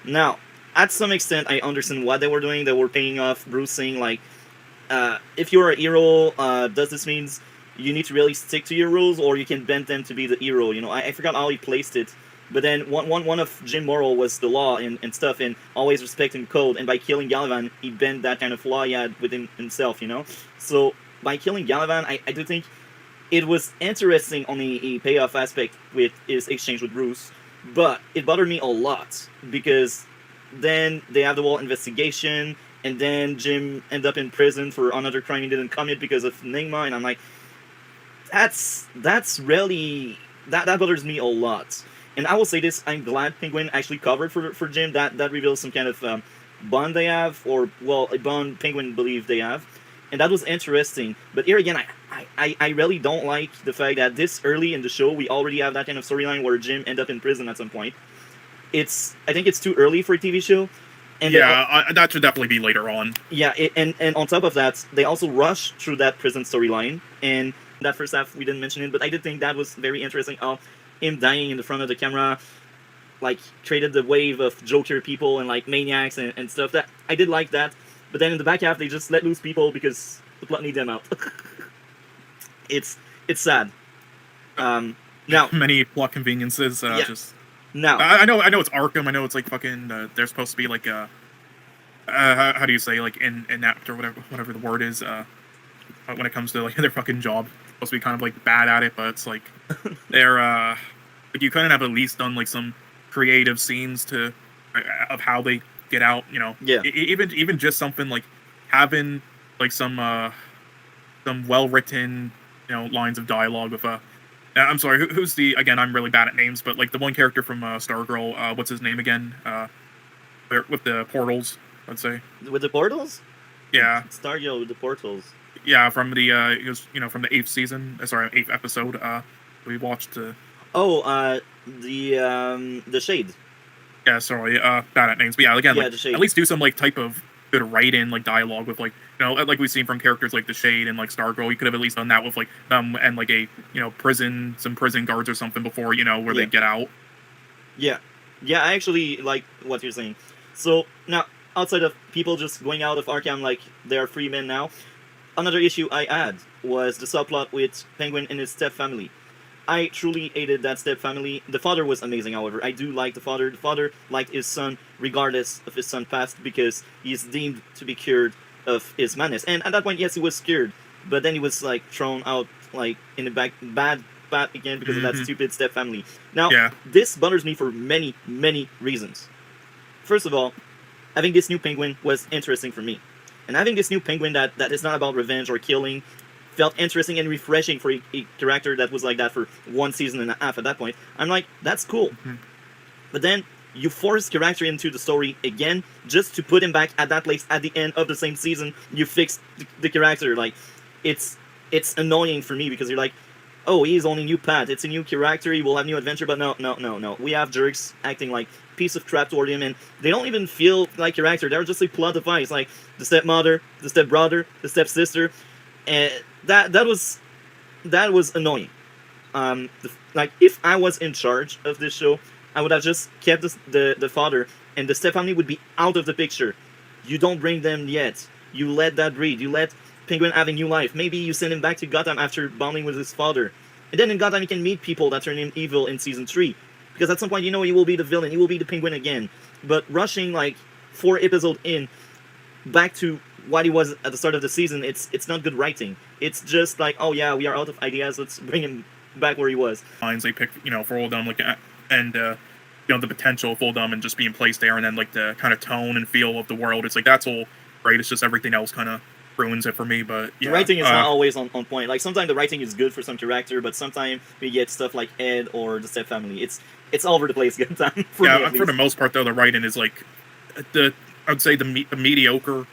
Now, at some extent, I understand what they were doing. They were paying off Bruce saying like, if you're a hero, does this mean you need to really stick to your rules, or you can bend them to be the hero? You know, I forgot how he placed it, but then one of Jim moral was the law and stuff, and always respecting code. And by killing Galavan, he bent that kind of law he had within himself. You know, so by killing Galavan, I do think it was interesting on a payoff aspect with his exchange with Bruce, but it bothered me a lot because then they have the whole investigation. And then Jim ended up in prison for another crime he didn't commit because of Enigma, and I'm like, that's really that bothers me a lot. And I will say this: I'm glad Penguin actually covered for Jim. That reveals some kind of bond they have, or well, a bond Penguin believe they have, and that was interesting. But here again, I really don't like the fact that this early in the show we already have that kind of storyline where Jim ended up in prison at some point. I think it's too early for a TV show. And yeah, that should definitely be later on. Yeah, and on top of that, they also rush through that prison storyline, and That first half we didn't mention it, but I did think that was very interesting. Him dying in the front of the camera, like created the wave of Joker people and like maniacs and stuff. That I did like that, but then in the back half they just let loose people because the plot need them out. It's sad. Now many plot conveniences. Just now I know it's Arkham. I know it's like fucking. They're supposed to be like how do you say, like inept or whatever the word is. When it comes to like their fucking job, supposed to be kind of like bad at it, but it's like they're like you couldn't have at least done like some creative scenes to of how they get out. You know, even just something like having like some well written lines of dialogue with I'm sorry, who's the, again, I'm really bad at names, but like the one character from Stargirl, what's his name again? With the portals, I'd say. With the portals? Yeah. Stargirl with the portals. Yeah, from the it was from the 8th season. Sorry, 8th episode. We watched. The Shade. Yeah, sorry, bad at names, but yeah, again, Yeah, like, the Shade. at least do some like type of good write-in, like dialogue with like like we've seen from characters like the Shade and like Stargirl. You could have at least done that with like them and like a some prison guards or something before where they get out. Yeah, I actually like what you're saying. So now, outside of people just going out of Arkham like they are free men now, another issue I had was the subplot with Penguin and his step-family. I truly hated that step-family. The father was amazing, however. I do like the father. The father liked his son, regardless of his son's past, because he's deemed to be cured of his madness. And at that point, yes, he was cured, but then he was like thrown out like in the bad path again because of that stupid step-family. Now, this bothers me for many, many reasons. First of all, having this new Penguin was interesting for me. And having this new Penguin that is not about revenge or killing felt interesting and refreshing for a character that was like that for 1 season and a half at that point. I'm like, that's cool. But then you force character into the story again just to put him back at that place at the end of the same season. You fix the character. Like, it's annoying for me because you're like, oh, he's on a new path. It's a new character. He will have new adventure. But no. We have jerks acting like piece of crap toward him, and they don't even feel like character. They're just a plot device, like the stepmother, the stepbrother, the stepsister. And that was annoying. Like, if I was in charge of this show, I would have just kept the father, and the stepfamily would be out of the picture. You don't bring them yet. You let that breed. You let Penguin have a new life. Maybe you send him back to Gotham after bonding with his father. And then in Gotham he can meet people that turn him evil in Season 3. Because at some point, he will be the villain. He will be the Penguin again. But rushing, like, 4 episodes in, back to what he was at the start of the season, it's not good writing. It's just like, oh yeah, we are out of ideas, let's bring him back where he was. Lines they picked, for Oldham, like, and the potential of Oldham and just being placed there, and then like the kind of tone and feel of the world. It's like, that's all great. It's just everything else kind of ruins it for me. But yeah, the writing is not always on point. Like, sometimes the writing is good for some character, but sometimes we get stuff like Ed or the stepfamily. It's all over the place. Good time. For the most part though, the writing is like I'd say the mediocre.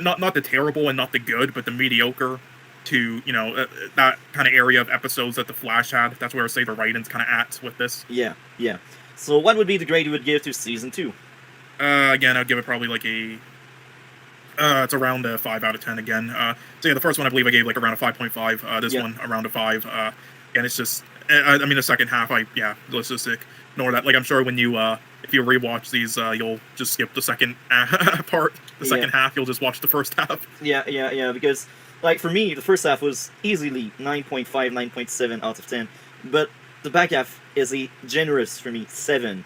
Not the terrible and not the good, but the mediocre to, that kind of area of episodes that the Flash had. That's where I say the writing's kind of at with this. Yeah. So what would be the grade you would give to Season 2? Again, I'd give it probably like it's around a 5 out of 10 again. So yeah, the first one I believe I gave like around a 5.5. This one around a 5. And it's just, I mean, the second half, let's just ignore that. Like, I'm sure when you, if you rewatch these, you'll just skip the second part. The second half, you'll just watch the first half. Yeah, because, like, for me, the first half was easily 9.5, 9.7 out of 10. But the back half is a generous, for me, 7.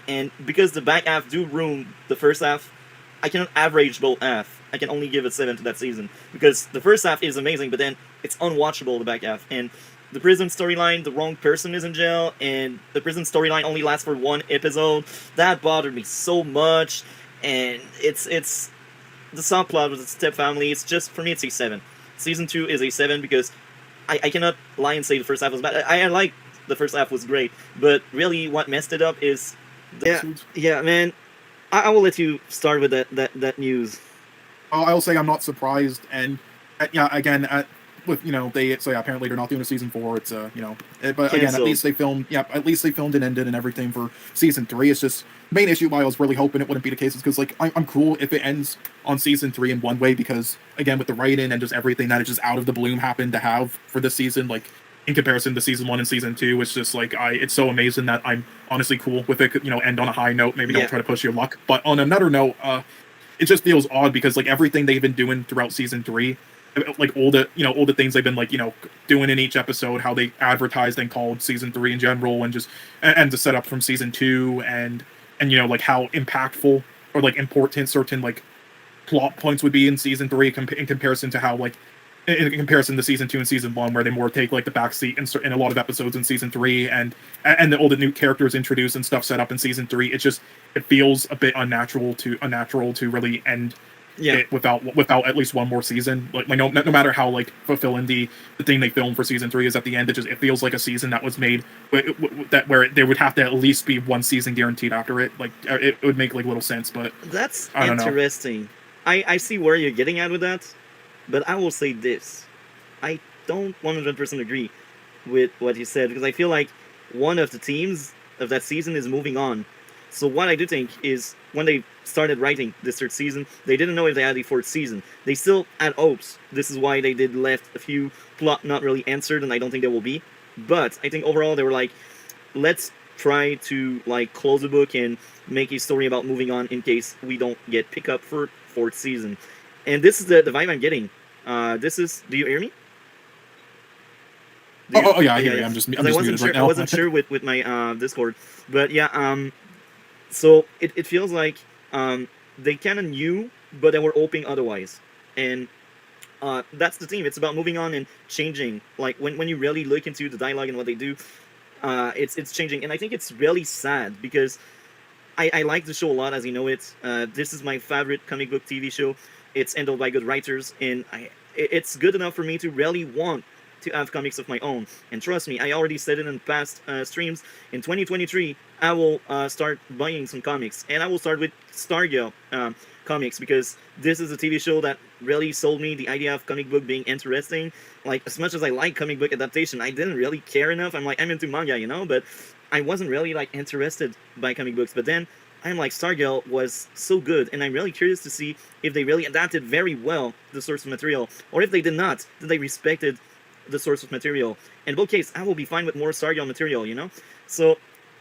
And because the back half do ruin the first half, I cannot average both half. I can only give it 7 to that season. Because the first half is amazing, but then it's unwatchable, the back half. And the prison storyline, the wrong person is in jail, and the prison storyline only lasts for 1 episode. That bothered me so much. And it's the subplot with the stepfamily. It's just, for me, it's a 7. Season 2 is a 7 because I cannot lie and say the first half was bad. I like the first half was great, but really what messed it up is yeah, man. I will let you start with that news. I'll say I'm not surprised, and again, with they so yeah, apparently they're not doing a season 4. It's but again, at Cancelled. least they filmed and ended and everything for season 3. It's just the main issue why I was really hoping it wouldn't be the case is because like I'm cool if it ends on season 3 in one way, because again with the write-in and just everything that it just out of the bloom happened to have for this season, like in comparison to season 1 and season 2, it's just like it's so amazing that I'm honestly cool with it. End on a high note. Maybe Yeah. don't try to push your luck. But on another note, it just feels odd because like everything they've been doing throughout season 3, like all the things they've been like doing in each episode, how they advertised and called season 3 in general, and just and the setup from season 2, and like how impactful or like important certain like plot points would be in season 3 in comparison to how like in comparison to season 2 and season 1, where they more take like the backseat in a lot of episodes in season 3, and all the new characters introduced and stuff set up in season 3. It feels a bit unnatural to really end it without at least one more season. Like no matter how like fulfilling the thing they filmed for season 3 is at the end, it feels like a season that was made where there would have to at least be one season guaranteed after it. Like it would make like little sense, but That's I don't know. interesting. I see where you're getting at with that, but I will say this. I don't 100% agree with what you said, because I feel like one of the teams of that season is moving on. So what I do think is when they started writing this third season, they didn't know if they had a fourth season. They still had hopes. This is why they did left a few plot not really answered, and I don't think there will be. But I think overall they were like, let's try to like close the book and make a story about moving on in case we don't get pick up for fourth season. And this is the vibe I'm getting. Do you hear me? Oh yeah, I hear you. I'm just I muted wasn't sure. right now. I wasn't sure with my Discord, but yeah. So it feels like they kind of knew, but they were hoping otherwise, and that's the team. It's about moving on and changing. Like when you really look into the dialogue and what they do, it's changing, and I think it's really sad because I like the show a lot, as you know it. This is my favorite comic book TV show. It's handled by good writers, and it's good enough for me to really want to have comics of my own. And trust me, I already said it in past streams. In 2023, I will start buying some comics, and I will start with Stargirl comics, because this is a TV show that really sold me the idea of comic book being interesting. Like, as much as I like comic book adaptation, I didn't really care enough. I'm into manga, but I wasn't really like interested by comic books. But then I'm like, Stargirl was so good, and I'm really curious to see if they really adapted very well the source of material, or if they did not, that they respected the source of material. In both cases, I will be fine with more Stargirl material, So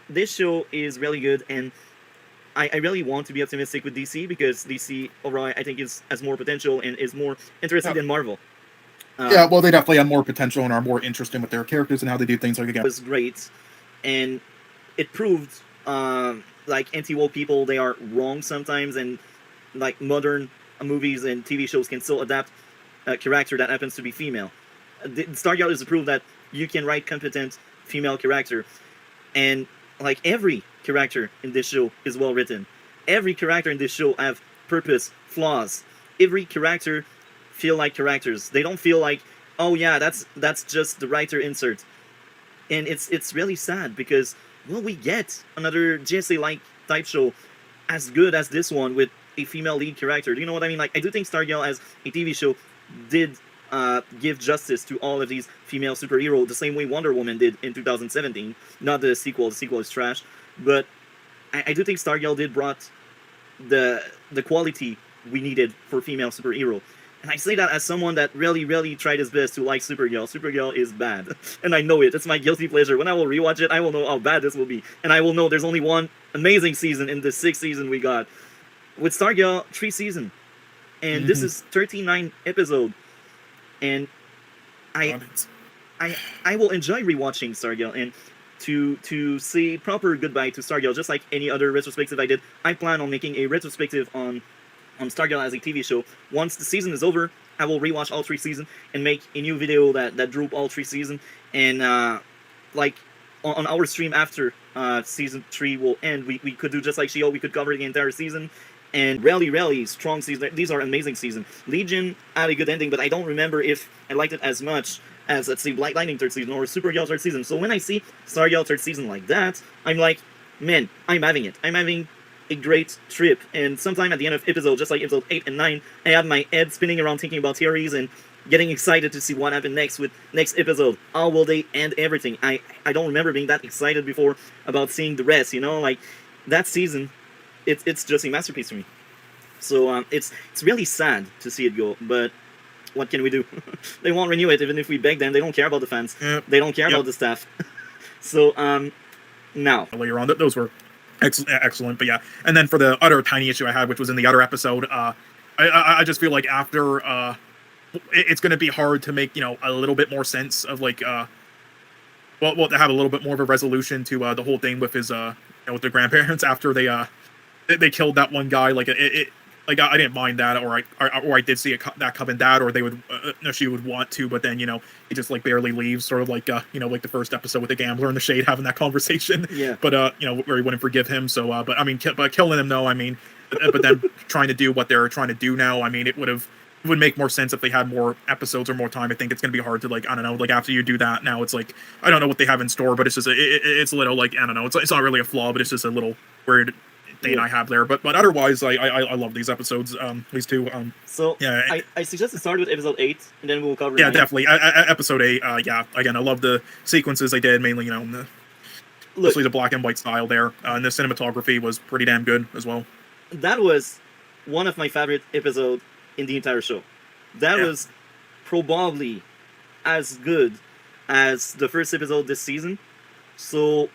this show is really good, and I really want to be optimistic with DC, because DC overall I think has more potential and is more interesting than Marvel. Yeah, well, they definitely have more potential and are more interesting with their characters and how they do things. Like again, it was great, and it proved like anti-woke people, they are wrong sometimes, and like modern movies and TV shows can still adapt a character that happens to be female. Stargirl is a proof that you can write competent female character, and like every character in this show is well written. Every character in this show have purpose, flaws. Every character feel like characters. They don't feel like, oh yeah, that's just the writer insert. And it's really sad, because will we get another JSA like type show as good as this one with a female lead character? Do you know what I mean? Like, I do think Stargirl as a TV show did give justice to all of these female superheroes the same way Wonder Woman did in 2017. Not the sequel. The sequel is trash. But I do think Stargirl did brought the quality we needed for female superhero. And I say that as someone that really, really tried his best to like Supergirl. Supergirl is bad. And I know it. It's my guilty pleasure. When I will rewatch it, I will know how bad this will be. And I will know there's only one amazing season in the 6th season we got. With Stargirl, 3 seasons. And this is 39 episodes. And I will enjoy rewatching Stargirl, and to say proper goodbye to Stargirl, just like any other retrospective I did. I plan on making a retrospective on Stargirl as a TV show. Once the season is over, I will rewatch all 3 seasons and make a new video that group all 3 seasons. And like on our stream after season 3 will end, we could do just like She-Hulk. We could cover the entire season. And really strong season. These are amazing seasons. Legion had a good ending, but I don't remember if I liked it as much as, let's say, Black Lightning 3rd season or Supergirl 3rd season. So when I see Stargirl 3rd season like that, I'm like, man, I'm having it. I'm having a great trip. And sometime at the end of episode, just like episode 8 and 9, I have my head spinning around thinking about theories and getting excited to see what happened next with next episode. How will they end everything? I don't remember being that excited before about seeing the rest. You know, like that season, it's just a masterpiece to me. So it's really sad to see it go, but what can we do? They won't renew it even if we beg them. They don't care about the fans. They don't care about the staff. So now later on, those were excellent. But yeah, and then for the other tiny issue I had, which was in the other episode, I just feel like after it's going to be hard to make a little bit more sense of like well to have a little bit more of a resolution to the whole thing with his with the grandparents after they killed that one guy. Like like I didn't mind that, or I did see that coming, that, or they would she would want to, but then he just like barely leaves, sort of like like the first episode with the gambler in the shade having that conversation. Yeah. But where he wouldn't forgive him. So but I mean, but killing him, no, I mean, but then trying to do what they're trying to do now, I mean, it would make more sense if they had more episodes or more time. I think it's going to be hard to like, I don't know, like after you do that now, it's like I don't know what they have in store, but it's just it's a little like, I don't know, it's not really a flaw, but it's just a little weird thing I have there. But otherwise, I love these episodes, these two. So yeah, I suggest to start with episode 8, and then we'll cover. Yeah, definitely. Episode 8. Yeah, again, I love the sequences they did, mainly mostly the black and white style there, and the cinematography was pretty damn good as well. That was one of my favorite episodes in the entire show. That was probably as good as the first episode this season. So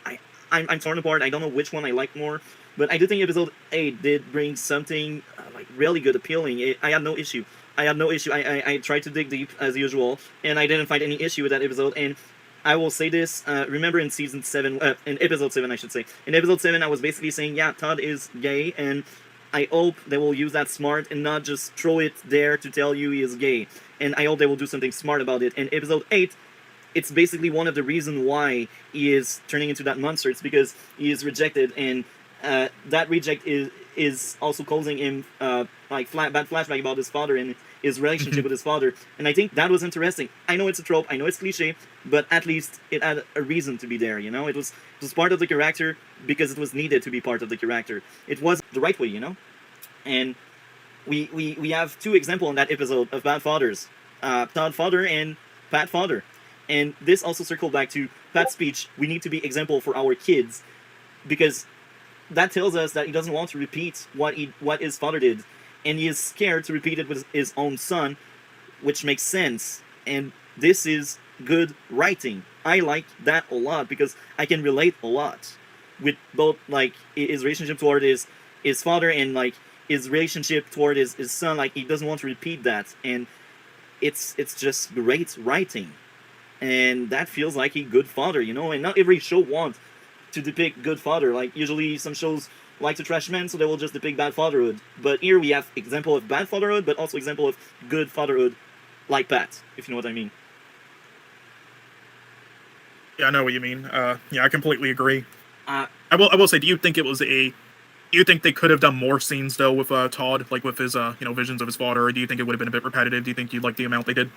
I'm torn apart. I don't know which one I like more, but I do think episode 8 did bring something like really good, appealing. I had no issue. I tried to dig deep as usual, and I didn't find any issue with that episode. And I will say this, remember in season 7, in episode 7 I should say, in episode 7 I was basically saying, yeah, Todd is gay, and I hope they will use that smart and not just throw it there to tell you he is gay. And I hope they will do something smart about it. And episode 8, it's basically one of the reasons why he is turning into that monster. It's because he is rejected, and that reject is also causing him like bad flashback about his father and his relationship with his father. And I think that was interesting. I know it's a trope, I know it's cliche, but at least it had a reason to be there, It was part of the character because it was needed to be part of the character. It was the right way, And we have 2 examples in that episode of bad fathers, Todd father and Pat father. And this also circled back to Pat's speech, we need to be example for our kids, because that tells us that he doesn't want to repeat what his father did, and he is scared to repeat it with his own son, which makes sense. And this is good writing. I like that a lot because I can relate a lot with both like his relationship toward his father and like his relationship toward his son. Like he doesn't want to repeat that, and it's just great writing, and that feels like a good father, And not every show wants to depict good father. Like usually some shows like to trash men, so they will just depict bad fatherhood. But here we have example of bad fatherhood, but also example of good fatherhood, like Pat, if you know what I mean. Yeah, I know what you mean. Yeah, I completely agree. I will say, do you think they could have done more scenes though with Todd, like with his visions of his father, or do you think it would have been a bit repetitive? Do you think you like the amount they did?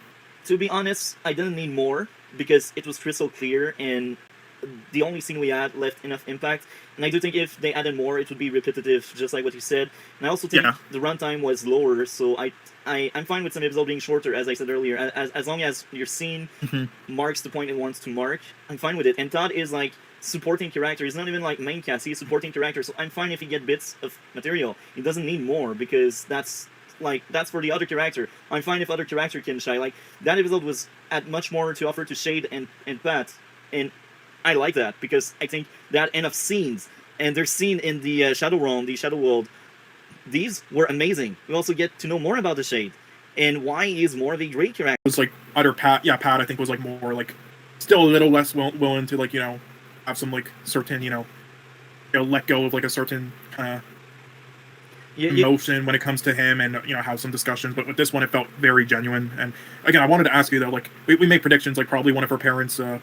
To be honest, I didn't need more because it was crystal clear, and the only scene we had left enough impact. And I do think if they added more, it would be repetitive, just like what you said. And I also think the runtime was lower, so I'm fine with some episodes being shorter, as I said earlier. As long as your scene marks the point it wants to mark, I'm fine with it. And Todd is like supporting character. He's not even like main cast, he's supporting character, so I'm fine if he get bits of material. He doesn't need more because that's for the other character. I'm fine if other character can shine. Like that episode had much more to offer to Shade and Pat, and I like that because I think that enough scenes, and their scene in the Shadow Realm, the Shadow World, these were amazing. We also get to know more about the Shade and why he is more of a great character. It was like either Pat, Pat I think was like more like still a little less willing to like have some like certain let go of like a certain kind of emotion when it comes to him, and have some discussions. But with this one, it felt very genuine. And again, I wanted to ask you though, like we make predictions, like probably one of our parents will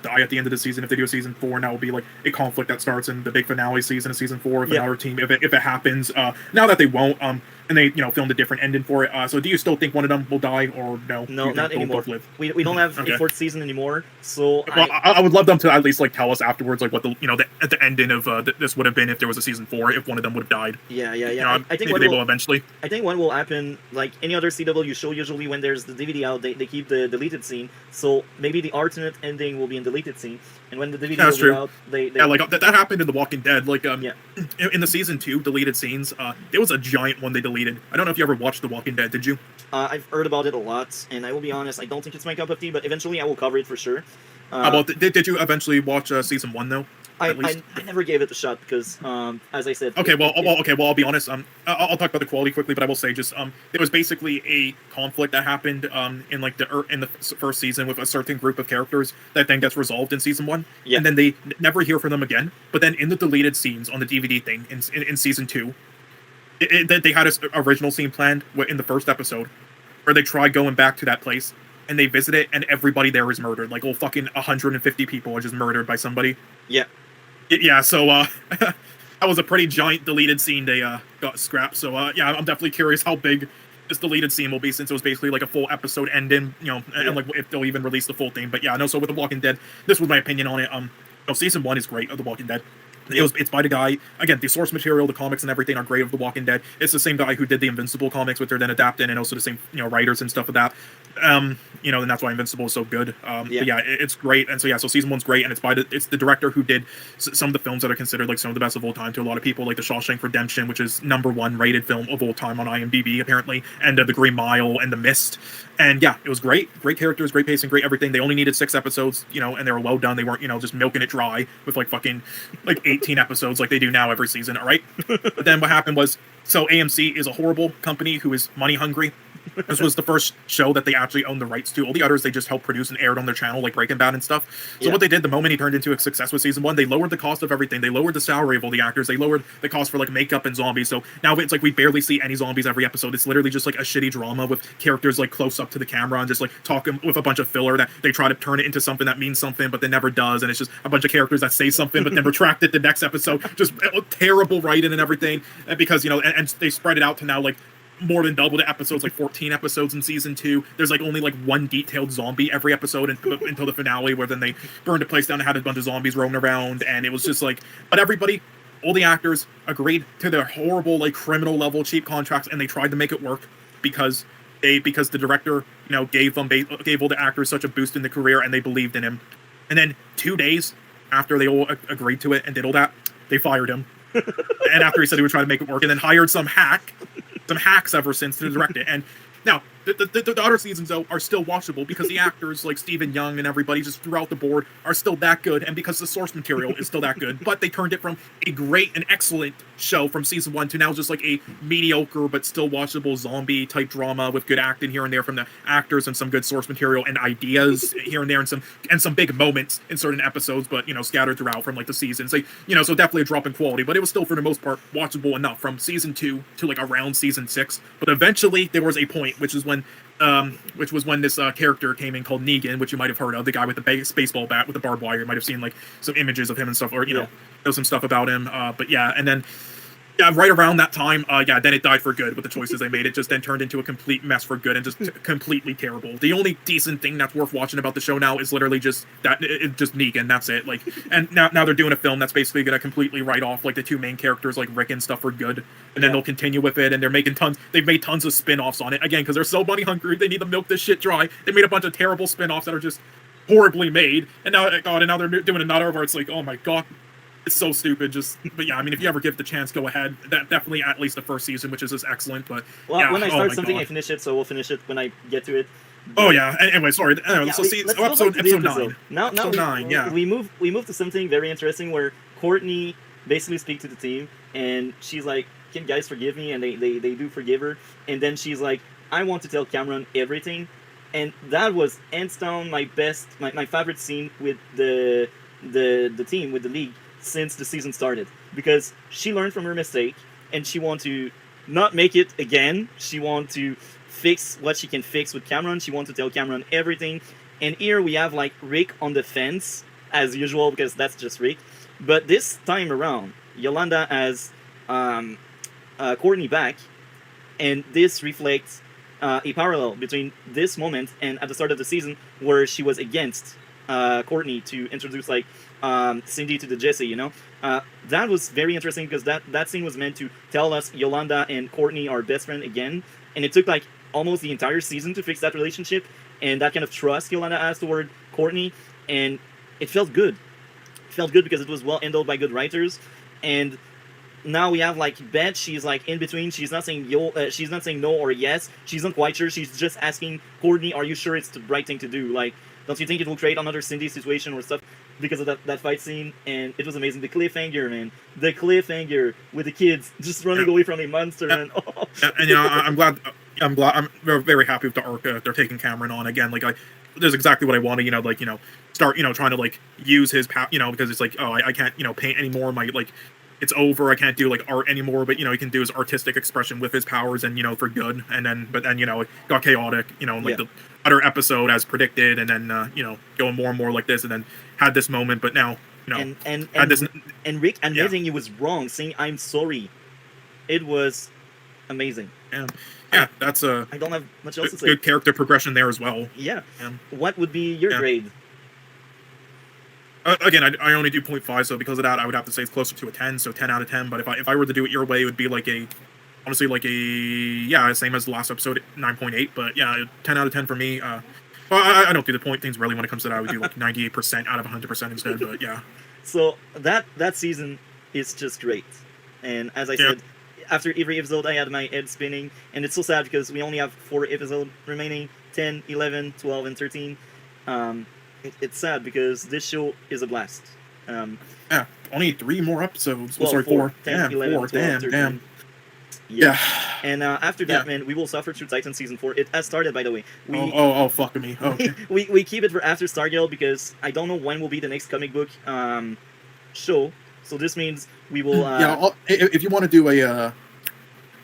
die at the end of the season if they do a season 4, and that will be like a conflict that starts in the big finale season of season 4 of another team if it happens. Now that they won't, and they filmed a different ending for it. So do you still think one of them will die, or no? No, not anymore. We don't have Okay. a fourth season anymore, so Well, I would love them to at least like tell us afterwards, like what the at the ending of this would have been if there was a season 4, if one of them would have died. Yeah. I think maybe what they will eventually. I think what will happen, like any other CW show, usually when there's the DVD out, they keep the deleted scene. So maybe the alternate ending will be in deleted scene, and when the DVD That's will true. be out, they like that happened in The Walking Dead. Like in the season 2 deleted scenes, there was a giant one they deleted. I don't know if you ever watched The Walking Dead. Did you? I've heard about it a lot, and I will be honest, I don't think it's my cup of tea, but eventually I will cover it for sure. How about did you eventually watch season 1 though? I never gave it a shot because, as I said. Okay, I'll be honest. I'll talk about the quality quickly, but I will say just there was basically a conflict that happened in like in the first season with a certain group of characters that then gets resolved in season 1, and then they never hear from them again. But then in the deleted scenes on the DVD thing in season 2, they had an original scene planned in the first episode where they tried going back to that place and they visit it and everybody there is murdered. Like fucking 150 people are just murdered by somebody. Yeah. Yeah, so that was a pretty giant deleted scene they got scrapped. So yeah, I'm definitely curious how big this deleted scene will be, since it was basically like a full episode ending, and like if they'll even release the full thing. But yeah, no. So with The Walking Dead, this was my opinion on it. Season 1 is great of The Walking Dead. It's by the guy, again, the source material, the comics and everything are great of The Walking Dead. It's the same guy who did the Invincible comics, which are then adapted, and also the same, writers and stuff of that. And that's why Invincible is so good. But yeah, it's great. And so season 1's great, and it's the director who did some of the films that are considered like some of the best of all time to a lot of people, like The Shawshank Redemption, which is #1 rated film of all time on IMDb apparently, and The Green Mile and The Mist. And yeah, it was great characters, great pacing, great everything. They only needed 6 episodes, and they were well done. They weren't just milking it dry with like fucking 18 episodes like they do now every season. All right. But then what happened was, so AMC is a horrible company who is money hungry. This was the first show that they actually owned the rights to. All the others they just helped produce and aired on their channel, like Breaking Bad and stuff. So what they did the moment he turned into a success with season 1, they lowered the cost of everything. They lowered the salary of all the actors. They lowered the cost for like makeup and zombies. So now it's like we barely see any zombies every episode. It's literally just like a shitty drama with characters like close up to the camera and just like talking with a bunch of filler that they try to turn it into something that means something, but they never does. And it's just a bunch of characters that say something but then retract it the next episode. Just terrible writing and everything. Because and they spread it out to now like more than double the episodes, like 14 episodes in season 2. There's like only like one detailed zombie every episode until the finale, where then they burned a place down and had a bunch of zombies roaming around, and it was just like, but everybody, all the actors agreed to their horrible like criminal level cheap contracts, and they tried to make it work because the director gave all the actors such a boost in the career, and they believed in him. And then 2 days after they all agreed to it and did all that, they fired him. And after he said he would try to make it work, and then hired some hacks ever since to direct it. And now the other seasons though are still watchable because the actors like Stephen Young and everybody just throughout the board are still that good, and because the source material is still that good. But they turned it from a great and excellent show from season 1 to now just like a mediocre but still watchable zombie type drama with good acting here and there from the actors and some good source material and ideas here and there, and some big moments in certain episodes, but scattered throughout from like the seasons. Like so definitely a drop in quality, but it was still for the most part watchable enough from season 2 to like around season 6. But eventually there was a point, which was when this character came in called Negan, which you might have heard of, the guy with the baseball bat with the barbed wire. You might have seen like some images of him and stuff, or know some stuff about him. But yeah, and then right around that time, then it died for good with the choices they made. It just then turned into a complete mess for good and just completely terrible. The only decent thing that's worth watching about the show now is literally just just Negan. That's it. Like, and now they're doing a film that's basically going to completely write off like the 2 main characters, like Rick and stuff, for good. And then they'll continue with it, and they're making they've made tons of spin-offs on it, again, because they're so money hungry, they need to milk this shit dry. They made a bunch of terrible spin-offs that are just horribly made, and now they're doing another where it's like, oh my god, it's so stupid. But yeah, I mean, if you ever give it the chance, go ahead. That definitely at least the first season, which is just excellent. But when I start something, I finish it, so we'll finish it when I get to it. Oh yeah. Anyway, sorry. Episode 9. Now episode 9. Yeah. We move to something very interesting where Courtney basically speaks to the team, and she's like, "Can you guys forgive me?" And they do forgive her, and then she's like, "I want to tell Cameron everything," and that was hands down my favorite scene with the team, with the league, since the season started, because she learned from her mistake and she wants to not make it again. She wants to fix what she can fix with Cameron. She wants to tell Cameron everything. And here we have like Rick on the fence as usual, because that's just Rick. But this time around, Yolanda has Courtney back, and this reflects a parallel between this moment and at the start of the season where she was against Courtney to introduce like Cindy to the Jesse, you know. That was very interesting because that scene was meant to tell us Yolanda and Courtney are best friends again, and it took like almost the entire season to fix that relationship and that kind of trust Yolanda has toward Courtney, and it felt good. It felt good because it was well handled by good writers, and now we have like Beth. She's like in between. She's not saying she's not saying no or yes. She's not quite sure. She's just asking Courtney, "Are you sure it's the right thing to do? Like, don't you think it will create another Cindy situation or stuff?" Because of that fight scene, and it was amazing. The cliffhanger, man. The cliffhanger with the kids just running away from a monster, man. Oh. And you know, I'm very happy with the arc they're taking Cameron on again. Like, there's exactly what I wanted. You know, like, you know, start, you know, trying to like use his power. You know, because it's like, oh, I can't, you know, paint anymore. My like, it's over. I can't do like art anymore. But you know, he can do his artistic expression with his powers, and you know, for good. And then, but then, you know, it got chaotic. You know, like the other episode as predicted, and then you know, going more and more like this, and then had this moment. But now, you know, and Rick admitting he was wrong, saying I'm sorry. It was amazing. Yeah, that's a. I don't have much else to say. Good character progression there as well. Yeah. What would be your grade? Again, I only do 0.5, so because of that, I would have to say it's closer to a 10, so 10 out of 10. But if I were to do it your way, it would be like honestly, like same as the last episode, 9.8. But yeah, 10 out of 10 for me. Well, I don't do the point things really when it comes to that. I would do like 98% out of 100% instead. But yeah. So that season is just great, and as I said, after every episode, I had my head spinning, and it's so sad because we only have 4 episodes remaining: 10, 11, 12, and 13. It's sad because this show is a blast. Yeah, only 3 more episodes. Well, sorry, 4. 10, Damn, 11, 4. 12, 13. Damn. Yeah. And after that, man, we will suffer through Titan Season 4. It has started, by the way. Fuck me. Oh, okay. we keep it for after Stargirl because I don't know when will be the next comic book show. So this means we will... if you want to do a...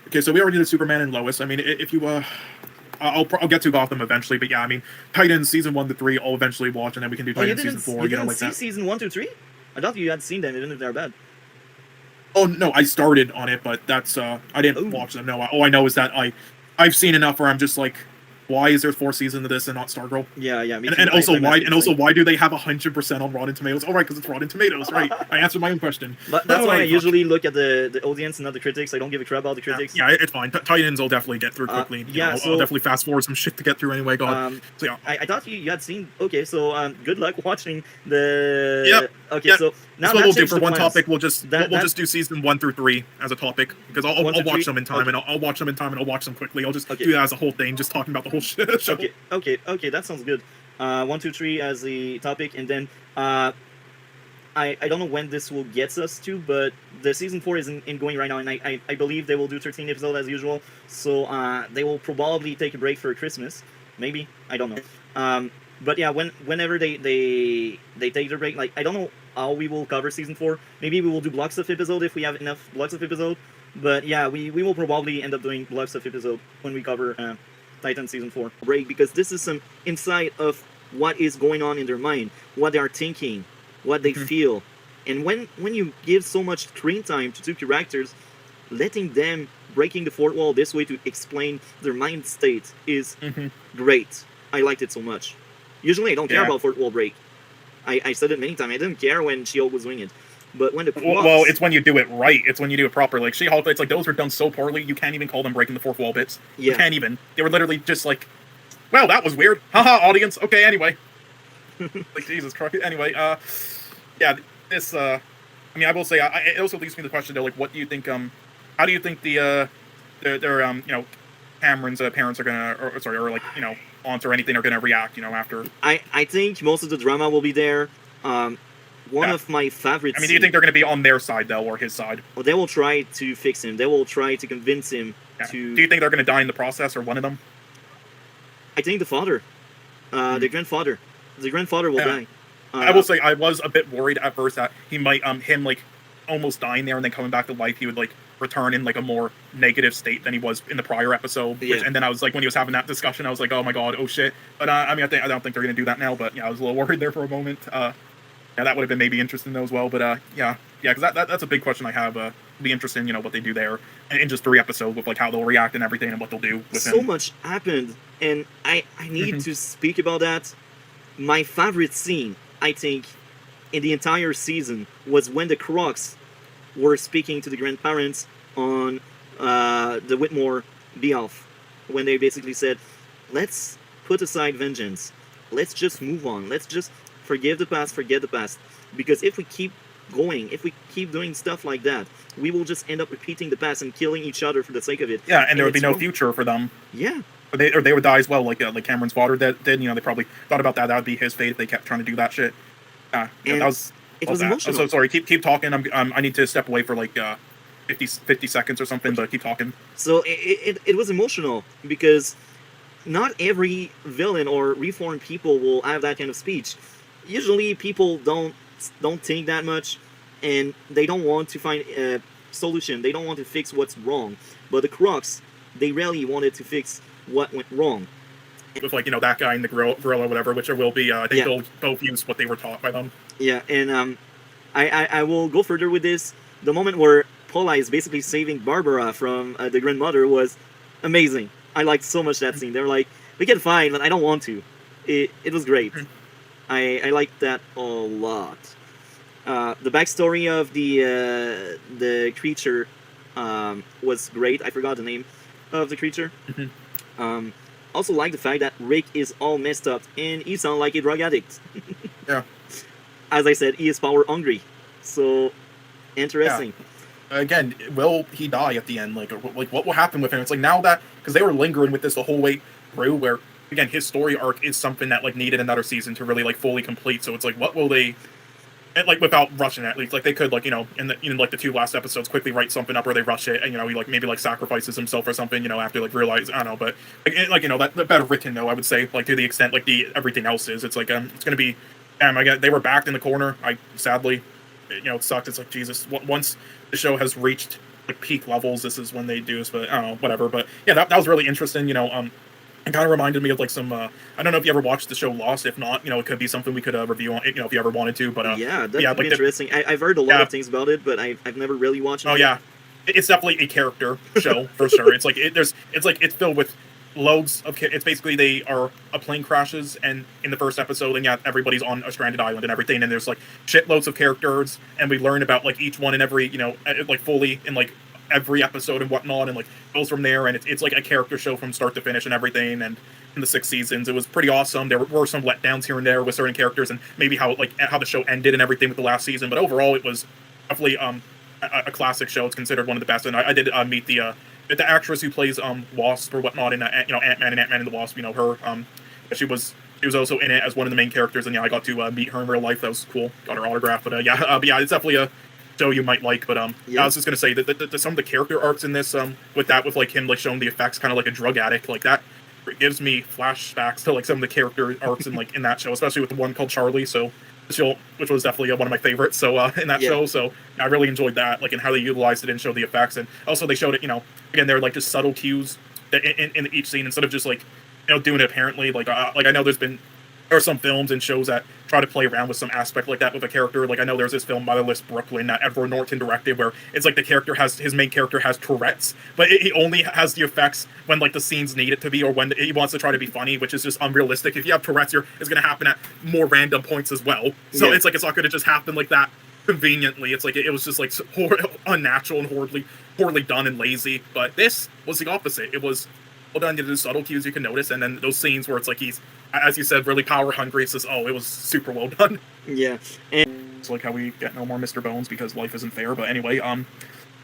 Okay, so we already did Superman and Lois. I mean, if you... I'll get to Gotham eventually, but yeah, I mean, Titans Season 1 to 3, I'll eventually watch, and then we can do Titans Season 4. You didn't like see that. Season 1 to 3? I thought you had seen them, even if they're bad. Oh, no, I started on it, but that's... I didn't watch them, no. All I know is that I've seen enough where I'm just like... Why is there 4 seasons of this and not Stargirl? Yeah. And also, why do they have 100% on Rotten Tomatoes? Oh, right, because it's Rotten Tomatoes, right? I answered my own question. But that's why I usually look at the audience and not the critics. I don't give a crap about the critics. Yeah, it's fine. Titans will definitely get through quickly. I'll definitely fast forward some shit to get through anyway. God. So yeah. I thought you had seen. Okay, so good luck watching the. Yep. Okay, so now what we'll do for one topic. We'll just do Season 1 through 3 as a topic because I'll watch them in time and I'll watch them in time and I'll watch them quickly. I'll just do that as a whole thing, just talking about the whole show. Okay, that sounds good. 1, 2, 3 as the topic, and then I don't know when this will get us to, but the Season 4 is in going right now, and I believe they will do 13 episodes as usual, so they will probably take a break for Christmas. Maybe, I don't know. But yeah, whenever they take their break, like, I don't know how we will cover Season 4. Maybe we will do blocks of episode if we have enough blocks of episode. But yeah, we will probably end up doing blocks of episode when we cover Titan Season 4 break, because this is some insight of what is going on in their mind, what they are thinking, what they feel. And when you give so much screen time to 2 characters, letting them breaking the fourth wall this way to explain their mind state is great. I liked it so much. Usually I don't care about fourth wall break. I said it many times. I didn't care when She-Hulk was doing it. But when the well, it's when you do it right. It's when you do it properly. Like She-Hulk, it's like those were done so poorly, you can't even call them breaking the fourth wall bits. You can't even. They were literally just like, well, that was weird. Haha, audience. Okay, anyway. Like, Jesus Christ. Anyway, yeah, this, I mean, I will say, it also leaves me the question, though, like, what do you think, how do you think their you know, Cameron's parents are gonna, or like, you know, aunts or anything are gonna react, you know, after? I think most of the drama will be there. One of my favorites. I mean, do you think they're going to be on their side, though, or his side? Well, they will try to fix him. They will try to convince him to... Do you think they're going to die in the process, or one of them? I think the father. The grandfather. The grandfather will die. I will say, I was a bit worried at first that he might, him, like, almost dying there and then coming back to life, he would, like, return in, like, a more negative state than he was in the prior episode. And then I was, like, when he was having that discussion, I was like, oh my god, oh shit. But, I mean, I don't think they're going to do that now, but, yeah, I was a little worried there for a moment. Yeah, that would have been maybe interesting though as well, but yeah, because that's a big question I have. be interesting, what they do there in just 3 episodes with like how they'll react and everything and what they'll do with So him. much happened, and I need Mhm. to speak about that. My favorite scene, I think, in the entire season was when the Crocs were speaking to the grandparents on the Whitmore behalf, when they basically said, let's put aside vengeance. Let's just move on. Let's just forgive the past, forget the past. Because if we keep going, if we keep doing stuff like that, we will just end up repeating the past and killing each other for the sake of it. Yeah, and there would be it's no wrong. future for them. Yeah. Or they would die as well, like Cameron's father did. They probably thought about that. That would be his fate if they kept trying to do that shit. Yeah, And that was. it all was that. I'm emotional. so sorry. Keep talking. I need to step away for like 50 seconds or something, but keep talking. So it was emotional because not every villain or reformed people will have that kind of speech. Usually people don't think that much, and they don't want to find a solution. They don't want to fix what's wrong. But the Crocs, they really wanted to fix what went wrong. With like that guy in the gorilla, whatever, which there will be. I think Yeah. they'll both use what they were taught by them. Yeah, and I will go further with this. The moment where Paula is basically saving Barbara from the grandmother was amazing. I liked so much that scene. They were like, we can fight, but I don't want to. It was great. I liked that a lot. The backstory of the creature was great. I forgot the name of the creature. Also like the fact that Rick is all messed up and he sounds like a drug addict. Yeah. As I said, he is power hungry. So interesting. Again, will he die at the end? Like what will happen with him? It's like now that because they were lingering with this the whole way through, where again his story arc is something that like needed another season to really like fully complete. So it's like what will they? And, like without rushing it, at least like they could like in like the 2 last episodes quickly write something up where they rush it and he like maybe like sacrifices himself or something after like realize I don't know, but that better written though I would say like to the extent like the everything else is it's like it's gonna be I got they were backed in the corner. I sadly it sucked. It's like Jesus once the show has reached like peak levels this is when they do this, but I don't know, whatever. But yeah, that was really interesting. It kind of reminded me of like some I don't know if you ever watched the show Lost. If not, it could be something we could review on if you ever wanted to. But Yeah, that's like interesting. I've heard a lot of things about it, but I've never really watched it. Oh yeah, it's definitely a character show for sure. It's like it's filled with loads of it's basically they are a plane crashes and in the first episode and everybody's on a stranded island and everything and there's like shitloads of characters and we learn about like each one and every like fully in like every episode and whatnot and like goes from there and it's like a character show from start to finish and everything. And in the 6 seasons it was pretty awesome. There were some letdowns here and there with certain characters and maybe how the show ended and everything with the last season, but overall it was definitely a classic show. It's considered one of the best, and I did meet the actress who plays Wasp or whatnot in Ant-Man and Ant-Man and the Wasp. Her she was also in it as one of the main characters, and I got to meet her in real life. That was cool. Got her autograph, but it's definitely a show you might like. But I was just gonna say that some of the character arcs in this with like him like showing the effects kind of like a drug addict like that. It gives me flashbacks to like some of the character arcs in that show, especially with the one called Charlie. So the show, which was definitely one of my favorites. So in that show, so I really enjoyed that, like and how they utilized it and showed the effects, and also they showed it. Again, they're like just subtle cues that in each scene instead of just like doing it apparently. Like I know there are some films and shows that try to play around with some aspect like that with a character. Like I know there's this film by the list Brooklyn that Edward Norton directed where it's like his main character has Tourette's, but he only has the effects when like the scenes need it to be or when he wants to try to be funny, which is just unrealistic. If you have Tourette's, it's going to happen at more random points as well. So it's like it's not going to just happen like that conveniently. It's like it was just like unnatural and horribly done and lazy. But this was the opposite. It was well done. There's subtle cues you can notice, and then those scenes where it's like he's, as you said, really power hungry. It says, it was super well done. Yeah, and it's like how we get no more Mr. Bones because life isn't fair. But anyway,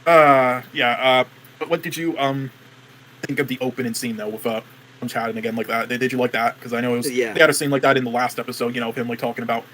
but what did you think of the opening scene though with chatting again like that? Did you like that? Because I know it was they had a scene like that in the last episode. Of him like talking about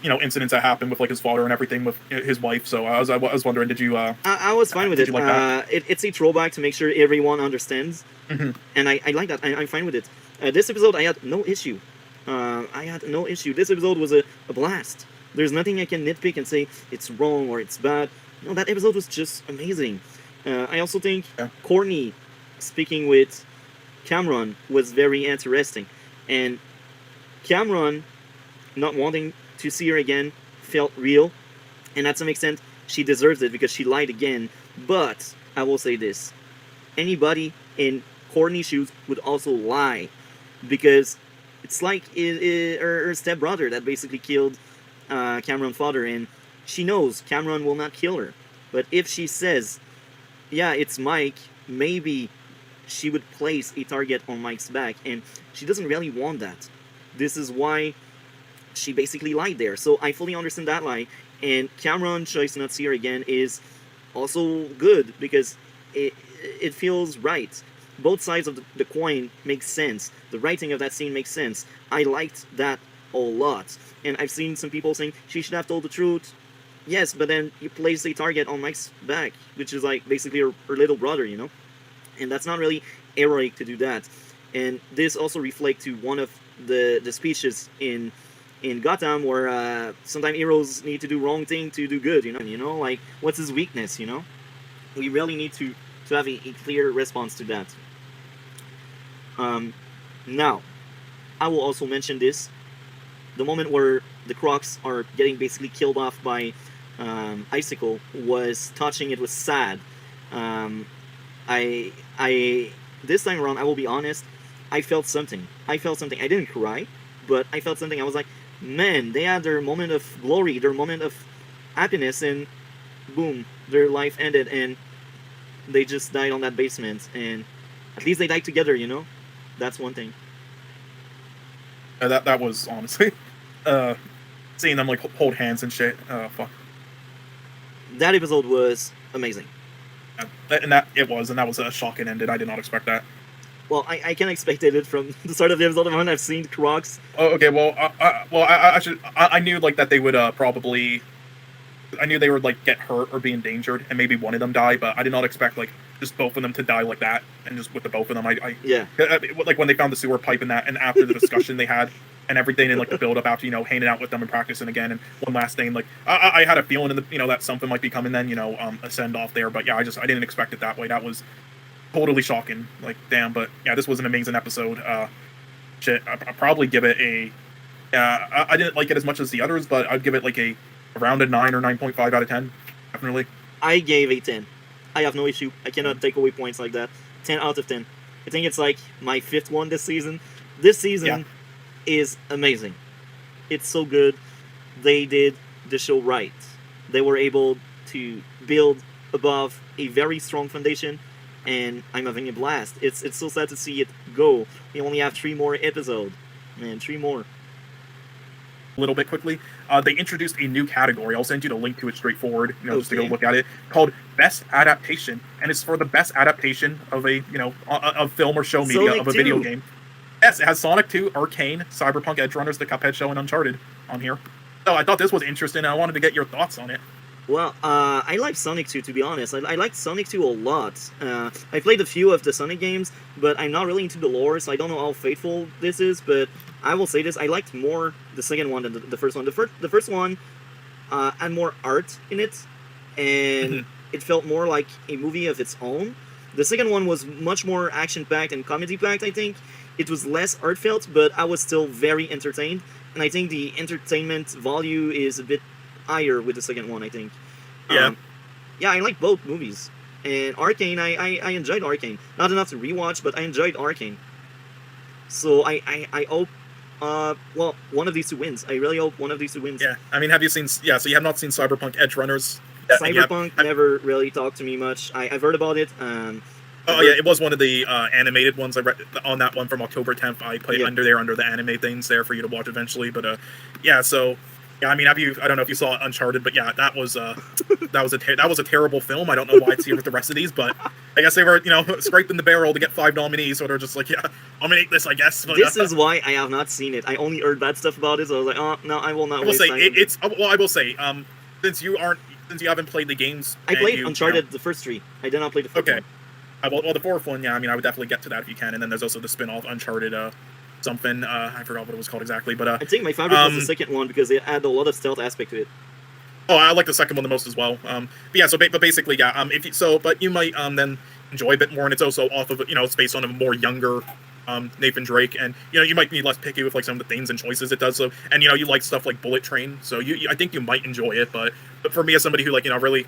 incidents that happened with like his father and everything with his wife. So I was wondering, did you? I was fine with it. Like that? It's a throwback to make sure everyone understands, and I like that. I'm fine with it. This episode I had no issue. This episode was a blast. There's nothing I can nitpick and say it's wrong or it's bad. No, that episode was just amazing. I also think Courtney speaking with Cameron was very interesting, and Cameron not wanting to see her again felt real, and at some extent she deserves it because she lied again But I will say this: anybody in Courtney's shoes would also lie, because it's like her stepbrother that basically killed Cameron's father, and she knows Cameron will not kill her. But if she says, "Yeah, it's Mike," maybe she would place a target on Mike's back, and she doesn't really want that. This is why she basically lied there. So I fully understand that lie, and Cameron's choice to not see her again is also good because it feels right. Both sides of the coin make sense. The writing of that scene makes sense. I liked that a lot. And I've seen some people saying she should have told the truth. Yes, but then you place a target on Mike's back, which is like basically her little brother, you know? And that's not really heroic to do that. And this also reflects to one of the speeches in Gotham where sometimes heroes need to do wrong thing to do good, you know? Like, what's his weakness, you know? We really need to have a clear response to that. Now, I will also mention this. The moment where the Crocs are getting basically killed off by Icicle was touching. It was sad. I this time around, I will be honest, I felt something. I didn't cry, but I felt something. I was like, man, they had their moment of glory, their moment of happiness, and boom, their life ended, and they just died on that basement. And at least they died together, you know? That's one thing. That was honestly, seeing them like hold hands and shit. Fuck. That episode was amazing. And that was a shocking ending. I did not expect that. Well, I can expected it from the start of the episode. When I've seen Crocs. Oh, okay. Well, I knew like that they would probably. I knew they would like get hurt or be endangered, and maybe one of them die. But I did not expect like just both of them to die like that, and just with the both of them. Yeah. Like when they found the sewer pipe and that, and after the discussion they had and everything, and like the build up after hanging out with them and practicing again. And one last thing, like I had a feeling in the that something might be coming then, a send off there. But yeah, I didn't expect it that way. That was totally shocking. Like damn, but yeah, this was an amazing episode. Shit, I probably give it a. I didn't like it as much as the others, but I'd give it like around a 9 or 9.5 out of 10. Definitely. I gave a 10. I have no issue. I cannot take away points like that. 10 out of 10. I think it's like my 5th one this season. This season is amazing. It's so good. They did the show right. They were able to build above a very strong foundation, and I'm having a blast. It's so sad to see it go. We only have 3 more episodes. Man, 3 more. A little bit quickly, they introduced a new category. I'll send you the link to it straightforward, just to go look at it, called Best Adaptation, and it's for the best adaptation of a of film or show media Sonic of a 2. video game. Yes, it has Sonic 2, Arcane, Cyberpunk Edge Runners, The Cuphead Show, and Uncharted on here. So I thought this was interesting, and I wanted to get your thoughts on it. Well, I like Sonic 2, to be honest. I like Sonic 2 a lot. I played a few of the Sonic games, but I'm not really into the lore, so I don't know how faithful this is, but I will say this, I liked more the second one than the first one. The first one had more art in it, and it felt more like a movie of its own. The second one was much more action-packed and comedy-packed, I think. It was less heartfelt, but I was still very entertained, and I think the entertainment value is a bit higher with the second one, I think. Yeah. Yeah, I like both movies. And Arcane, I enjoyed Arcane. Not enough to rewatch, but I enjoyed Arcane. So I hope, well, one of these two wins. I really hope one of these two wins. Yeah, I mean, have you seen, so you have not seen Cyberpunk Edge Runners? Cyberpunk never really talked to me much. I've heard about it. Oh yeah, it was one of the animated ones. I read on that one from October 10th. I played under the anime things there for you to watch eventually. But yeah, so yeah, I mean, I don't know if you saw Uncharted, but yeah, that was a terrible film. I don't know why it's here with the rest of these, but I guess they were scraping the barrel to get 5 nominees, so they're just like, yeah, nominate this, I guess. But, this is why I have not seen it. I only heard bad stuff about it, so I was like, oh no, I will not. I will say, since you haven't played the games, I played Uncharted the first 3. I did not play the fourth one. Well, the fourth one, yeah, I mean, I would definitely get to that if you can. And then there's also the spin-off Uncharted something. I forgot what it was called exactly, but I think my favorite was the second one because it had a lot of stealth aspect to it. Oh, I like the second one the most as well. But yeah, but basically, yeah. But you might then enjoy a bit more, and it's also off of it's based on a more younger Nathan Drake, and you might be less picky with like some of the themes and choices it does. So, and you like stuff like Bullet Train, so I think you might enjoy it. But for me, as somebody who really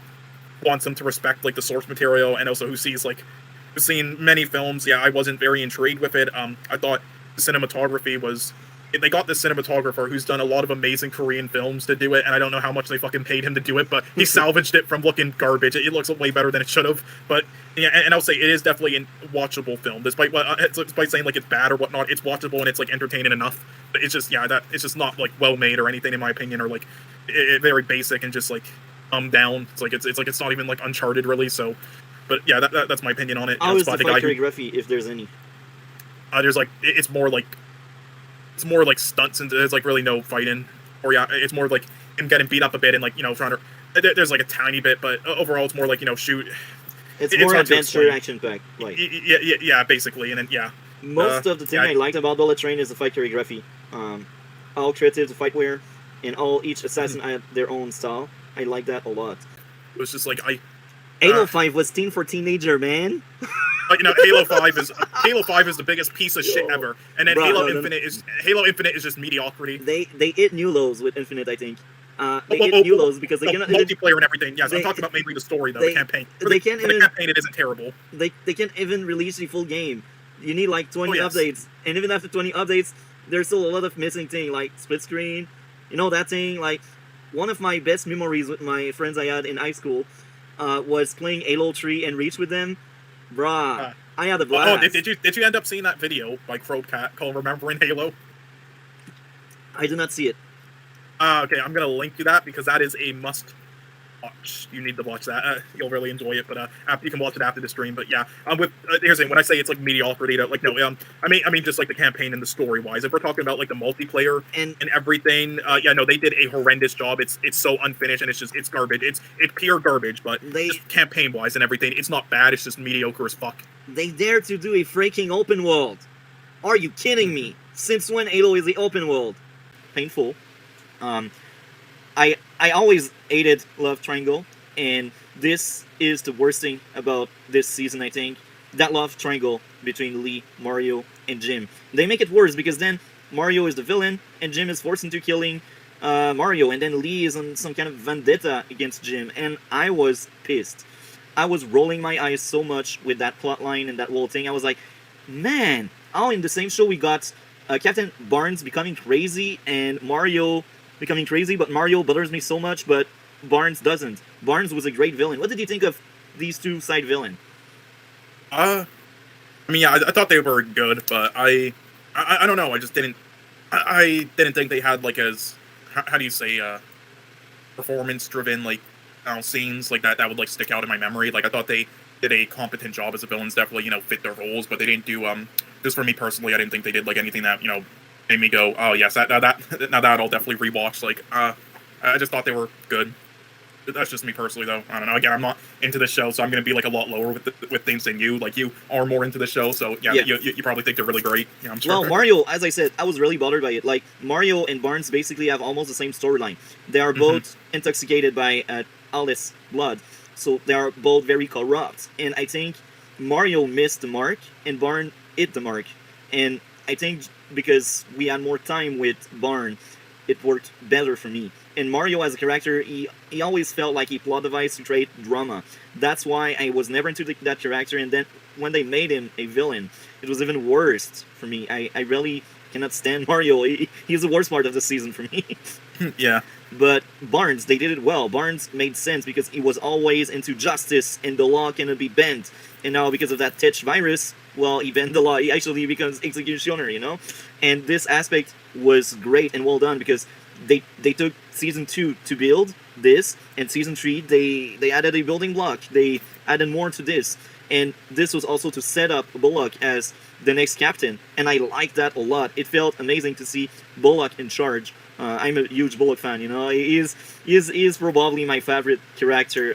wants them to respect like the source material, and also who's seen many films. Yeah, I wasn't very intrigued with it. I thought the cinematography was. They got this cinematographer who's done a lot of amazing Korean films to do it, and I don't know how much they fucking paid him to do it, but he salvaged it from looking garbage. It looks way better than it should have. But yeah, and I'll say it is definitely a watchable film, despite saying like it's bad or whatnot. It's watchable and it's like entertaining enough. But it's just it's just not like well made or anything in my opinion, or like very basic and just like down. It's not even like Uncharted really. So, but yeah, that's my opinion on it. How is the fight choreography, if there's any? There's like it's more like stunts and there's like really no fighting, or it's more like him getting beat up a bit and like trying to. There's like a tiny bit, but overall it's more like shoot. It's more adventure action packed, like yeah, basically, and then Most of the thing I liked about Bullet Train is the fight choreography. How creative the fight were, and each assassin had their own style. I like that a lot. It was just like Halo 5 was teen for teenager, man. Halo 5 is the biggest piece of shit ever, and then Halo Infinite is just mediocrity. They hit new lows with Infinite, I think. They hit new lows because they cannot multiplayer and everything. Yes, I'm talking about mainly the story though, the campaign. The campaign it isn't terrible. They can't even release the full game. You need like 20 updates, and even after 20 updates, there's still a lot of missing things like split screen. That thing. Like one of my best memories with my friends I had in high school was playing Halo 3 and Reach with them. Bruh, I had a blast. Did you end up seeing that video by Crowcat called "Remembering Halo"? I did not see it. Okay, I'm gonna link you that because that is a must watch. You need to watch that. You'll really enjoy it. But you can watch it after the stream. But yeah, here's the thing. When I say it's like mediocrity, I mean just like the campaign and the story wise. If we're talking about like the multiplayer and everything, they did a horrendous job. It's so unfinished and it's garbage. It's pure garbage. But just campaign wise and everything, it's not bad. It's just mediocre as fuck. They dare to do a freaking open world. Are you kidding me? Since when Halo is the open world? Painful. I always hated Love Triangle, and this is the worst thing about this season, I think. That love triangle between Lee, Mario, and Jim. They make it worse because then Mario is the villain, and Jim is forced into killing Mario, and then Lee is on some kind of vendetta against Jim, and I was pissed. I was rolling my eyes so much with that plotline and that whole thing. I was like, man, in the same show we got Captain Barnes becoming crazy and Mario becoming crazy, but Mario bothers me so much, but Barnes doesn't. Barnes was a great villain. What did you think of these two side villains? I thought they were good, but I don't know. I just didn't. I didn't think they had like as how do you say performance driven like scenes like that would like stick out in my memory. Like I thought they did a competent job as the villains, definitely fit their roles, but they didn't do just for me personally, I didn't think they did like anything that made me go, oh yes, that I'll definitely rewatch. Like I just thought they were good. That's just me personally, though. I don't know. Again, I'm not into the show, so I'm going to be like a lot lower with things than you. Like you are more into the show, so yeah. You probably think they're really great. Yeah, I'm sure. Well, Mario, as I said, I was really bothered by it. Like Mario and Barnes basically have almost the same storyline. They are both intoxicated by Alice blood, so they are both very corrupt. And I think Mario missed the mark, and Barnes hit the mark. And I think because we had more time with Barnes, it worked better for me. And Mario as a character, he always felt like a plot device to create drama. That's why I was never into that character, and then when they made him a villain, it was even worse for me. I really cannot stand Mario. He's the worst part of the season for me. Yeah. But Barnes, they did it well. Barnes made sense because he was always into justice and the law cannot be bent. And now because of that Titch virus, well, he bent the law. He actually becomes executioner, And this aspect was great and well done because they took season 2 to build this, and season 3 they added a building block. They added more to this, and this was also to set up Bullock as the next captain, and I liked that a lot. It felt amazing to see Bullock in charge. I'm a huge Bullock fan, He is probably my favorite character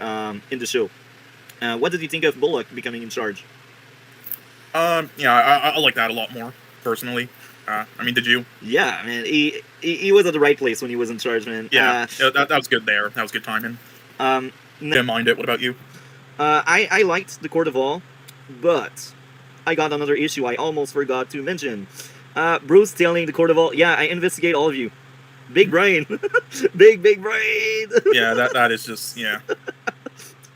in the show. What did you think of Bullock becoming in charge? I like that a lot more personally. Did you? Yeah, man. He was at the right place when he was in charge, man. Yeah, that was good there. That was good timing. Didn't mind it. What about you? I liked the Court of All, but I got another issue I almost forgot to mention. Bruce telling the Court of All, yeah, I investigate all of you. Big brain. big brain. Yeah, that is just, yeah.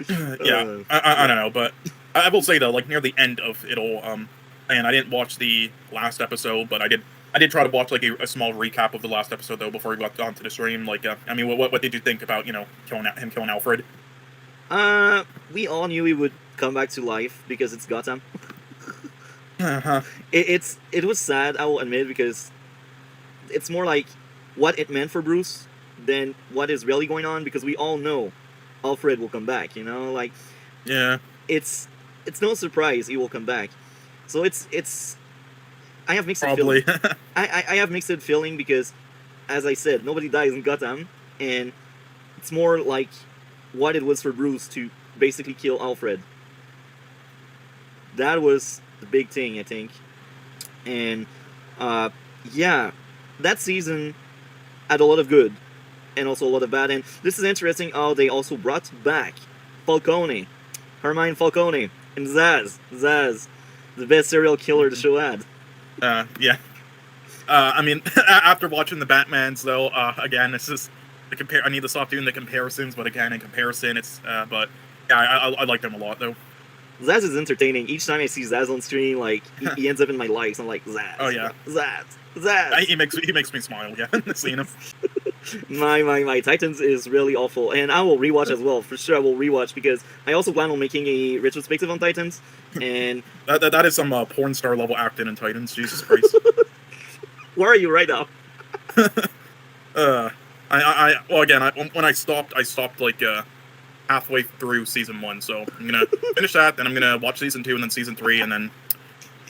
Yeah, I don't know, but I will say though, like near the end of it all, and I didn't watch the last episode, but I did try to watch like a small recap of the last episode though before we got onto the stream. Like, I mean, what did you think about killing Alfred? We all knew he would come back to life because it's Gotham. Uh-huh. It was sad, I will admit, because it's more like what it meant for Bruce than what is really going on, because we all know Alfred will come back, like yeah, it's no surprise he will come back. So it's I have mixed probably feeling. I have mixed feeling because, as I said, nobody dies in Gotham, and it's more like what it was for Bruce to basically kill Alfred. That was the big thing, I think. And yeah, that season had a lot of good and also a lot of bad. And this is interesting how they also brought back Falcone, Hermine Falcone, and Zaz, the best serial killer the show had. Yeah. I mean, after watching the Batmans, though, again, it's just I need to stop doing the comparisons. But again, in comparison, it's but yeah, I like them a lot though. Zaz is entertaining. Each time I see Zaz on screen, like he ends up in my likes. I'm like, Zaz. Oh yeah, Zaz. He makes me smile. Yeah, seeing him. My Titans is really awful, and I will rewatch as well. For sure, I will rewatch because I also plan on making a retrospective on Titans. And that is some porn star level acting in Titans. Jesus Christ. Where are you right now? Well, again, when I stopped like halfway through season 1, so I'm gonna finish that, then I'm gonna watch season 2 and then season 3, and then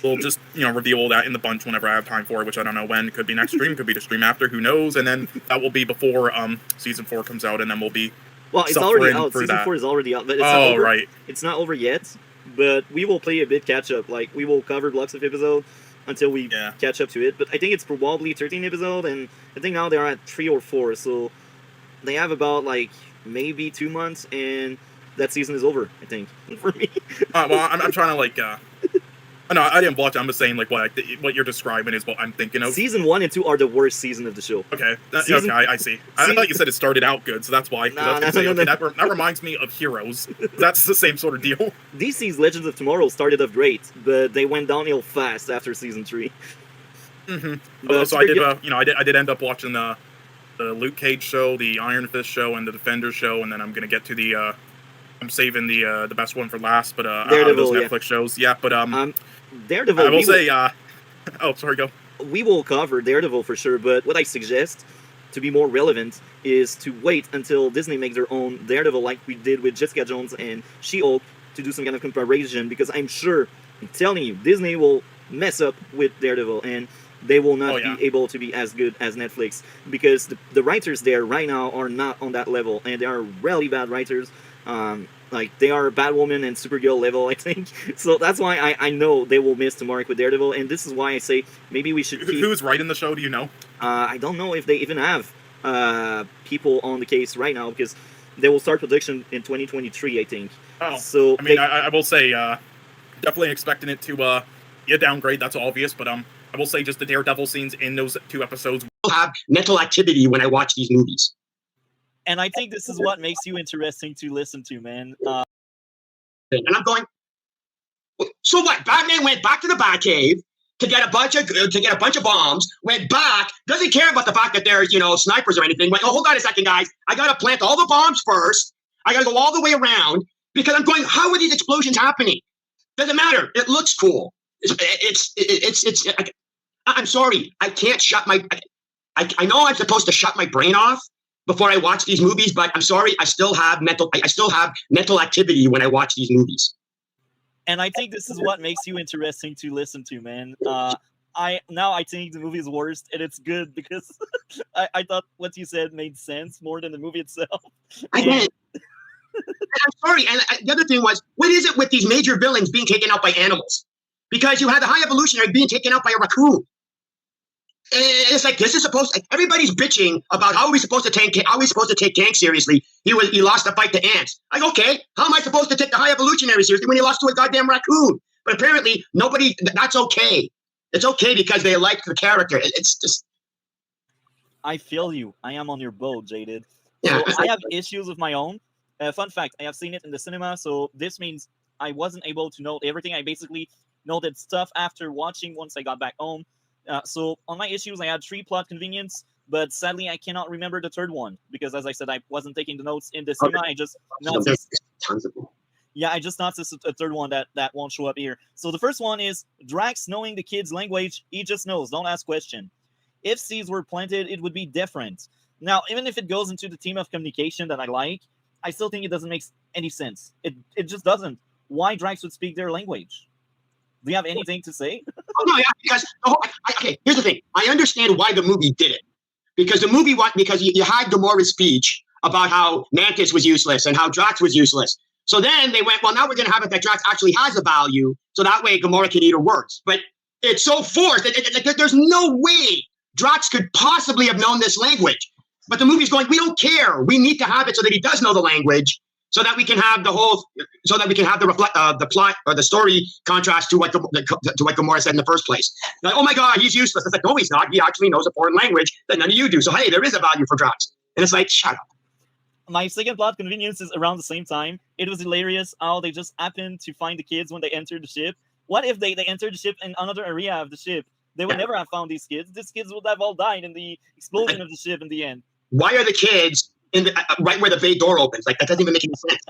we'll just reveal that in the bunch whenever I have time for it, which I don't know when. Could be next stream, could be the stream after, who knows? And then that will be before season 4 comes out, and then we'll be it's already out. Season 4 is already out, but it's not over. Right. It's not over yet, but we will play a bit catch up. Like we will cover blocks of episode until we catch up to it. But I think it's probably 13 episode, and I think now they are at 3 or 4, so they have about like maybe 2 months, and that season is over, I think, for me. Well, I'm trying to like no, I didn't watch it. I'm just saying like what you're describing is what I'm thinking of. Season 1 and 2 are the worst season of the show. Okay, okay, I see. I thought you said it started out good, so that's why. No. That reminds me of Heroes. That's the same sort of deal. DC's Legends of Tomorrow started off great, but they went downhill fast after season 3. Mm-hmm. So I did. I did end up watching the Luke Cage show, the Iron Fist show, and the Defender show, and then I'm gonna get to the. I'm saving the best one for last, but Daredevil, those Netflix shows, yeah. But Daredevil. I will say. Oh, sorry, go. We will cover Daredevil for sure, but what I suggest to be more relevant is to wait until Disney makes their own Daredevil, like we did with Jessica Jones and She-Hulk, to do some kind of comparison. Because I'm telling you, Disney will mess up with Daredevil, and they will not be able to be as good as Netflix, because the writers there right now are not on that level, and they are really bad writers. Like they are Batwoman and Supergirl level, I think. So that's why I know they will miss the mark with Daredevil, and this is why I say maybe we should keep... Who's writing the show, do you know? I don't know if they even have people on the case right now, because they will start production in 2023, I think. Oh, so I mean, I will say, definitely expecting it to be a downgrade, that's obvious, but I will say just the Daredevil scenes in those 2 episodes will have mental activity when I watch these movies. And I think this is what makes you interesting to listen to, man. And I'm going, so what? Batman went back to the Batcave to get a bunch of bombs. Went back, doesn't care about the fact that there's snipers or anything. Went, oh, hold on a second, guys. I gotta plant all the bombs first. I gotta go all the way around because I'm going. How are these explosions happening? Doesn't matter. It looks cool. I'm sorry. I can't shut my. I know I'm supposed to shut my brain off before I watch these movies, but I'm sorry, I still have mental activity when I watch these movies. And I think this is what makes you interesting to listen to, man. I think the movie is worst, and it's good because I thought what you said made sense more than the movie itself. I get it. I'm sorry, and the other thing was, what is it with these major villains being taken out by animals? Because you had the High Evolutionary being taken out by a raccoon. It's like this is supposed. Everybody's bitching about how are we supposed to take Tank seriously. He lost the fight to ants. Like, okay, how am I supposed to take the High Evolutionary seriously when he lost to a goddamn raccoon? But apparently nobody. That's okay. It's okay because they like the character. It's just. I feel you. I am on your boat, Jaded. Yeah. So I have issues of my own, Fun fact: I have seen it in the cinema, so this means I wasn't able to note everything. I basically noted stuff after watching once I got back home. So on my issues, I had 3 plot convenience, but sadly I cannot remember the third one because, as I said, I wasn't taking the notes in the cinema. I just noticed. Tons of them. Yeah, I just noticed a third one that won't show up here. So the first one is Drax knowing the kid's language. He just knows. Don't ask question. If seeds were planted, it would be different. Now, even if it goes into the theme of communication that I like, I still think it doesn't make any sense. It just doesn't. Why Drax would speak their language? Do you have anything to say? Oh, no, yeah, because okay. Here's the thing. I understand why the movie did it, because because you had Gamora's speech about how Mantis was useless and how Drax was useless. So then they went, well, now we're going to have it that Drax actually has a value, so that way Gamora can eat her words. But it's so forced. There's no way Drax could possibly have known this language. But the movie's going, we don't care. We need to have it so that he does know the language, so that we can have the plot or the story contrast to what Gamora said in the first place. Like, oh my God, he's useless. It's like, no, he's not. He actually knows a foreign language that none of you do. So hey, there is a value for Drax. And it's like, shut up. My second plot convenience is around the same time. It was hilarious how they just happened to find the kids when they entered the ship. What if they entered the ship in another area of the ship? They would never have found these kids. These kids would have all died in the explosion of the ship in the end. Why are the kids in the right where the bay door opens? Like, that doesn't even make any sense.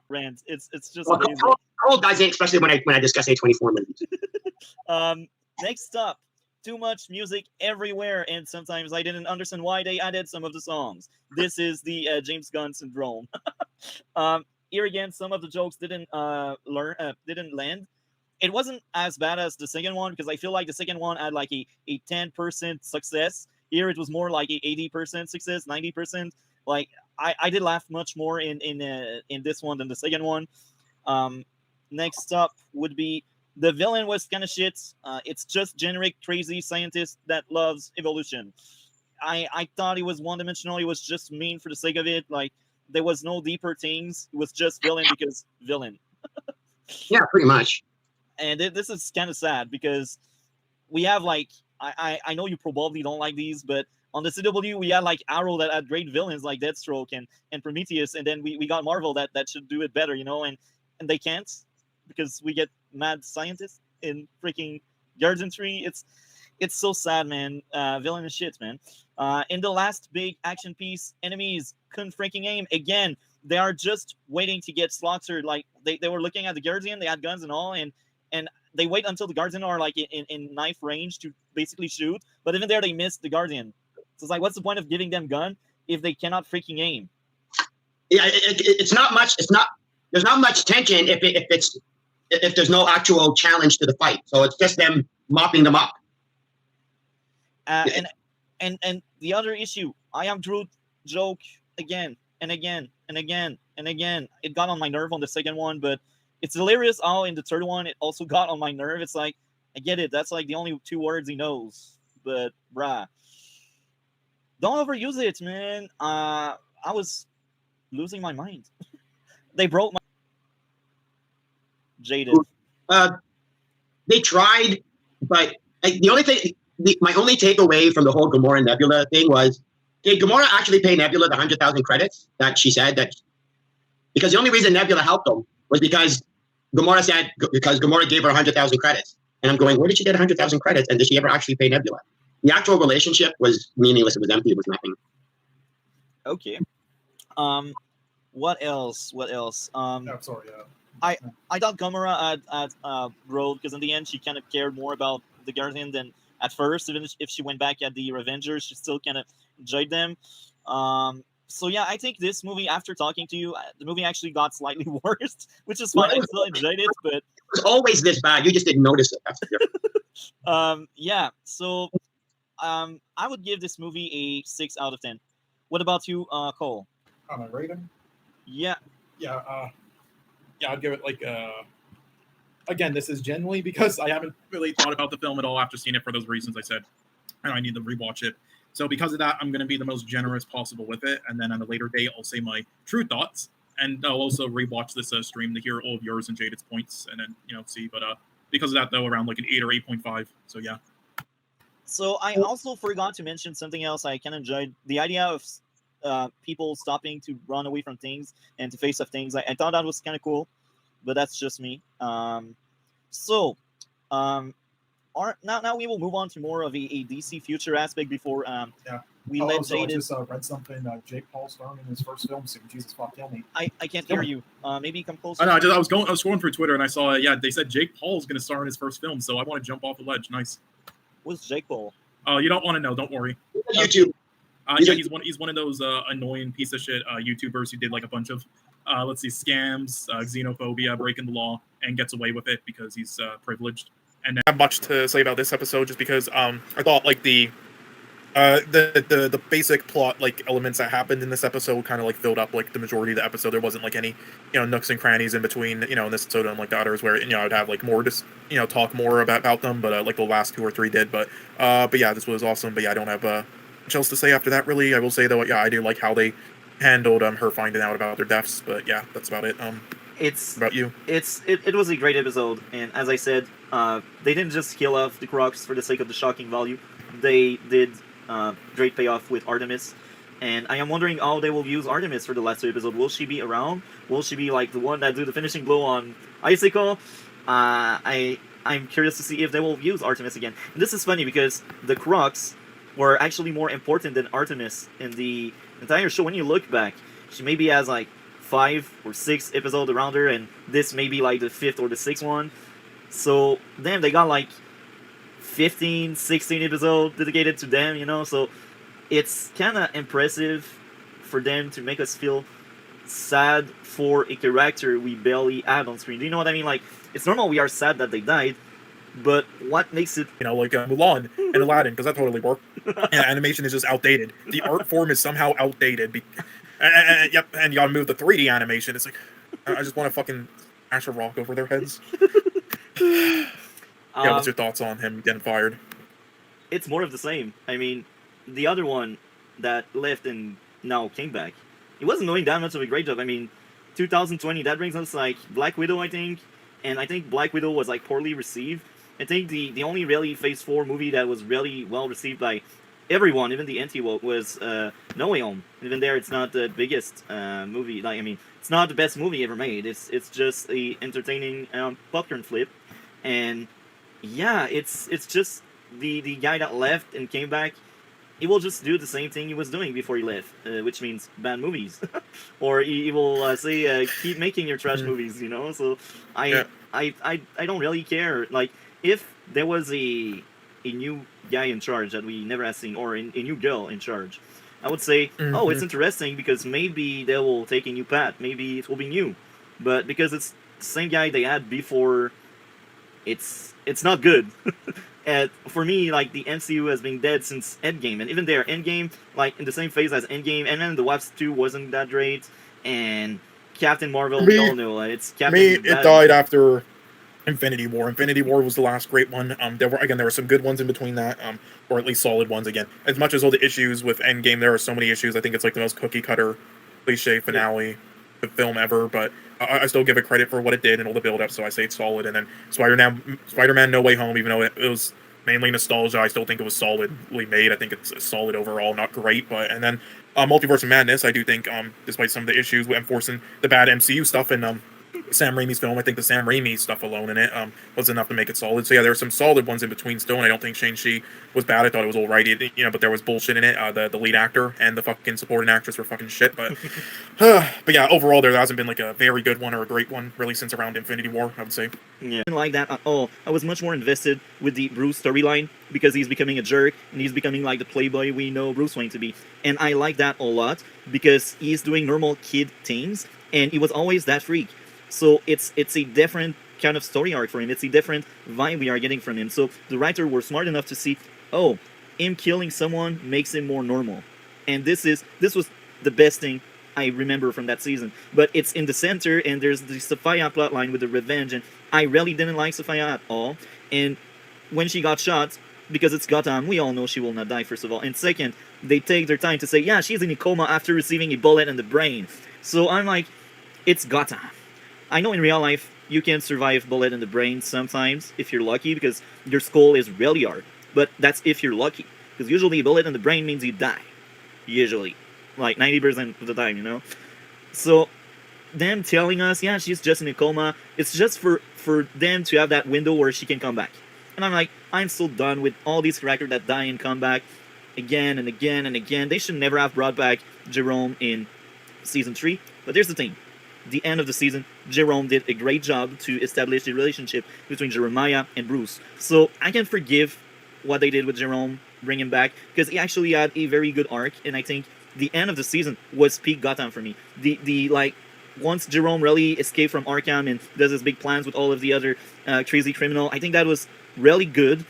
Rant. It's just Well, amazing. Cole dives in, especially when I discuss A24 movies. Next up, too much music everywhere, and sometimes I didn't understand why they added some of the songs. This is the James Gunn syndrome. Here again, some of the jokes didn't land. It wasn't as bad as the second one because I feel like the second one had like a 10% success. Here it was more like a 80% success, 90%. Like I did laugh much more in this one than the second one. Next up would be the villain was kind of shit. It's just generic crazy scientist that loves evolution. I thought he was one-dimensional. He was just mean for the sake of it. Like there was no deeper things. It was just villain because villain. Yeah, pretty much. And this is kind of sad because we have like I know you probably don't like these, but on the CW we had like Arrow that had great villains like Deathstroke and Prometheus, and then we got Marvel that should do it better, and they can't because we get mad scientists in freaking Guardian 3. It's so sad, man. Villain is shit, man. In the last big action piece, enemies couldn't freaking aim again. They are just waiting to get slaughtered. Like they were looking at the Guardian, they had guns and all, and they wait until the Guardian are like in knife range to basically shoot. But even there, they missed the Guardian. So it's like, what's the point of giving them gun if they cannot freaking aim? Yeah, it's not much. There's not much tension if there's no actual challenge to the fight. So it's just them mopping them up. And the other issue, I am Groot joke again and again and again and again. It got on my nerve on the second one, but it's hilarious how in the third one it also got on my nerve. It's like, I get it. That's like the only 2 words he knows. But bruh, don't overuse it, man. I was losing my mind. They broke my Jaded. They tried, but the only thing, my only takeaway from the whole Gamora Nebula thing was, did Gamora actually pay Nebula the 100,000 credits that she said that? Because the only reason Nebula helped them was because Gamora gave her 100,000 credits. And I'm going, where did she get 100,000 credits? And did she ever actually pay Nebula? The actual relationship was meaningless. It was empty. It was nothing. Okay. What else? Sorry. I thought Gamora had growth because in the end she kind of cared more about the Guardian than at first. Even if she went back at the Revengers, she still kind of enjoyed them. So yeah, I think this movie, after talking to you, the movie actually got slightly worse, which is fine. I still enjoyed it, but it was always this bad. You just didn't notice it. That's the difference. Yeah. So I would give this movie a 6 out of 10. What about you, Cole? On a rating? Yeah. Yeah, I'd give it like again, this is generally because I haven't really thought about the film at all after seeing it for those reasons I said, and I need to rewatch it. So because of that, I'm going to be the most generous possible with it, and then on a later date, I'll say my true thoughts, and I'll also rewatch this stream to hear all of yours and Jaded's points, and then see. But because of that, though, around like an 8 or 8.5. So yeah. So I also forgot to mention something else I kind of enjoyed. The idea of people stopping to run away from things and to face up things. I thought that was kind of cool, but that's just me. So, now we will move on to more of a DC future aspect before we let so I Jaded. just read something. Jake Paul starring in his first film soon. Jesus fuck, kill me. I can't hear you. Maybe come closer. I know. I was scrolling through Twitter and I saw. They said Jake Paul's going to star in his first film. So I want to jump off the ledge. Nice. What's Jake Paul? You don't want to know. Don't worry. YouTube. Yeah, he's one of those annoying piece of shit YouTubers who did like a bunch of scams, xenophobia, breaking the law, and gets away with it because he's privileged. And I have much to say about this episode just because I thought like the basic plot like elements that happened in this episode kind of like filled up like the majority of the episode. There wasn't like any nooks and crannies in between in this episode and like the others where I'd have like more just talk more about them, but like the last 2 or 3 did. But yeah, this was awesome. But yeah, I don't have much else to say after that really. I will say though, yeah, I do like how they handled her finding out about their deaths. But yeah, that's about it. It's about you. It was a great episode, and as I said, they didn't just kill off the Crocs for the sake of the shocking value. They did great payoff with Artemis, and I am wondering how they will use Artemis for the last 2 episodes. Will she be around? Will she be like the one that do the finishing blow on Icicle? I'm curious to see if they will use Artemis again. And this is funny because the Crocs were actually more important than Artemis in the entire show. When you look back, she maybe has like 5 or 6 episodes around her, and this may be like the 5th or the 6th one. So damn, they got like 15, 16 episodes dedicated to them, so it's kind of impressive for them to make us feel sad for a character we barely had on screen. Do you know what I mean? Like, it's normal we are sad that they died, but what makes it... like Mulan and Aladdin, because that totally worked. And animation is just outdated. The art form is somehow outdated. Yep, and you gotta move the 3D animation. It's like, I just want to fucking smash a rock over their heads. Yeah, what's your thoughts on him getting fired? It's more of the same. I mean, the other one that left and now came back, he wasn't doing that much of a great job. I mean, 2020, that brings us like Black Widow, I think, and I think Black Widow was like poorly received. I think the only really Phase 4 movie that was really well received by everyone, even the anti-woke, was No Way Home. Even there, it's not the biggest movie. Like, I mean, it's not the best movie ever made. It's just a entertaining popcorn flip, and yeah, it's just the guy that left and came back. He will just do the same thing he was doing before he left, which means bad movies, or he will say keep making your trash movies. So I don't really care. Like, if there was a new guy in charge that we never have seen, or a new girl in charge, I would say, oh, it's interesting because maybe they will take a new path. Maybe it will be new, but because it's the same guy they had before, it's not good. And for me, like, the MCU has been dead since Endgame, and even there, Endgame, like, in the same phase as Endgame, and then the Wasp 2 wasn't that great, and Captain Marvel, we all know, it's Captain... it died after Infinity War. Infinity War was the last great one. There were some good ones in between that, or at least solid ones. Again, as much as all the issues with Endgame, there are so many issues. I think it's like the most cookie cutter, cliche finale of film ever. But I still give it credit for what it did and all the build up. So I say it's solid. And then Spider-Man: No Way Home, even though it was mainly nostalgia, I still think it was solidly made. I think it's solid overall, not great. But and then Multiverse of Madness, I do think, despite some of the issues with enforcing the bad MCU stuff and Sam Raimi's film, I think the Sam Raimi stuff alone in it was enough to make it solid. So yeah, there were some solid ones in between still, and I don't think Shang-Chi was bad. I thought it was alright, but there was bullshit in it. The lead actor and the fucking supporting actress were fucking shit. But but yeah, overall there hasn't been like a very good one or a great one really since around Infinity War, I would say. Yeah, I didn't like that at all. I was much more invested with the Bruce storyline because he's becoming a jerk and he's becoming like the playboy we know Bruce Wayne to be. And I like that a lot because he's doing normal kid things and he was always that freak. So it's a different kind of story arc for him. It's a different vibe we are getting from him. So the writer were smart enough to see, oh, him killing someone makes him more normal. And this was the best thing I remember from that season. But it's in the center, and there's the Sophia plotline with the revenge, and I really didn't like Sophia at all. And when she got shot, because it's Gotham, we all know she will not die, first of all. And second, they take their time to say, yeah, she's in a coma after receiving a bullet in the brain. So I'm like, it's Gotham. I know in real life, you can survive bullet in the brain sometimes, if you're lucky, because your skull is really hard. But that's if you're lucky. Because usually a bullet in the brain means you die. Usually. like 90% of the time, you know. So them telling us, yeah, she's just in a coma. It's just for them to have that window where she can come back. And I'm like, I'm so done with all these characters that die and come back again and again and again. They should never have brought back Jerome in season 3. But here's the thing. The end of the season, Jerome did a great job to establish the relationship between Jeremiah and Bruce. So I can forgive what they did with Jerome, bring him back, because he actually had a very good arc, and I think the end of the season was peak Gotham for me. The like, once Jerome really escaped from Arkham and does his big plans with all of the other crazy criminal, I think that was really good,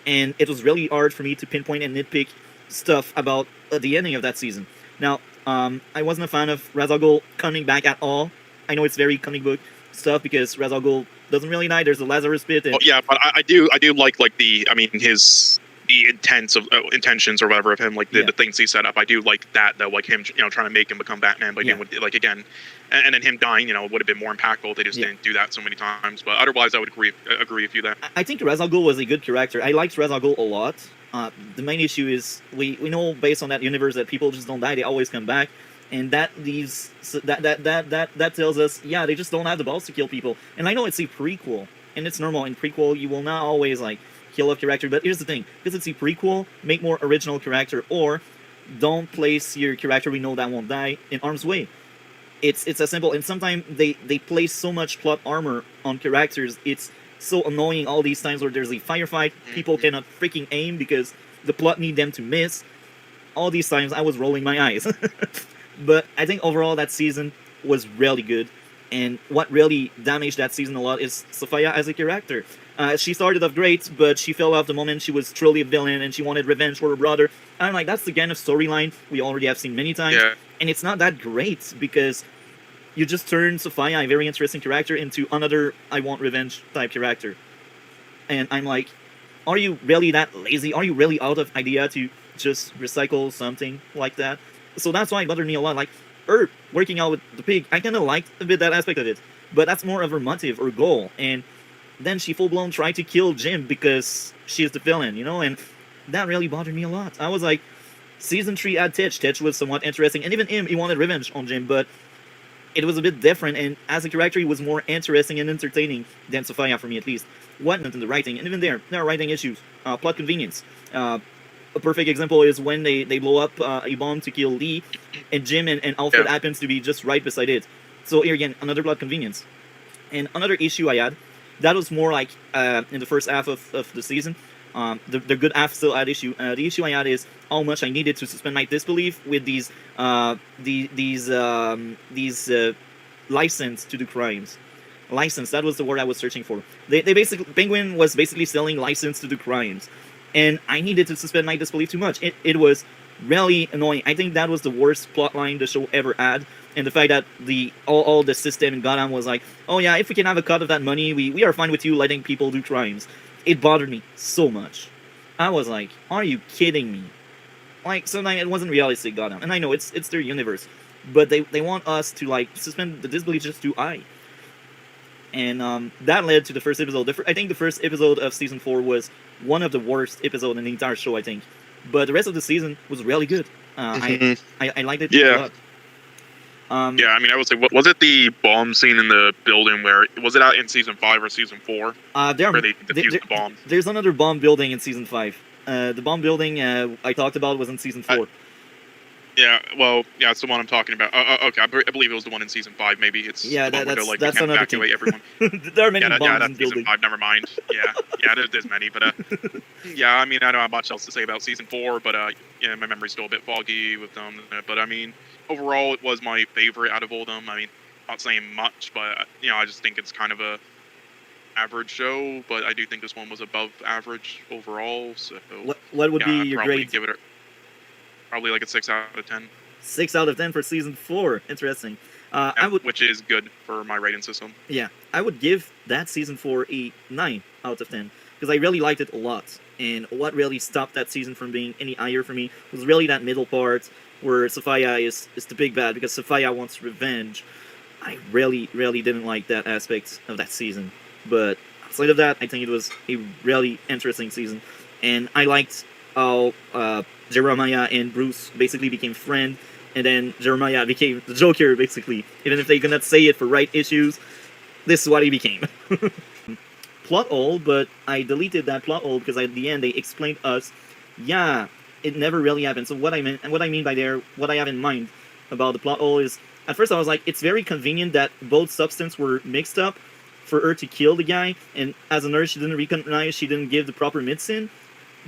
and it was really hard for me to pinpoint and nitpick stuff about the ending of that season. Now, I wasn't a fan of Ra's al Ghul coming back at all. I know it's very comic book stuff because Ra's al Ghul doesn't really die. There's a Lazarus pit. And... Oh, yeah, but I do like the, I mean, the intentions or whatever of him, like the things he set up. I do like that though, like him, you know, trying to make him become Batman, but like again, and then him dying, you know, would have been more impactful. They just didn't do that so many times. But otherwise, I would agree with you there. I think Ra's al Ghul was a good character. I liked Ra's al Ghul a lot. The main issue is we know based on that universe that people just don't die; they always come back, and that tells us, yeah, they just don't have the balls to kill people. And I know it's a prequel, and it's normal in prequel. You will not always like kill off character, but here's the thing: because it's a prequel, make more original character, or don't place your character we know that won't die in harm's way. It's as simple. And sometimes they place so much plot armor on characters. It's so annoying all these times where there's a firefight, people cannot freaking aim because the plot need them to miss. All these times I was rolling my eyes. But I think overall that season was really good. And what really damaged that season a lot is Sophia as a character. She started off great, but she fell off the moment she was truly a villain and she wanted revenge for her brother. And I'm like, that's the kind of storyline we already have seen many times. Yeah. And it's not that great because you just turn Sophia, a very interesting character, into another I want revenge type character. And I'm like, are you really that lazy? Are you really out of idea to just recycle something like that? So that's why it bothered me a lot. Like, her working out with the pig, I kind of liked a bit that aspect of it. But that's more of her motive or goal. And then she full-blown tried to kill Jim because she's the villain, you know? And that really bothered me a lot. I was like, season 3 had Titch. Titch was somewhat interesting. And even him, he wanted revenge on Jim, but it was a bit different, and as a character, he was more interesting and entertaining than Sophia, for me at least. Wasn't in the writing, and even there are writing issues. Plot convenience. A perfect example is when they blow up a bomb to kill Lee, and Jim and Alfred happens to be just right beside it. So here again, another plot convenience. And another issue I had, that was more like in the first half of the season. The good half still had issue. The issue I had is how much I needed to suspend my disbelief with these license to do crimes. License, that was the word I was searching for. They basically, Penguin was basically selling license to do crimes, and I needed to suspend my disbelief too much. It was really annoying. I think that was the worst plot line the show ever had. And the fact that all the system in Gotham was like, oh yeah, if we can have a cut of that money, we are fine with you letting people do crimes. It bothered me so much. I was like, are you kidding me? Like, sometimes it wasn't realistic, Gotham. And I know it's their universe. But they want us to, like, suspend the disbelief just too high. And that led to the first episode. I think the first episode of Season 4 was one of the worst episodes in the entire show, I think. But the rest of the season was really good. I liked it a lot. Yeah, I mean, I would say, was it the bomb scene in the building where, was it out in Season 5 or Season 4? Where they defused the bomb? There's another bomb building in Season 5. The bomb building I talked about was in Season 4. Yeah, well, yeah, it's the one I'm talking about. Okay, I believe it was the one in Season 5, maybe. It's the one where like, that's they can't another evacuate thing. everyone. There are many bombs that's in building. Season 5, never mind. Yeah, there's many, but yeah, I mean, I don't have much else to say about Season 4, but yeah, my memory's still a bit foggy with them. But I mean, overall, it was my favorite out of all of them. I mean, not saying much, but you know, I just think it's kind of a average show, but I do think this one was above average overall. So what would be I'd your probably grade? give it probably like a 6 out of 10. 6 out of 10 for Season 4. Interesting. Which is good for my rating system. Yeah, I would give that Season 4 a 9 out of 10 because I really liked it a lot. And what really stopped that season from being any higher for me was really that middle part where Sophia is the big bad because Sophia wants revenge. I really didn't like that aspect of that season. But outside of that, I think it was a really interesting season. And I liked how Jeremiah and Bruce basically became friends. and then Jeremiah became the Joker, basically. Even if they cannot say it for right issues, this is what he became. Plot hole, but I deleted that plot hole because at the end they explained us, yeah, it never really happened. So what I mean by there, what I have in mind about the plot hole is, at first I was like, it's very convenient that both substances were mixed up for her to kill the guy, and as a nurse she didn't recognize, she didn't give the proper medicine.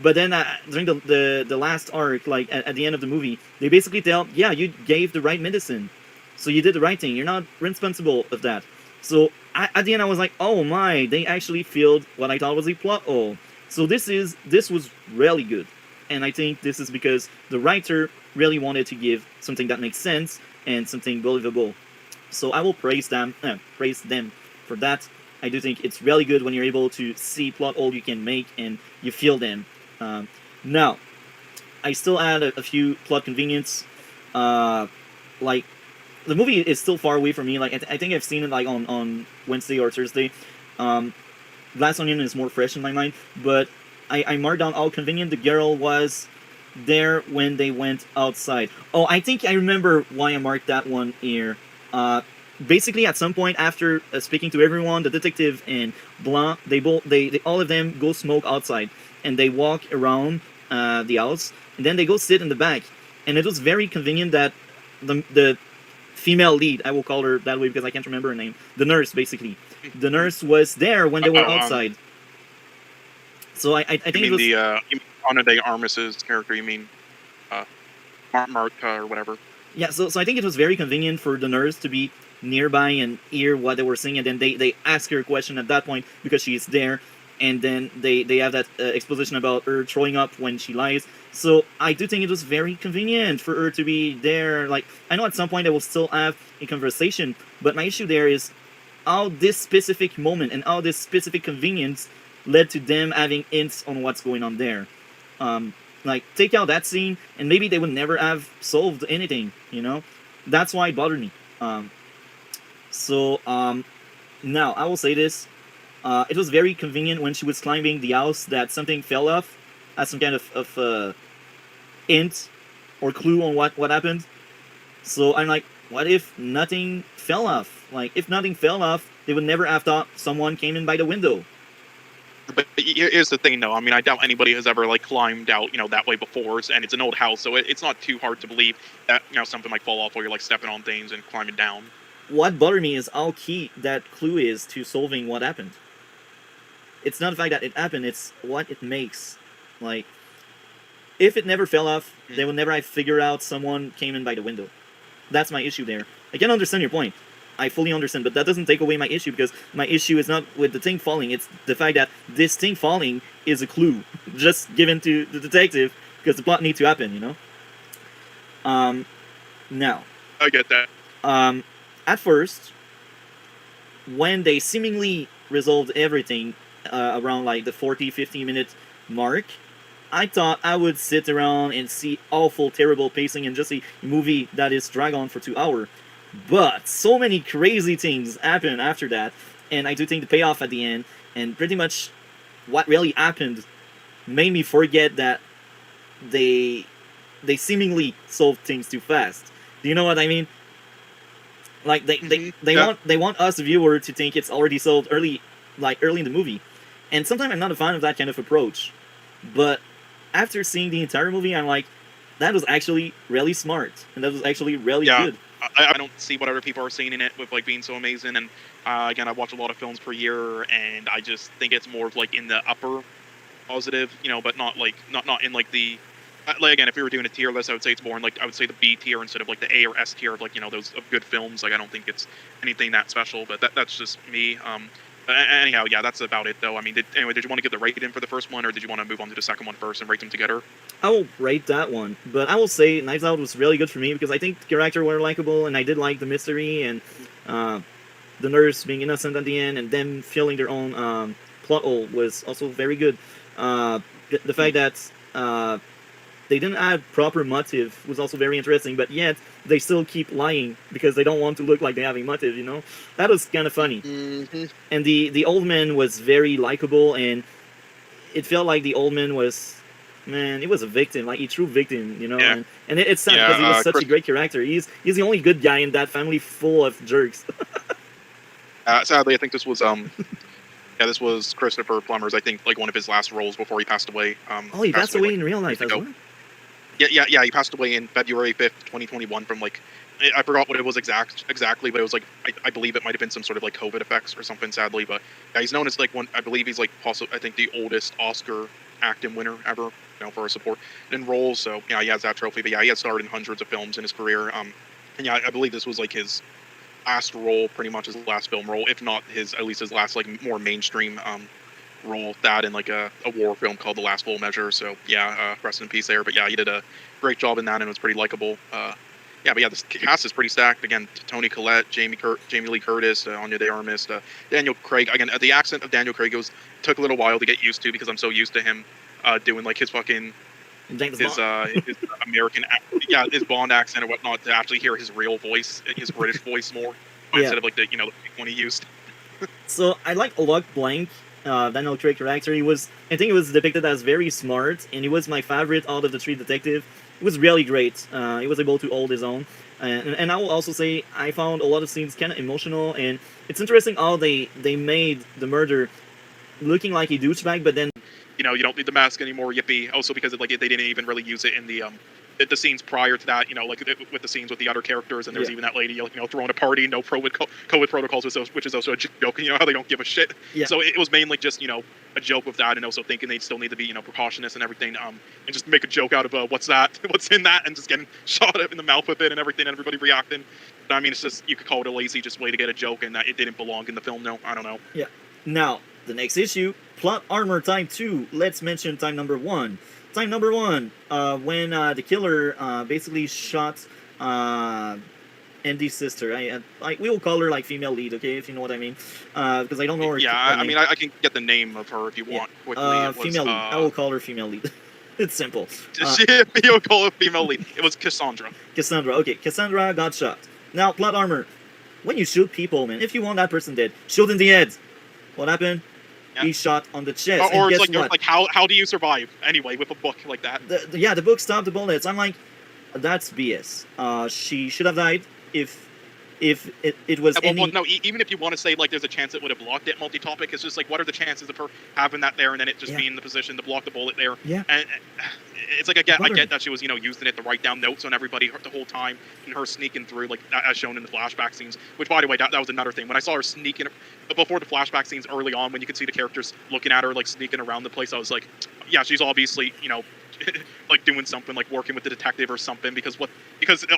But then during the last arc, like at the end of the movie, they basically tell, yeah, you gave the right medicine, so you did the right thing, you're not responsible of that. So at the end I was like, oh my, they actually filled what I thought was a plot hole. So this was really good, and I think this is because the writer really wanted to give something that makes sense and something believable. So I will praise them for that. I do think it's really good when you're able to see plot hole you can make and you feel them. Now, I still add a few plot convenience. Like, the movie is still far away from me. Like, I think I've seen it like on Wednesday or Thursday. Glass Onion is more fresh in my mind, but I marked down how convenient the girl was there when they went outside. Oh, I think I remember why I marked that one here. Basically, at some point after speaking to everyone, the detective and Blanc, they all of them go smoke outside, and they walk around the house, and then they go sit in the back. And it was very convenient that the female lead, I will call her that way because I can't remember her name, the nurse, basically. The nurse was there when they were outside. So I think you it was... you mean Ana de Armas's character, you mean Marta or whatever. Yeah, so I think it was very convenient for the nurse to be nearby and hear what they were saying, and then they ask her a question at that point because she's there, and then they have that exposition about her throwing up when she lies. So I do think it was very convenient for her to be there. Like, I know at some point they will still have a conversation, but my issue there is how this specific moment and how this specific convenience led to them having hints on what's going on there. Like, take out that scene, and maybe they would never have solved anything, you know? That's why it bothered me. Now, I will say this. It was very convenient when she was climbing the house that something fell off as some kind of hint or clue on what happened. So I'm like, what if nothing fell off? Like, if nothing fell off, they would never have thought someone came in by the window. But here's the thing, though. I mean, I doubt anybody has ever like climbed out, that way before, and it's an old house, so it's not too hard to believe that something might fall off while you're like stepping on things and climbing down. What bothered me is how key that clue is to solving what happened. It's not the fact that it happened; it's what it makes. Like, if it never fell off, they would never have figured out someone came in by the window. That's my issue there. I can understand your point. I fully understand, but that doesn't take away my issue, because my issue is not with the thing falling, it's the fact that this thing falling is a clue just given to the detective because the plot needs to happen, Now. I get that. At first, when they seemingly resolved everything around like the 40-50 minute mark, I thought I would sit around and see awful, terrible pacing and just a movie that is drag on for 2 hours. But so many crazy things happen after that, and I do think the payoff at the end, and pretty much what really happened, made me forget that they seemingly solved things too fast. Do you know what I mean? Like they want us, the viewer, to think it's already solved early in the movie, and sometimes I'm not a fan of that kind of approach. But after seeing the entire movie, I'm like, that was actually really smart, and that was actually really good. I don't see what other people are seeing in it with like being so amazing, and again, I watch a lot of films per year, and I just think it's more of like in the upper positive, but not in like the like, again, if we were doing a tier list, I would say it's more in like, I would say the B tier instead of like the A or S tier of like those of good films. Like, I don't think it's anything that special, but that's just me. Anyhow, yeah, that's about it though. I mean, did you want to get the rating for the first one, or did you want to move on to the second one first and rate them together? I will rate that one, but I will say Knives Out was really good for me because I think the characters were likable, and I did like the mystery, and the nurse being innocent at the end, and them feeling their own plot hole was also very good. The fact that they didn't have proper motive was also very interesting, but yet they still keep lying because they don't want to look like they have a motive, That was kind of funny. Mm-hmm. And the old man was very likable, and it felt like the old man was Man, he was a victim, like a true victim, you know. Yeah. And it's sad Yeah, because he was such Chris- a great character. He's the only good guy in that family full of jerks. Sadly, I think this was this was Christopher Plummer's, I think, like one of his last roles before he passed away. Oh, he passed away like, in real life as ago. well. Yeah. He passed away in February 5th, 2021 from like, I forgot what it was exactly, but it was like, I believe it might have been some sort of like COVID effects or something, sadly. But yeah, he's known as like I believe he's like possibly, I think, the oldest Oscar acting winner ever, for a supporting role. So yeah, he has that trophy. But yeah, he has starred in hundreds of films in his career. And yeah, I believe this was like his last role, pretty much his last film role, if not at least his last like more mainstream role. That in like a war film called The Last Full Measure. So yeah, rest in peace there. But yeah, he did a great job in that and was pretty likable. But yeah, this cast is pretty stacked. Again, Toni Collette, Jamie Lee Curtis, Anya de Armas, Daniel Craig. Again, the accent of Daniel Craig took a little while to get used to because I'm so used to him doing like his fucking his American, his Bond accent and whatnot, to actually hear his real voice, his British voice more instead of like the the one he used. So I like Alok Blanc, Daniel Craig character. I think he was depicted as very smart, and he was my favorite out of the three detectives. It was really great. He was able to hold his own. And I will also say I found a lot of scenes kind of emotional, and it's interesting how they made the murder looking like a douchebag, but then You don't need the mask anymore, yippee. Also because they didn't even really use it in the scenes prior to that, like with the scenes with the other characters, and there's even that lady, throwing a party, no COVID protocols, which is also a joke, how they don't give a shit. Yeah. So it was mainly just, a joke with that, and also thinking they'd still need to be, precautious and everything, and just make a joke out of what's in that, and just getting shot up in the mouth with it and everything, and everybody reacting. But I mean, it's just, you could call it a lazy just way to get a joke, and that it didn't belong in the film. No, I don't know. Yeah. Now, the next issue, Plot Armor Time 2. Let's mention time number 1. Time number 1, when the killer basically shot Andy's sister. We will call her like female lead, okay, if you know what I mean. Because I don't know her. Yeah, I mean, I can get the name of her if you want quickly. Female lead. I will call her female lead. It's simple. You'll call her female lead. It was Cassandra. Cassandra, okay. Cassandra got shot. Now, Plot Armor. When you shoot people, man, if you want that person dead, shoot in the head. What happened? Yeah. He shot on the chest. Or and it's guess what? like how do you survive anyway with a book like that? The book stopped the bullets. I'm like, that's BS. She should have died if it was any... No, even if you want to say like there's a chance it would have blocked it multi-topic, it's just like, what are the chances of her having that there and then it just being in the position to block the bullet there? Yeah. And it's like I get that she was using it to write down notes on everybody the whole time, and her sneaking through like as shown in the flashback scenes. Which, by the way, that was another thing. When I saw her sneaking before the flashback scenes early on, when you could see the characters looking at her like sneaking around the place, I was like, yeah, she's obviously like doing something, like working with the detective or something, because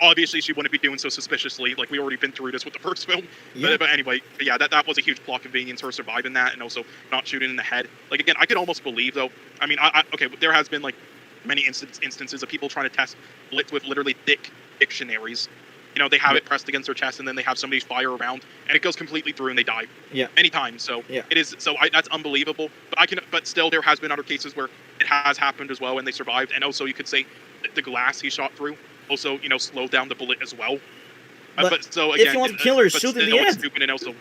obviously she wouldn't be doing so suspiciously. Like, we already been through this with the first film. Yeah. But anyway, yeah, that was a huge plot convenience, her surviving that, and also not shooting in the head. Like, again, I could almost believe, though, I mean, okay, there has been like many instances of people trying to test bullets with literally thick dictionaries. They have it pressed against their chest, and then they have somebody fire around, and it goes completely through, and they die. Yeah. Anytime. So it is. So that's unbelievable. But still, there has been other cases where it has happened as well, and they survived. And also, you could say the glass he shot through also, slowed down the bullet as well. But so again, if you want to kill her, shoot in the head. Stupid, and also.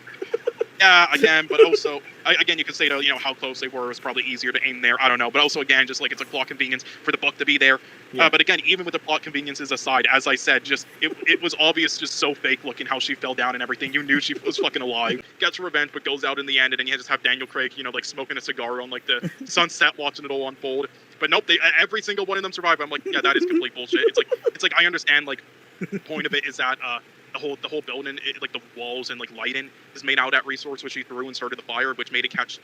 Yeah, again, but also, again, you could say, how close they were. It was probably easier to aim there. I don't know. But also, again, just like it's a plot convenience for the book to be there. Yeah. But again, even with the plot conveniences aside, as I said, just it was obvious, just so fake looking how she fell down and everything. You knew she was fucking alive. Gets revenge, but goes out in the end, and then you just have Daniel Craig, like smoking a cigar on like the sunset, watching it all unfold. But nope, every single one of them survive. I'm like, yeah, that is complete bullshit. It's like I understand, like the point of it is that the whole building, like the walls and like lighting is made out of that resource which he threw and started the fire, which made it catch.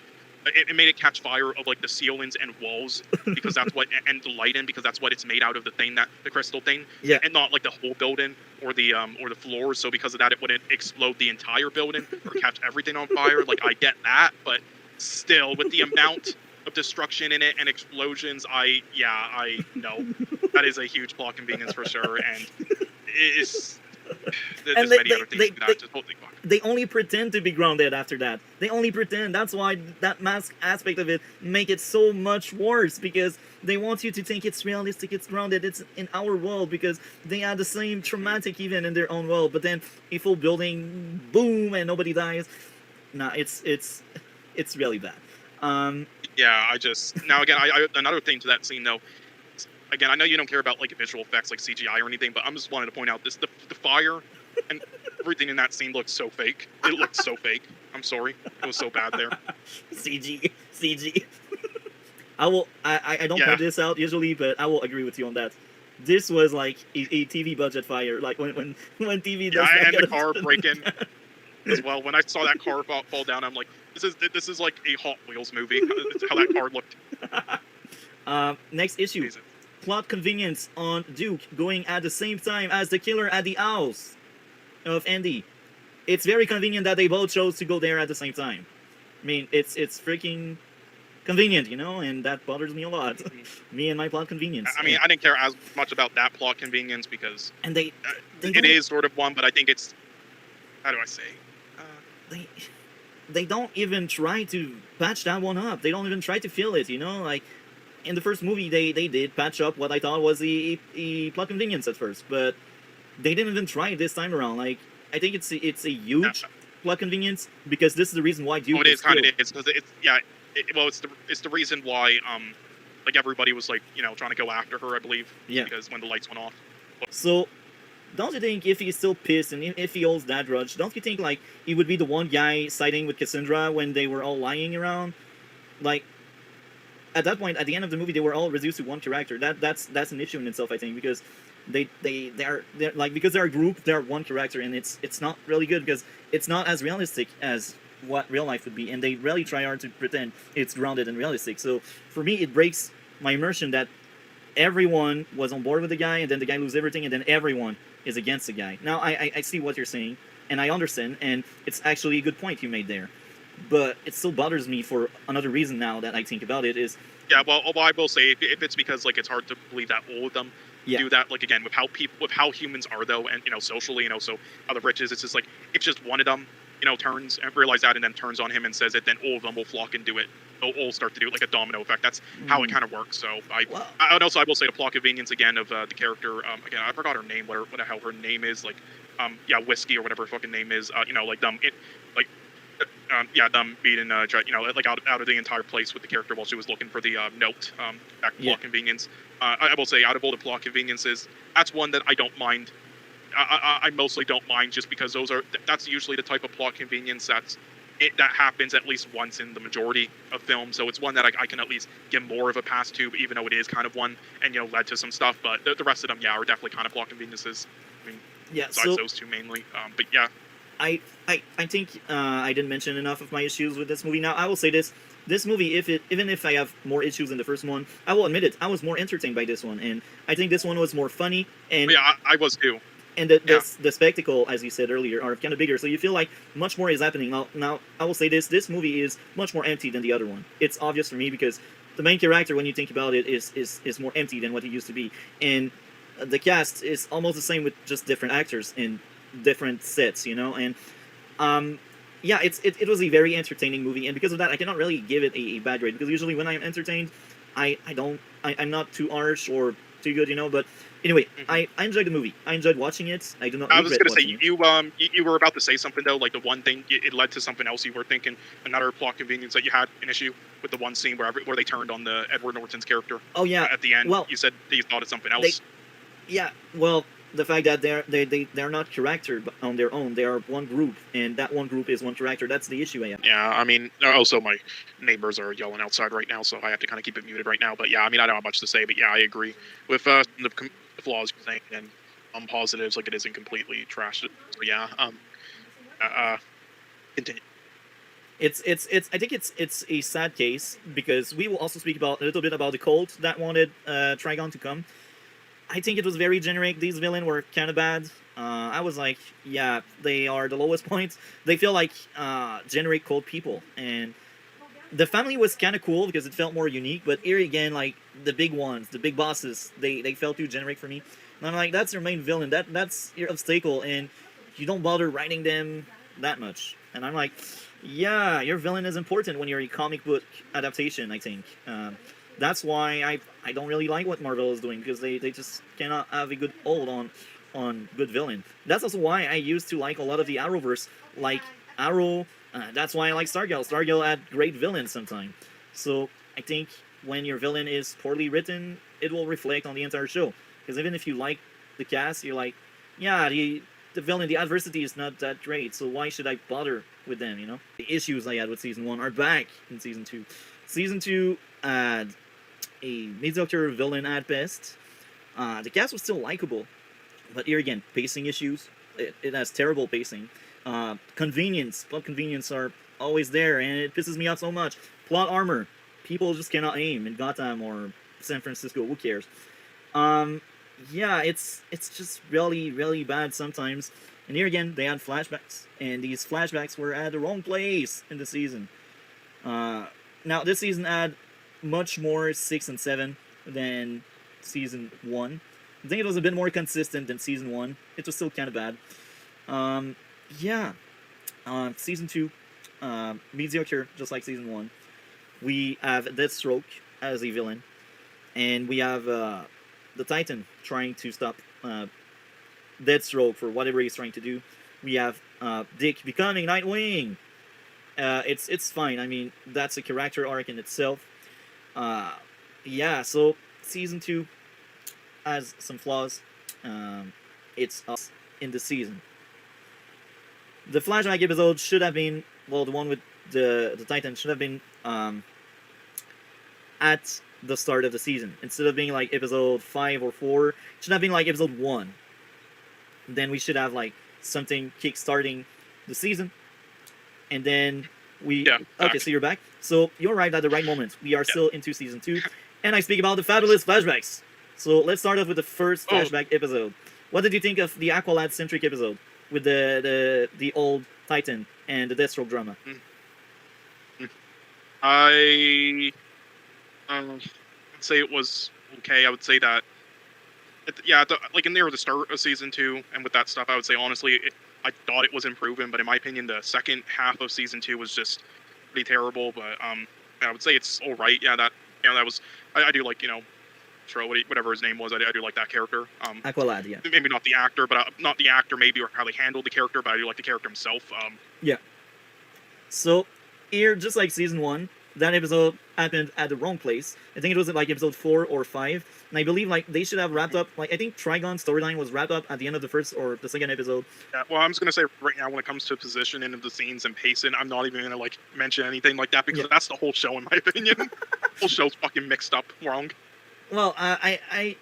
It made it catch fire of like the ceilings and walls because that's what, and the lighting because that's what it's made out of, the crystal thing, and not like the whole building or the floors. So because of that, it wouldn't explode the entire building or catch everything on fire. Like, I get that, but still, with the amount of destruction in it and explosions, I know that is a huge plot convenience for sure, and it's. And they only pretend to be grounded after that. They only pretend. That's why that mask aspect of it make it so much worse, because they want you to think it's realistic, it's grounded, it's in our world, because they had the same traumatic event in their own world. But then a full building, boom, and nobody dies. Nah, it's really bad. Yeah, now again, I another thing to that scene though again, I know you don't care about like visual effects like CGI or anything, but I'm just wanting to point out this: the fire and everything in that scene looks so fake. It looked so fake. I'm sorry, it was so bad there. CG. I don't Yeah. put this out usually, but I will agree with you on that. This was like a TV budget fire, like when TV does Yeah, that and the kind of car stuff. breaking as well. When I saw that car fall down, I'm like, this is like a Hot Wheels movie. That's how that car looked. Next issue. Plot convenience on Duke going at the same time as the killer at the house of Andy. It's very convenient that they both chose to go there at the same time. I mean, it's freaking convenient, you know, and that bothers me a lot. Me and my plot convenience. I mean, I didn't care as much about that plot convenience because and they it is sort of one, but I think it's, how do I say? They don't even try to patch that one up. They don't even try to fill it, you know? Like, in the first movie, they did patch up what I thought was a plot convenience at first, but they didn't even try it this time around. Like, I think it's a huge plot convenience, because this is the reason why Duke Oh, it is kind of killed. is because it's the reason why like everybody was like trying to go after her, I believe. Yeah. Because when the lights went off. So, don't you think if he's still pissed and if he holds that grudge, don't you think, like, he would be the one guy siding with Cassandra when they were all lying around? Like, at that point, at the end of the movie, they were all reduced to one character. That's an issue in itself, I think, because they're like, because they're a group, they're one character, and it's not really good because it's not as realistic as what real life would be, and they really try hard to pretend it's grounded and realistic. So for me, it breaks my immersion that everyone was on board with the guy, and then the guy loses everything, and then everyone is against the guy. Now, I see what you're saying, and I understand, and it's actually a good point you made there. But it still bothers me for another reason now that I think about it is... Yeah, well, I will say if it's because like it's hard to believe that all of them do that. Like again, with how humans are though, and socially, so how the rich is. It's just like if just one of them, turns and realize that, and then turns on him and says it, then all of them will flock and do it. They'll all start to do it like a domino effect. That's how it kind of works. So and also I will say the plot convenience again of the character. Again, I forgot her name. What the hell her name is? Like, Whiskey or whatever her fucking name is. Like them. Them being like out of the entire place with the character while she was looking for the note. That plot convenience. I will say, out of all the plot conveniences, that's one that I don't mind. I mostly don't mind, just because that's usually the type of plot convenience that happens at least once in the majority of films. So it's one that I can at least give more of a pass to, even though it is kind of one and led to some stuff. But the rest of them, are definitely kind of plot conveniences. I mean, besides those two mainly. But yeah. I think I didn't mention enough of my issues with this movie. Now, I will say this movie, even if I have more issues than the first one, I will admit it, I was more entertained by this one, and I think this one was more funny. And I was too. And the spectacle, as you said earlier, are kind of bigger, so you feel like much more is happening. Now I will say this movie is much more empty than the other one. It's obvious for me because the main character, when you think about it, is more empty than what he used to be, and the cast is almost the same with just different actors in different sets, and it was a very entertaining movie, and because of that, I cannot really give it a bad grade, because usually when I'm entertained, I'm not too harsh or too good, but anyway, I enjoyed the movie. I enjoyed watching it. I do not. I was regret gonna say watching it. you were about to say something though, like the one thing it led to something else you were thinking, another plot convenience that you had an issue with the one scene where they turned on the Edward Norton's character. Oh yeah, at the end. Well, you said that you thought of something else. The fact that they're not character on their own. They are one group, and that one group is one character. That's the issue I have. Yeah, I mean, also my neighbors are yelling outside right now, so I have to kind of keep it muted right now. But yeah, I mean, I don't have much to say, but yeah, I agree with the flaws you're saying, and positives, like it isn't completely trashed. So yeah, continue. It's I think it's a sad case, because we will also speak a little bit about the cult that wanted Trigon to come. I think it was very generic. These villains were kind of bad. I was like, yeah, they are the lowest point. They feel like generic cold people. And the family was kind of cool because it felt more unique. But here again, like the big ones, the big bosses, they felt too generic for me. And I'm like, that's your main villain. That's your obstacle. And you don't bother writing them that much. And I'm like, yeah, your villain is important when you're a comic book adaptation, I think. That's why I don't really like what Marvel is doing, because they just cannot have a good hold on good villain. That's also why I used to like a lot of the Arrowverse, like Arrow. That's why I like Stargirl. Stargirl had great villains sometimes. So I think when your villain is poorly written, it will reflect on the entire show. Because even if you like the cast, you're like, yeah, the villain, the adversity is not that great, so why should I bother with them, you know? The issues I had with Season 1 are back in Season 2. Season 2 had a mediocre villain at best. The cast was still likable, but here again, pacing issues. It has terrible pacing. Plot convenience are always there, and it pisses me off so much. Plot armor. People just cannot aim in Gotham or San Francisco. Who cares? Yeah, it's just really, really bad sometimes. And here again, they had flashbacks, and these flashbacks were at the wrong place in the season. Now, this season had much more 6 and 7 than Season 1. I think it was a bit more consistent than Season 1. It was still kind of bad. Yeah. Season 2, mediocre, just like Season 1. We have Deathstroke as a villain, and we have the Titan trying to stop Deathstroke for whatever he's trying to do. We have Dick becoming Nightwing. It's fine. I mean, that's a character arc in itself. Yeah, so Season 2 has some flaws. It's us in the season. The flashback episode should have been, well, the one with the Titan should have been at the start of the season. Instead of being like episode 5 or 4, it should have been like episode 1. Then we should have like something kick-starting the season. And then we... Yeah, okay, so you're back. So you arrived at the right moment. We are still into Season 2. And I speak about the fabulous flashbacks. So let's start off with the first flashback episode. What did you think of the Aqualad-centric episode with the old Titan and the Deathstroke drama? I would say it was okay. I would say that, like near the start of Season 2, and with that stuff, I would say honestly, I thought it was improving, but in my opinion, the second half of Season 2 was just pretty terrible. But I would say it's all right. Yeah, that was I do like whatever his name was. I do like that character. Aqualad, yeah. Maybe not the actor, but not the actor maybe, or how they handled the character, but I do like the character himself. Yeah. So here, just like Season 1, that episode happened at the wrong place. I think it was like episode 4 or 5, and I believe like they should have wrapped up. Like I think Trigon's storyline was wrapped up at the end of the first or the second episode. Yeah, well, I'm just gonna say right now, when it comes to positioning of the scenes and pacing, I'm not even gonna like mention anything like that because that's the whole show, in my opinion. The whole show's fucking mixed up, wrong. Well, I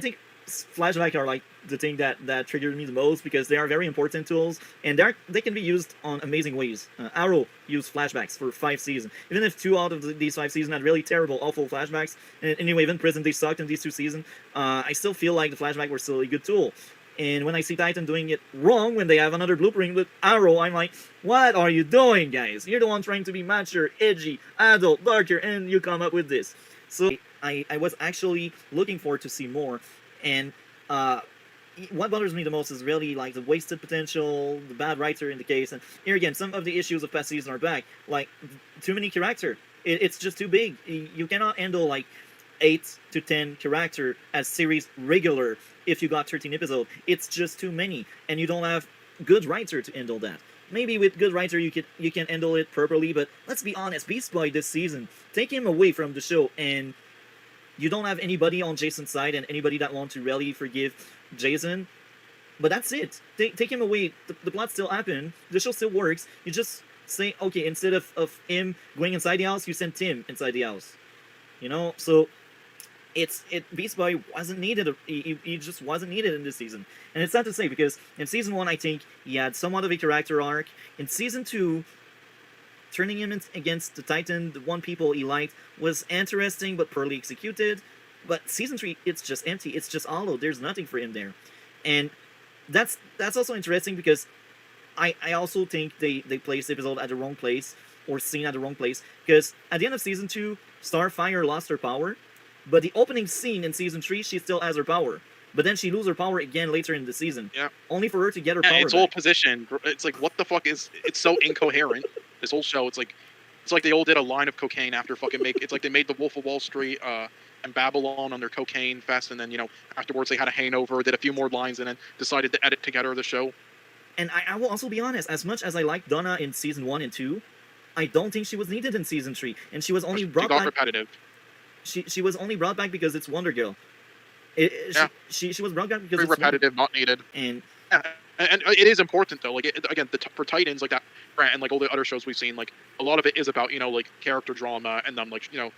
think flashbacks are like the thing that triggered me the most because they are very important tools and they can be used on amazing ways. Arrow used flashbacks for 5 seasons. Even if 2 out of these 5 seasons had really terrible, awful flashbacks, and anyway, even Prison they sucked in these 2 seasons, I still feel like the flashback were still a good tool. And when I see Titan doing it wrong, when they have another blueprint with Arrow, I'm like, what are you doing, guys? You're the one trying to be mature, edgy, adult, darker, and you come up with this. So I was actually looking forward to see more, and what bothers me the most is really like the wasted potential, the bad writer in the case, and here again, some of the issues of past seasons are back. Like too many character, it's just too big. You cannot handle like 8 to 10 character as series regular if you got 13 episodes. It's just too many, and you don't have good writer to handle that. Maybe with good writer you can handle it properly, but let's be honest, Beast Boy this season, take him away from the show, and you don't have anybody on Jason's side and anybody that wants to really forgive Jason. But that's it. Take him away. The plot still happens. The show still works. You just say, okay, instead of him going inside the house, you send Tim inside the house. You know? So Beast Boy wasn't needed. He just wasn't needed in this season. And it's sad to say because in Season 1, I think he had somewhat of a character arc. In Season 2, turning him against the Titan, the one people he liked, was interesting but poorly executed. But Season 3, it's just empty. It's just hollow. There's nothing for him there. And that's also interesting because I also think they placed the episode at the wrong place or scene at the wrong place. Because at the end of Season 2, Starfire lost her power. But the opening scene in Season 3, she still has her power. But then she loses her power again later in the season. Yeah. Only for her to get her power it's back. all position. It's like, what the fuck is... It's so incoherent. This whole show, it's like they all did a line of cocaine after fucking it's like they made the Wolf of Wall Street and Babylon on their cocaine fest, and then afterwards they had a hangover, did a few more lines, and then decided to edit together the show. And I will also be honest, as much as I like Donna in Season 1 and 2, I don't think she was needed in Season 3, and she was only brought back... repetitive. she was only brought back because it's Wonder Girl. Yeah. She was brought back because Very it's Wonder- repetitive, not needed. and Yeah, and it is important though. Like again, for Titans, like that, and like all the other shows we've seen, like a lot of it is about like character drama and them like trying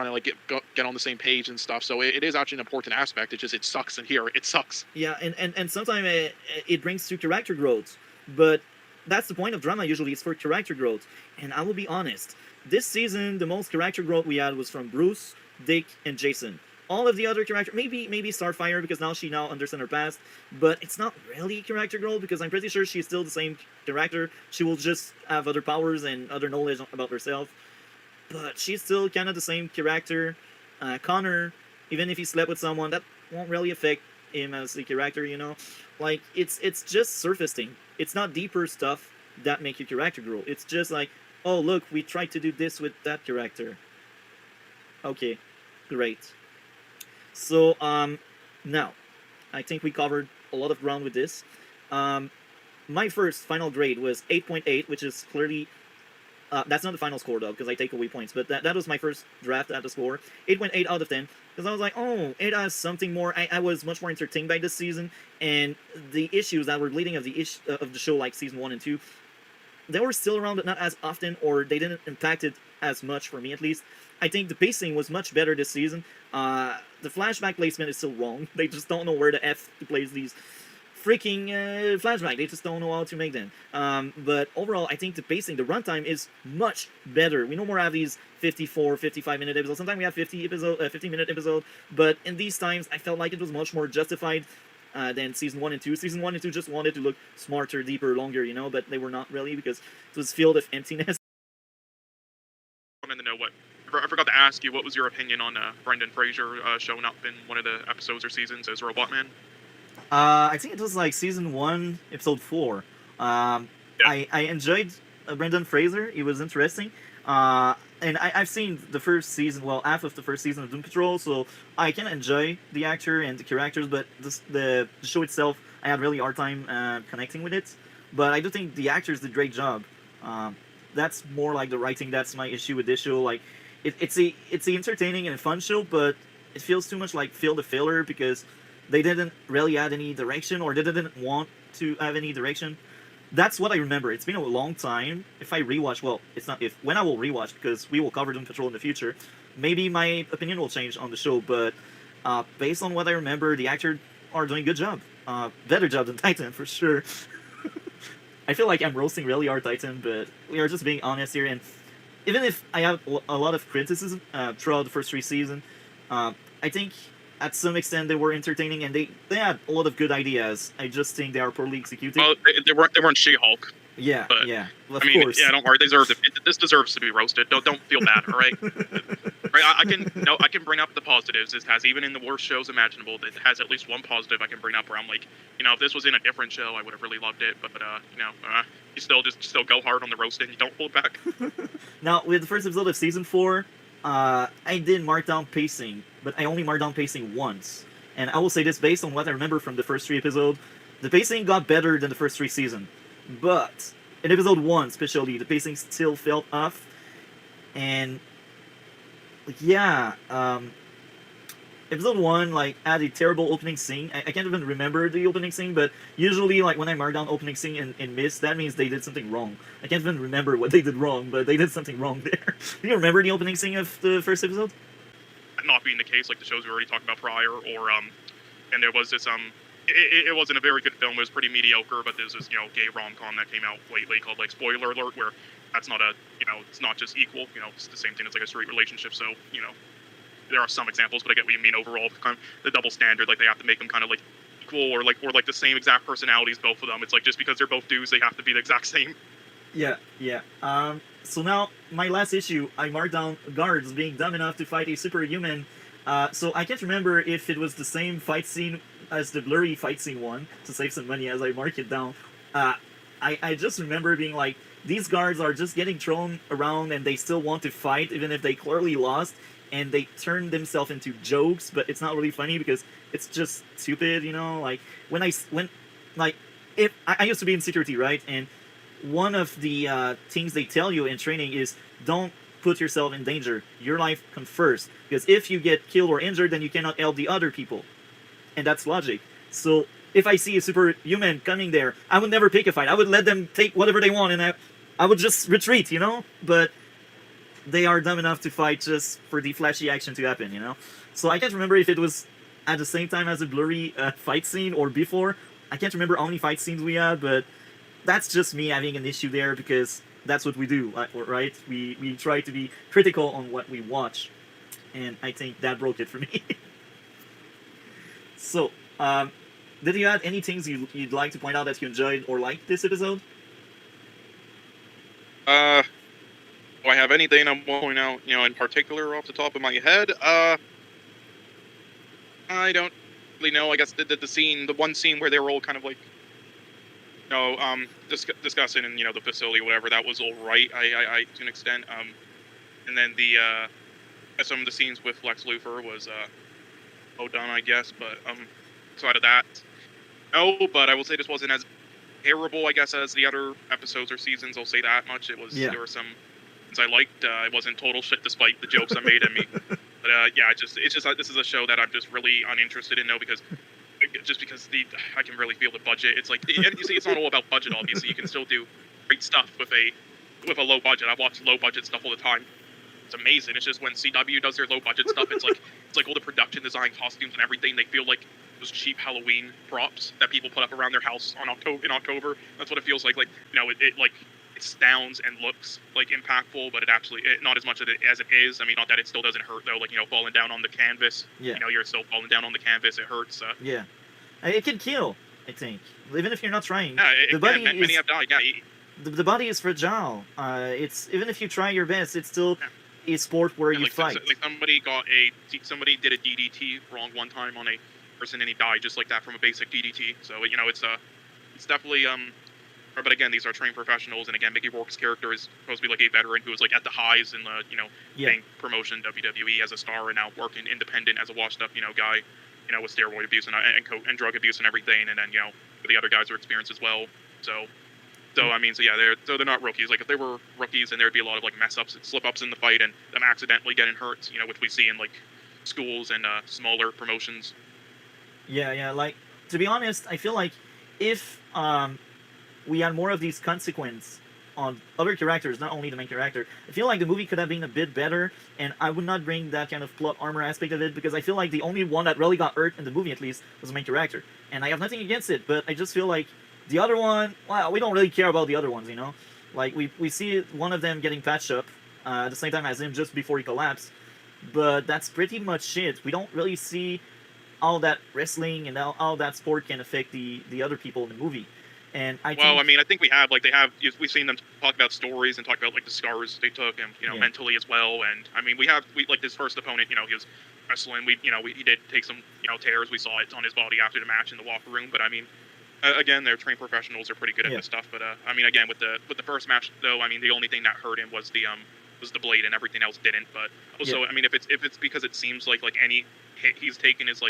to like get on the same page and stuff. So it is actually an important aspect. It's just it sucks in here. It sucks. Yeah, and sometimes it brings to character growth, but that's the point of drama. Usually, it's for character growth. And I will be honest, this season the most character growth we had was from Bruce, Dick, and Jason. All of the other characters, maybe Starfire because now she understands her past, but it's not really character growth because I'm pretty sure she's still the same character. She will just have other powers and other knowledge about herself, but she's still kind of the same character. Connor, even if he slept with someone, that won't really affect him as the character, Like, it's just surfacing. It's not deeper stuff that make your character grow. It's just like, oh, look, we tried to do this with that character. Okay, great. So, now, I think we covered a lot of ground with this. My first final grade was 8.8, which is clearly... that's not the final score, though, because I take away points. But that was my first draft at the score. 8.8 out of 10. Because I was like, oh, it has something more. I was much more entertained by this season. And the issues that were leading of the show, like Season 1 and 2, they were still around, but not as often, or they didn't impact it as much, for me at least. I think the pacing was much better this season. The flashback placement is still wrong. They just don't know where the F to place these freaking flashback. They just don't know how to make them. But overall, I think the pacing, the runtime is much better. We no more have these 54, 55-minute episodes. Sometimes we have 50-minute episode. But in these times, I felt like it was much more justified than Season 1 and 2. Season 1 and 2 just wanted to look smarter, deeper, longer, but they were not really because it was filled with emptiness. I wanted to know I forgot to ask you, what was your opinion on Brendan Fraser showing up in one of the episodes or seasons as Robot Man? I think it was like Season 1, Episode 4. I enjoyed Brendan Fraser. It was interesting. And I've seen the first season, half of the first season of Doom Patrol, so I can enjoy the actor and the characters, but the show itself, I had really hard time connecting with it. But I do think the actors did a great job. That's more like the writing. That's my issue with this show. Like, it's a entertaining and a fun show, but it feels too much like Phil the Filler because they didn't really add any direction, or they didn't want to have any direction. That's what I remember. It's been a long time. If I rewatch, when I will rewatch, because we will cover Doom Patrol in the future, maybe my opinion will change on the show, but based on what I remember, the actors are doing a good job. Better job than Titan, for sure. I feel like I'm roasting really hard Titan, but we are just being honest here, and even if I have a lot of criticism throughout the first 3 seasons, I think at some extent they were entertaining and they had a lot of good ideas. I just think they are poorly executed. Well, they weren't She-Hulk. Yeah, but, yeah. Of I mean, course. yeah, don't worry. This deserves to be roasted. Don't feel bad, all right? Right? I can bring up the positives. It has, even in the worst shows imaginable, it has at least one positive I can bring up where I'm like, if this was in a different show, I would have really loved it. But you still go hard on the roasting. You don't hold back. Now, with the first episode of Season 4, I did mark down pacing, but I only marked down pacing once. And I will say this based on what I remember from the first 3 episodes, the pacing got better than the first 3 seasons. But in episode 1, especially, the pacing still felt off. And yeah, episode 1 had a terrible opening scene. I can't even remember the opening scene, but usually when I mark down opening scene and miss, that means they did something wrong. I can't even remember what they did wrong, but they did something wrong there. Do you remember the opening scene of the first episode? Not being the case, like the shows we already talked about prior, or and there was this it wasn't a very good film. It was pretty mediocre, but there's this gay rom-com that came out lately called Spoiler Alert, where that's not it's not just equal. It's the same thing as a straight relationship. So there are some examples, but I get what you mean overall. Kind of the double standard, they have to make them kind of equal or the same exact personalities, both of them. It's just because they're both dudes, they have to be the exact same. Yeah. So now, my last issue, I marked down guards being dumb enough to fight a superhuman. So I can't remember if it was the same fight scene as the blurry fight scene one, to save some money as I mark it down. I just remember being like, these guards are just getting thrown around and they still want to fight, even if they clearly lost, and they turn themselves into jokes, but it's not really funny because it's just stupid, if I used to be in security, right? And one of the things they tell you in training is don't put yourself in danger. Your life comes first. Because if you get killed or injured, then you cannot help the other people. And that's logic. So if I see a superhuman coming there, I would never pick a fight. I would let them take whatever they want, and I would just retreat, you know? But they are dumb enough to fight just for the flashy action to happen, you know? So I can't remember if it was at the same time as a blurry fight scene or before. I can't remember how many fight scenes we had, but that's just me having an issue there because that's what we do, right? We try to be critical on what we watch, and I think that broke it for me. So, did you add any things you'd like to point out that you enjoyed or liked this episode? Do I have anything I'm pointing out, in particular off the top of my head? I don't really know. I guess the one scene where they were all kind of like, discussing in the facility, whatever. That was all right. I to an extent. And then some of the scenes with Lex Luthor was well done, I guess. But outside of that, no. But I will say this wasn't as terrible, I guess, as the other episodes or seasons. I'll say that much. It was There were some things I liked. It wasn't total shit despite the jokes I made at me. But it's just this is a show that I'm just really uninterested in now because I can really feel the budget. It's like you see, it's not all about budget. Obviously, you can still do great stuff with a low budget. I've watched low budget stuff all the time. It's amazing. It's just when CW does their low budget stuff, it's like all the production design, costumes, and everything. They feel like those cheap Halloween props that people put up around their house in October. That's what it feels like. It sounds and looks like impactful, but not as much as it is. I mean, not that it still doesn't hurt though. Falling down on the canvas. Yeah. You're still falling down on the canvas. It hurts. Yeah, it can kill. I think even if you're not trying. Yeah, the body many have died. Yeah. The body is fragile. It's even if you try your best, it's still a sport where you fight. Somebody did a DDT wrong one time on a person and he died just like that from a basic DDT. So it's definitely But again, these are trained professionals, and again, Mickey Rourke's character is supposed to be like a veteran who was like at the highs in the getting promotion WWE as a star, and now working independent as a washed-up guy, with steroid abuse and drug abuse and everything, and then the other guys are experienced as well. So they're not rookies. Like if they were rookies, then there'd be a lot of like mess ups, slip ups in the fight, and them accidentally getting hurt. Which we see in like schools and smaller promotions. Yeah. Like to be honest, I feel like if we had more of these consequences on other characters, not only the main character, I feel like the movie could have been a bit better, and I would not bring that kind of plot armor aspect of it, because I feel like the only one that really got hurt in the movie, at least, was the main character. And I have nothing against it, but I just feel like the other one, well, we don't really care about the other ones, Like, we see one of them getting patched up at the same time as him just before he collapsed, but that's pretty much it. We don't really see how that wrestling and how that sport can affect the other people in the movie. And I think we have we've seen them talk about stories and talk about like the scars they took and mentally as well. And I mean we like this first opponent, he was wrestling. He did take some tears. We saw it on his body after the match in the locker room. But I mean, again, they're trained professionals. They're pretty good at this stuff. But I mean, again, with the first match though, I mean the only thing that hurt him was the blade, and everything else didn't. But also, I mean, if it's because it seems like any hit he's taken is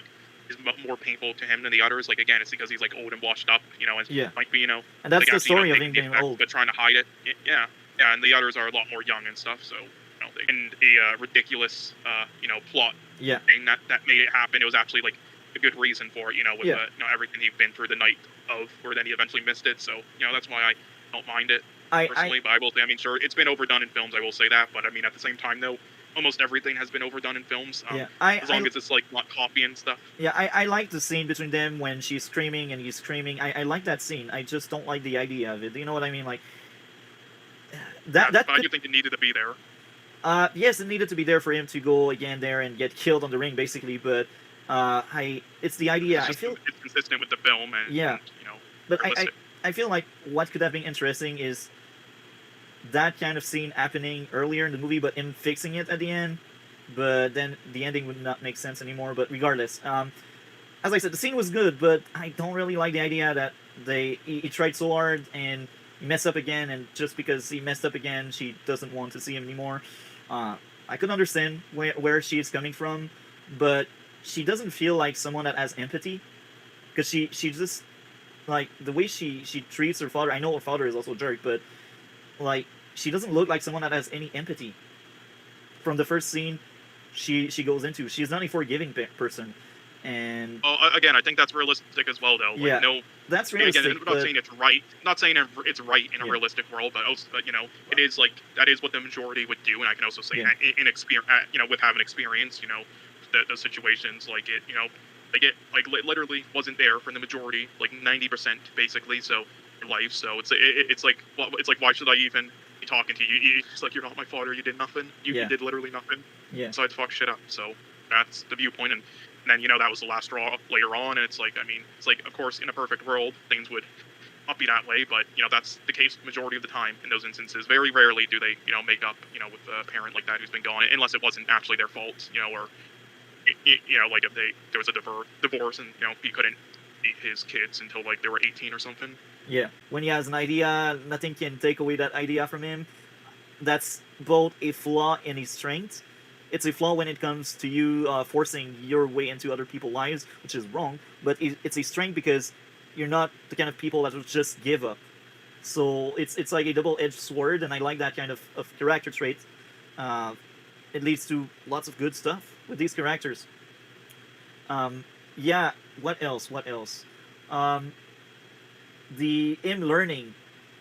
more painful to him than the others. Like again, it's because he's like old and washed up, and might be, and that's the story of him being old, but trying to hide it. Yeah, and the others are a lot more young and stuff. So and a ridiculous, plot thing that made it happen. It was actually like a good reason for it, with everything he'd been through the night of, where then he eventually missed it. So that's why I don't mind it personally. But I will say, I mean, sure, it's been overdone in films. I will say that, but I mean, at the same time, though. Almost everything has been overdone in films. As long as it's like not copying stuff. Yeah, I like the scene between them when she's screaming and he's screaming. I like that scene. I just don't like the idea of it. Do you know what I mean? Like but I do think it needed to be there. Yes, it needed to be there for him to go again there and get killed on the ring, basically. But it's the idea. It's consistent with the film, and But I feel like what could have been interesting is that kind of scene happening earlier in the movie, but him fixing it at the end. But then the ending would not make sense anymore. But regardless, as I said, the scene was good, but I don't really like the idea that he tried so hard and he messed up again, and just because he messed up again, she doesn't want to see him anymore. I could understand where she is coming from, but she doesn't feel like someone that has empathy, because she just like the way she treats her father. I know her father is also a jerk, but like she doesn't look like someone that has any empathy. from the first scene she goes into. She's not a forgiving person, and Well, again, I think that's realistic as well, though. Like, yeah, no, that's again, realistic. I'm not saying it's right. Not saying it's right in a Yeah. realistic world, but also, you know, it is like that is what the majority would do. And I can also say Yeah. in experience, you know, with having experience, you know, the situations like it, you know, like it like literally wasn't there for the majority, like 90% basically. So in life, so it's like, well, it's like, why should I even be talking to you? It's like, you're not my father. You did nothing. You Yeah. did literally nothing. Yeah. Besides fuck shit up. So that's the viewpoint. And then, you know, that was the last straw later on. And it's like, I mean, it's like, of course, in a perfect world, things would not be that way. But, you know, that's the case majority of the time in those instances. Very rarely do they, you know, make up, you know, with a parent like that who's been gone, unless it wasn't actually their fault, you know, or, you know, like if there was a divorce and, you know, he couldn't meet his kids until like they were 18 or something. Yeah, when he has an idea, nothing can take away that idea from him. That's both a flaw and a strength. It's a flaw when it comes to you forcing your way into other people's lives, which is wrong. But it's a strength because you're not the kind of people that will just give up. So it's like a double-edged sword, and I like that kind of character trait. It leads to lots of good stuff with these characters. Yeah, what else? Him learning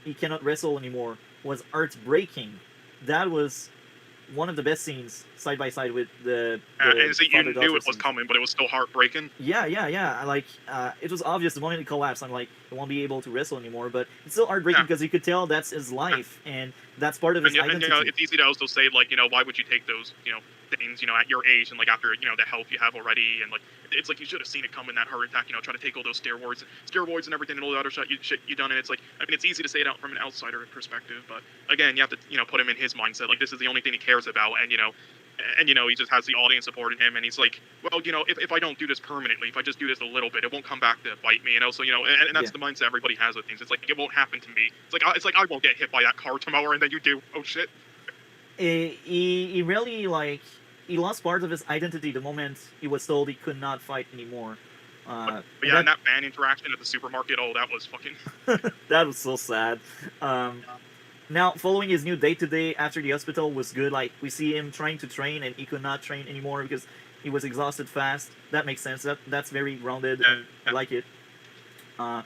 he cannot wrestle anymore was heartbreaking. That was one of the best scenes side by side with the And so you father-daughter knew it was scene. coming, but it was still heartbreaking. Yeah. Like, it was obvious the moment it collapsed. I'm like, he won't be able to wrestle anymore. But it's still heartbreaking because you could tell that's his life, and that's part of his And, identity. you know, it's easy to also say, like, you know, why would you take those, you know, things, you know, at your age and, like, after, you know, the health you have already, and, like, it's like you should have seen it coming, that heart attack, you know, try to take all those steroids and everything and all the other shit you done, and it's like, I mean, it's easy to say it out from an outsider perspective, but, again, you have to, you know, put him in his mindset, like, this is the only thing he cares about, and, you know, he just has the audience supporting him, and he's like, well, you know, if I don't do this permanently, if I just do this a little bit, it won't come back to bite me, you know. So, you know, and that's the mindset everybody has with things. It's like, it won't happen to me. It's like I won't get hit by that car tomorrow, and then you do. Oh shit. He really, like, he lost part of his identity the moment he was told he could not fight anymore. But yeah, and that fan interaction at the supermarket, oh, that was fucking. That was so sad. Now, following his new day-to-day after the hospital was good. Like, we see him trying to train, and he could not train anymore because he was exhausted fast. That makes sense. That's very grounded, and I like it. I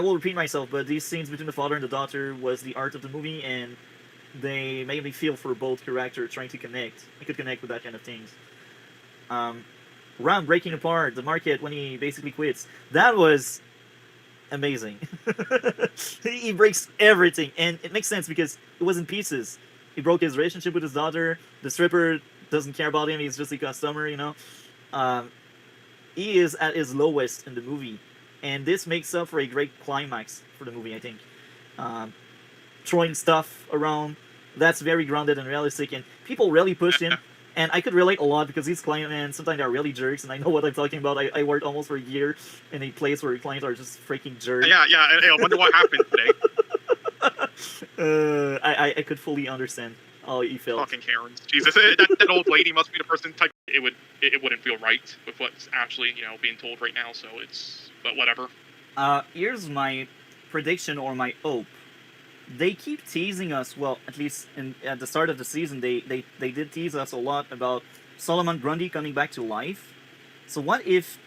will repeat myself, but these scenes between the father and the daughter was the art of the movie, and they made me feel for both characters trying to connect. I could connect with that kind of things. Ram breaking apart the market when he basically quits. That was amazing. He breaks everything, and it makes sense because it was in pieces. He broke his relationship with his daughter. The stripper doesn't care about him. He's just a customer, you know. He is at his lowest in the movie, and this makes up for a great climax for the movie, I think. Throwing stuff around, that's very grounded and realistic, and people really pushed him. And I could relate a lot because these clients, man, sometimes they're really jerks, and I know what I'm talking about. I worked almost for a year in a place where clients are just freaking jerks. Yeah. I wonder what happened today. I could fully understand how you felt. Fucking Karens. Jesus, that old lady must be the person type. It wouldn't feel right with what's actually, you know, being told right now. So but whatever. Here's my prediction or my hope. They keep teasing us. Well, at least at the start of the season, they did tease us a lot about Solomon Grundy coming back to life. So what if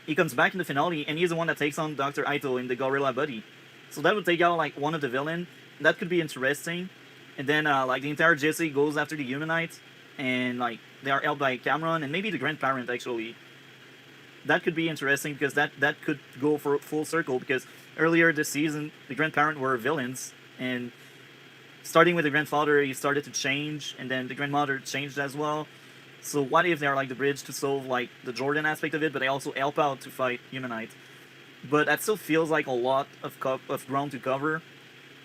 he comes back in the finale and he's the one that takes on Dr. Aito in the Gorilla Buddy? So that would take out like one of the villain. That could be interesting. And then like the entire Jesse goes after the Humanites, and like they are helped by Cameron and maybe the grandparent actually. That could be interesting because that could go for full circle, because earlier this season the grandparent were villains, and starting with the grandfather he started to change, and then the grandmother changed as well. So what if they're like the bridge to solve like the Jordan aspect of it, but they also help out to fight Humanite? But that still feels like a lot of ground to cover.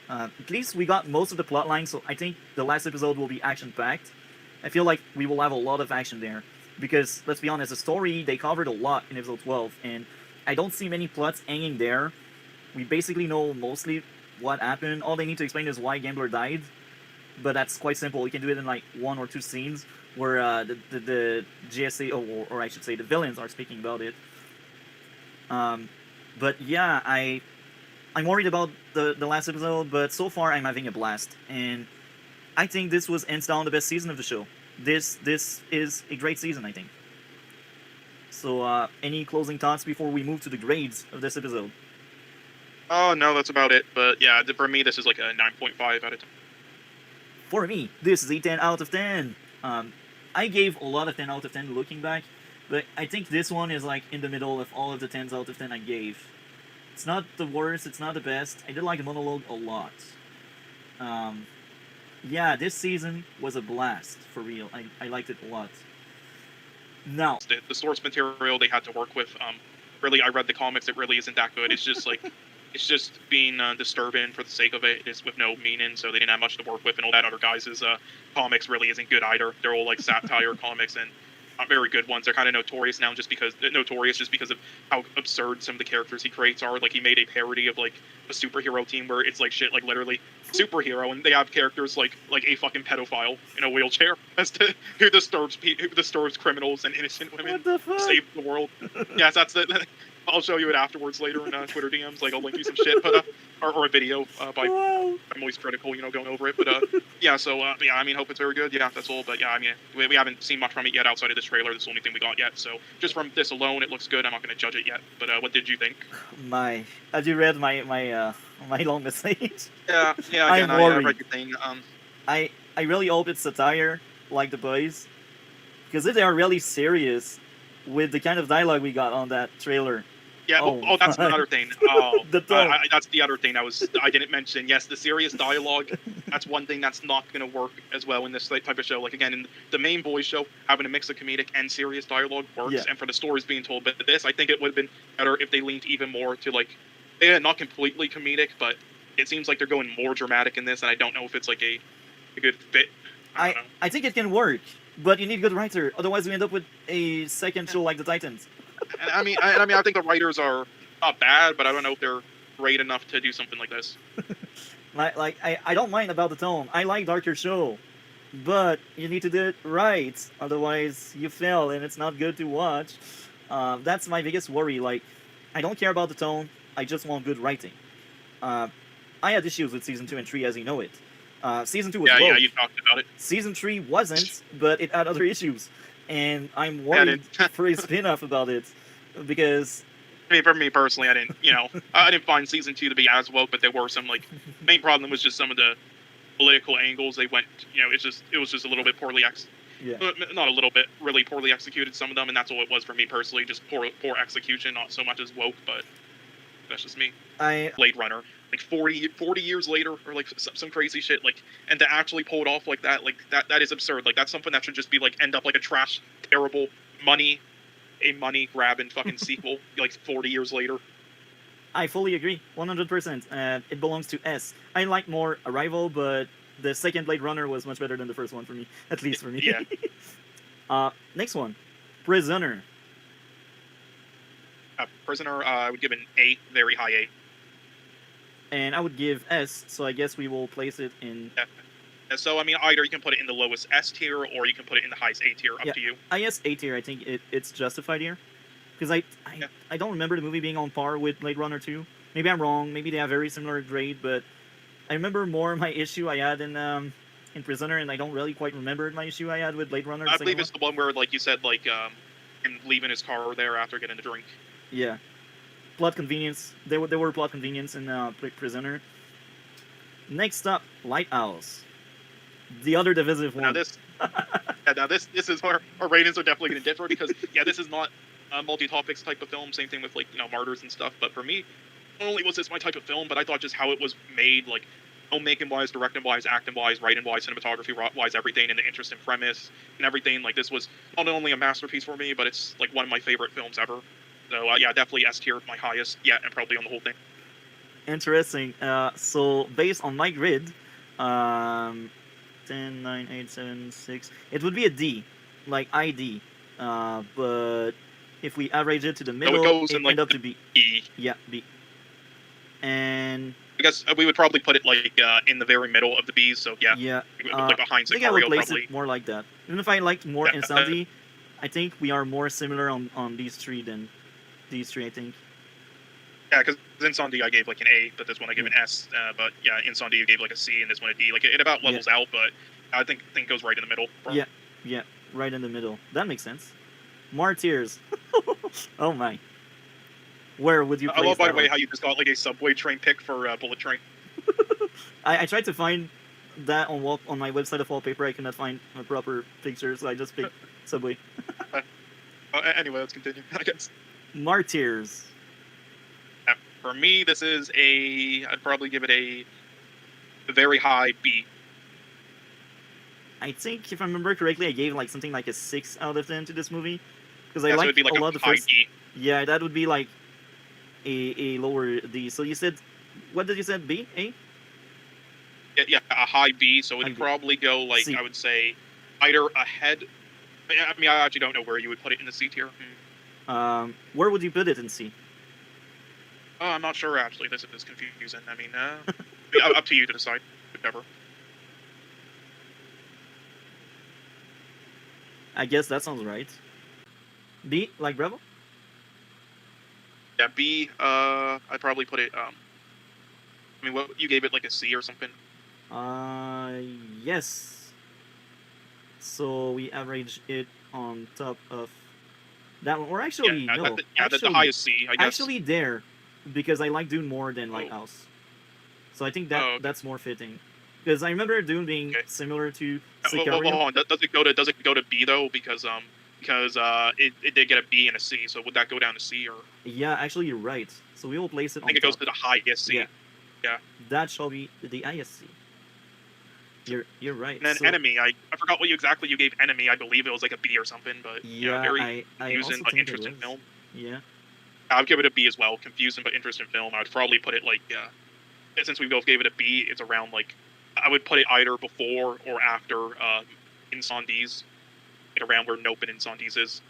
At least we got most of the plot lines, so I think the last episode will be action-packed. I feel like we will have a lot of action there. Because, let's be honest, the story, they covered a lot in episode 12, and I don't see many plots hanging there. We basically know mostly what happened. All they need to explain is why Gambler died. But that's quite simple. You can do it in like 1 or 2 scenes where the GSA, or I should say the villains, are speaking about it. But yeah, I'm worried about the last episode, but so far I'm having a blast. And I think this was hands down the best season of the show. This is a great season, I think. So, any closing thoughts before we move to the grades of this episode? Oh no, that's about it. But yeah, for me, this is like a 9.5 out of 10. For me, this is a 10 out of 10. I gave a lot of 10 out of 10 looking back, but I think this one is like in the middle of all of the 10s out of 10 I gave. It's not the worst, it's not the best. I did like the monologue a lot. Yeah, this season was a blast, for real. I liked it a lot. Now, The source material they had to work with, really, I read the comics. It really isn't that good. It's just like, it's just being disturbing for the sake of it. It's with no meaning, so they didn't have much to work with. And all that other guys' comics really isn't good either. They're all like satire comics and not very good ones. They're kind of notorious now just because of how absurd some of the characters he creates are. Like he made a parody of like a superhero team where it's like shit, like literally superhero, and they have characters like a fucking pedophile in a wheelchair as to who disturbs criminals and innocent women to save the world. Yes, that's the. I'll show you it afterwards later in Twitter DMs. Like I'll link you some shit, but or a video by. I'm always critical, going over it, but yeah. So yeah, I mean, hope it's very good. Yeah, that's all. But yeah, I mean, we haven't seen much from it yet outside of this trailer. This is the only thing we got yet. So just from this alone, it looks good. I'm not going to judge it yet. But what did you think? Have you read my long message? Yeah. I'm I worried. read your thing. I really hope it's satire, like The Boys, because if they are really serious with the kind of dialogue we got on that trailer. Yeah. Oh, that's another thing. Oh, that's the other thing I didn't mention. Yes, the serious dialogue. That's one thing that's not going to work as well in this type of show. Like again, in the main boys show, having a mix of comedic and serious dialogue works, Yeah. and for the stories being told. But this, I think it would have been better if they leaned even more to like, yeah, not completely comedic, but it seems like they're going more dramatic in this, and I don't know if it's like a good fit. I think it can work, but you need a good writer. Otherwise, we end up with a second show like the Titans. And I mean, I think the writers are not bad, but I don't know if they're great enough to do something like this. I don't mind about the tone. I like darker show, but you need to do it right. Otherwise, you fail, and it's not good to watch. That's my biggest worry. Like, I don't care about the tone. I just want good writing. I had issues with season 2 and 3, as you know it. Season 2 was Yeah, woke. you talked about it. Season 3 wasn't, but it had other issues. And I'm worried for a spin-off about it, because... I mean, for me personally, I didn't find season 2 to be as woke, but there were some, like, main problem was just some of the political angles they went, it was just a little bit poorly not a little bit, really poorly executed, some of them, and that's all it was for me personally, just poor execution, not so much as woke, but that's just me. Blade Runner, like 40 years later, or like some crazy shit, like, and to actually pull it off like that that is absurd. Like that's something that should just be like end up like a trash, terrible money grabbing fucking sequel, like 40 years later. I fully agree, 100%. It belongs to S. I like more Arrival, but the second Blade Runner was much better than the first one for me, at least for me. Yeah. Next one, Prisoner. Prisoner, I would give an A, very high A. And I would give S, so I guess we will place it in... Yeah. And so, I mean, either you can put it in the lowest S tier, or you can put it in the highest A tier, up to you. I guess A tier, I think it's justified here. Because I don't remember the movie being on par with Blade Runner 2. Maybe I'm wrong, maybe they have very similar grade, but I remember more my issue I had in Prisoner, and I don't really quite remember my issue I had with Blade Runner. I believe it's the one where, like you said, like, him leaving his car there after getting a drink. Yeah. Plot convenience. There were plot convenience in Prisoner. Next up, Lighthouse. The other divisive one. Now this is where our ratings are definitely going to differ, because this is not a multi-topics type of film. Same thing with like Martyrs and stuff. But for me, not only was this my type of film, but I thought just how it was made, like filmmaking wise, directing wise, acting wise, writing wise, cinematography wise, everything, and the interesting premise and everything. Like this was not only a masterpiece for me, but it's like one of my favorite films ever. So definitely S tier, my highest yet, and probably on the whole thing. Interesting. So based on my grid, 10, 9, 8, 7, 6, it would be a D, like ID. But if we average it to the middle, it goes in like end up to B. E. Yeah, B. And I guess we would probably put it like in the very middle of the B's. So yeah, like behind I think I would Sicario, place probably. it more like that. Even if I liked more Insanity, I think we are more similar on these three than these three, I think. Yeah, because Insomnia I gave like an A, but this one I gave an S. But yeah, Insomnia gave like a C, and this one a D. Like it about levels out, but I think it goes right in the middle. Yeah, right in the middle. That makes sense. Martyrs. Oh my. Where would you? I love, by the way, one? how you just got like a subway train pick for Bullet Train. I tried to find that on my website of wallpaper. I cannot find a proper picture, so I just picked Subway. Anyway, let's continue. I guess. Martyrs. For me, this is I'd probably give it a very high B. I think, if I remember correctly, I gave like something like a 6 out of 10 to this movie because Yeah, I so like it'd be like a a lot of high first. D. Yeah, that would be like a lower D. So you said, what did you say? B? A? Yeah, a high B. So it'd probably go like C. I would say either ahead. I mean, I actually don't know where you would put it in the C tier. Where would you put it in C? I'm not sure actually. This is confusing. I mean, up to you to decide. Whatever. I guess that sounds right. B, like Bravo? Yeah, B. I'd probably put it. I mean, what you gave it like a C or something. Yes. So we average it on top of that one. Or actually, Yeah, no. that's the highest C, I guess. Actually, there, because I like Dune more than Lighthouse. So I think that that's more fitting. Because I remember Dune being similar to Sicario. Hold on. Does it go to B though? Because it did get a B and a C. So would that go down to C or? Yeah, actually, you're right. So we will place it I think it goes to the highest C. Yeah. That shall be the ISC. You're right. And then So- Enemy, I forgot what you gave Enemy. I believe it was like a B or something, but Yeah, very I confusing also but think it interesting was. film. Yeah. I'll give it a B as well. Confusing but interesting film. I'd probably put it like since we both gave it a B, it's around like I would put it either before or after Incendies, like around where Nope and Incendies is.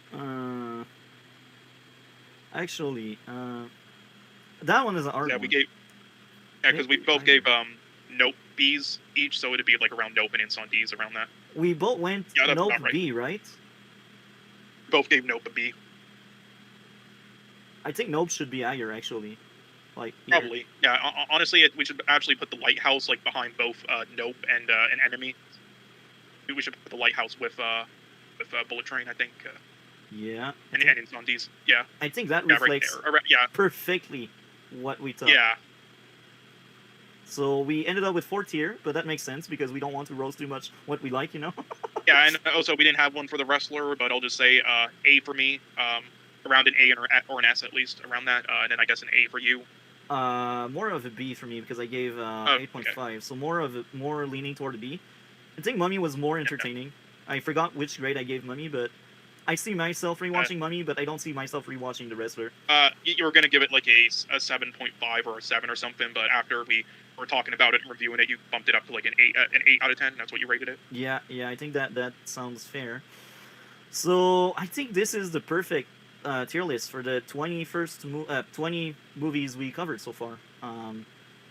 Actually, that one is an art Yeah, one. we gave. Yeah, because we both gave Nope B's each, so it'd be like around Nope and Incendies around that. We both went Yeah, that's Nope about right. B, right? Both gave Nope a B. I think Nope should be higher, actually. Like here. Probably. Yeah. Honestly, we should actually put the Lighthouse like behind both Nope and an Enemy. Maybe we should put the Lighthouse with Bullet Train. I think. Yeah. And Incendies. Yeah. I think that Yeah, right reflects there. Yeah. perfectly what we thought. Yeah. So we ended up with 4 tier, but that makes sense because we don't want to roast too much what we like, you know? Yeah, and also we didn't have one for the wrestler, but I'll just say A for me, around an A or an S at least, around that, and then I guess an A for you. More of a B for me because I gave 8.5, so more leaning toward a B. I think Mummy was more entertaining. I forgot which grade I gave Mummy, but I see myself rewatching Mummy, but I don't see myself rewatching The Wrestler. You were gonna give it like a 7.5 or a 7 or something, but after we were talking about it and reviewing it, you bumped it up to like an 8 out of 10. That's what you rated it. Yeah, I think that sounds fair. So I think this is the perfect tier list for the 20 movies we covered so far.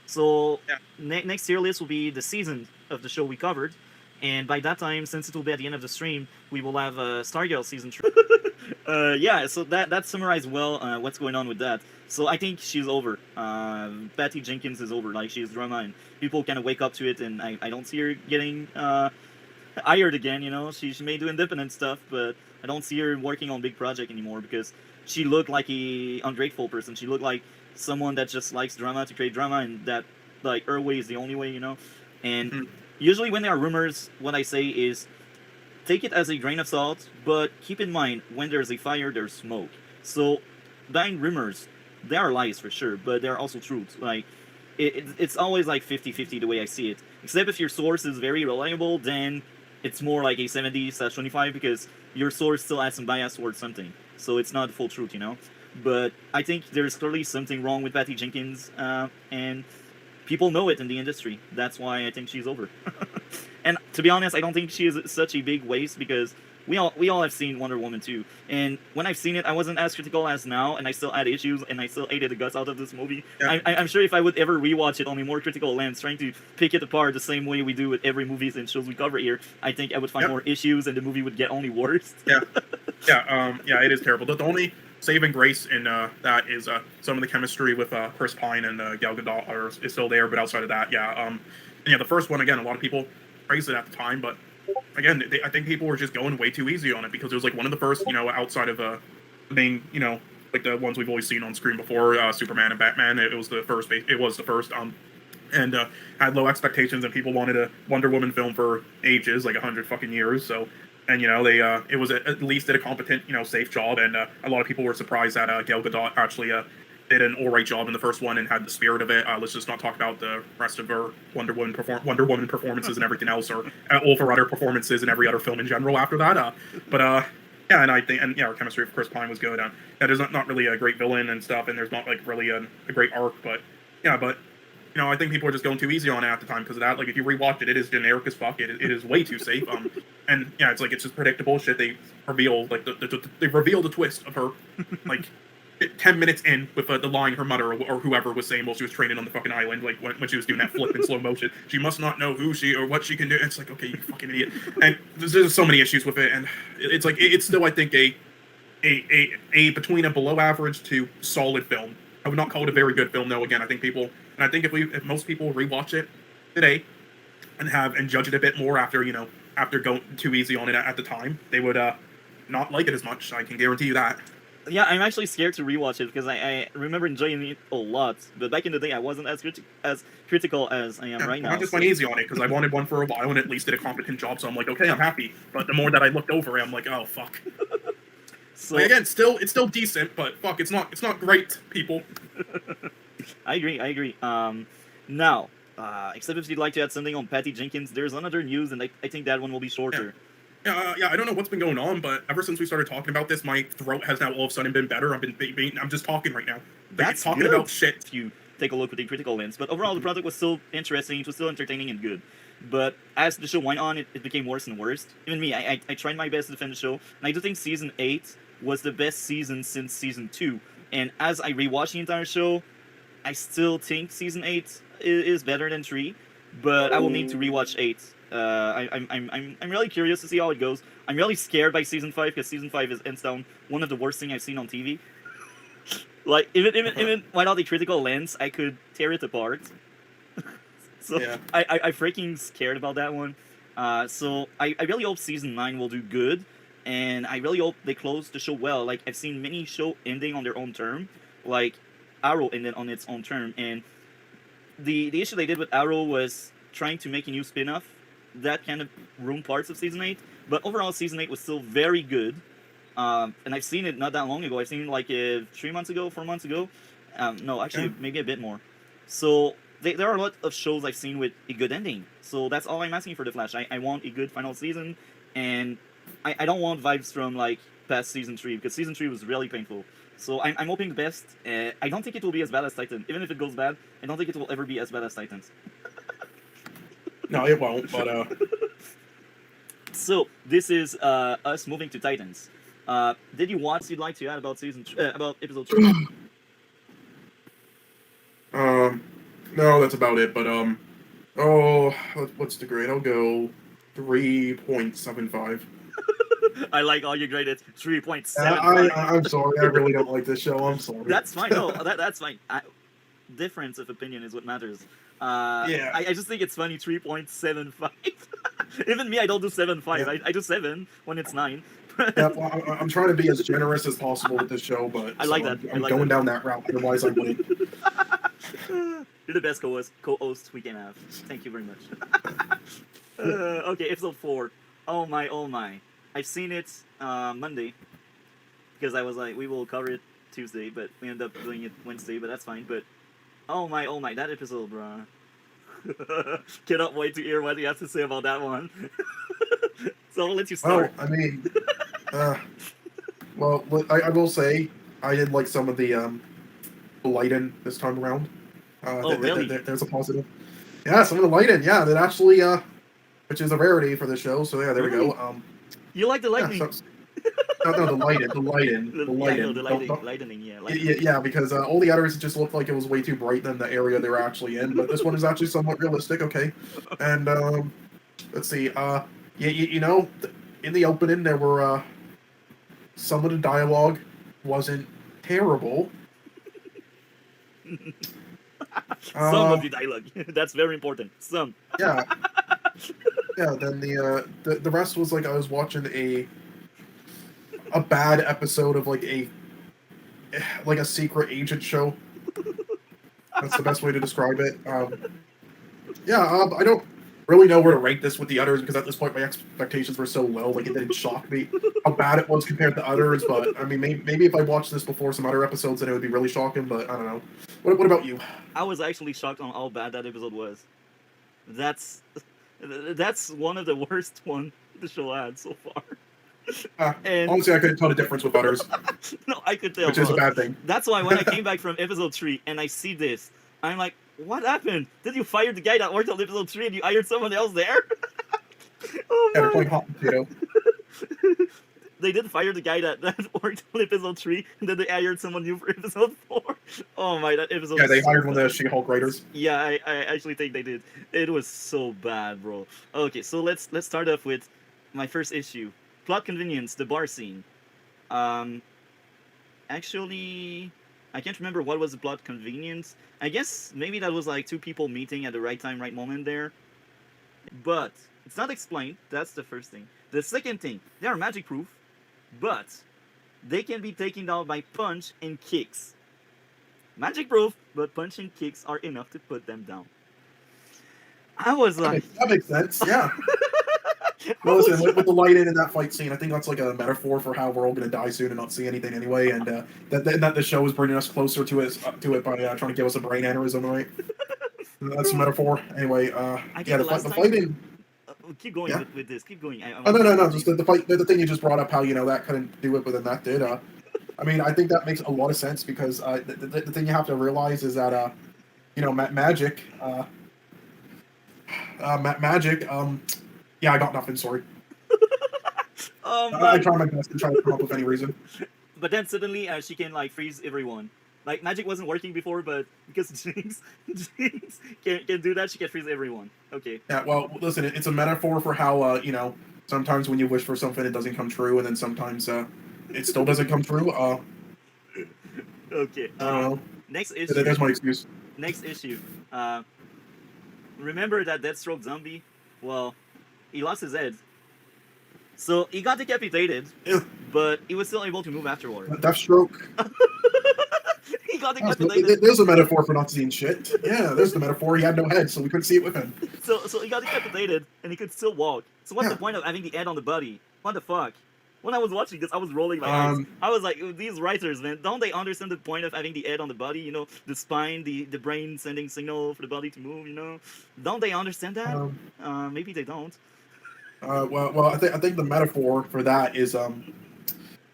So next tier list will be the season of the show we covered, and by that time, since it will be at the end of the stream, we will have Stargirl season 3. Yeah, so that summarized well what's going on with that. So I think she's over. Patty Jenkins is over. Like, she's drama, and people kind of wake up to it, and I don't see her getting hired again, you know? She may do independent stuff, but I don't see her working on big project anymore because she looked like a ungrateful person. She looked like someone that just likes drama to create drama, and that, like, her way is the only way, you know? And usually when there are rumors, what I say is take it as a grain of salt, but keep in mind, when there's a fire, there's smoke. So, behind rumors, there are lies for sure, but there are also truths. Like, it's always like 50-50 the way I see it. Except if your source is very reliable, then it's more like a 70/25 because your source still has some bias towards something. So it's not the full truth, you know? But I think there's clearly something wrong with Patty Jenkins, and people know it in the industry. That's why I think she's over. And to be honest, I don't think she is such a big waste because we all have seen Wonder Woman 2. And when I've seen it, I wasn't as critical as now, and I still had issues, and I still hated the guts out of this movie. Yeah. I'm sure if I would ever rewatch it on a more critical lens, trying to pick it apart the same way we do with every movies and shows we cover here, I think I would find more issues, and the movie would get only worse. Yeah, it is terrible. The only saving grace in that is some of the chemistry with Chris Pine and Gal Gadot is still there, but outside of that, yeah. And yeah, the first one, again, a lot of people praised it at the time, but again, I think people were just going way too easy on it because it was like one of the first, outside of the main, like the ones we've always seen on screen before, Superman and Batman. It was the first. And had low expectations, and people wanted a Wonder Woman film for ages, like 100 fucking years. So, and they it was at least did a competent, safe job, and a lot of people were surprised that Gal Gadot actually did an all right job in the first one and had the spirit of it. Let's just not talk about the rest of her Wonder Woman performances and everything else, or all of her other performances in every other film in general after that. Yeah, and I think, our chemistry with Chris Pine was good. There's not really a great villain and stuff, and there's not like really a great arc, but I think people are just going too easy on it at the time because of that. Like, if you rewatch it, it is generic as fuck. It is way too safe. And yeah, it's just predictable shit. They reveal they reveal the twist of her, like 10 minutes in with the line her mother or whoever was saying while she was training on the fucking island, like when she was doing that flip in slow motion. She must not know who she or what she can do. It's like, okay, you fucking idiot. And there's so many issues with it, and it's like it's still, I think, a between a below average to solid film. I would not call it a very good film, though. Again, I think if most people rewatch it today and judge it a bit more after going too easy on it at the time, they would not like it as much. I can guarantee you that. Yeah, I'm actually scared to rewatch it because I remember enjoying it a lot. But back in the day, I wasn't as critical as I am right now. I just went easy on it because I wanted one for a while and at least did a competent job. So I'm like, okay, I'm happy. But the more that I looked over it, I'm like, oh fuck. So like, again, it's still decent, but fuck, it's not great, people. I agree. Now, except if you'd like to add something on Patty Jenkins, there's another news, and I think that one will be shorter. Yeah, I don't know what's been going on, but ever since we started talking about this, my throat has now all of a sudden been better. I'm just talking right now. That's talking good. about shit. If you take a look with a critical lens, but overall the product was still interesting. It was still entertaining and good. But as the show went on, it became worse and worse. Even me, I tried my best to defend the show, and I do think season 8 was the best season since season 2. And as I rewatched the entire show, I still think season 8 is better than 3, but I will need to rewatch 8. I'm really curious to see how it goes. I'm really scared by season 5 because season 5 is hands down one of the worst things I've seen on TV. Like even without a critical lens, I could tear it apart. So yeah. I freaking scared about that one. So I really hope season 9 will do good, and I really hope they close the show well. Like, I've seen many show ending on their own term, like Arrow ended on its own term, and the issue they did with Arrow was trying to make a new spin-off that kind of ruined parts of season 8. But overall, season 8 was still very good. And I've seen it not that long ago. I've seen it like 3 months ago, 4 months ago. No, actually, maybe a bit more. So there are a lot of shows I've seen with a good ending. So that's all I'm asking for The Flash. I want a good final season, and I don't want vibes from like past season 3, because season 3 was really painful. So I'm hoping the best. I don't think it will be as bad as Titan. Even if it goes bad, I don't think it will ever be as bad as Titans. No, it won't, but So this is us moving to Titans. Did you want you'd like to add about about episode 3? No, that's about it. But what's the grade? I'll go 3.75. I like all your grade. It's 3.75. I'm sorry. I really don't like this show. I'm sorry. That's fine. No, that's fine. Difference of opinion is what matters. Yeah. I just think it's funny. 3.75. Even me, I don't do 7.5. Yeah. I do 7 when it's 9. Yeah, well, I'm trying to be as generous as possible with this show, but I like that. I'm going down that route. Otherwise, I wouldn't. You're the best co-host we can have. Thank you very much. Okay, episode 4. Oh my. I've seen it Monday because I was like, we will cover it Tuesday, but we ended up doing it Wednesday, but that's fine. But oh my, that episode, bruh. Cannot wait to hear what you have to say about that one. So I'll let you start. Well, I mean, I will say I did like some of the lighting this time around. Really? There's a positive. Yeah, some of the lighting. Yeah, that actually, which is a rarity for the show. So yeah, there we go. You like the lightning? No, the lighting. Lightning. Yeah, because all the others just looked like it was way too bright than the area they were actually in. But this one is actually somewhat realistic. Okay, and let's see. In the opening there were some of the dialogue wasn't terrible. Some of the dialogue. That's very important. Some. Yeah. Yeah. Then the rest was like I was watching a bad episode of like a secret agent show. That's the best way to describe it. I don't really know where to rank this with the others because at this point my expectations were so low. Like it didn't shock me how bad it was compared to others. But I mean, maybe if I watched this before some other episodes, then it would be really shocking. But I don't know. What about you? I was actually shocked on how bad that episode was. That's one of the worst one the show had so far. And honestly, I couldn't tell the difference with others. no, I could tell. Which is a bad thing. That's why when I came back from episode 3 and I see this, I'm like, what happened? Did you fire the guy that worked on episode 3 and you hired someone else there? Oh yeah, they're playing hot potato. They did fire the guy that worked on episode 3 and then they hired someone new for episode 4. Oh my, that episode. Yeah, they hired one of the She-Hulk writers. Yeah, I actually think they did. It was so bad, bro. Okay, so let's start off with my first issue. Plot convenience, the bar scene. Actually, I can't remember what was the plot convenience. I guess maybe that was like two people meeting at the right time, right moment there. But it's not explained. That's the first thing. The second thing, they are magic proof, but they can be taken down by punch and kicks. Magic proof, but punch and kicks are enough to put them down. I was like... That makes sense, yeah. Well, listen, with the light in that fight scene, I think that's like a metaphor for how we're all going to die soon and not see anything anyway, and that the show is bringing us closer to it by trying to give us a brain aneurysm, right? That's a metaphor. Anyway, the fighting... keep going with this. Keep going. No. Just the fight. The thing you just brought up, how that couldn't do it, but then that did. I mean, I think that makes a lot of sense because the thing you have to realize is that magic. Yeah, I got nothing. Sorry. I try my best to try to come up with any reason. But then suddenly she can like freeze everyone. Like magic wasn't working before, but because Jinx can do that, she can freeze everyone. Okay. Yeah. Well, listen, it's a metaphor for how sometimes when you wish for something, it doesn't come true, and then sometimes it still doesn't come true. Okay. I don't know. Next issue. There's my excuse. Next issue. Remember that Deathstroke zombie? Well, he lost his head. So he got decapitated, but he was still able to move afterward. Deathstroke. He got decapitated. There's a metaphor for not seeing shit. Yeah, there's the metaphor. He had no head, so we couldn't see it with him. So he got decapitated, and he could still walk. So what's the point of having the head on the body? What the fuck? When I was watching this, I was rolling my eyes. I was like, these writers, man, don't they understand the point of having the head on the body? You know, the spine, the brain sending signal for the body to move, you know? Don't they understand that? Maybe they don't. Well, I think the metaphor for that is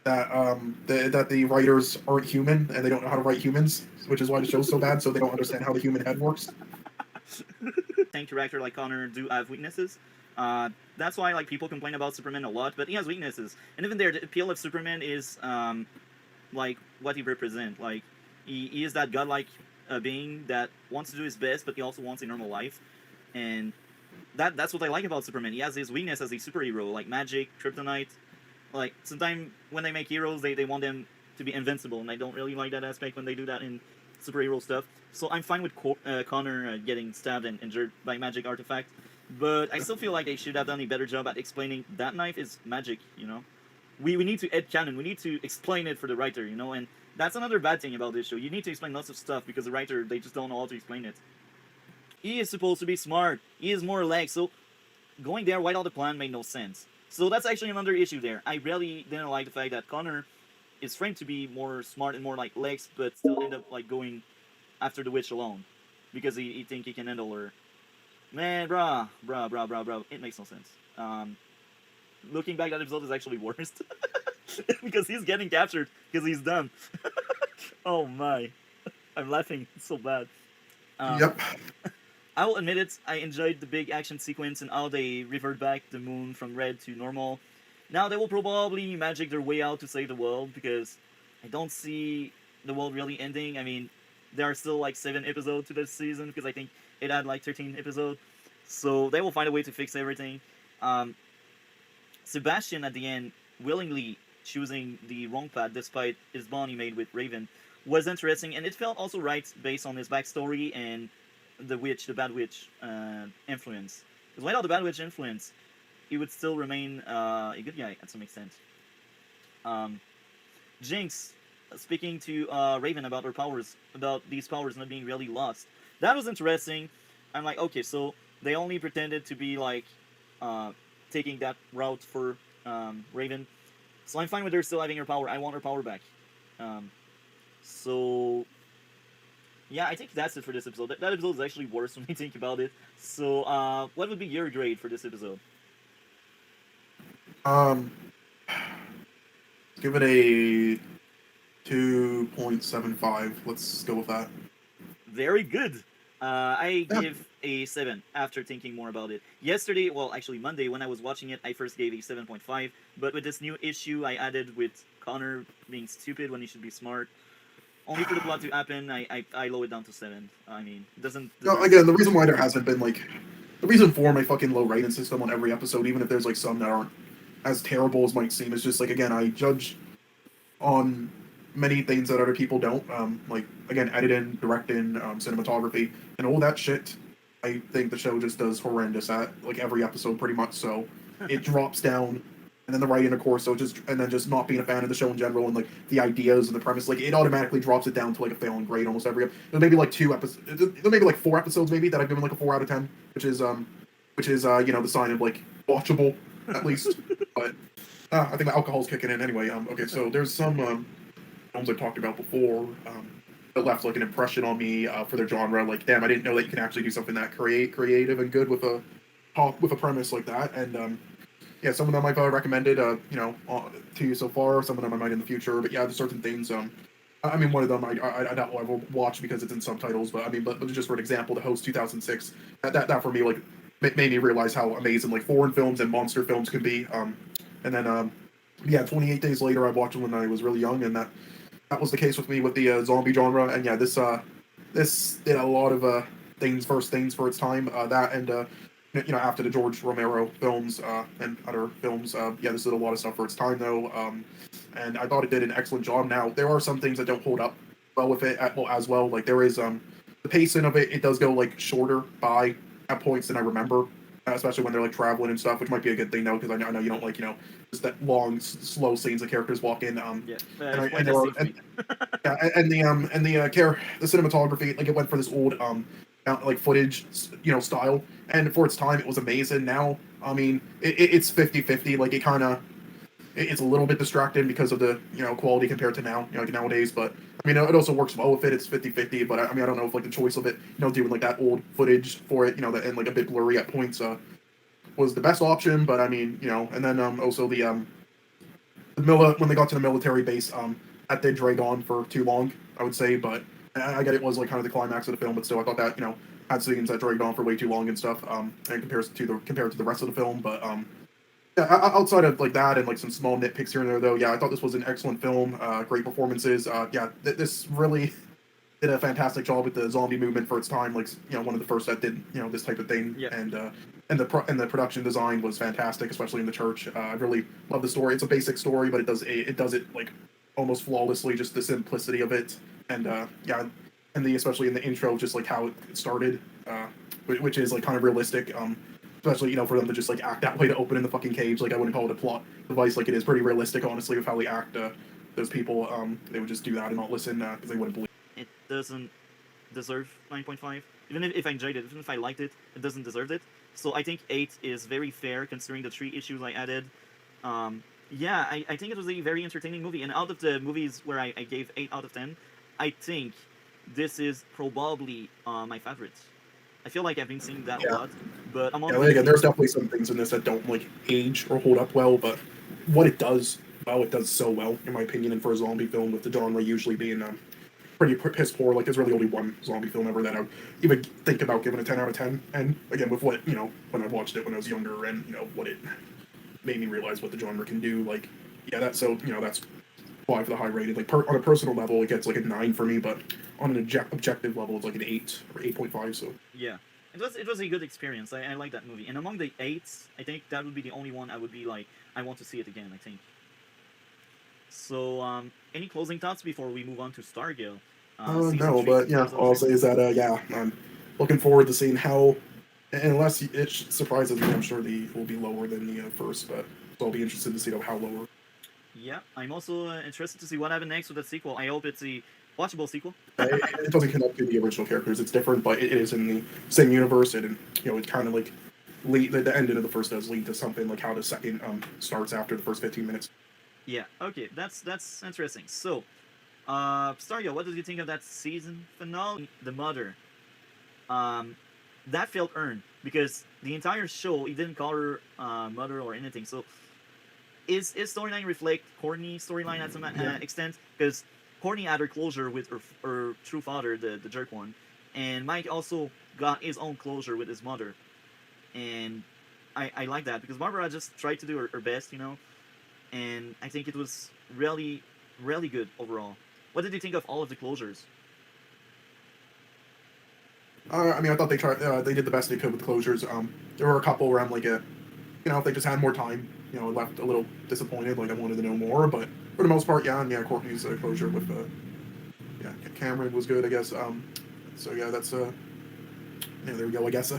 that the writers aren't human and they don't know how to write humans, which is why the show's so bad. So they don't understand how the human head works. Same character like Connor do have weaknesses. That's why like people complain about Superman a lot, but he has weaknesses. And even there, the appeal of Superman is like what he represents. Like he is that godlike being that wants to do his best, but he also wants a normal life. And that's what I like about Superman. He has his weakness as a superhero, like magic, kryptonite. Like, sometimes when they make heroes, they want them to be invincible, and I don't really like that aspect when they do that in superhero stuff. So I'm fine with Connor getting stabbed and injured by magic artifact, but I still feel like they should have done a better job at explaining that knife is magic, you know? We need to add canon, we need to explain it for the writer, you know? And that's another bad thing about this show. You need to explain lots of stuff because the writer, they just don't know how to explain it. He is supposed to be smart. He is more legs, so going there without a plan made no sense. So that's actually another issue there. I really didn't like the fact that Connor is framed to be more smart and more like legs, but still end up like going after the witch alone because he think he can handle her. Man, bruh, it makes no sense. Looking back, that episode is actually worse because he's getting captured because he's dumb. Oh my, I'm laughing. It's so bad. Yep. I will admit it, I enjoyed the big action sequence and how they revert back the moon from red to normal. Now they will probably magic their way out to save the world because I don't see the world really ending. I mean, there are still like 7 episodes to this season because I think it had like 13 episodes. So they will find a way to fix everything. Sebastian at the end willingly choosing the wrong path despite his bond he made with Raven was interesting, and it felt also right based on his backstory and the bad witch influence. Because without the bad witch influence, he would still remain a good guy at some extent. Jinx, speaking to Raven about her powers, about these powers not being really lost. That was interesting. I'm like, okay, so they only pretended to be like taking that route for Raven. So I'm fine with her still having her power. I want her power back. So yeah, I think that's it for this episode. That episode is actually worse when I think about it. So what would be your grade for this episode? Give it a 2.75. Let's go with that. Very good. I give a 7 after thinking more about it. Yesterday, well, actually Monday, when I was watching it, I first gave a 7.5. But with this new issue I added with Connor being stupid when he should be smart, only for the plot to happen, I lower it down to 7. I mean, it doesn't... No, again, the reason why there hasn't been, like... The reason for my fucking low rating system on every episode, even if there's, like, some that aren't as terrible as might seem, is just, like, again, I judge on many things that other people don't. Like, again, editing, directing, cinematography, and all that shit. I think the show just does horrendous at, like, every episode, pretty much, so it drops down. And then the writing, of course, and then just not being a fan of the show in general, and like the ideas and the premise, like it automatically drops it down to like a failing grade almost every. There's maybe like 2 episodes, there maybe like 4 episodes maybe that I've given like a 4 out of 10, which is you know, the sign of like watchable at least. But I think the alcohol's kicking in anyway. Okay, so there's some films I've talked about before that left like an impression on me for their genre. Like, damn, I didn't know that you can actually do something that creative and good with a premise like that, and yeah, some of them I've recommended, you know, to you so far. Some of them I might in the future. But yeah, there's certain things. I mean, one of them I don't ever watch because it's in subtitles. But I mean, but just for an example, The Host 2006. That for me like made me realize how amazing like foreign films and monster films can be. And then yeah, 28 Days Later I watched them when I was really young, and that was the case with me with the zombie genre. And yeah, this did a lot of things for its time. That and you know, after the George Romero films and other films, yeah, this did a lot of stuff for its time, though, and I thought it did an excellent job. Now, there are some things that don't hold up well with it as well. Like, there is the pacing of it does go, like, shorter at points than I remember, especially when they're, like, traveling and stuff, which might be a good thing, though, because I know you don't like, you know, just that long, slow scenes the characters walk in. The cinematography, like, it went for this old, like footage, you know, style, and for its time it was amazing. Now, I mean, it's 50-50. Like, it's a little bit distracting because of the, you know, quality compared to now, you know, like nowadays. But I mean, it also works well with it. It's 50-50. But I mean, I don't know if like the choice of it, you know, doing like that old footage for it, you know, that and like a bit blurry at points, was the best option. But I mean, you know, and then also the when they got to the military base, that did drag on for too long, I would say. But I get it was like kind of the climax of the film, but still, I thought that, you know, had scenes that dragged on for way too long and stuff. And compared to the rest of the film, but yeah, outside of like that and like some small nitpicks here and there, though, yeah, I thought this was an excellent film. Great performances. Yeah, this really did a fantastic job with the zombie movement for its time. Like, you know, one of the first that did, you know, this type of thing. Yeah. And the production design was fantastic, especially in the church. I really love the story. It's a basic story, but it does it like almost flawlessly. Just the simplicity of it. And yeah, and especially in the intro, just like how it started, which is like kind of realistic. Especially, you know, for them to just like act that way to open in the fucking cage. Like, I wouldn't call it a plot device. Like, it is pretty realistic, honestly, with how they act. Those people, they would just do that and not listen because they wouldn't believe. It doesn't deserve 9.5. Even if I enjoyed it, even if I liked it, it doesn't deserve it. So I think 8 is very fair considering the 3 issues I added. Yeah, I think it was a very entertaining movie. And out of the movies where I gave 8 out of 10, I think this is probably my favorite. I feel like I've been seeing that a lot, but again, there's definitely some things in this that don't like age or hold up well, but what it does, it does so well, in my opinion. And for a zombie film, with the genre usually being pretty piss poor, like there's really only one zombie film ever that I would even think about giving a 10 out of 10. And again, with what, you know, when I watched it when I was younger, and you know what it made me realize what the genre can do. Like, yeah, that's why for the high rating. Like, on a personal level, it gets like a 9 for me, but on an objective level, it's like an 8 or 8.5. So yeah, it was a good experience. I like that movie. And among the 8s, I think that would be the only one I would be like, I want to see it again. I think. So, any closing thoughts before we move on to Stargate? No, but yeah, all I'll say is that yeah, I'm looking forward to seeing how, unless it surprises me, I'm sure will be lower than the first, but so I'll be interested to see how lower. Yeah, I'm also interested to see what happens next with the sequel. I hope it's a watchable sequel. It doesn't connect to the original characters. It's different, but it is in the same universe, and it kind of like the ending of the first does lead to something like how the second starts after the first 15 minutes. Yeah. Okay. That's interesting. So, Stargate, what did you think of that season finale? The mother. That felt earned because the entire show it didn't call her mother or anything. So, is storyline reflect Courtney's storyline at some extent? Because Courtney had her closure with her true father, the jerk one, and Mike also got his own closure with his mother. And I like that because Barbara just tried to do her best, and I think it was really, really good overall. What did you think of all of the closures? I mean, I thought they tried. They did the best they could with the closures. There were a couple where I'm like, if they just had more time, left a little disappointed. Like I wanted to know more, but for the most part, yeah, Courtney's closure with Cameron was good, I guess. So yeah, that's there we go. I guess they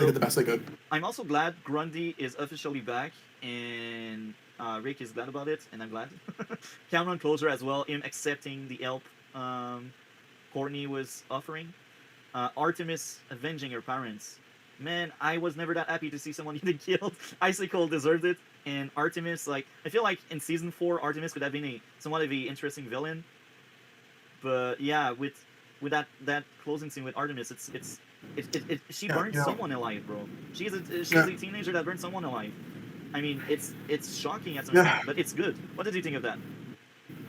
did the best they could. I'm also glad Grundy is officially back, and Rick is glad about it, and I'm glad. Cameron closure as well, him accepting the help Courtney was offering. Artemis avenging her parents. Man, I was never that happy to see someone getting killed. Icicle deserved it, and Artemis, I feel like in season 4, Artemis could have been somewhat of an interesting villain. But yeah, with that closing scene with Artemis, she burned someone alive, bro. She's a teenager that burned someone alive. I mean, it's shocking at some point, but it's good. What did you think of that?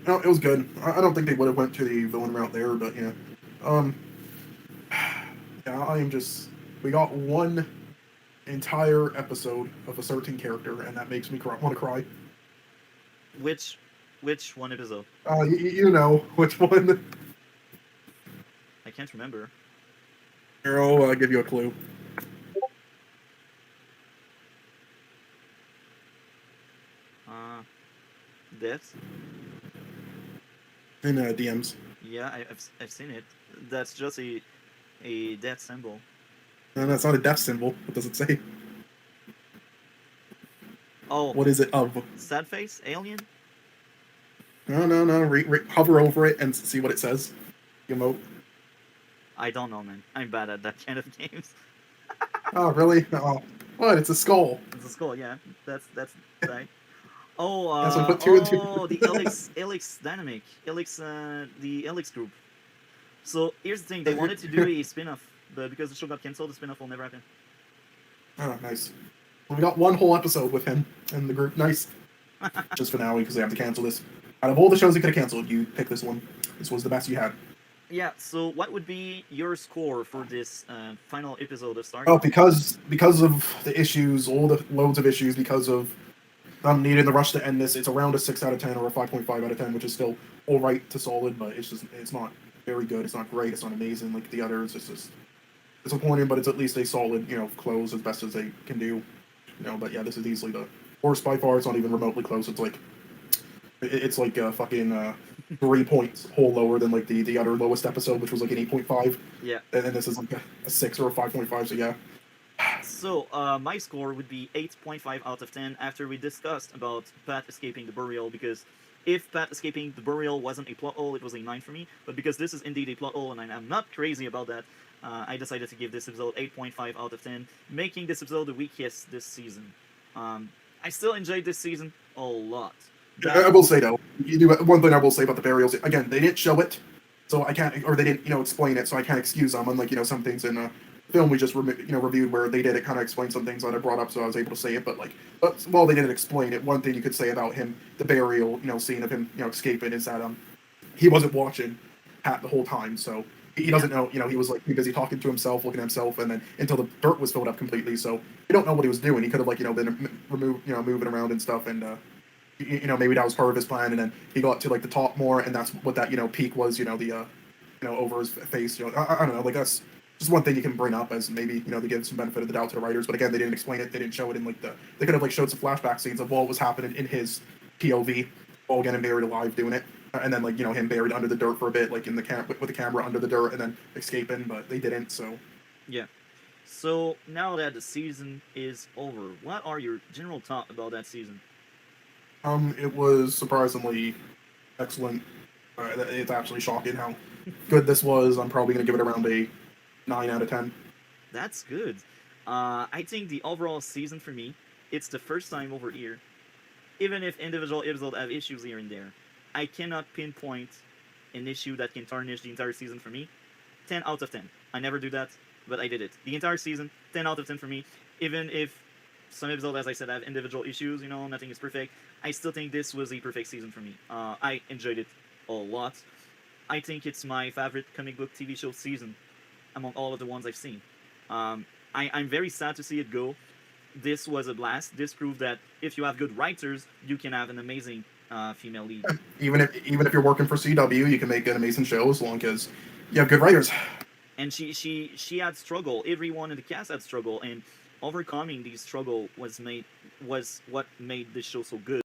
No, it was good. I don't think they would have went to the villain route there, but yeah. I am just. We got one entire episode of a certain character, and that makes me want to cry. Which one episode? You know which one. I can't remember. Here, I'll give you a clue. Death? In DMs. Yeah, I've seen it. That's just a death symbol. No, that's not a death symbol. What does it say? Oh. What is it of? Sad face? Alien? No. Hover over it and see what it says. Emote. I don't know, man. I'm bad at that kind of games. Oh, really? Oh. What? It's a skull. It's a skull, yeah. That's right. Oh, put two and two. The Helix Dynamic. The Helix group. So, here's the thing. They wanted to do a spin-off, but because the show got cancelled, the spin-off will never happen. Oh, nice. Well, we got one whole episode with him in the group. Nice. Just finale, because they have to cancel this. Out of all the shows they could have canceled, you picked this one. This was the best you had. Yeah, so what would be your score for this final episode of Stargate? Oh, because of the issues, all the loads of issues, because of needing the rush to end this, it's around a 6 out of 10 or a 5.5 out of 10, which is still all right to solid, but it's not very good. It's not great. It's not amazing like the others. It's just disappointing, but it's at least a solid, close as best as they can do. But yeah, this is easily the worst by far. It's not even remotely close. It's like fucking 3 points whole lower than like the other lowest episode, which was like an 8.5. Yeah. And then this is like a 6 or a 5.5. So yeah. So my score would be 8.5 out of 10 after we discussed about Pat escaping the burial, because if Pat escaping the burial wasn't a plot hole, it was a 9 for me. But because this is indeed a plot hole, and I'm not crazy about that, I decided to give this episode 8.5 out of 10, making this episode the weakest this season. I still enjoyed this season a lot. I will say though, one thing I will say about the burials, again, they didn't show it, so I can't, or they didn't, explain it, so I can't excuse them. Unlike, some things in film we just reviewed where they did it, kind of explain some things that I brought up, so I was able to say it. But while they didn't explain it, one thing you could say about him, the burial, scene of him, escaping, is that he wasn't watching Pat the whole time, so he doesn't know. He was too busy talking to himself, looking at himself, and then until the dirt was filled up completely. So you don't know what he was doing. He could have been removed, moving around and stuff, and maybe that was part of his plan. And then he got to the top more, and that's what that peak was. The over his face. I don't know. That's just one thing you can bring up as maybe to give some benefit of the doubt to the writers. But again, they didn't explain it. They didn't show it in they could have showed some flashback scenes of what was happening in his POV Paul getting buried alive doing it, and then like him buried under the dirt for a bit, like in the with the camera under the dirt, and then escaping, but they didn't. So Yeah. So now that the season is over, what are your general thoughts about that season? it was surprisingly excellent. It's actually shocking how good this was. I'm probably gonna give it around a 9 out of 10. That's good. I think the overall season for me, it's the first time over here. Even if individual episodes have issues here and there, I cannot pinpoint an issue that can tarnish the entire season for me. 10 out of 10. I never do that, but I did it. The entire season, 10 out of 10 for me. Even if some episodes, as I said, have individual issues, nothing is perfect, I still think this was a perfect season for me. I enjoyed it a lot. I think it's my favorite comic book TV show season among all of the ones I've seen. I'm very sad to see it go. This was a blast. This proved that if you have good writers, you can have an amazing female lead. Even if you're working for CW, you can make an amazing show as long as you have good writers. And she had struggle. Everyone in the cast had struggle, and overcoming these struggle was what made this show so good.